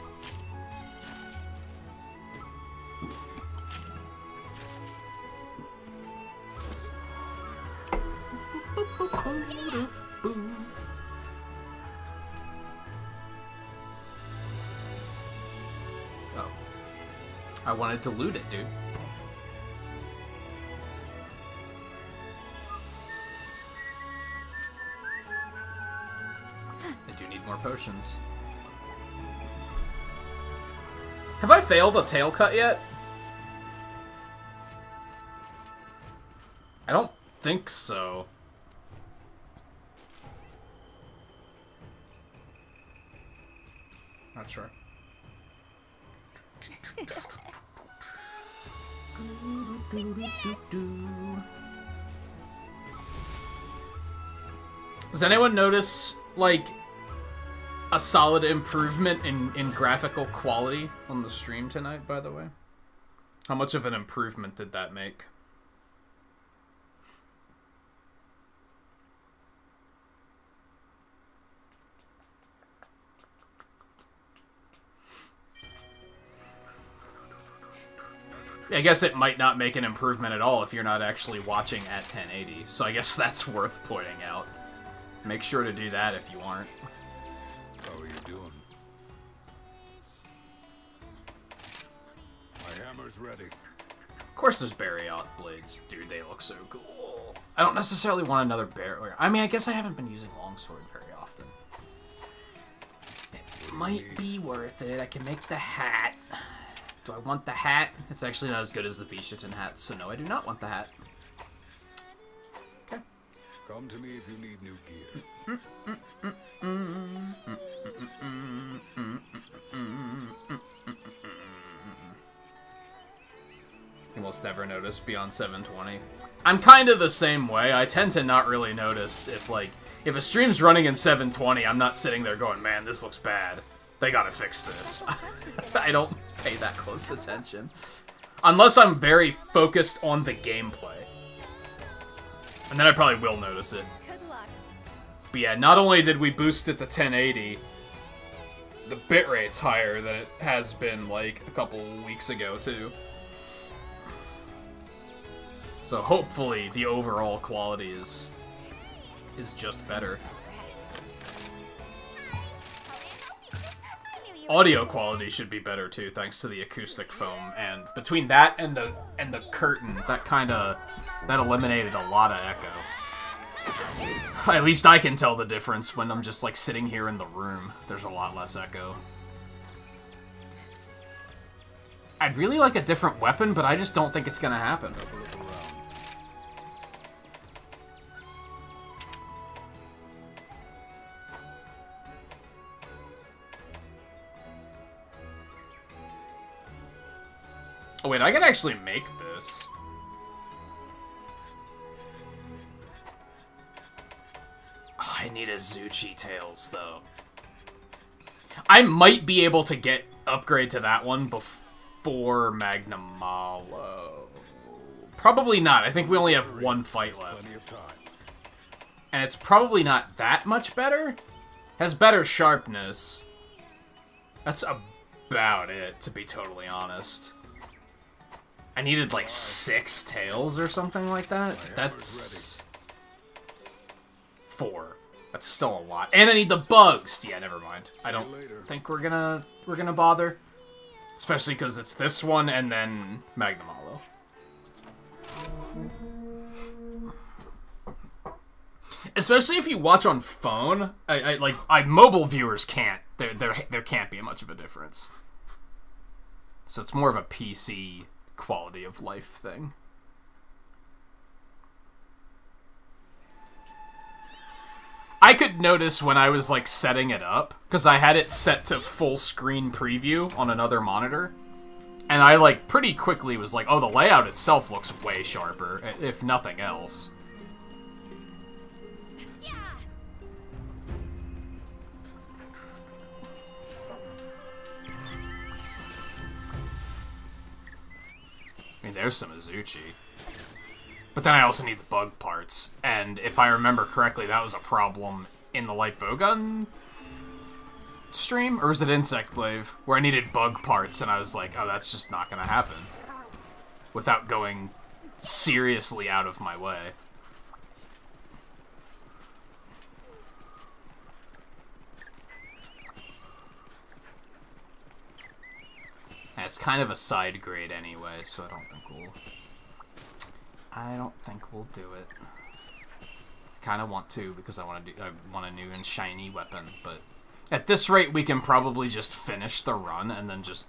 Oh. I wanted to loot it, dude. I do need more potions. Have I failed a tail cut yet? I don't think so. Not sure. Does anyone notice, like, a solid improvement in graphical quality on the stream tonight, by the way? How much of an improvement did that make? I guess it might not make an improvement at all if you're not actually watching at 1080, so I guess that's worth pointing out. Make sure to do that if you aren't. How are you doing? My hammer's ready. Of course there's Barrioth blades. Dude, they look so cool. I don't necessarily want another barrier. I mean, I guess I haven't been using longsword very often. It might be worth it. I can make the hat. Do I want the hat? It's actually not as good as the Bishatin hat, so no, I do not want the hat. Okay. Come to me if you need new gear. You most never notice beyond 720. I'm kind of the same way. I tend to not really notice if a stream's running in 720, I'm not sitting there going, man, this looks bad. They gotta fix this. I don't pay that close attention. Unless I'm very focused on the gameplay. And then I probably will notice it. Good luck. But yeah, not only did we boost it to 1080, the bitrate's higher than it has been, like, a couple weeks ago, too. So hopefully the overall quality is just better. Audio quality should be better too, thanks to the acoustic foam. And between that and the curtain, that eliminated a lot of echo. At least I can tell the difference when I'm just like sitting here in the room. There's a lot less echo. I'd really like a different weapon, but I just don't think it's gonna happen. Oh wait, I can actually make this. Oh, I need a Zuchi Tails, though. I might be able to upgrade to that one before Magnum Malo. Probably not. I think we only have one fight left. Plenty of time. And it's probably not that much better. Has better sharpness. That's about it, to be totally honest. I needed like 6 tails or something like that. That's 4. That's still a lot. And I need the bugs. Yeah, never mind. I don't think we're gonna bother. Especially because it's this one and then Magnum Hollow. Especially if you watch on phone. Mobile viewers can't. There can't be much of a difference. So it's more of a PC quality of life thing. I could notice when I was, like, setting it up, because I had it set to full screen preview on another monitor, and I, like, pretty quickly was like, oh, the layout itself looks way sharper, if nothing else. Yeah. I mean, there's some Azuchi. But then I also need the bug parts, and if I remember correctly, that was a problem in the Light Bowgun stream, or was it Insect Glaive, where I needed bug parts, and I was like, oh, that's just not gonna happen without going seriously out of my way. And it's kind of a side grade anyway, so I don't think we'll do it. Kind of want to, because I want a new and shiny weapon, but at this rate we can probably just finish the run and then just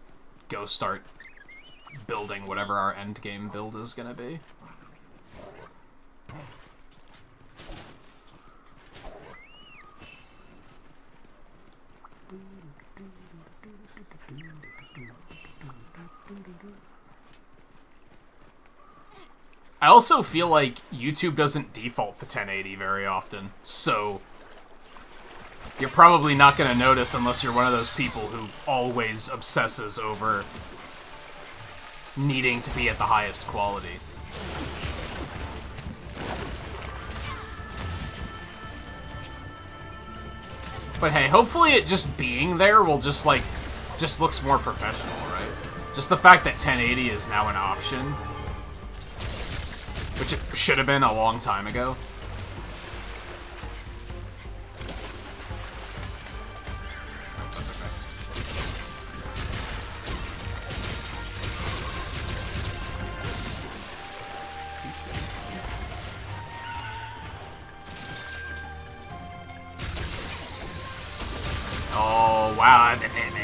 go start building whatever our end game build is gonna be. I also feel like YouTube doesn't default to 1080 very often, so you're probably not going to notice unless you're one of those people who always obsesses over needing to be at the highest quality. But hey, hopefully it just being there will just looks more professional, right? Just the fact that 1080 is now an option, which it should have been a long time ago. That's okay. Oh, wow, that hit me.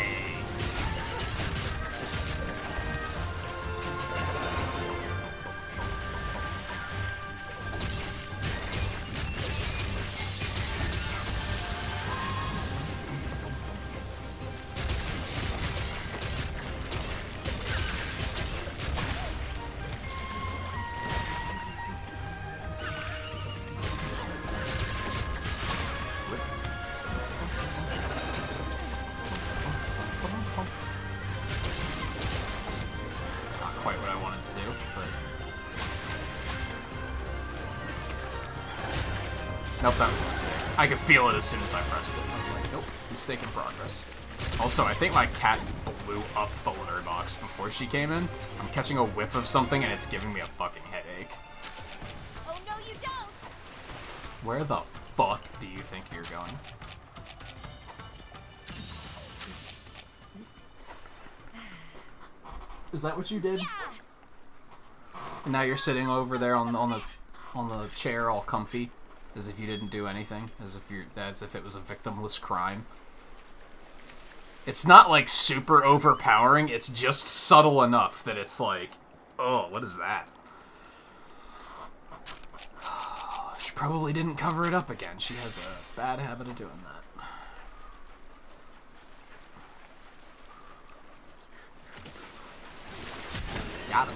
Nope, that was a mistake. I could feel it as soon as I pressed it. I was like, nope, mistake in progress. Also, I think my cat blew up the litter box before she came in. I'm catching a whiff of something and it's giving me a fucking headache. Oh no, you don't! Where the fuck do you think you're going? Is that what you did? Yeah. And now you're sitting over there on the chair all comfy, as if you didn't do anything, as if it was a victimless crime. It's not like super overpowering, it's just subtle enough that it's like, oh, what is that? She probably didn't cover it up again. She has a bad habit of doing that. Got him.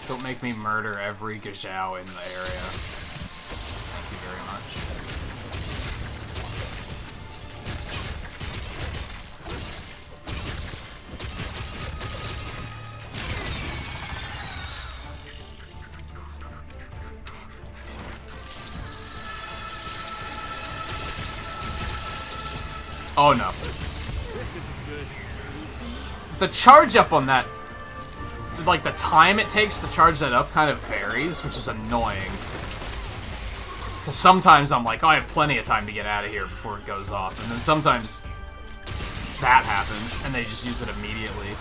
Don't make me murder every Gazhao in the area. Thank you very much. Oh no. The charge up on that, like the time it takes to charge that up kind of varies, which is annoying. Because sometimes I'm like, oh, I have plenty of time to get out of here before it goes off. And then sometimes that happens and they just use it immediately.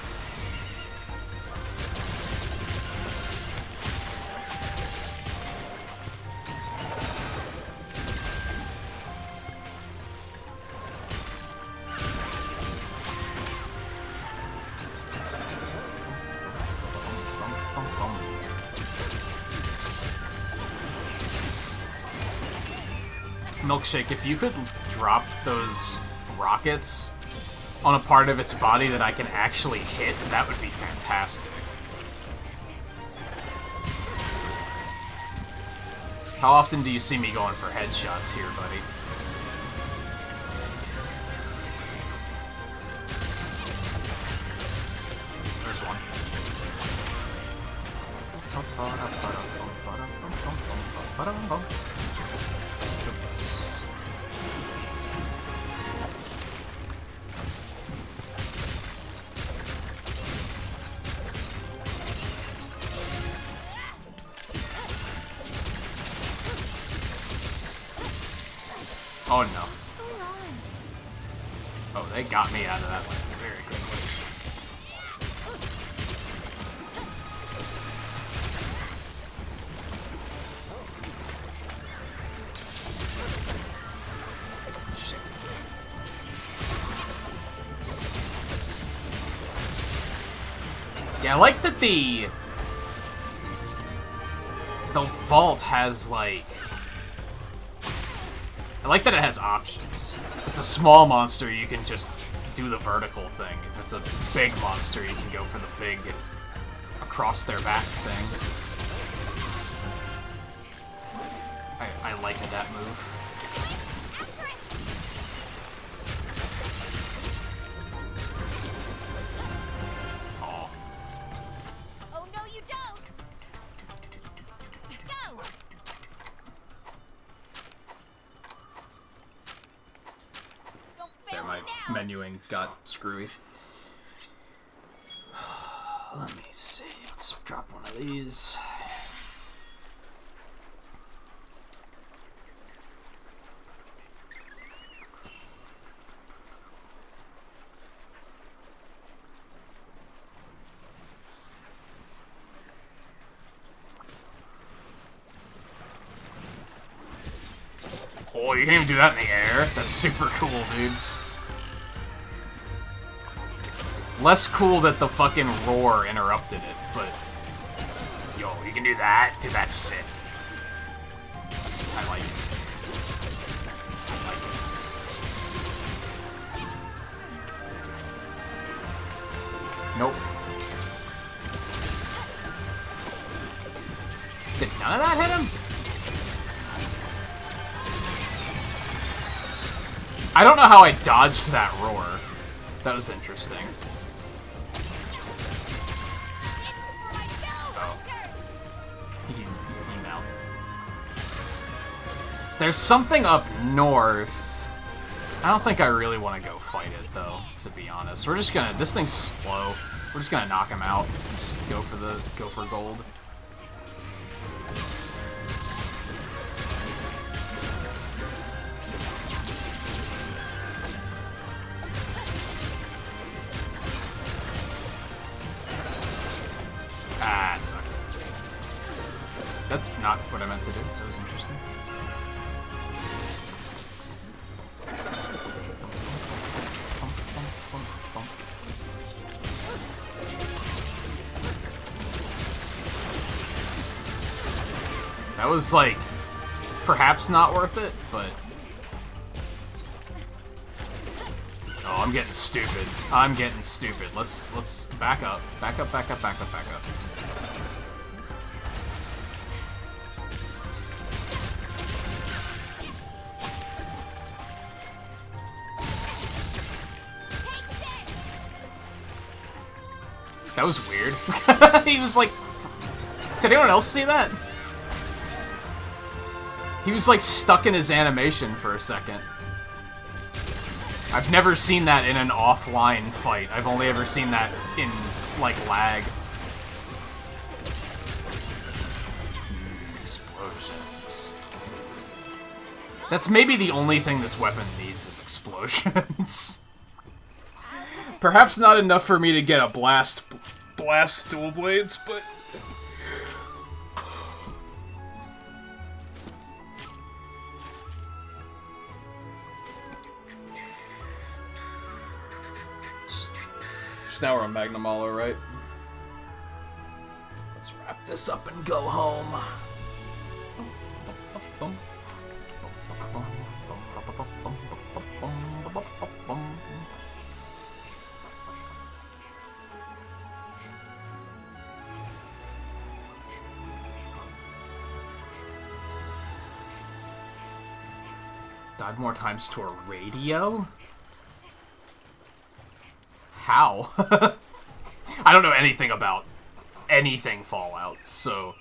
Milkshake, if you could drop those rockets on a part of its body that I can actually hit, that would be fantastic. How often do you see me going for headshots here, buddy? There's one. Oh no. What's going on? Oh, they got me out of that one very quickly. Shit. Yeah, I like that the vault has like I like that it has options. If it's a small monster, you can just do the vertical thing. If it's a big monster, you can go for the big across their back thing. I like that move. Oh. Oh no, you don't! Go! Don't There, fail my me now! menuing got screwy. Let me see. Let's drop one of these. Oh, you can even do that in the air? That's super cool, dude. Less cool that the fucking roar interrupted it, but... Yo, you can do that? Dude, that's sick. I like it. I like it. Nope. Did none of that hit him? I don't know how I dodged that roar. That was interesting. Oh. He now. There's something up north. I don't think I really want to go fight it, though, to be honest. We're just gonna... This thing's slow. We're just gonna knock him out and just go for gold. Ah, it sucked. That's not what I meant to do. That was interesting. That was, like, perhaps not worth it, but... Oh, I'm getting stupid. I'm getting stupid. Let's back up. Back up, back up, back up, back up. That was weird. He was like... Did anyone else see that? He was like stuck in his animation for a second. I've never seen that in an offline fight. I've only ever seen that in, like, lag. Explosions. That's maybe the only thing this weapon needs is explosions. Perhaps not enough for me to get a blast dual blades, but... Now we're on Magnum Hollow, right? Let's wrap this up and go home. Died more times to a radio? How? I don't know anything about anything Fallout, so...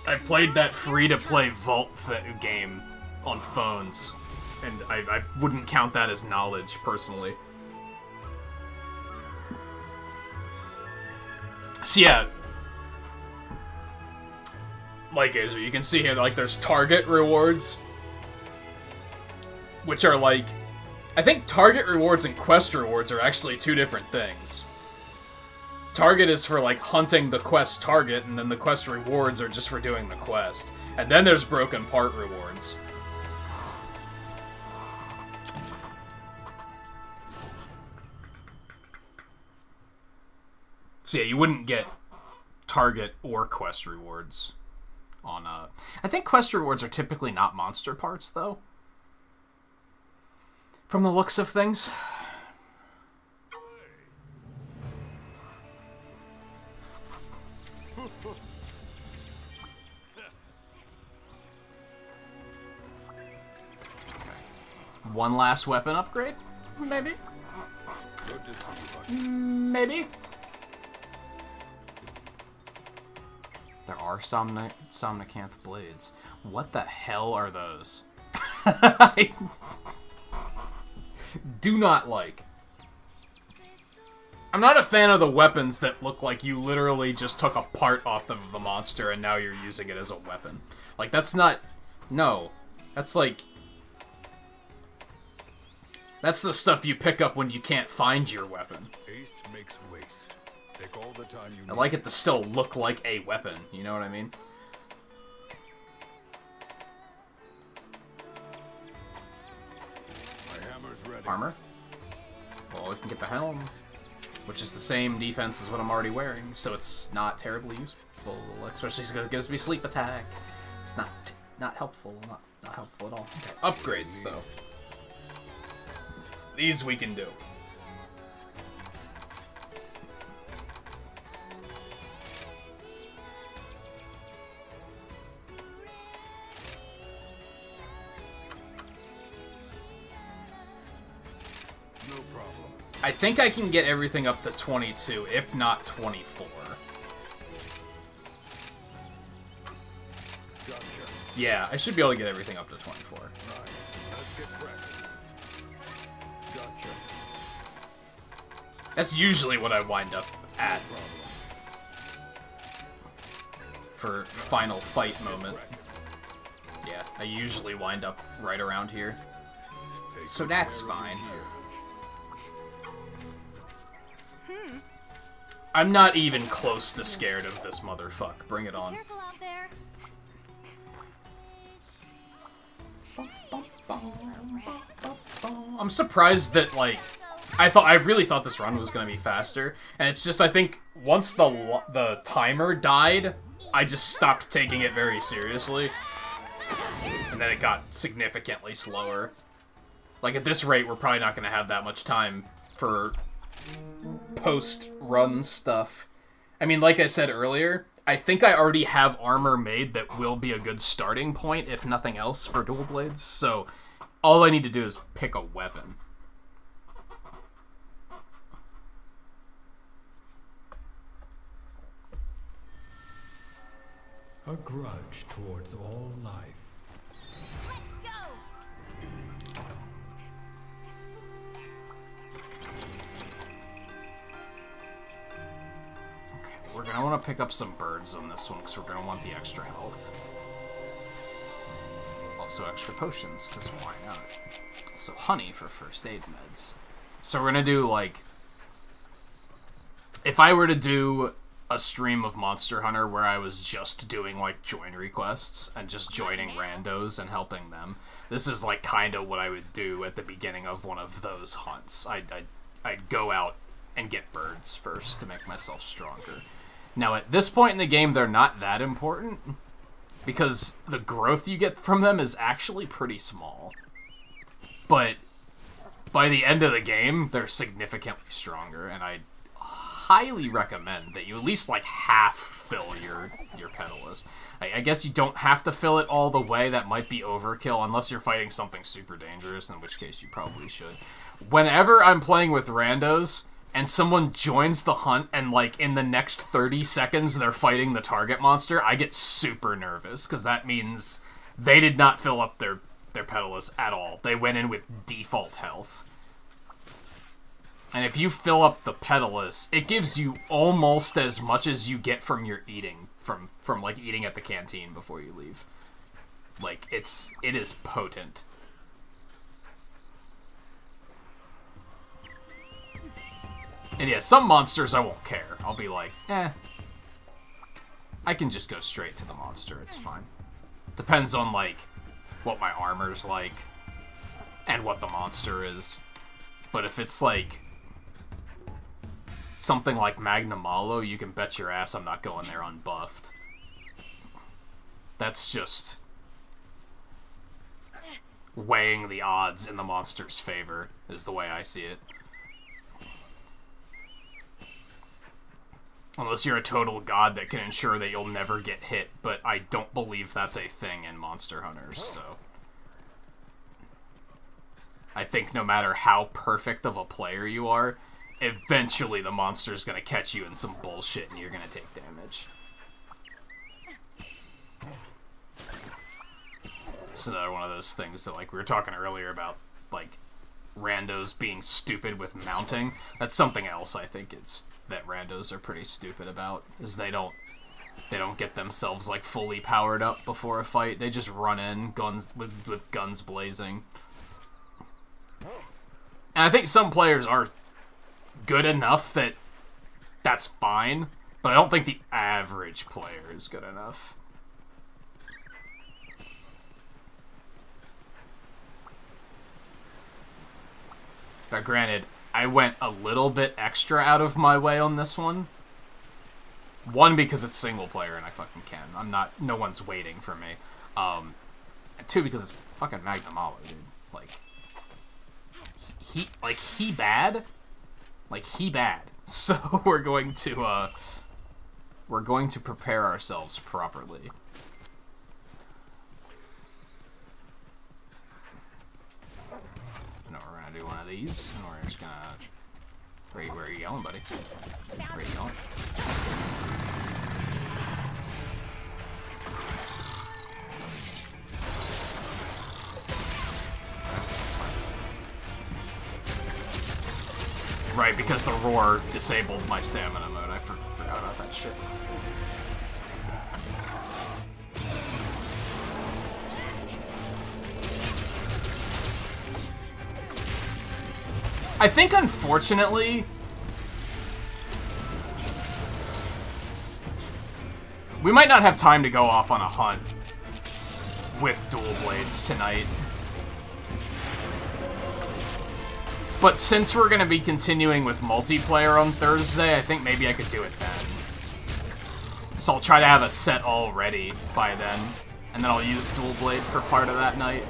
I played that free-to-play Vault game on phones, and I wouldn't count that as knowledge, personally. So yeah, like as you can see here, like there's target rewards, which are like, I think target rewards and quest rewards are actually two different things. Target is for like hunting the quest target, and then the quest rewards are just for doing the quest. And then there's broken part rewards. So yeah, you wouldn't get target or quest rewards on I think quest rewards are typically not monster parts though, from the looks of things. One last weapon upgrade? Maybe? Good to see you, buddy. Maybe? There are Somnicanth blades. What the hell are those? I do not like. I'm not a fan of the weapons that look like you literally just took a part off of the monster and now you're using it as a weapon. Like, that's not... No. That's like... That's the stuff you pick up when you can't find your weapon. Haste makes waste. Take all the time you need. I like it to still look like a weapon, you know what I mean? My hammer's ready. Armor? Well, we can get the helm, which is the same defense as what I'm already wearing, so it's not terribly useful, especially because it gives me sleep attack. It's not helpful, not helpful at all. Okay. Upgrades, though. These we can do. No problem. I think I can get everything up to 22, if not 24. Gotcha. Yeah, I should be able to get everything up to 24. Right. Let's get prepped. Gotcha. That's usually what I wind up at No problem. for final fight moment. Yeah, I usually wind up right around here. Take So good that's care of fine. you here. I'm not even close to scared of this motherfucker. Bring it on. Careful out there. I'm surprised that, like, I really thought this run was gonna be faster, and it's just, I think, once the timer died, I just stopped taking it very seriously, and then it got significantly slower. Like, at this rate, we're probably not gonna have that much time for post-run stuff. I mean, like I said earlier, I think I already have armor made that will be a good starting point, if nothing else, for dual blades, so all I need to do is pick a weapon. A grudge towards all life. Let's go. Okay, we're gonna want to pick up some birds on this one, because we're gonna want the extra health. Also extra potions, because why not? Also honey for first aid meds. So we're gonna do, like... If I were to do a stream of Monster Hunter where I was just doing, like, join requests and just joining randos and helping them, this is, like, kind of what I would do at the beginning of one of those hunts. I'd go out and get birds first to make myself stronger. Now, at this point in the game, they're not that important, because the growth you get from them is actually pretty small. But by the end of the game, they're significantly stronger, and I highly recommend that you at least, like, half fill your Petalus. I guess you don't have to fill it all the way. That might be overkill, unless you're fighting something super dangerous, in which case you probably should. Whenever I'm playing with randos, and someone joins the hunt, and, like, in the next 30 seconds they're fighting the target monster, I get super nervous, because that means they did not fill up their Petalus at all. They went in with default health. And if you fill up the Petalus, it gives you almost as much as you get from your eating, from like, eating at the canteen before you leave. Like, it is potent. And yeah, some monsters I won't care. I'll be like, I can just go straight to the monster, it's fine. Depends on, like, what my armor's like, and what the monster is. But if it's, like, something like Magnamalo, you can bet your ass I'm not going there unbuffed. That's just weighing the odds in the monster's favor, is the way I see it. Unless you're a total god that can ensure that you'll never get hit, but I don't believe that's a thing in Monster Hunters, so... I think no matter how perfect of a player you are, eventually the monster's gonna catch you in some bullshit and you're gonna take damage. It's another one of those things that, like, we were talking earlier about, like, randos being stupid with mounting. That's something else I think that randos are pretty stupid about, is they don't get themselves, like, fully powered up before a fight. They just run in guns with guns blazing. And I think some players are good enough that that's fine, but I don't think the average player is good enough. But granted, I went a little bit extra out of my way on this one. One, because it's single player and I fucking can. No one's waiting for me. And two, because it's fucking Magnamalo, dude. He bad. So we're going to prepare ourselves properly. No, we're gonna do one of these, and we're just gonna... Where are you going, buddy? Where are you going? Right, because the roar disabled my stamina mode. I forgot about that shit. I think, unfortunately, we might not have time to go off on a hunt with dual blades tonight. But since we're going to be continuing with multiplayer on Thursday, I think maybe I could do it then. So I'll try to have a set all ready by then, and then I'll use dual blade for part of that night.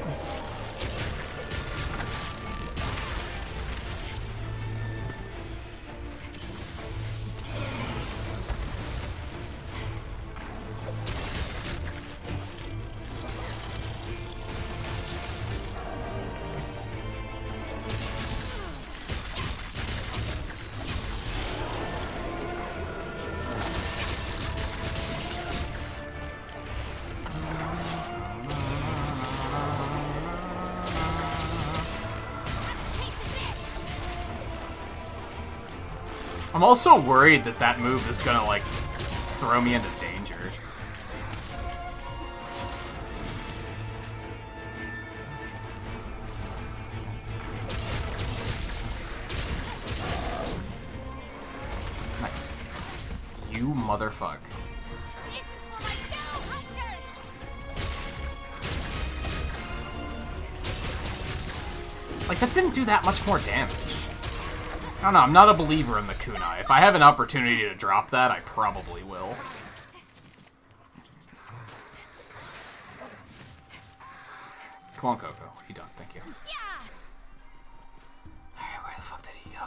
I'm also worried that that move is gonna, like, throw me into danger. Nice. You motherfucker. Like, that didn't do that much more damage. I don't know, I'm not a believer in the kunai. If I have an opportunity to drop that, I probably will. Come on, Coco. You done. Thank you. Yeah. Alright, where the fuck did he go?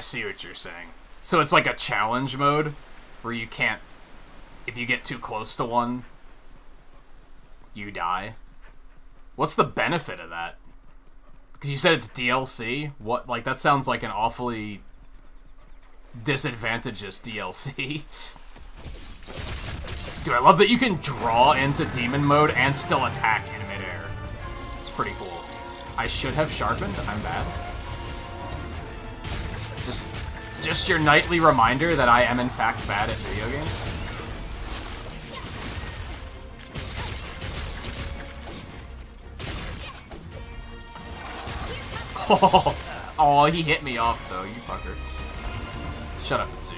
see what you're saying. So it's like a challenge mode where you can't, if you get too close to one, you die. What's the benefit of that? Because you said it's DLC. What? Like, that sounds like an awfully disadvantageous DLC. Dude, I love that you can draw into demon mode and still attack in midair. It's pretty cool. I should have sharpened. I'm bad. Just your nightly reminder that I am in fact bad at video games. Oh, he hit me off though, you fucker. Shut up, Sushi.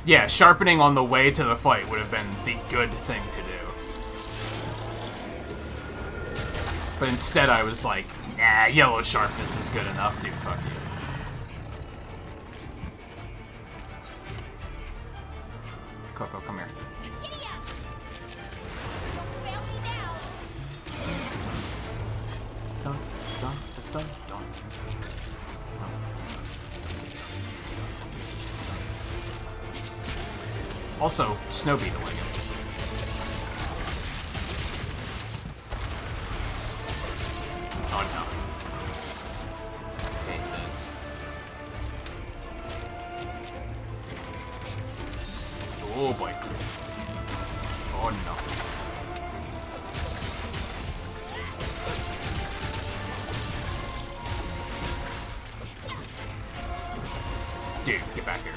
Yeah, sharpening on the way to the fight would have been the good thing to do. But instead I was like, nah, yellow sharpness is good enough, dude, fuck you. Coco, come here. Giddy up! Don't fail me now! Dun, dun, dun, dun. Also, Snow beat the Wigan. Oh no. Hate this. Oh boy. Oh no. Dude, get back here.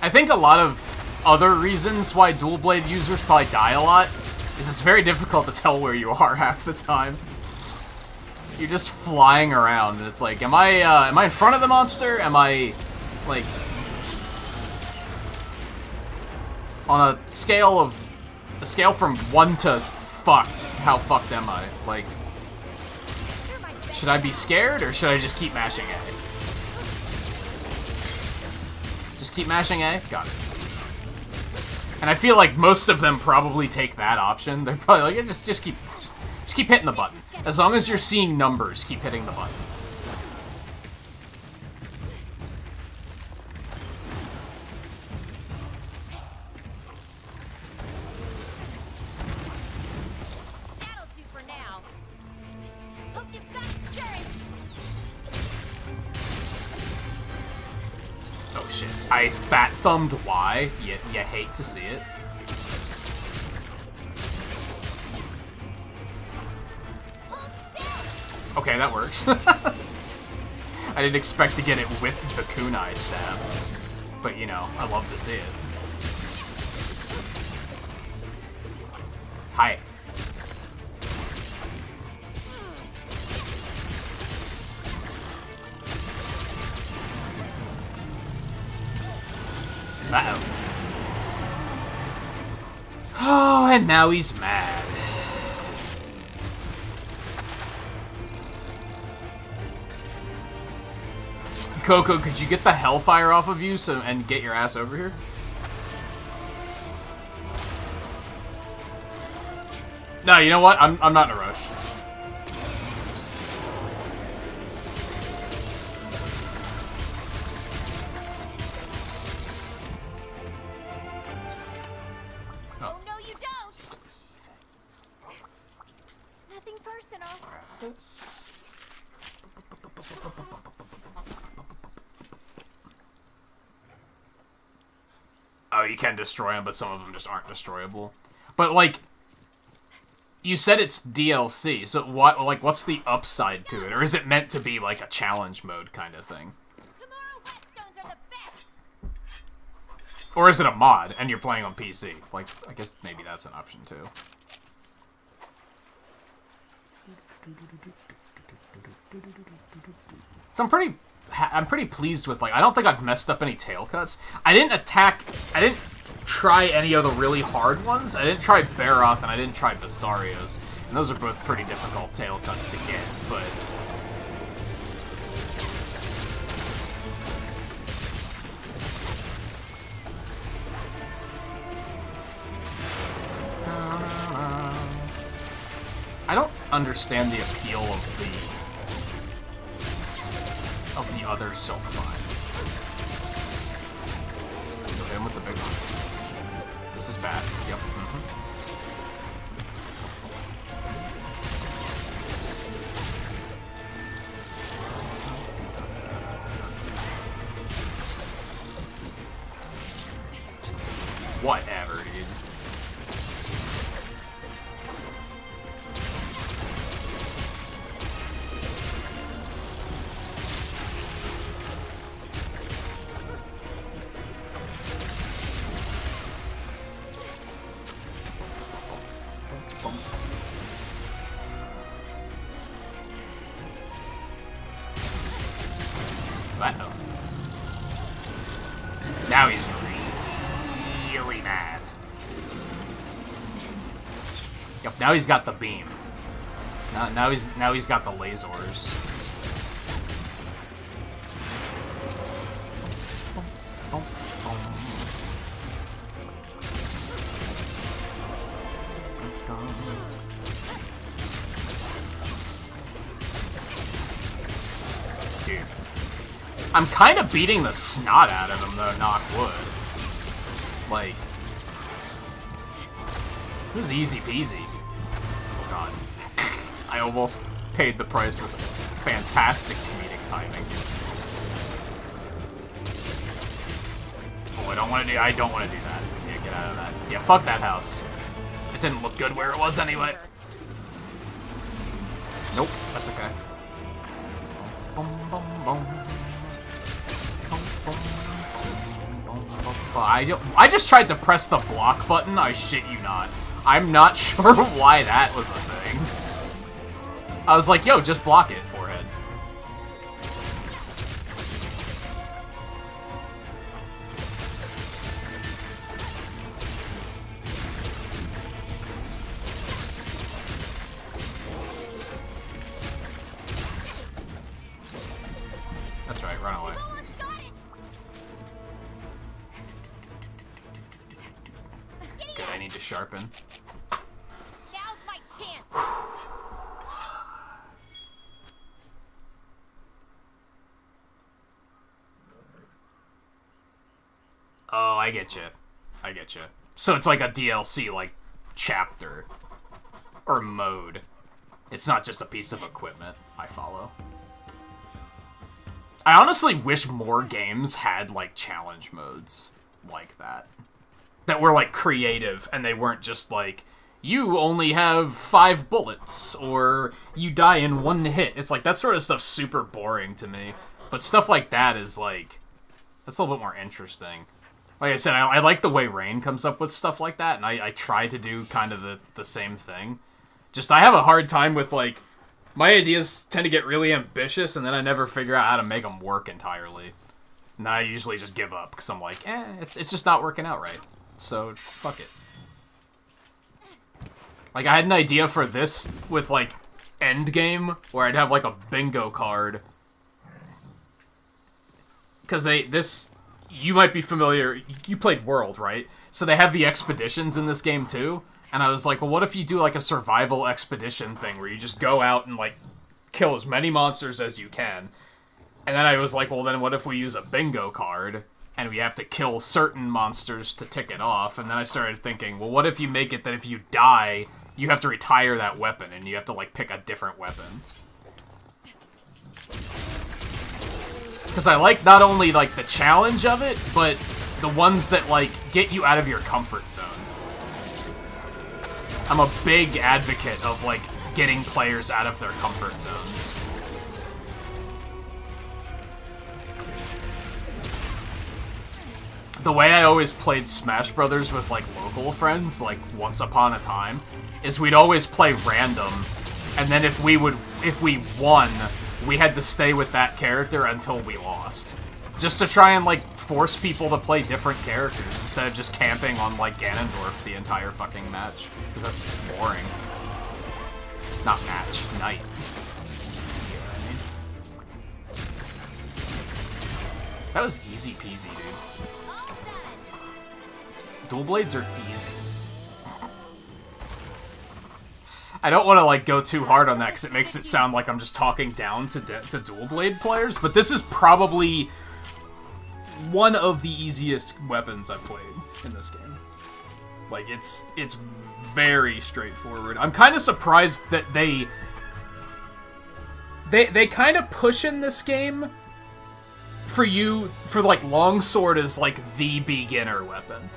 I think a lot of other reasons why dual blade users probably die a lot is it's very difficult to tell where you are half the time. You're just flying around, and it's like, am I in front of the monster? Am I, like, on a scale from 1 to fucked? How fucked am I? Like, should I be scared or should I just keep mashing A? Just keep mashing A? Got it. And I feel like most of them probably take that option. They're probably like, yeah, just keep hitting the button. As long as you're seeing numbers, keep hitting the button. That'll do for now. Hope you've got insurance. Oh shit. I fat-thumbed Y. You hate to see it. Okay, that works. I didn't expect to get it with the kunai stab. But, you know, I love to see it. Hi. Uh-oh. Oh, and now he's mad. Coco, could you get the hellfire off of you and get your ass over here? No, you know what? I'm not in a rush. Oh, no, you don't. Nothing personal. This. oh, you can destroy them, but some of them just aren't destroyable. But, like, you said it's DLC, so what's the upside to it? Or is it meant to be, like, a challenge mode kind of thing? Kamura whetstones are the best. Or is it a mod, and you're playing on PC? Like, I guess maybe that's an option, too. So I'm pretty pleased with, like, I don't think I've messed up any tail cuts. I didn't try any of the really hard ones. I didn't try Baroth, and I didn't try Basarios. And those are both pretty difficult tail cuts to get, but... I don't understand the appeal of the other silk vine. Go hit him with the big one. This is bad. Yep. Whatever, dude. Uh-oh. Now he's really mad. Yep, now he's got the beam. Now he's got the lasers. Dude. I'm kind of beating the snot out of him, though, knock wood. Like, this is easy peasy. Oh, God. I almost paid the price with fantastic comedic timing. Oh, I don't want to do that. Yeah, get out of that. Yeah, fuck that house. It didn't look good where it was anyway. Nope, that's okay. Boom, boom, boom. I just tried to press the block button, I shit you not. I'm not sure why that was a thing. I was like, yo, just block it, forehead. That's right, run away. Almost got it. Good, I need to sharpen. Now's my chance. Oh, I get you. I get you. So it's like a DLC, like, chapter. Or mode. It's not just a piece of equipment. I follow. I honestly wish more games had, like, challenge modes like that. That were, like, creative, and they weren't just, like, you only have 5 bullets, or you die in 1 hit. It's like, that sort of stuff's super boring to me. But stuff like that is, like, that's a little bit more interesting. Like I said, I like the way Rain comes up with stuff like that, and I try to do kind of the same thing. Just, I have a hard time with, like, my ideas tend to get really ambitious, and then I never figure out how to make them work entirely. And then I usually just give up, because I'm like, it's just not working out right. So, fuck it. Like, I had an idea for this with, like, Endgame, where I'd have, like, a bingo card. Because you might be familiar, you played World, right? So they have the expeditions in this game, too. And I was like, well, what if you do, like, a survival expedition thing, where you just go out and, like, kill as many monsters as you can. And then I was like, well, then what if we use a bingo card, and we have to kill certain monsters to tick it off? And then I started thinking, well, what if you make it that if you die, you have to retire that weapon, and you have to, like, pick a different weapon? Because I like not only, like, the challenge of it, but The ones that, like, get you out of your comfort zone. I'm a big advocate of, like, getting players out of their comfort zones. The way I always played Smash Brothers with, like, local friends, like, once upon a time, is we'd always play random, and then if we won, we had to stay with that character until we lost. Just to try and, like, force people to play different characters instead of just camping on, like, Ganondorf the entire fucking match. Because that's boring. Not match, night. You know what I mean? That was easy peasy, dude. Dual blades are easy. I don't want to, like, go too hard on that because it makes it sound like I'm just talking down to dual blade players, but this is probably one of the easiest weapons I've played in this game. Like, it's very straightforward. I'm kind of surprised that they kind of push in this game for like, longsword as, like, the beginner weapon.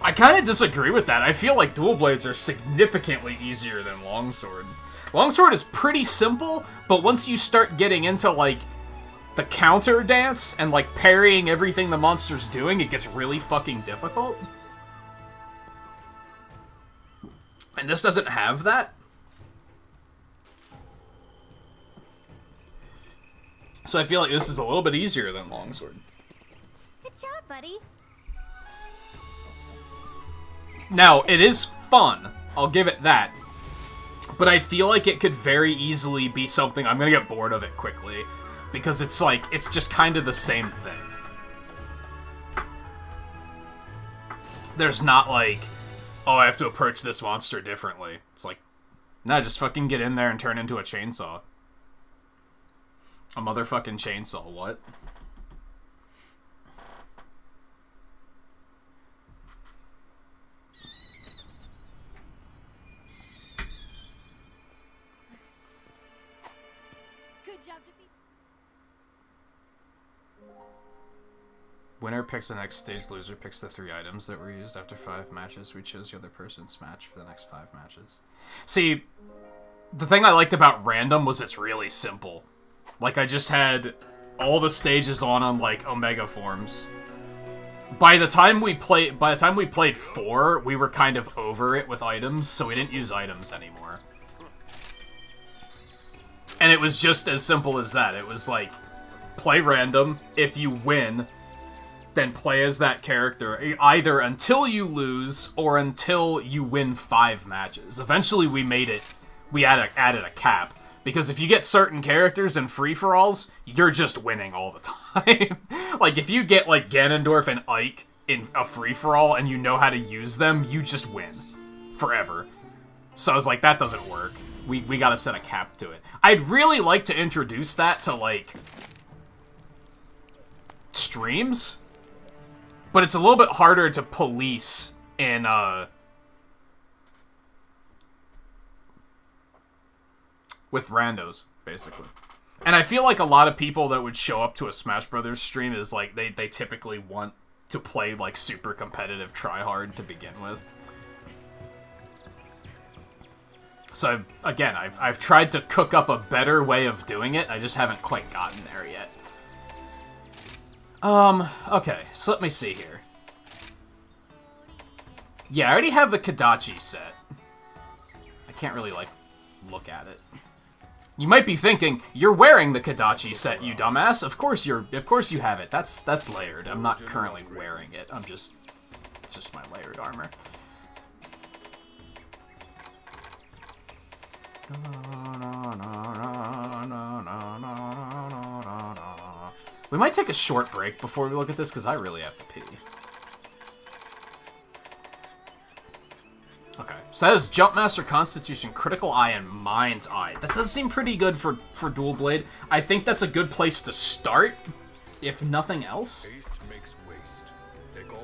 I kind of disagree with that. I feel like dual blades are significantly easier than longsword. Longsword is pretty simple, but once you start getting into, like, the counter dance and, like, parrying everything the monster's doing, it gets really fucking difficult. And this doesn't have that. So I feel like this is a little bit easier than longsword. Good job, buddy. Now, it is fun. I'll give it that. But I feel like it could very easily be something I'm gonna get bored of it quickly. Because it's like, it's just kind of the same thing. There's not like, oh, I have to approach this monster differently. It's like, no, just fucking get in there and turn into a chainsaw. A motherfucking chainsaw, what? Winner picks the next stage, loser picks the 3 items that were used. After 5 matches, we choose the other person's match for the next 5 matches. See, the thing I liked about random was it's really simple. Like, I just had all the stages on, like, Omega forms. By the time we played 4, we were kind of over it with items, so we didn't use items anymore. And it was just as simple as that. It was like, play random. If you win, then play as that character, either until you lose or until you win 5 matches. Eventually we added a cap. Because if you get certain characters in free-for-alls, you're just winning all the time. Like, if you get, like, Ganondorf and Ike in a free-for-all and you know how to use them, you just win. Forever. So I was like, that doesn't work. We gotta set a cap to it. I'd really like to introduce that to, like, streams. But it's a little bit harder to police in, with randos, basically. And I feel like a lot of people that would show up to a Smash Brothers stream is like, they typically want to play, like, super competitive tryhard to begin with. So, again, I've tried to cook up a better way of doing it, I just haven't quite gotten there yet. Okay, so let me see here. Yeah, I already have the Kadachi set. I can't really, like, look at it. You might be thinking, you're wearing the Kadachi set, you dumbass. Of course you have it. That's layered. I'm not currently wearing it. It's just my layered armor. We might take a short break before we look at this, because I really have to pee. Okay, so that is Jumpmaster, Constitution, Critical Eye, and Mind's Eye. That does seem pretty good for Dual Blade. I think that's a good place to start, if nothing else.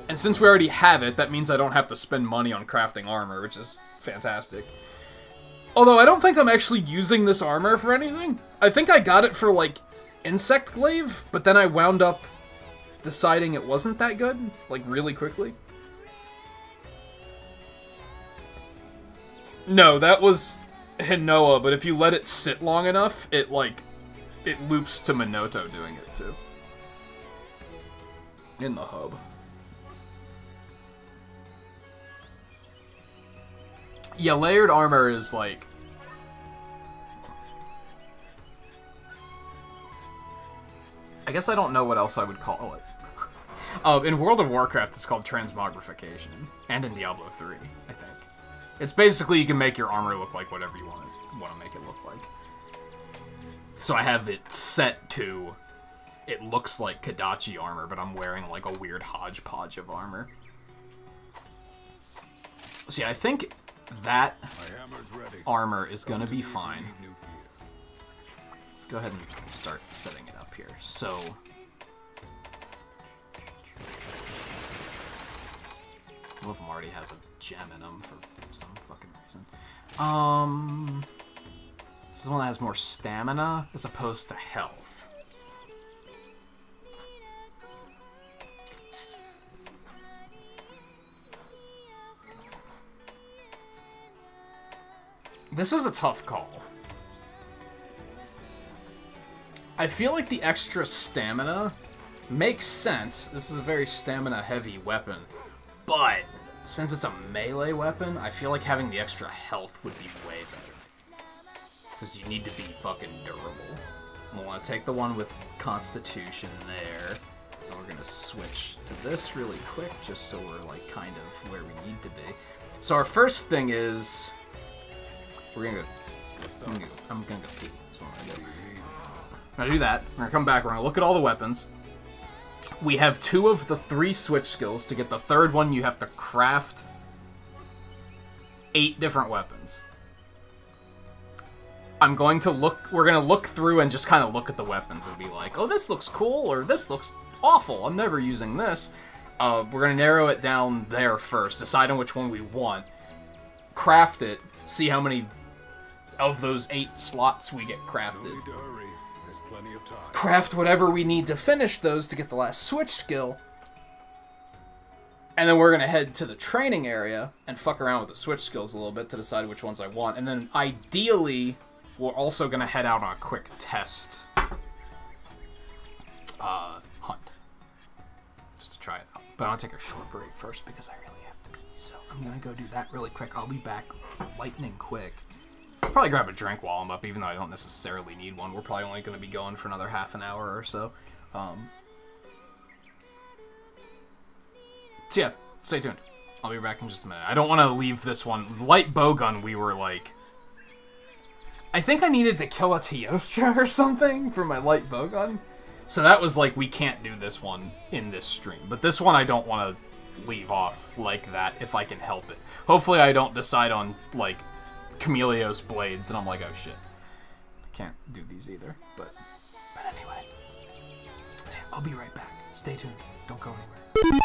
And since we already have it, that means I don't have to spend money on crafting armor, which is fantastic. Although I don't think I'm actually using this armor for anything. I think I got it for, like, Insect Glaive, but then I wound up deciding it wasn't that good, like, really quickly. No, that was Hinoa, but if you let it sit long enough, it loops to Minoto doing it, too. In the hub. Yeah, layered armor is, like... I guess I don't know what else I would call it. In World of Warcraft, it's called transmogrification. And in Diablo 3, I think. It's basically you can make your armor look like whatever you want to make it look like. So I have it set to... It looks like Kadachi armor, but I'm wearing like a weird hodgepodge of armor. See, I think that armor is going to be fine. Let's go ahead and start setting it up here. So... Wolf already has a gem in him for some fucking reason. This is the one that has more stamina as opposed to health. This is a tough call. I feel like the extra stamina makes sense. This is a very stamina-heavy weapon. But, since it's a melee weapon, I feel like having the extra health would be way better. Because you need to be fucking durable. We'll want to take the one with Constitution there. And we're going to switch to this really quick, just so we're, like, kind of where we need to be. So our first thing is... We're going to go... I'm going to go pee. That's what I'm going to do. I'm going to do that. We're going to come back. We're going to look at all the weapons. We have 2 of the 3 switch skills. To get the third one, you have to craft 8 different weapons. We're going to look through and just kind of look at the weapons and be like, oh, this looks cool, or this looks awful. I'm never using this. We're going to narrow it down there first, decide on which one we want, craft it, see how many of those 8 slots we get crafted. Craft whatever we need to finish those to get the last switch skill. And then we're going to head to the training area and fuck around with the switch skills a little bit to decide which ones I want. And then ideally, we're also going to head out on a quick test hunt. Just to try it out. But I want to take a short break first because I really have to pee. So I'm going to go do that really quick. I'll be back lightning quick. I'll probably grab a drink while I'm up, even though I don't necessarily need one. We're probably only going to be going for another half an hour or so. So yeah, stay tuned. I'll be back in just a minute. I don't want to leave this one. Light bowgun, we were like... I think I needed to kill a Teostra or something for my light bowgun. So that was like, we can't do this one in this stream. But this one I don't want to leave off like that if I can help it. Hopefully I don't decide on, like... Chameleos blades, and I'm like, oh shit. I can't do these either, but anyway. So yeah, I'll be right back. Stay tuned. Don't go anywhere.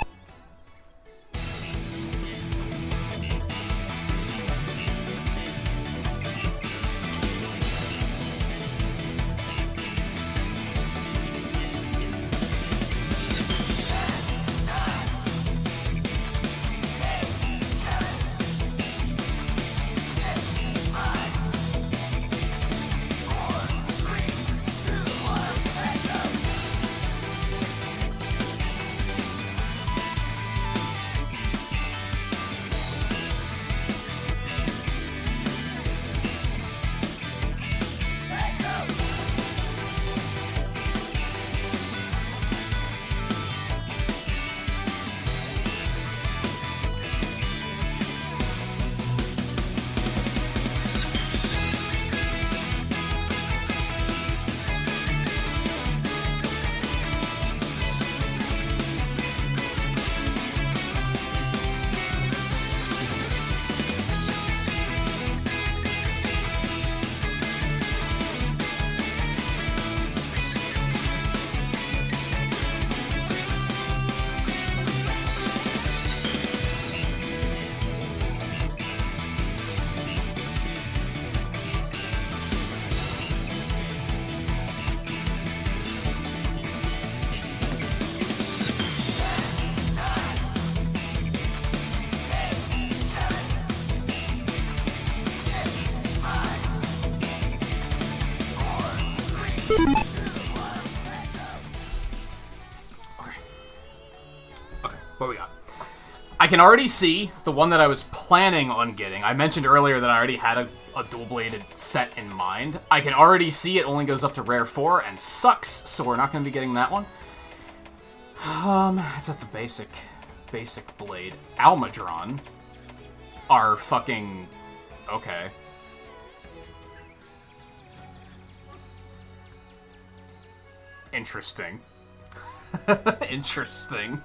can already see the one that I was planning on getting. I mentioned earlier that I already had a dual-bladed set in mind. I can already see it only goes up to rare 4 and sucks, so we're not going to be getting that one. It's at the basic blade. Almadron are fucking... okay. Interesting. Interesting.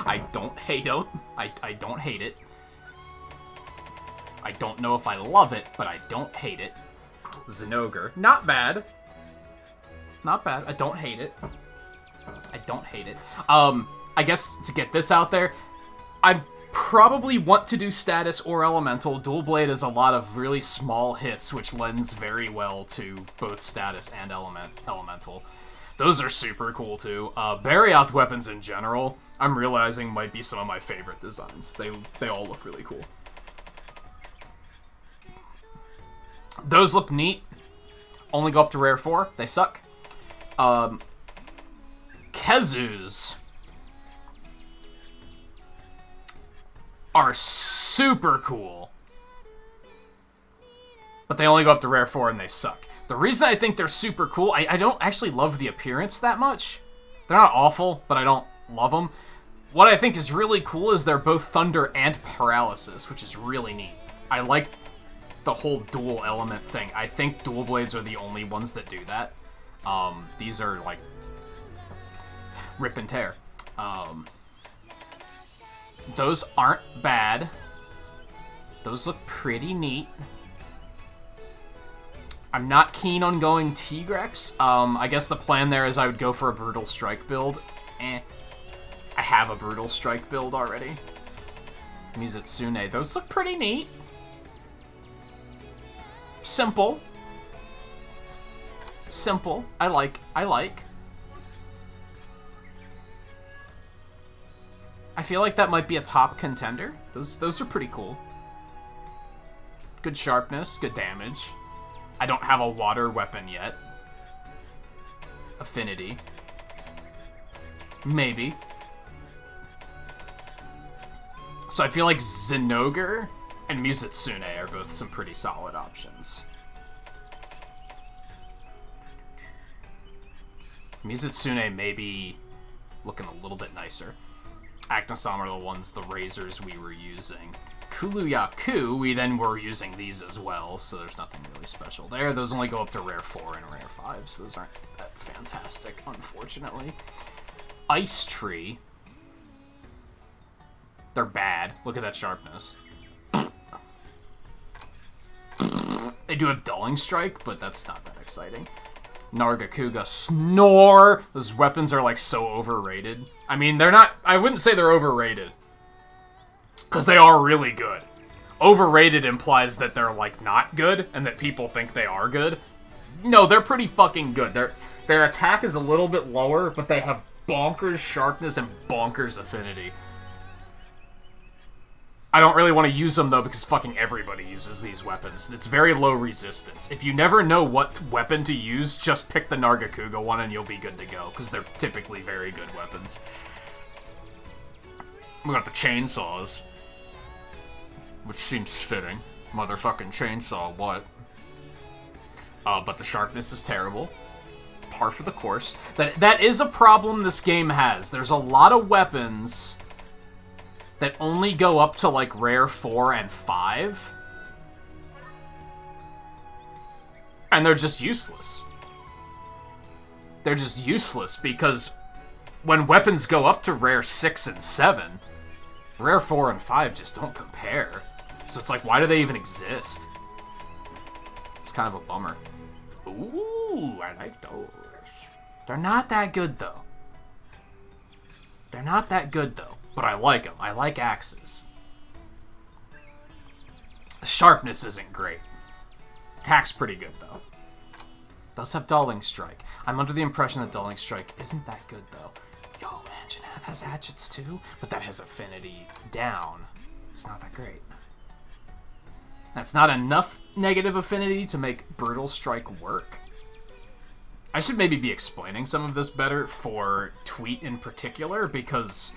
I don't hate it. I don't hate it. I don't know if I love it, but I don't hate it. Zinogre. Not bad. Not bad. I don't hate it. I don't hate it. I guess to get this out there, I probably want to do status or elemental. Dual Blade is a lot of really small hits, which lends very well to both status and elemental. Those are super cool, too. Barioth weapons in general, I'm realizing might be some of my favorite designs. They all look really cool. Those look neat. Only go up to rare 4. They suck. Kezus are super cool. But they only go up to rare 4 and they suck. The reason I think they're super cool, I don't actually love the appearance that much. They're not awful, but I don't love them. What I think is really cool is they're both thunder and paralysis, which is really neat. I like the whole dual element thing. I think dual blades are the only ones that do that. These are like rip and tear. Those aren't bad. Those look pretty neat. I'm not keen on going Tigrex. I guess the plan there is I would go for a Brutal Strike build. I have a Brutal Strike build already. Mizutsune. Those look pretty neat. Simple. Simple. I like. I feel like that might be a top contender. Those are pretty cool. Good sharpness, good damage. I don't have a water weapon yet. Affinity. Maybe. So I feel like Zinogre and Mizutsune are both some pretty solid options. Mizutsune may be looking a little bit nicer. Acnosam are the ones, the razors we were using. Kuluyaku, we then were using these as well, so there's nothing really special there. Those only go up to rare 4 and rare 5, so those aren't that fantastic, unfortunately. Ice Tree. They're bad. Look at that sharpness. They do have Dulling Strike, but that's not that exciting. Nargacuga. Snore! Those weapons are, like, so overrated. I mean, they're not... I wouldn't say they're overrated. Because they are really good. Overrated implies that they're, like, not good, and that people think they are good. No, they're pretty fucking good. Their attack is a little bit lower, but they have bonkers sharpness and bonkers affinity. I don't really want to use them, though, because fucking everybody uses these weapons. It's very low resistance. If you never know what weapon to use, just pick the Nargacuga one and you'll be good to go, because they're typically very good weapons. We got the chainsaws, which seems fitting. Motherfucking chainsaw, what? But the sharpness is terrible. Par for the course. That is a problem this game has. There's a lot of weapons that only go up to, like, rare 4 and 5. And they're just useless. They're just useless because when weapons go up to rare 6 and 7, rare 4 and 5 just don't compare. So it's like, why do they even exist? It's kind of a bummer. Ooh, I like those. They're not that good, though. They're not that good, though. But I like them. I like axes. The sharpness isn't great. Attack's pretty good, though. Does have Dulling Strike. I'm under the impression that Dulling Strike isn't that good, though. Yo, Anjanath has hatchets, too? But that has affinity down. It's not that great. That's not enough negative affinity to make Brutal Strike work. I should maybe be explaining some of this better for Tweet in particular, because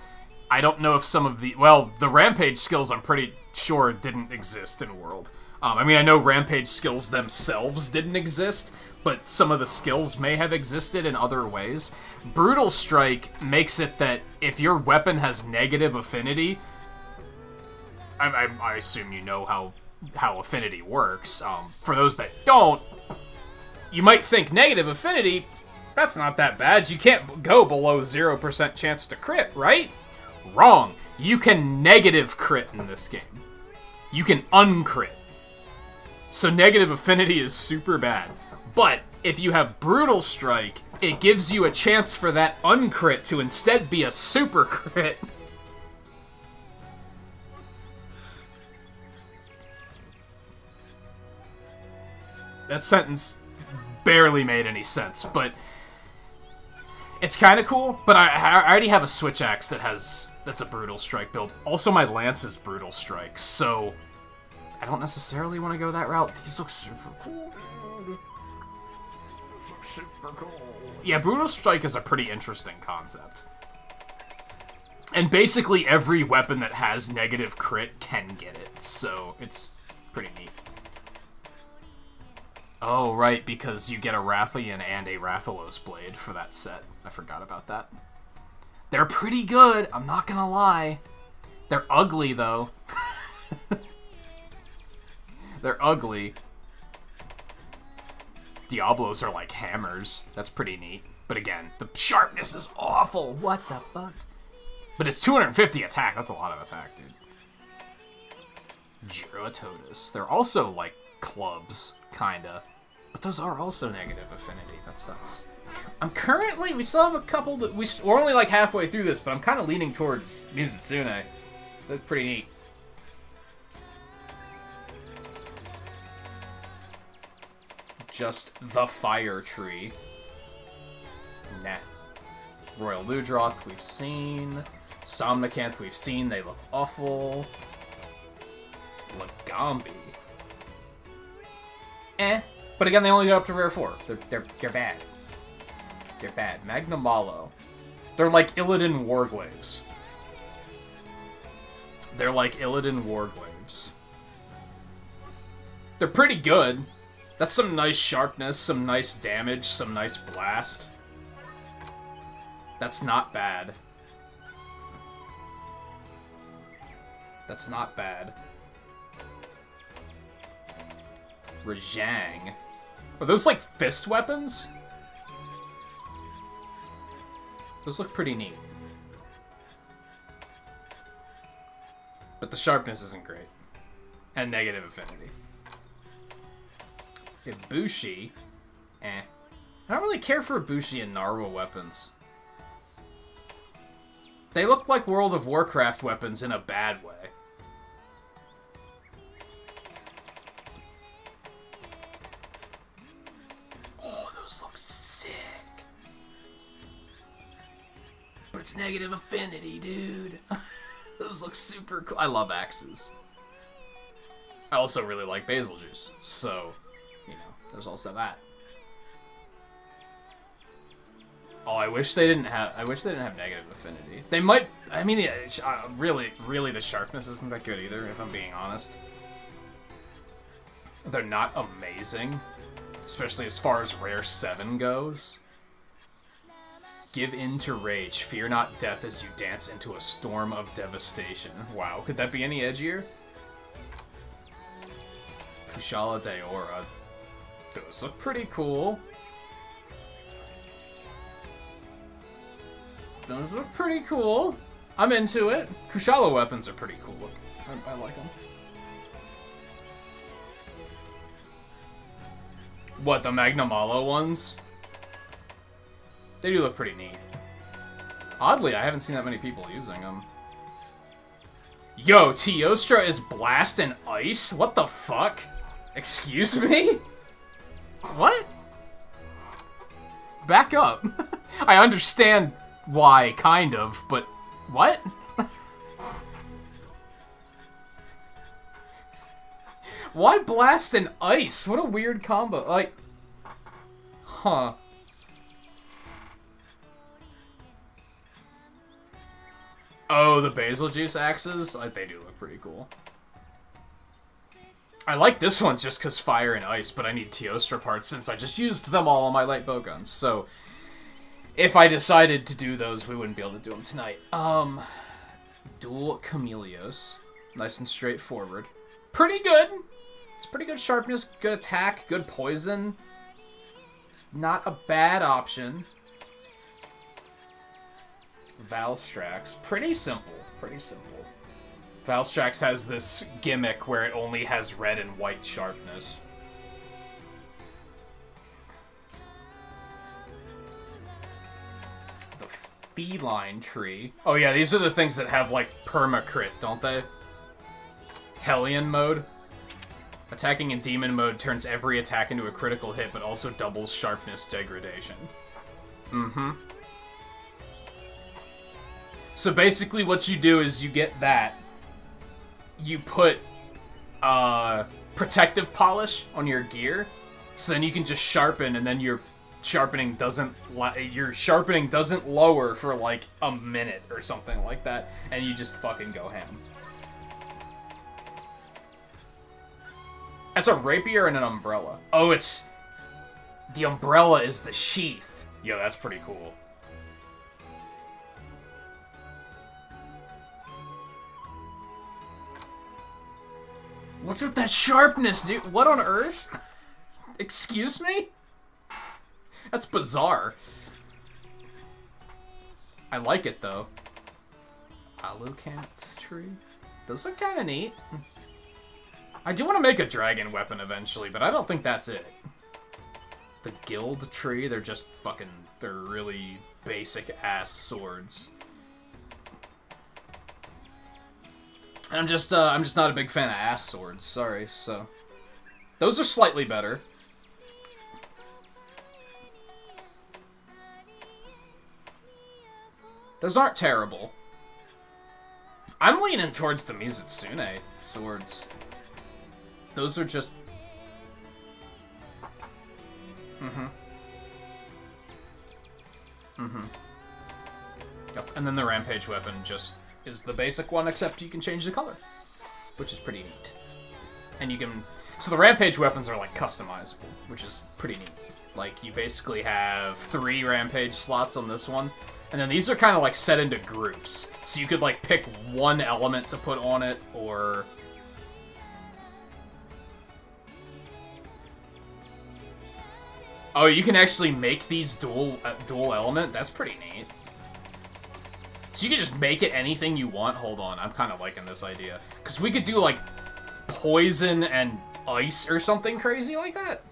I don't know if some of the... Well, the Rampage skills I'm pretty sure didn't exist in World. I mean, I know Rampage skills themselves didn't exist, but some of the skills may have existed in other ways. Brutal Strike makes it that if your weapon has negative affinity... I assume you know how affinity works. For those that don't, you might think negative affinity, that's not that bad. You can't go below 0% chance to crit, right? Wrong. You can negative crit in this game. You can uncrit. So negative affinity is super bad. But if you have Brutal Strike, it gives you a chance for that uncrit to instead be a super crit. That sentence barely made any sense, but it's kind of cool. But I already have a Switch Axe that's a Brutal Strike build. Also, my Lance is Brutal Strike, so I don't necessarily want to go that route. These look super cool. Super cool. Yeah, Brutal Strike is a pretty interesting concept. And basically every weapon that has negative crit can get it, so it's pretty neat. Oh, right, because you get a Rathian and a Rathalos Blade for that set. I forgot about that. They're pretty good, I'm not gonna lie. They're ugly, though. They're ugly. Diablos are like hammers. That's pretty neat. But again, the sharpness is awful. What the fuck? But it's 250 attack. That's a lot of attack, dude. Gyrototus. They're also like clubs, kinda. But those are also negative affinity. That sucks. I'm currently... We still have a couple that... We're only like halfway through this, but I'm kind of leaning towards Mizutsune. That's pretty neat. Just the Fire Tree. Nah. Royal Ludroth, we've seen. Somnicanth, we've seen. They look awful. Lagambi. Eh. But again, they only go up to rare 4. They're bad. They're bad. Magnamalo. They're like Illidan Warglaves. They're like Illidan Warglaves. They're pretty good. That's some nice sharpness, some nice damage, some nice blast. That's not bad. That's not bad. Rajang. Are those like fist weapons? Those look pretty neat. But the sharpness isn't great. And negative affinity. Ibushi. Eh. I don't really care for Ibushi and Narwa weapons. They look like World of Warcraft weapons in a bad way. Oh, those look sick. But it's negative affinity, dude. Those look super cool. I love axes. I also really like basil juice, so, you know, there's also that. Oh, I wish they didn't have negative affinity. They might. I mean, yeah, really, the sharpness isn't that good either. If I'm being honest, they're not amazing, especially as far as rare 7 goes. Give in to rage, fear not death as you dance into a storm of devastation. Wow, could that be any edgier? Kushala Daora. Those look pretty cool. Those look pretty cool. I'm into it. Kushala weapons are pretty cool. Look, I like them. What, the Magnamalo ones? They do look pretty neat. Oddly, I haven't seen that many people using them. Yo, Teostra is blast and ice? What the fuck? Excuse me? What? Back up. I understand why, kind of, but what? Why blast and ice? What a weird combo. Like, huh. Oh, the basil juice axes? They do look pretty cool. I like this one just because fire and ice, but I need Teostra parts since I just used them all on my light bow guns. So, if I decided to do those, we wouldn't be able to do them tonight. Dual Chameleos. Nice and straightforward. Pretty good. It's pretty good sharpness, good attack, good poison. It's not a bad option. Valstrax. Pretty simple. Pretty simple. Valstrax has this gimmick where it only has red and white sharpness. The Feline Tree. Oh yeah, these are the things that have, like, perma-crit, don't they? Hellion mode. Attacking in demon mode turns every attack into a critical hit, but also doubles sharpness degradation. Mm-hmm. So basically what you do is you get that. You put protective polish on your gear, so then you can just sharpen, and then your sharpening doesn't lower for like a minute or something like that, and you just fucking go ham. That's a rapier and an umbrella. Oh, it's the umbrella is the sheath. Yo, that's pretty cool. What's with that sharpness, dude? What on earth? Excuse me? That's bizarre. I like it, though. Alucanth tree? Those look kind of neat. I do want to make a dragon weapon eventually, but I don't think that's it. The guild tree, they're just fucking... They're really basic-ass swords. I'm just not a big fan of ass swords, sorry, so... Those are slightly better. Those aren't terrible. I'm leaning towards the Mizutsune swords. Those are just... Yep, and then the Rampage weapon just... is the basic one, except you can change the color, which is pretty neat. And you can... So the Rampage weapons are, like, customizable, which is pretty neat. Like, you basically have 3 Rampage slots on this one, and then these are kind of, like, set into groups. So you could, like, pick one element to put on it, or... Oh, you can actually make these dual element? That's pretty neat. So you can just make it anything you want. Hold on, I'm kind of liking this idea. Because we could do, like, poison and ice or something crazy like that.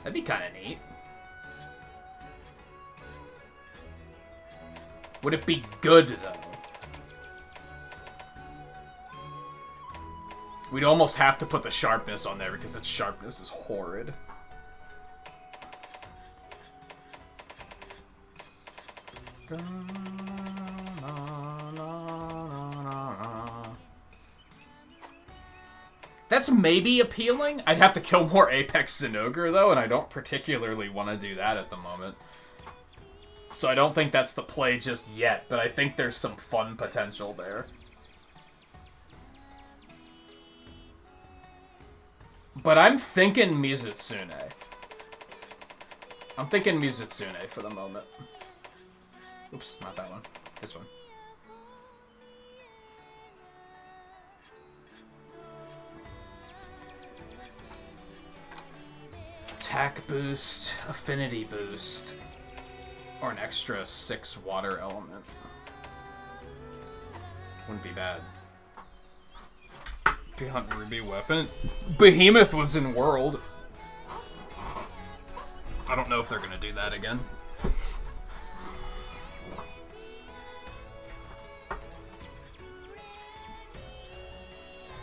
That'd be kind of neat. Would it be good, though? We'd almost have to put the sharpness on there because its sharpness is horrid. That's maybe appealing. I'd have to kill more Apex Zinogre, though, and I don't particularly want to do that at the moment. So I don't think that's the play just yet, but I think there's some fun potential there. But I'm thinking Mizutsune. I'm thinking Mizutsune for the moment. Oops, not that one. This one. Attack boost, affinity boost, or an extra 6 water element. Wouldn't be bad. Hunt Ruby weapon. Behemoth was in World. I don't know if they're gonna do that again.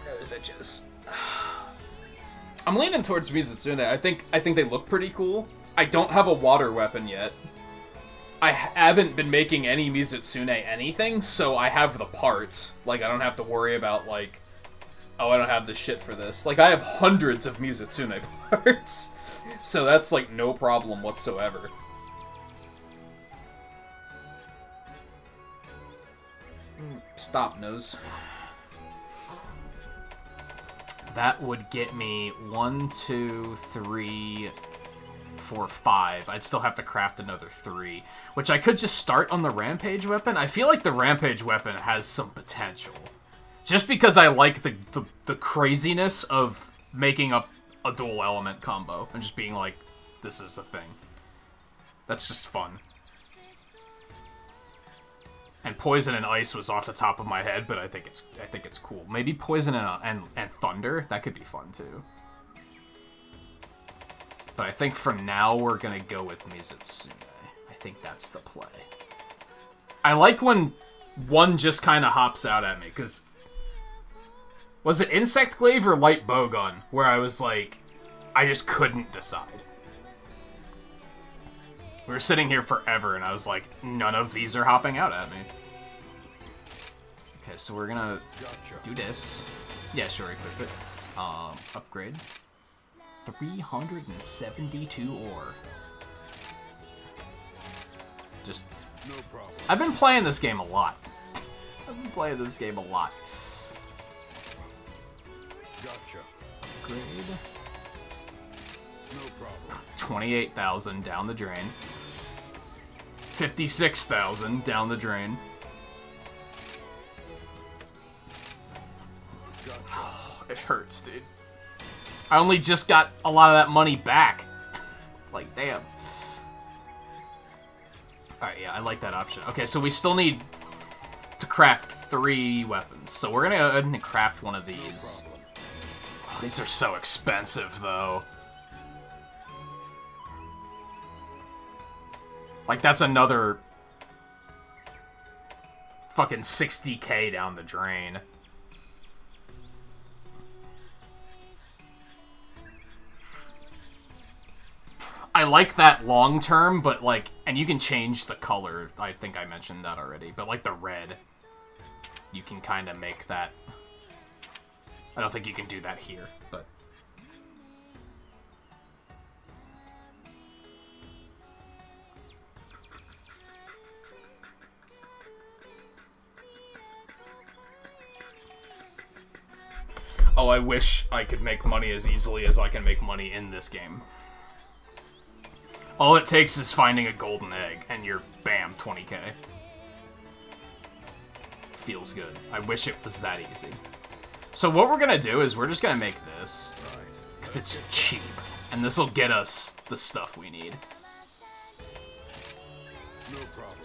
Those edges. I'm leaning towards Mizutsune. I think they look pretty cool. I don't have a water weapon yet. I haven't been making any Mizutsune anything, so I have the parts. Like, I don't have to worry about, like, oh, I don't have the shit for this. Like, I have hundreds of Mizutsune parts. So that's, like, no problem whatsoever. Stop, nose. That would get me 1, 2, 3, 4, 5. I'd still have to craft another 3, which I could just start on the Rampage weapon. I feel like the Rampage weapon has some potential. Just because I like the craziness of making up a dual element combo and just being like, this is the thing. That's just fun. And poison and ice was off the top of my head, but I think it's cool. Maybe poison and thunder, that could be fun too. But I think for now we're gonna go with Mizutsune. I think that's the play. I like when one just kind of hops out at me, because was it Insect Glaive or Light Bowgun where I was like, I just couldn't decide. We were sitting here forever, and I was like, none of these are hopping out at me. Okay, so we're gonna do this. Yeah, sure, equip it. Upgrade. 372 ore. Just... No problem. I've been playing this game a lot. Gotcha. Upgrade. No problem. 28,000 down the drain. 56,000 down the drain. It hurts, dude. I only just got a lot of that money back. Like, damn. Alright, yeah, I like that option. Okay, so we still need to craft 3 weapons. So we're gonna go ahead and craft one of these. Oh, these are so expensive, though. Like, that's another fucking 60k down the drain. I like that long term, but like, and you can change the color. I think I mentioned that already, but like the red, you can kind of make that. I don't think you can do that here, but. Oh, I wish I could make money as easily as I can make money in this game. All it takes is finding a golden egg, and you're, bam, 20k. Feels good. I wish it was that easy. So what we're gonna do is we're just gonna make this, because it's cheap, and this will get us the stuff we need. No problem.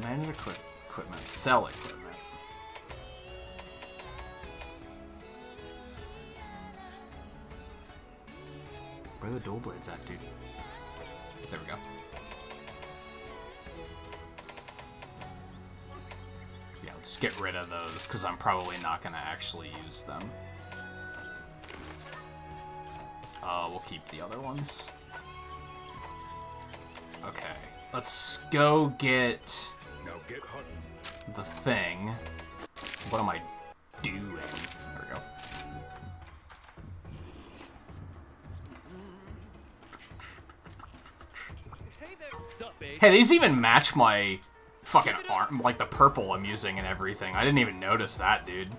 Manage equipment, sell equipment. Where are the dual blades at, dude? There we go. Yeah, let's get rid of those, because I'm probably not going to actually use them. We'll keep the other ones. Okay, let's go get Now get hunting. the thing. What am I doing? There we go. Hey there. Sup, babe? Hey, these even match my fucking arm, like the purple I'm using and everything. I didn't even notice that, dude.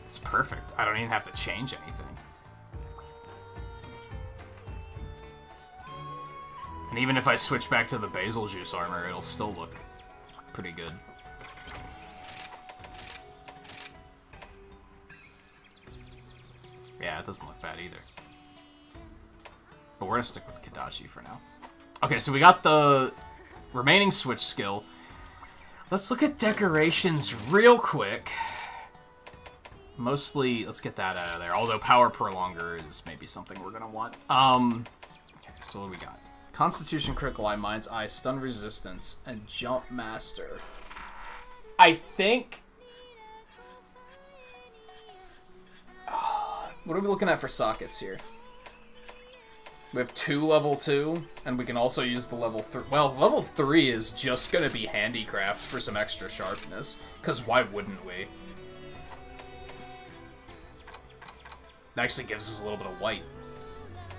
It's perfect. I don't even have to change anything. And even if I switch back to the Basil Juice armor, it'll still look pretty good. Yeah, it doesn't look bad either. But we're gonna stick with Kadachi for now. Okay, so we got the remaining switch skill. Let's look at decorations real quick. Mostly, let's get that out of there. Although Power Prolonger is maybe something we're gonna want. Okay, so what do we got? Constitution, Critical Eye, Mind's Eye, Stun Resistance, and Jump Master. I think... What are we looking at for sockets here? We have 2 level 2, and we can also use the level 3. Well, level 3 is just going to be handicraft for some extra sharpness, because why wouldn't we? It actually gives us a little bit of white.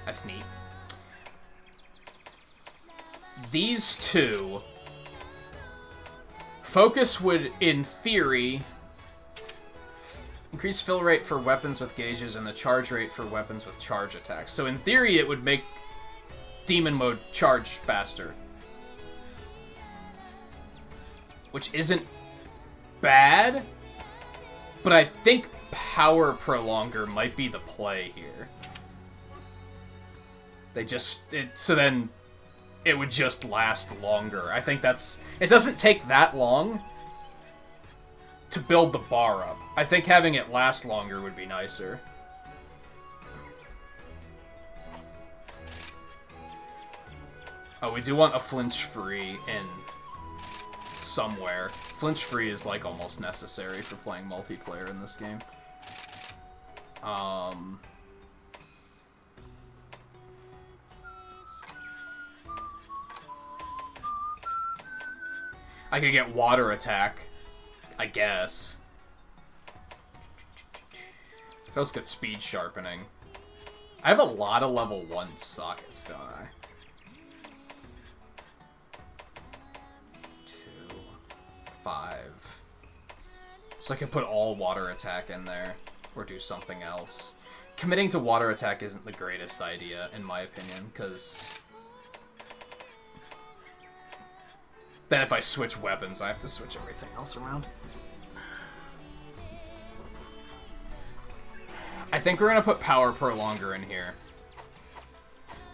That's neat. these two, focus would, in theory, increase fill rate for weapons with gauges and the charge rate for weapons with charge attacks. So in theory, it would make demon mode charge faster. Which isn't bad, but I think power prolonger might be the play here. So then it would just last longer. I think it doesn't take that long to build the bar up. I think having it last longer would be nicer. Oh, we do want a flinch-free in somewhere. Flinch-free is, like, almost necessary for playing multiplayer in this game. I could get water attack, I guess. Could also get speed sharpening. I have a lot of level 1 sockets, don't I? 2, 5. So I could put all water attack in there, or do something else. Committing to water attack isn't the greatest idea, in my opinion, because then if I switch weapons, I have to switch everything else around. I think we're gonna put power prolonger in here.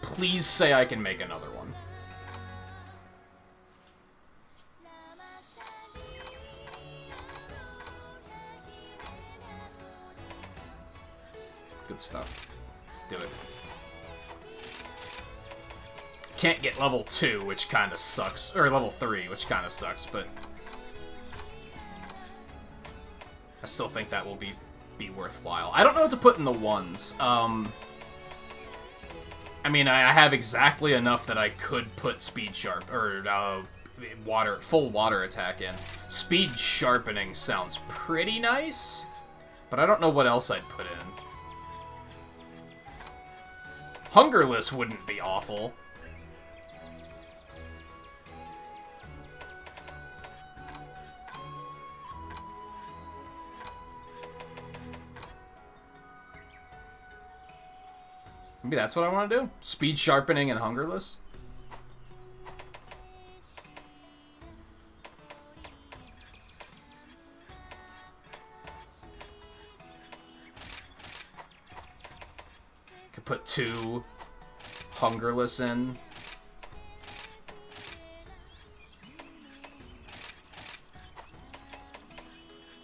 Please say I can make another one. Good stuff. Do it. Can't get level 2, which kind of sucks. Or level 3, which kind of sucks, but I still think that will be worthwhile. I don't know what to put in the ones. I mean, I have exactly enough that I could put speed sharp, or full water attack in. Speed sharpening sounds pretty nice, but I don't know what else I'd put in. Hungerless wouldn't be awful. Maybe that's what I want to do. Speed sharpening and hungerless. Could put 2 hungerless in.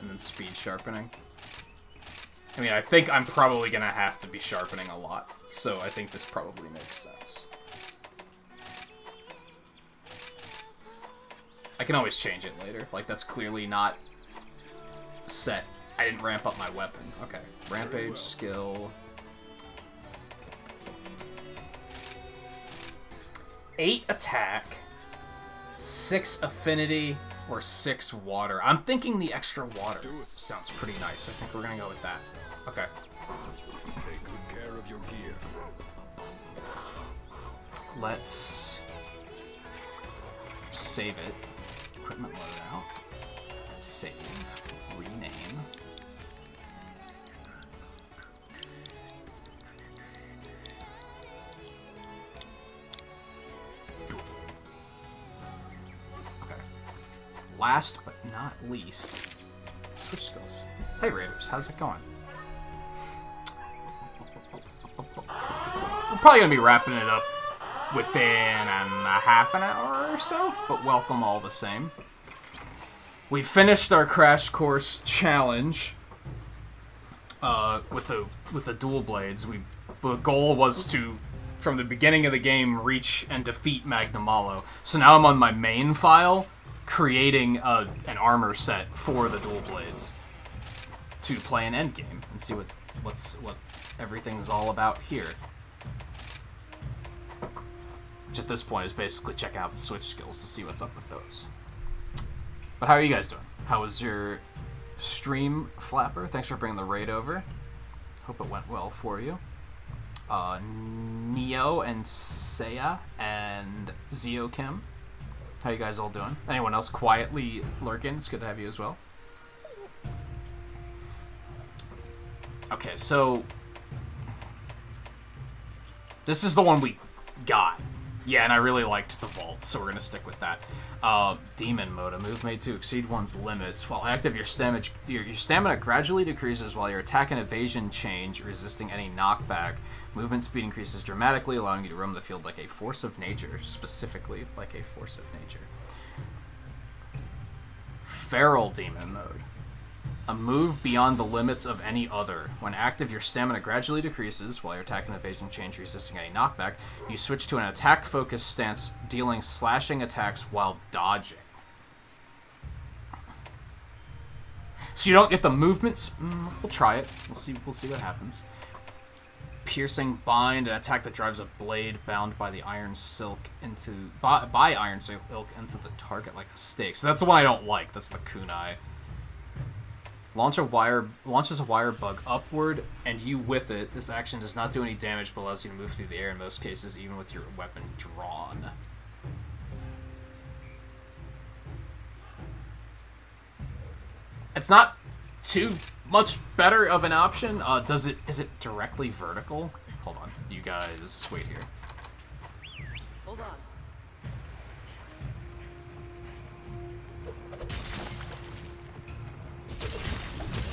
And then speed sharpening. I mean, I think I'm probably going to have to be sharpening a lot, so I think this probably makes sense. I can always change it later. Like, that's clearly not set. I didn't ramp up my weapon. Okay. Rampage skill. 8 attack, 6 affinity, or 6 water. I'm thinking the extra water sounds pretty nice. I think we're going to go with that. Okay. Take good care of your gear. Let's save it. Equipment loadout. Save. Rename. Okay. Last but not least, switch skills. Hey Raiders, how's it going? We're probably going to be wrapping it up within a half an hour or so, but welcome all the same. We finished our Crash Course challenge with the dual blades. The goal was to, from the beginning of the game, reach and defeat Magnamalo. So now I'm on my main file, creating an armor set for the dual blades to play an endgame and see what everything's all about here. Which at this point is basically check out the Switch skills to see what's up with those. But how are you guys doing? How was your stream, Flapper? Thanks for bringing the raid over. Hope it went well for you. Neo and Seiya and Zio Kim. How you guys all doing? Anyone else quietly lurking? It's good to have you as well. Okay, so this is the one we got. Yeah, and I really liked the vault, so we're gonna stick with that. Demon mode, a move made to exceed one's limits. While active, your stamina gradually decreases while your attack and evasion change, resisting any knockback. Movement speed increases dramatically, allowing you to roam the field like a force of nature, specifically like a force of nature. Feral demon mode. A move beyond the limits of any other. When active, your stamina gradually decreases, while your attack and evasion change, resisting any knockback. You switch to an attack-focused stance, dealing slashing attacks while dodging. So you don't get the movements. We'll try it. We'll see what happens. Piercing bind, an attack that drives a blade bound by the iron silk into by iron silk into the target like a stake. So that's the one I don't like. That's the kunai. Launches a wire bug upward, and you with it. This action does not do any damage, but allows you to move through the air in most cases, even with your weapon drawn. It's not too much better of an option. Is it directly vertical? Hold on, you guys, wait here. Hold on.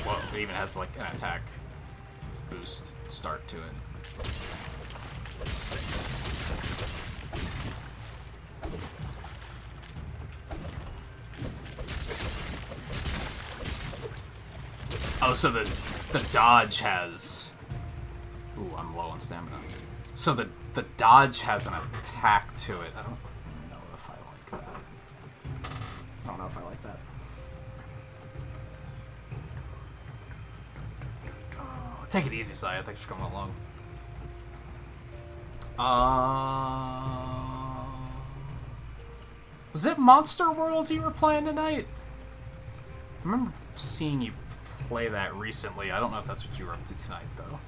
Whoa, it even has like an attack boost start to it. Oh, so the dodge has... Ooh, I'm low on stamina. So the dodge has an attack to it. I don't know if I like that. I don't know if I like that. Oh, take it easy, Sai. Thanks for coming along. Was it Monster World you were playing tonight? I remember seeing you play that recently. I don't know if that's what you were up to tonight, though.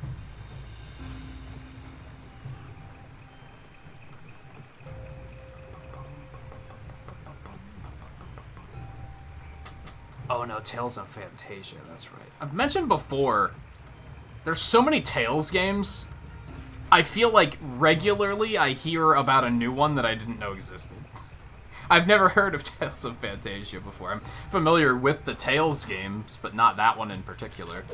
Oh no, Tales of Fantasia, that's right. I've mentioned before, there's so many Tales games. I feel like regularly I hear about a new one that I didn't know existed. I've never heard of Tales of Fantasia before. I'm familiar with the Tales games, but not that one in particular.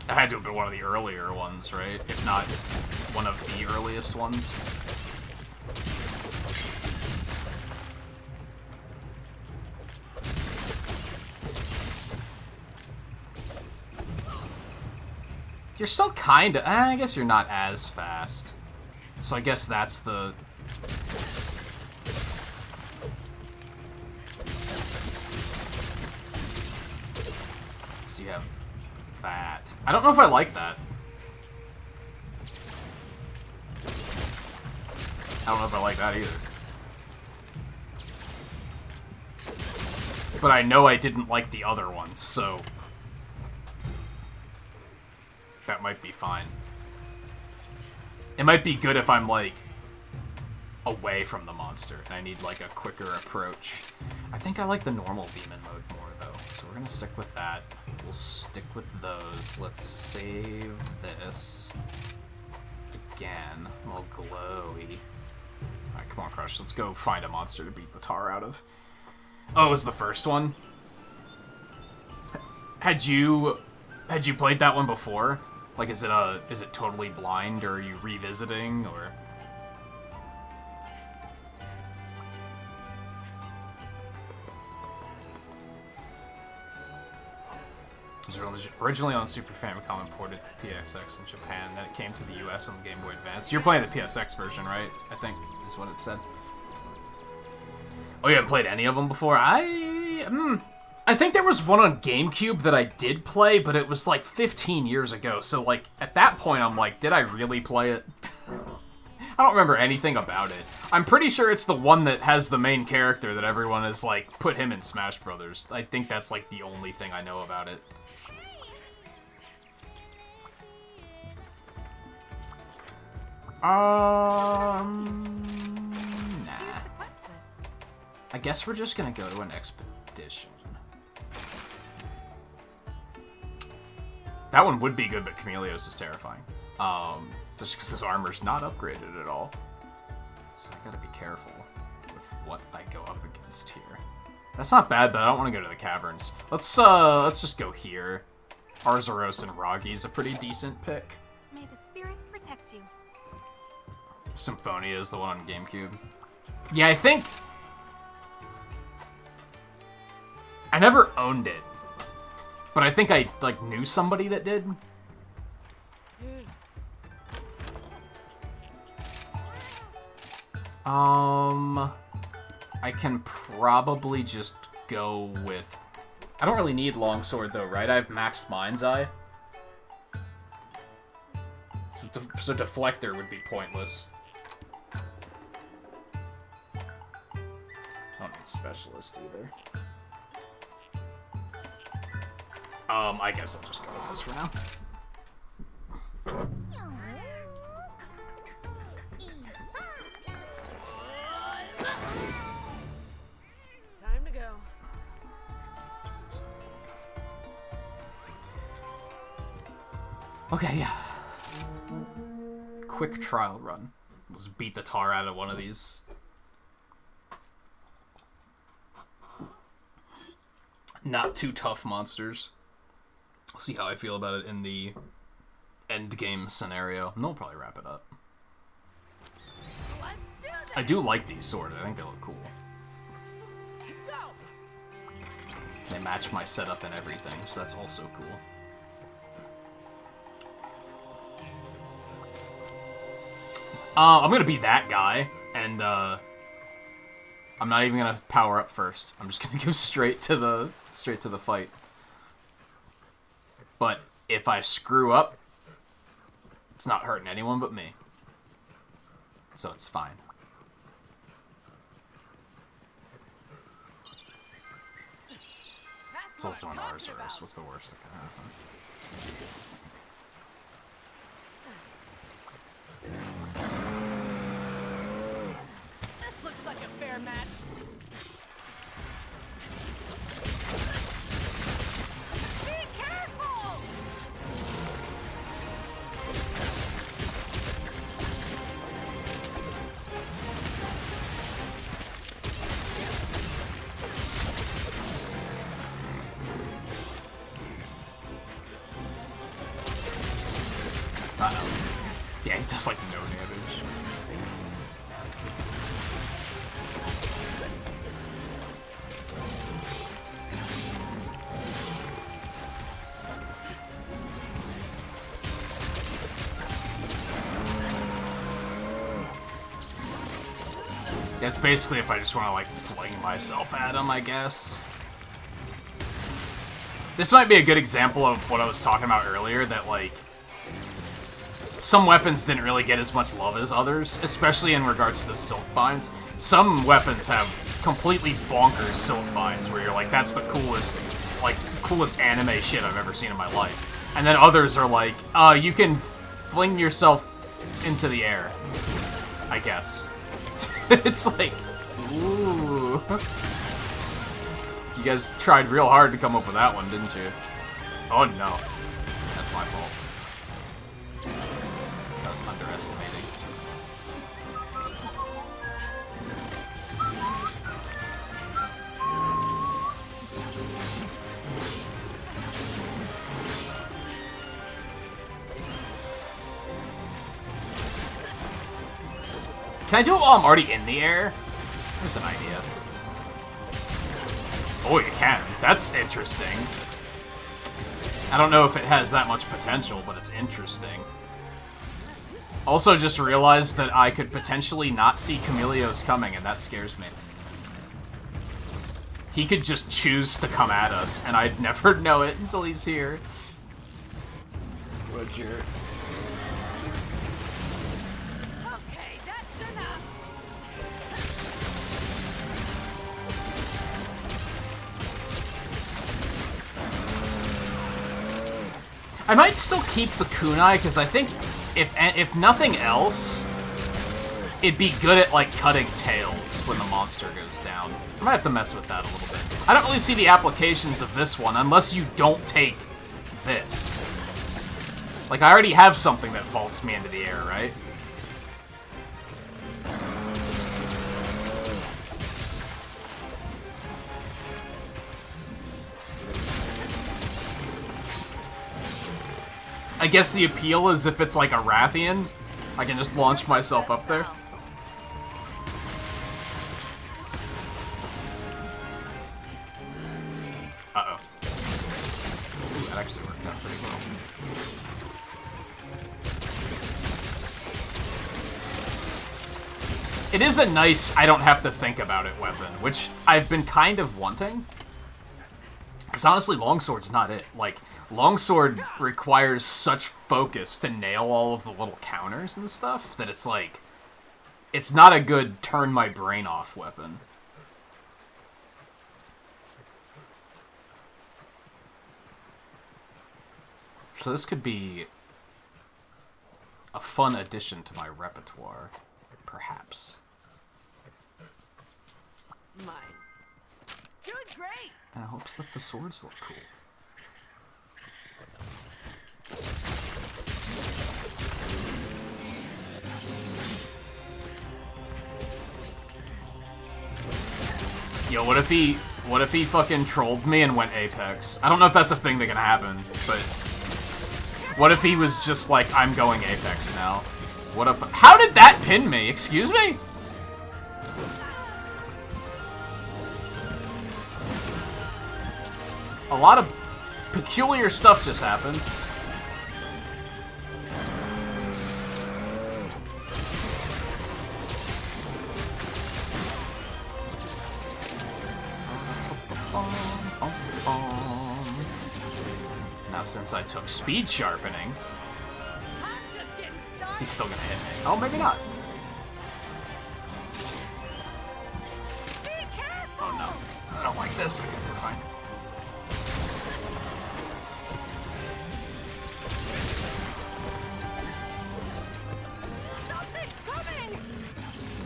It had to have been one of the earlier ones, right? If not one of the earliest ones. You're still kinda... I guess you're not as fast. So I guess that's the... So you have that. I don't know if I like that. I don't know if I like that either. But I know I didn't like the other ones, so... that might be fine. It might be good if I'm, like, away from the monster, and I need, like, a quicker approach. I think I like the normal demon mode more, though, so we're gonna stick with that. We'll stick with those. Let's save this. Again. All glowy. Alright, come on, Crush. Let's go find a monster to beat the tar out of. Oh, it was the first one? Had you played that one before? Like, is it totally blind, or are you revisiting, or... It was originally on Super Famicom and ported to PSX in Japan, then it came to the US on the Game Boy Advance. You're playing the PSX version, right? I think, is what it said. Oh, you haven't played any of them before? I think there was one on GameCube that I did play, but it was like 15 years ago. So, like, at that point, I'm like, did I really play it? I don't remember anything about it. I'm pretty sure it's the one that has the main character that everyone has, like, put him in Smash Brothers. I think that's, like, the only thing I know about it. Nah. Here's the quest list. I guess we're just gonna go to an expedition. That one would be good, but Chameleos is terrifying. Just because his armor's not upgraded at all. So I gotta be careful with what I go up against here. That's not bad, but I don't want to go to the caverns. Let's just go here. Arzuros and Ragi's a pretty decent pick. May the spirits protect you. Symphonia is the one on GameCube. Yeah, I think... I never owned it. But I think I, like, knew somebody that did. I can probably just go with... I don't really need Longsword, though, right? I have maxed Mind's Eye. So Deflector would be pointless. I don't need Specialist, either. I guess I'll just go with this for now. Time to go. Okay, yeah. Quick trial run. Let's beat the tar out of one of these. Not too tough monsters. See how I feel about it in the end game scenario. And they'll probably wrap it up. Let's do this. I do like these swords. I think they look cool. Go. They match my setup and everything, so that's also cool. I'm gonna be that guy, and I'm not even gonna power up first. I'm just gonna go straight to the fight. But if I screw up, it's not hurting anyone but me. So it's fine. It's also an Arzuros. What's the worst that can happen? This looks like a fair match. Be careful! Yeah, he does like no damage. That's basically if I just want to like fling myself at him, I guess. This might be a good example of what I was talking about earlier, that like some weapons didn't really get as much love as others, especially in regards to silk binds. Some weapons have completely bonkers silk binds where you're like, that's the coolest anime shit I've ever seen in my life. And then others are like, you can fling yourself into the air, I guess. It's like, ooh. You guys tried real hard to come up with that one, didn't you? Oh no. That's my fault. I was underestimating. Can I do it while I'm already in the air? There's an idea. Oh, you can. That's interesting. I don't know if it has that much potential, but it's interesting. Also just realized that I could potentially not see Chameleos coming, and that scares me. He could just choose to come at us, and I'd never know it until he's here. What a jerk. Okay, that's enough. I might still keep the kunai, because I think if nothing else, it'd be good at, like, cutting tails when the monster goes down. I might have to mess with that a little bit. I don't really see the applications of this one unless you don't take this. Like, I already have something that vaults me into the air, right? I guess the appeal is if it's like a Rathian, I can just launch myself up there. Uh-oh. Ooh, that actually worked out pretty well. It is a nice, I don't have to think about it weapon, which I've been kind of wanting. Because honestly, Longsword's not it. Like, Longsword requires such focus to nail all of the little counters and stuff that it's like, it's not a good turn my brain off weapon. So this could be a fun addition to my repertoire, perhaps. Mine. Doing great. And I hope that the swords look cool. Yo, what if he fucking trolled me and went Apex? I don't know if that's a thing that can happen, but what if he was just like, I'm going Apex now? What if— how did that pin me? Excuse me? A lot of peculiar stuff just happened. Now, since I took speed sharpening, I'm just getting started. he's still gonna hit me. Oh, maybe not. Be careful. Oh no, I don't like this. Okay, we're fine. Something's coming.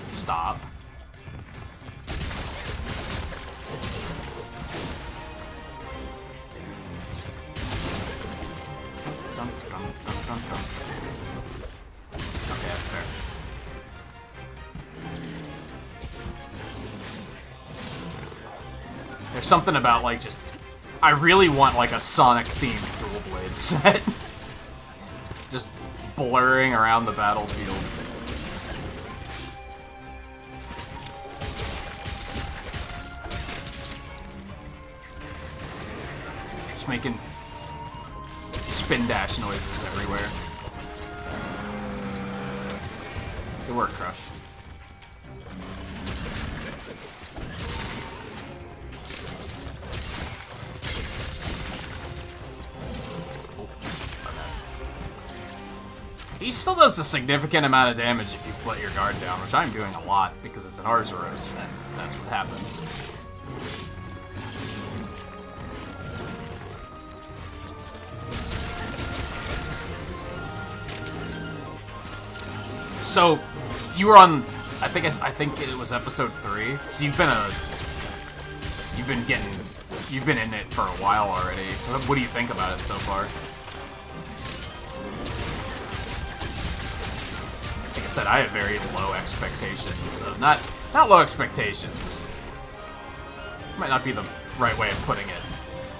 Stop. Dun, dun, dun, dun, dun. Okay, that's fair. There's something about, like, just— I really want, like, a Sonic-themed dual blade set. Just blurring around the battlefield. Just making spin dash noises everywhere. Good work, Crush. Oh, my bad. He still does a significant amount of damage if you let your guard down, which I'm doing a lot because it's an Arzuros, and that's what happens. So, you were on— I think it was episode 3. So you've been in it for a while already. What do you think about it so far? Like I said, I have very low expectations. So not low expectations. Might not be the right way of putting it.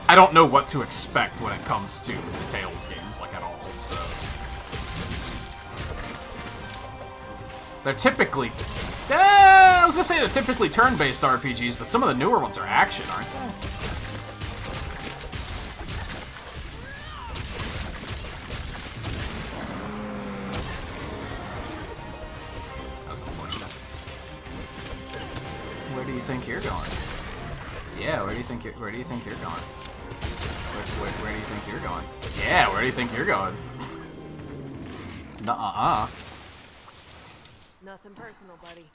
I don't know what to expect when it comes to the Tales games, like, at all, so. They're typically— I was gonna say they're typically turn-based RPGs, but some of the newer ones are action, aren't they? That was unfortunate. Where do you think you're going? Yeah, where do you think you're going? Where do you think you're going? Yeah, where do you think you're going? Nuh-uh. Nothing personal, buddy.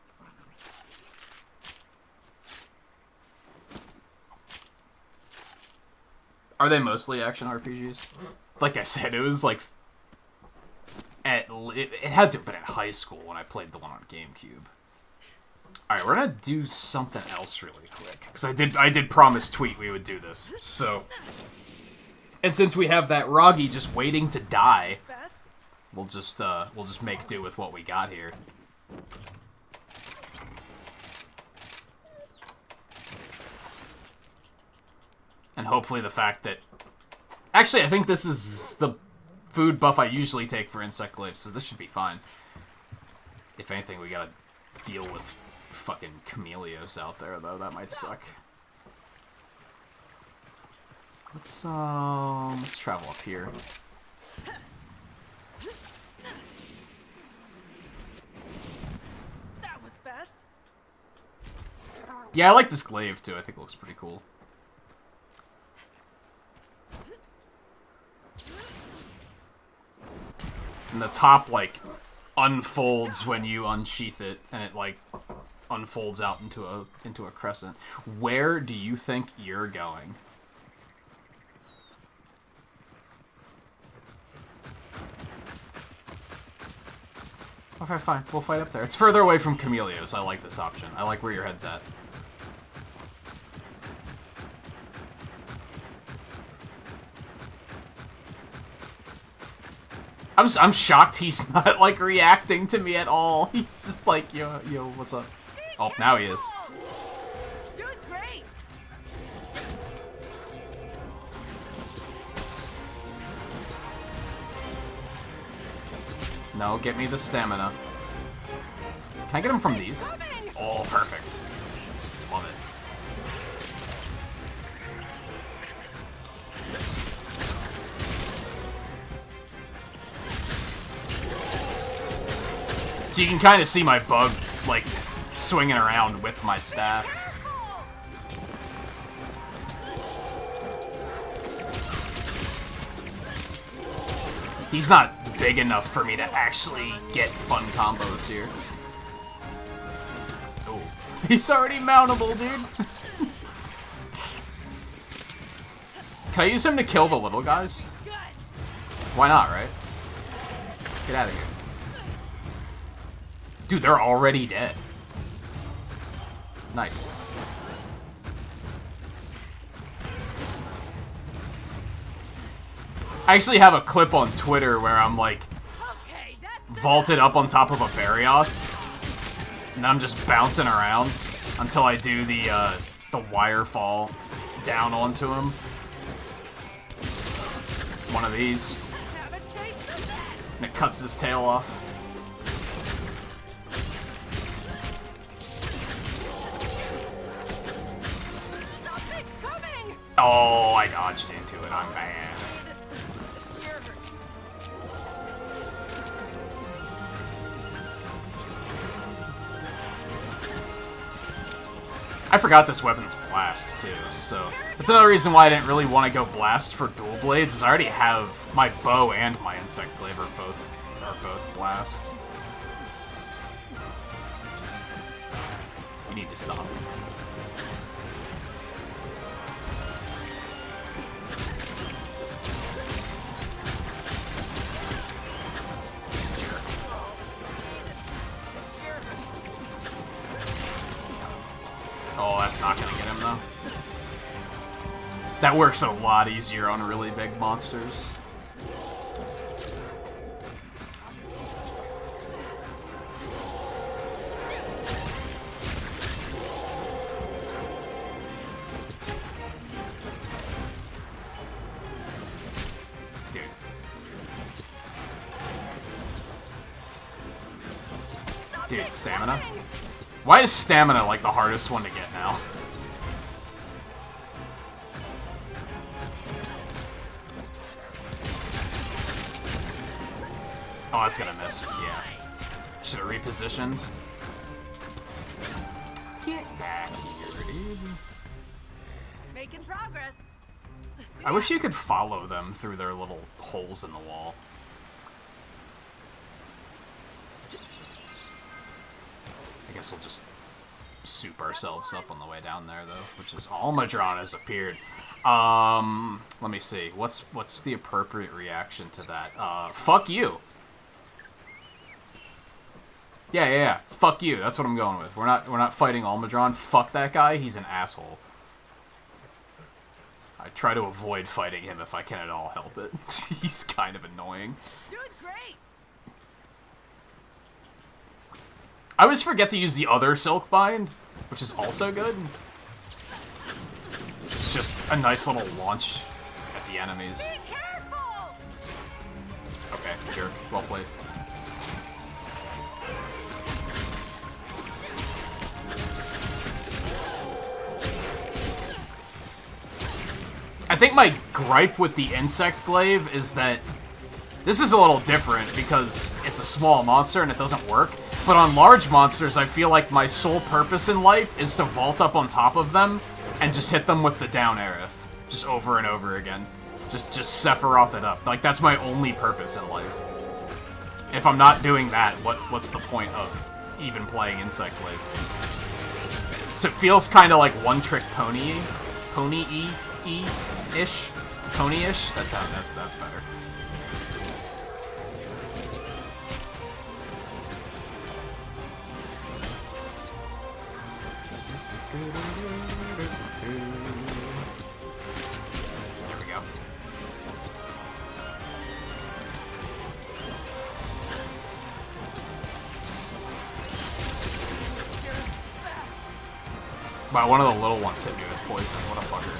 Are they mostly action RPGs? Like I said, it was like at it had to have been in high school when I played the one on GameCube. Alright, we're gonna do something else really quick. Because I did promise Tweet we would do this. So... And since we have that Roggy just waiting to die, Best. we'll just make do with what we got here. And hopefully the fact that... Actually, I think this is the food buff I usually take for insect glaives, so this should be fine. If anything, we gotta deal with fucking Chameleos out there, though. That might suck. Let's travel up here. That was best. Yeah, I like this glaive, too. I think it looks pretty cool. And the top, like, unfolds when you unsheath it, and it, like, unfolds out into a crescent. Where do you think you're going? Okay, fine. We'll fight up there. It's further away from Chameleos. I like this option. I like where your head's at. I'm shocked he's not, like, reacting to me at all. He's just like, yo, what's up? Oh, now he is. Doing great. No, get me the stamina. Can I get him from these? Oh, perfect. Love it. So you can kind of see my bug, like, swinging around with my staff. He's not big enough for me to actually get fun combos here. Oh, he's already mountable, dude. Can I use him to kill the little guys? Why not, right? Get out of here. Dude, they're already dead. Nice. I actually have a clip on Twitter where I'm, like, Okay, that's vaulted up on top of a Barioth, and I'm just bouncing around until I do the wire fall down onto him. One of these. haven't chased the best. And it cuts his tail off. Something's coming. Oh, I dodged into it. I'm bad. I forgot this weapon's blast, too, so... That's another reason why I didn't really want to go blast for dual blades, is I already have my bow and my insect glaive are both blast. You need to stop. Oh, that's not gonna get him, though. That works a lot easier on really big monsters. Dude. Dude, stamina? Why is stamina, like, the hardest one to get now? Oh, that's gonna miss. Yeah. Should have repositioned. Get back here, dude. Making progress. I wish you could follow them through their little holes in the wall. I guess we'll just soup ourselves up on the way down there, though, which is Almadron has appeared. Let me see. What's the appropriate reaction to that? Fuck you. Yeah. Fuck you. That's what I'm going with. We're not fighting Almudron. Fuck that guy. He's an asshole. I try to avoid fighting him if I can at all help it. He's kind of annoying. Doing great. I always forget to use the other Silk Bind, which is also good. It's just a nice little launch at the enemies. Be careful. Okay, sure. Well played. I think my gripe with the Insect Glaive is that this is a little different because it's a small monster and it doesn't work. But on large monsters, I feel like my sole purpose in life is to vault up on top of them and just hit them with the down Aerith. Just over and over again. Just Sephiroth it up. Like, that's my only purpose in life. If I'm not doing that, what's the point of even playing Insect Glaive? So it feels kind of like one-trick pony-y. Pony-y-ish? Pony-ish? That's better. There we go. Wow, one of the little ones hit me with poison. What a fucker.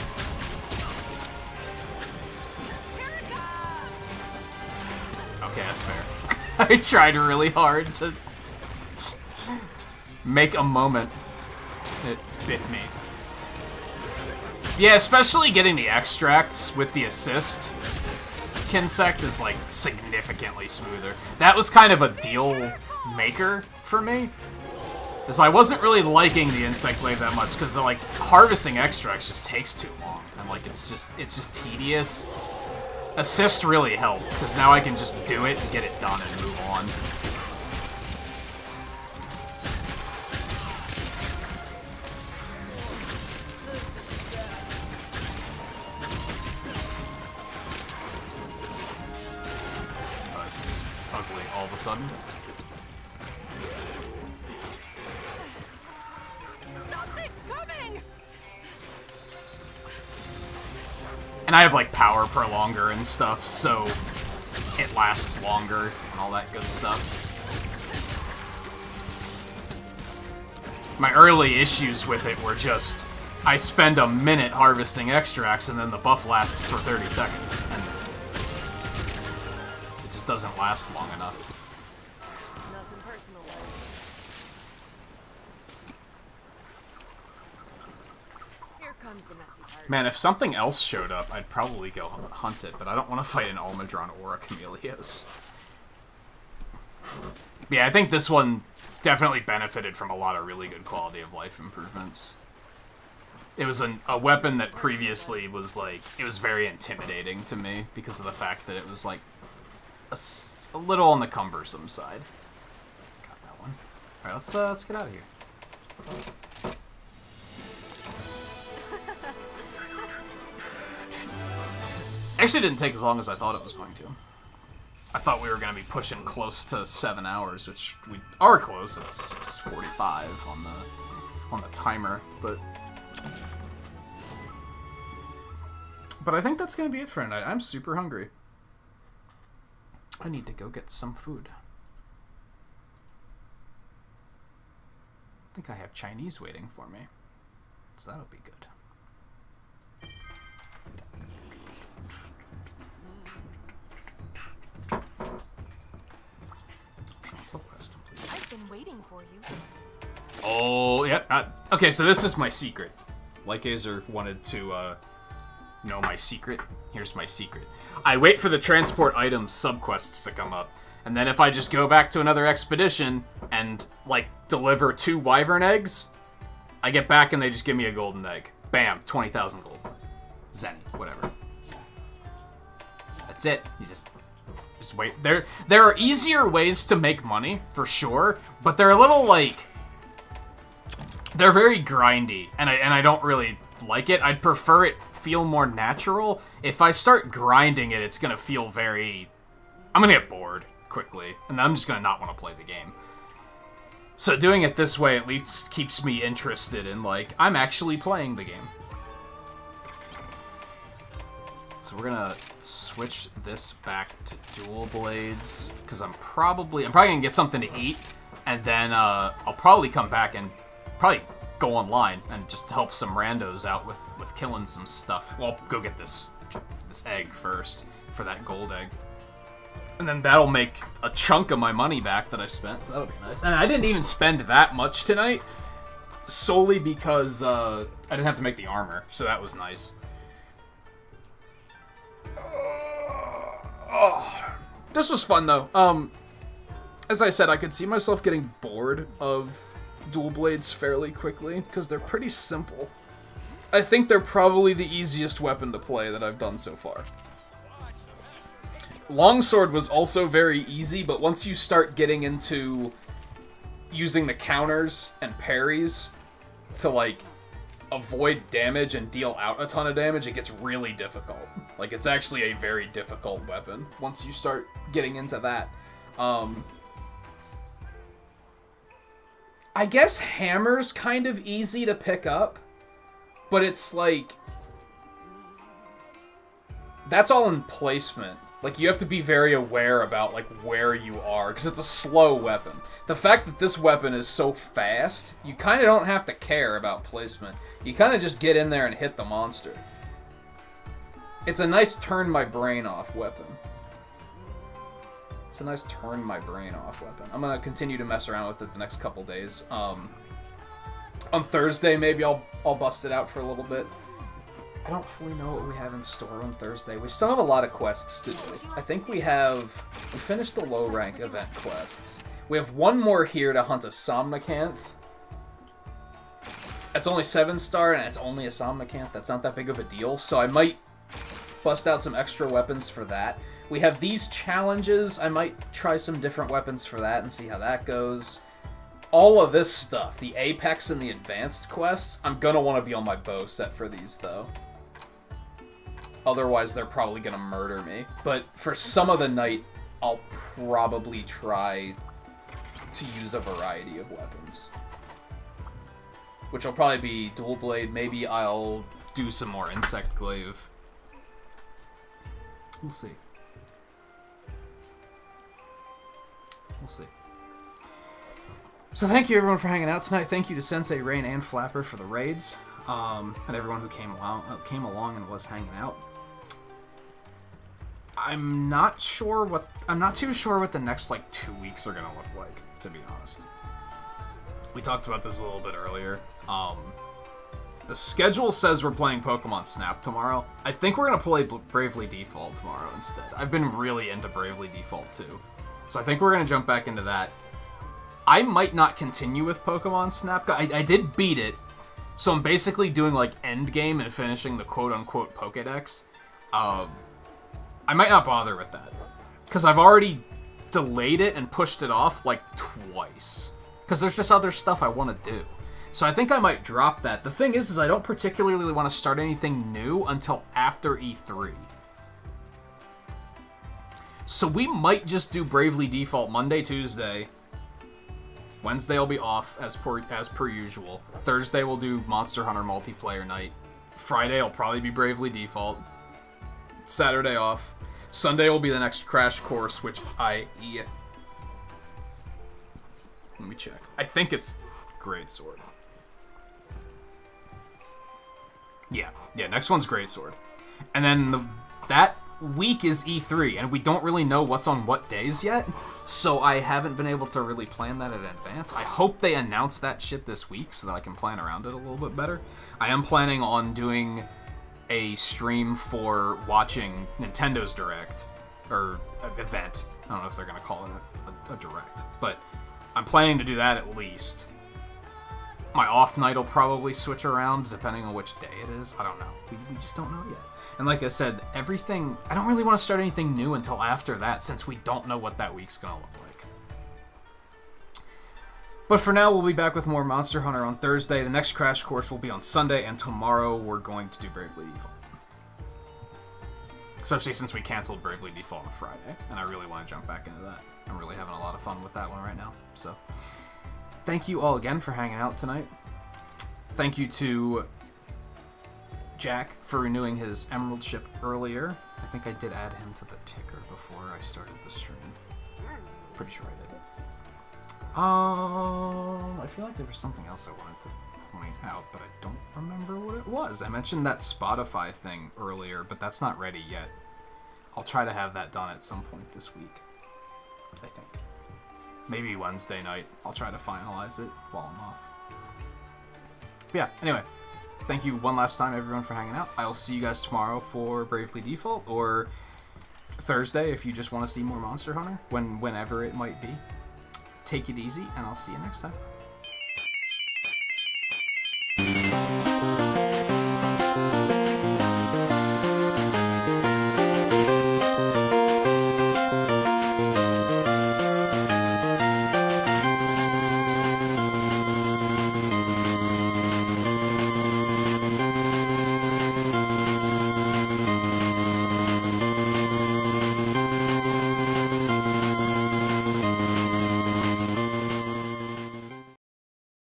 Okay, that's fair. I tried really hard to make a moment. It bit me. Yeah, especially getting the extracts with the assist Kinsect is, like, significantly smoother. That was kind of a deal maker for me. Because I wasn't really liking the Insect Glaive that much, because, like, harvesting extracts just takes too long. And, like, it's just tedious. Assist really helped, because now I can just do it and get it done and move on. Oh, this is ugly all of a sudden. Something's coming. And I have, like, power prolonger and stuff, so it lasts longer and all that good stuff. My early issues with it were just, I spend a minute harvesting extracts and then the buff lasts for 30 seconds, and it just doesn't last long enough. Nothing personal. Here comes the messy part. Man, if something else showed up, I'd probably go hunt it, but I don't want to fight an Almudron or a Chameleos. Yeah, I think this one definitely benefited from a lot of really good quality of life improvements. It was a weapon that previously was, like, it was very intimidating to me because of the fact that it was, like, a little on the cumbersome side. Got that one. Alright, let's get out of here. Actually, it didn't take as long as I thought it was going to. I thought we were going to be pushing close to 7 hours, which we are close. It's 6:45 on the timer, but I think that's going to be it for tonight. I'm super hungry. I need to go get some food. I think I have Chinese waiting for me, so that'll be good. I've been waiting for you. Oh, yeah. Okay, so this is my secret. Lykazer wanted to know my secret. Here's my secret. I wait for the transport items subquests to come up, and then if I just go back to another expedition and, like, deliver 2 wyvern eggs, I get back and they just give me a golden egg. Bam, 20,000 gold. Zen, whatever. That's it. You just wait. There are easier ways to make money, for sure, but they're a little, like, they're very grindy, and I don't really like it. I'd prefer it feel more natural. If I start grinding it, it's gonna feel very... I'm gonna get bored quickly, and I'm just gonna not want to play the game. So doing it this way at least keeps me interested in, like, I'm actually playing the game. So we're gonna switch this back to dual blades, because I'm probably gonna get something to eat, and then I'll probably come back and probably go online and just help some randos out with killing some stuff. Well, I'll go get this egg first for that gold egg. And then that'll make a chunk of my money back that I spent, so that'll be nice. And I didn't even spend that much tonight, solely because I didn't have to make the armor, so that was nice. This was fun, though. As I said, I could see myself getting bored of dual blades fairly quickly, because they're pretty simple. I think they're probably the easiest weapon to play that I've done so far. Longsword was also very easy, but once you start getting into using the counters and parries to, like, avoid damage and deal out a ton of damage, it gets really difficult. Like, it's actually a very difficult weapon once you start getting into that. I guess hammer's kind of easy to pick up, but it's like, that's all in placement. Like, you have to be very aware about, like, where you are, because it's a slow weapon. The fact that this weapon is so fast, you kind of don't have to care about placement. You kind of just get in there and hit the monster. It's a nice turn-my-brain-off weapon. It's a nice turn-my-brain-off weapon. I'm going to continue to mess around with it the next couple days. On Thursday, maybe I'll bust it out for a little bit. I don't fully know what we have in store on Thursday. We still have a lot of quests to do. I think we finished the low rank event quests. We have one more here to hunt a Somnicanth. It's only 7-star and it's only a Somnicanth. That's not that big of a deal, so I might bust out some extra weapons for that. We have these challenges. I might try some different weapons for that and see how that goes. All of this stuff, the Apex and the Advanced quests, I'm gonna want to be on my bow set for these, though. Otherwise, they're probably gonna murder me. But for some of the night, I'll probably try to use a variety of weapons. Which will probably be dual blade. Maybe I'll do some more insect glaive. We'll see. We'll see. So thank you everyone for hanging out tonight. Thank you to Sensei, Rain, and Flapper for the raids. And everyone who came along and was hanging out. I'm not too sure what the next, like, 2 weeks are gonna look like, to be honest. We talked about this a little bit earlier. The schedule says we're playing Pokemon Snap tomorrow. I think we're gonna play Bravely Default tomorrow instead. I've been really into Bravely Default too. So I think we're gonna jump back into that. I might not continue with Pokemon Snap. I did beat it, so I'm basically doing, like, endgame and finishing the quote-unquote Pokedex. I might not bother with that, because I've already delayed it and pushed it off, like, twice. Because there's just other stuff I want to do. So I think I might drop that. The thing is I don't particularly want to start anything new until after E3. So we might just do Bravely Default Monday, Tuesday. Wednesday will be off as per usual. Thursday we'll do Monster Hunter multiplayer night. Friday will probably be Bravely Default. Saturday off. Sunday will be the next Crash Course, which let me check. I think it's Greatsword. Yeah, next one's Greatsword. And then that week is E3, and we don't really know what's on what days yet, so I haven't been able to really plan that in advance. I hope they announce that shit this week so that I can plan around it a little bit better. I am planning on doing a stream for watching Nintendo's Direct, or event. I don't know if they're going to call it a Direct, but I'm planning to do that at least. My off night will probably switch around depending on which day it is. I don't know. We just don't know yet. And like I said, everything... I don't really want to start anything new until after that, since we don't know what that week's going to look like. But for now, we'll be back with more Monster Hunter on Thursday. The next Crash Course will be on Sunday, and tomorrow we're going to do Bravely Default. Especially since we canceled Bravely Default on Friday, and I really want to jump back into that. I'm really having a lot of fun with that one right now, so... thank you all again for hanging out tonight. Thank you to Jack for renewing his Emerald ship earlier. I think I did add him to the ticker before I started the stream. Pretty sure I did. I feel like there was something else I wanted to point out, but I don't remember what it was. I mentioned that Spotify thing earlier, but that's not ready yet. I'll try to have that done at some point this week, I think. Maybe Wednesday night. I'll try to finalize it while I'm off. But yeah, anyway. Thank you one last time, everyone, for hanging out. I'll see you guys tomorrow for Bravely Default, or Thursday if you just want to see more Monster Hunter, whenever it might be. Take it easy, and I'll see you next time.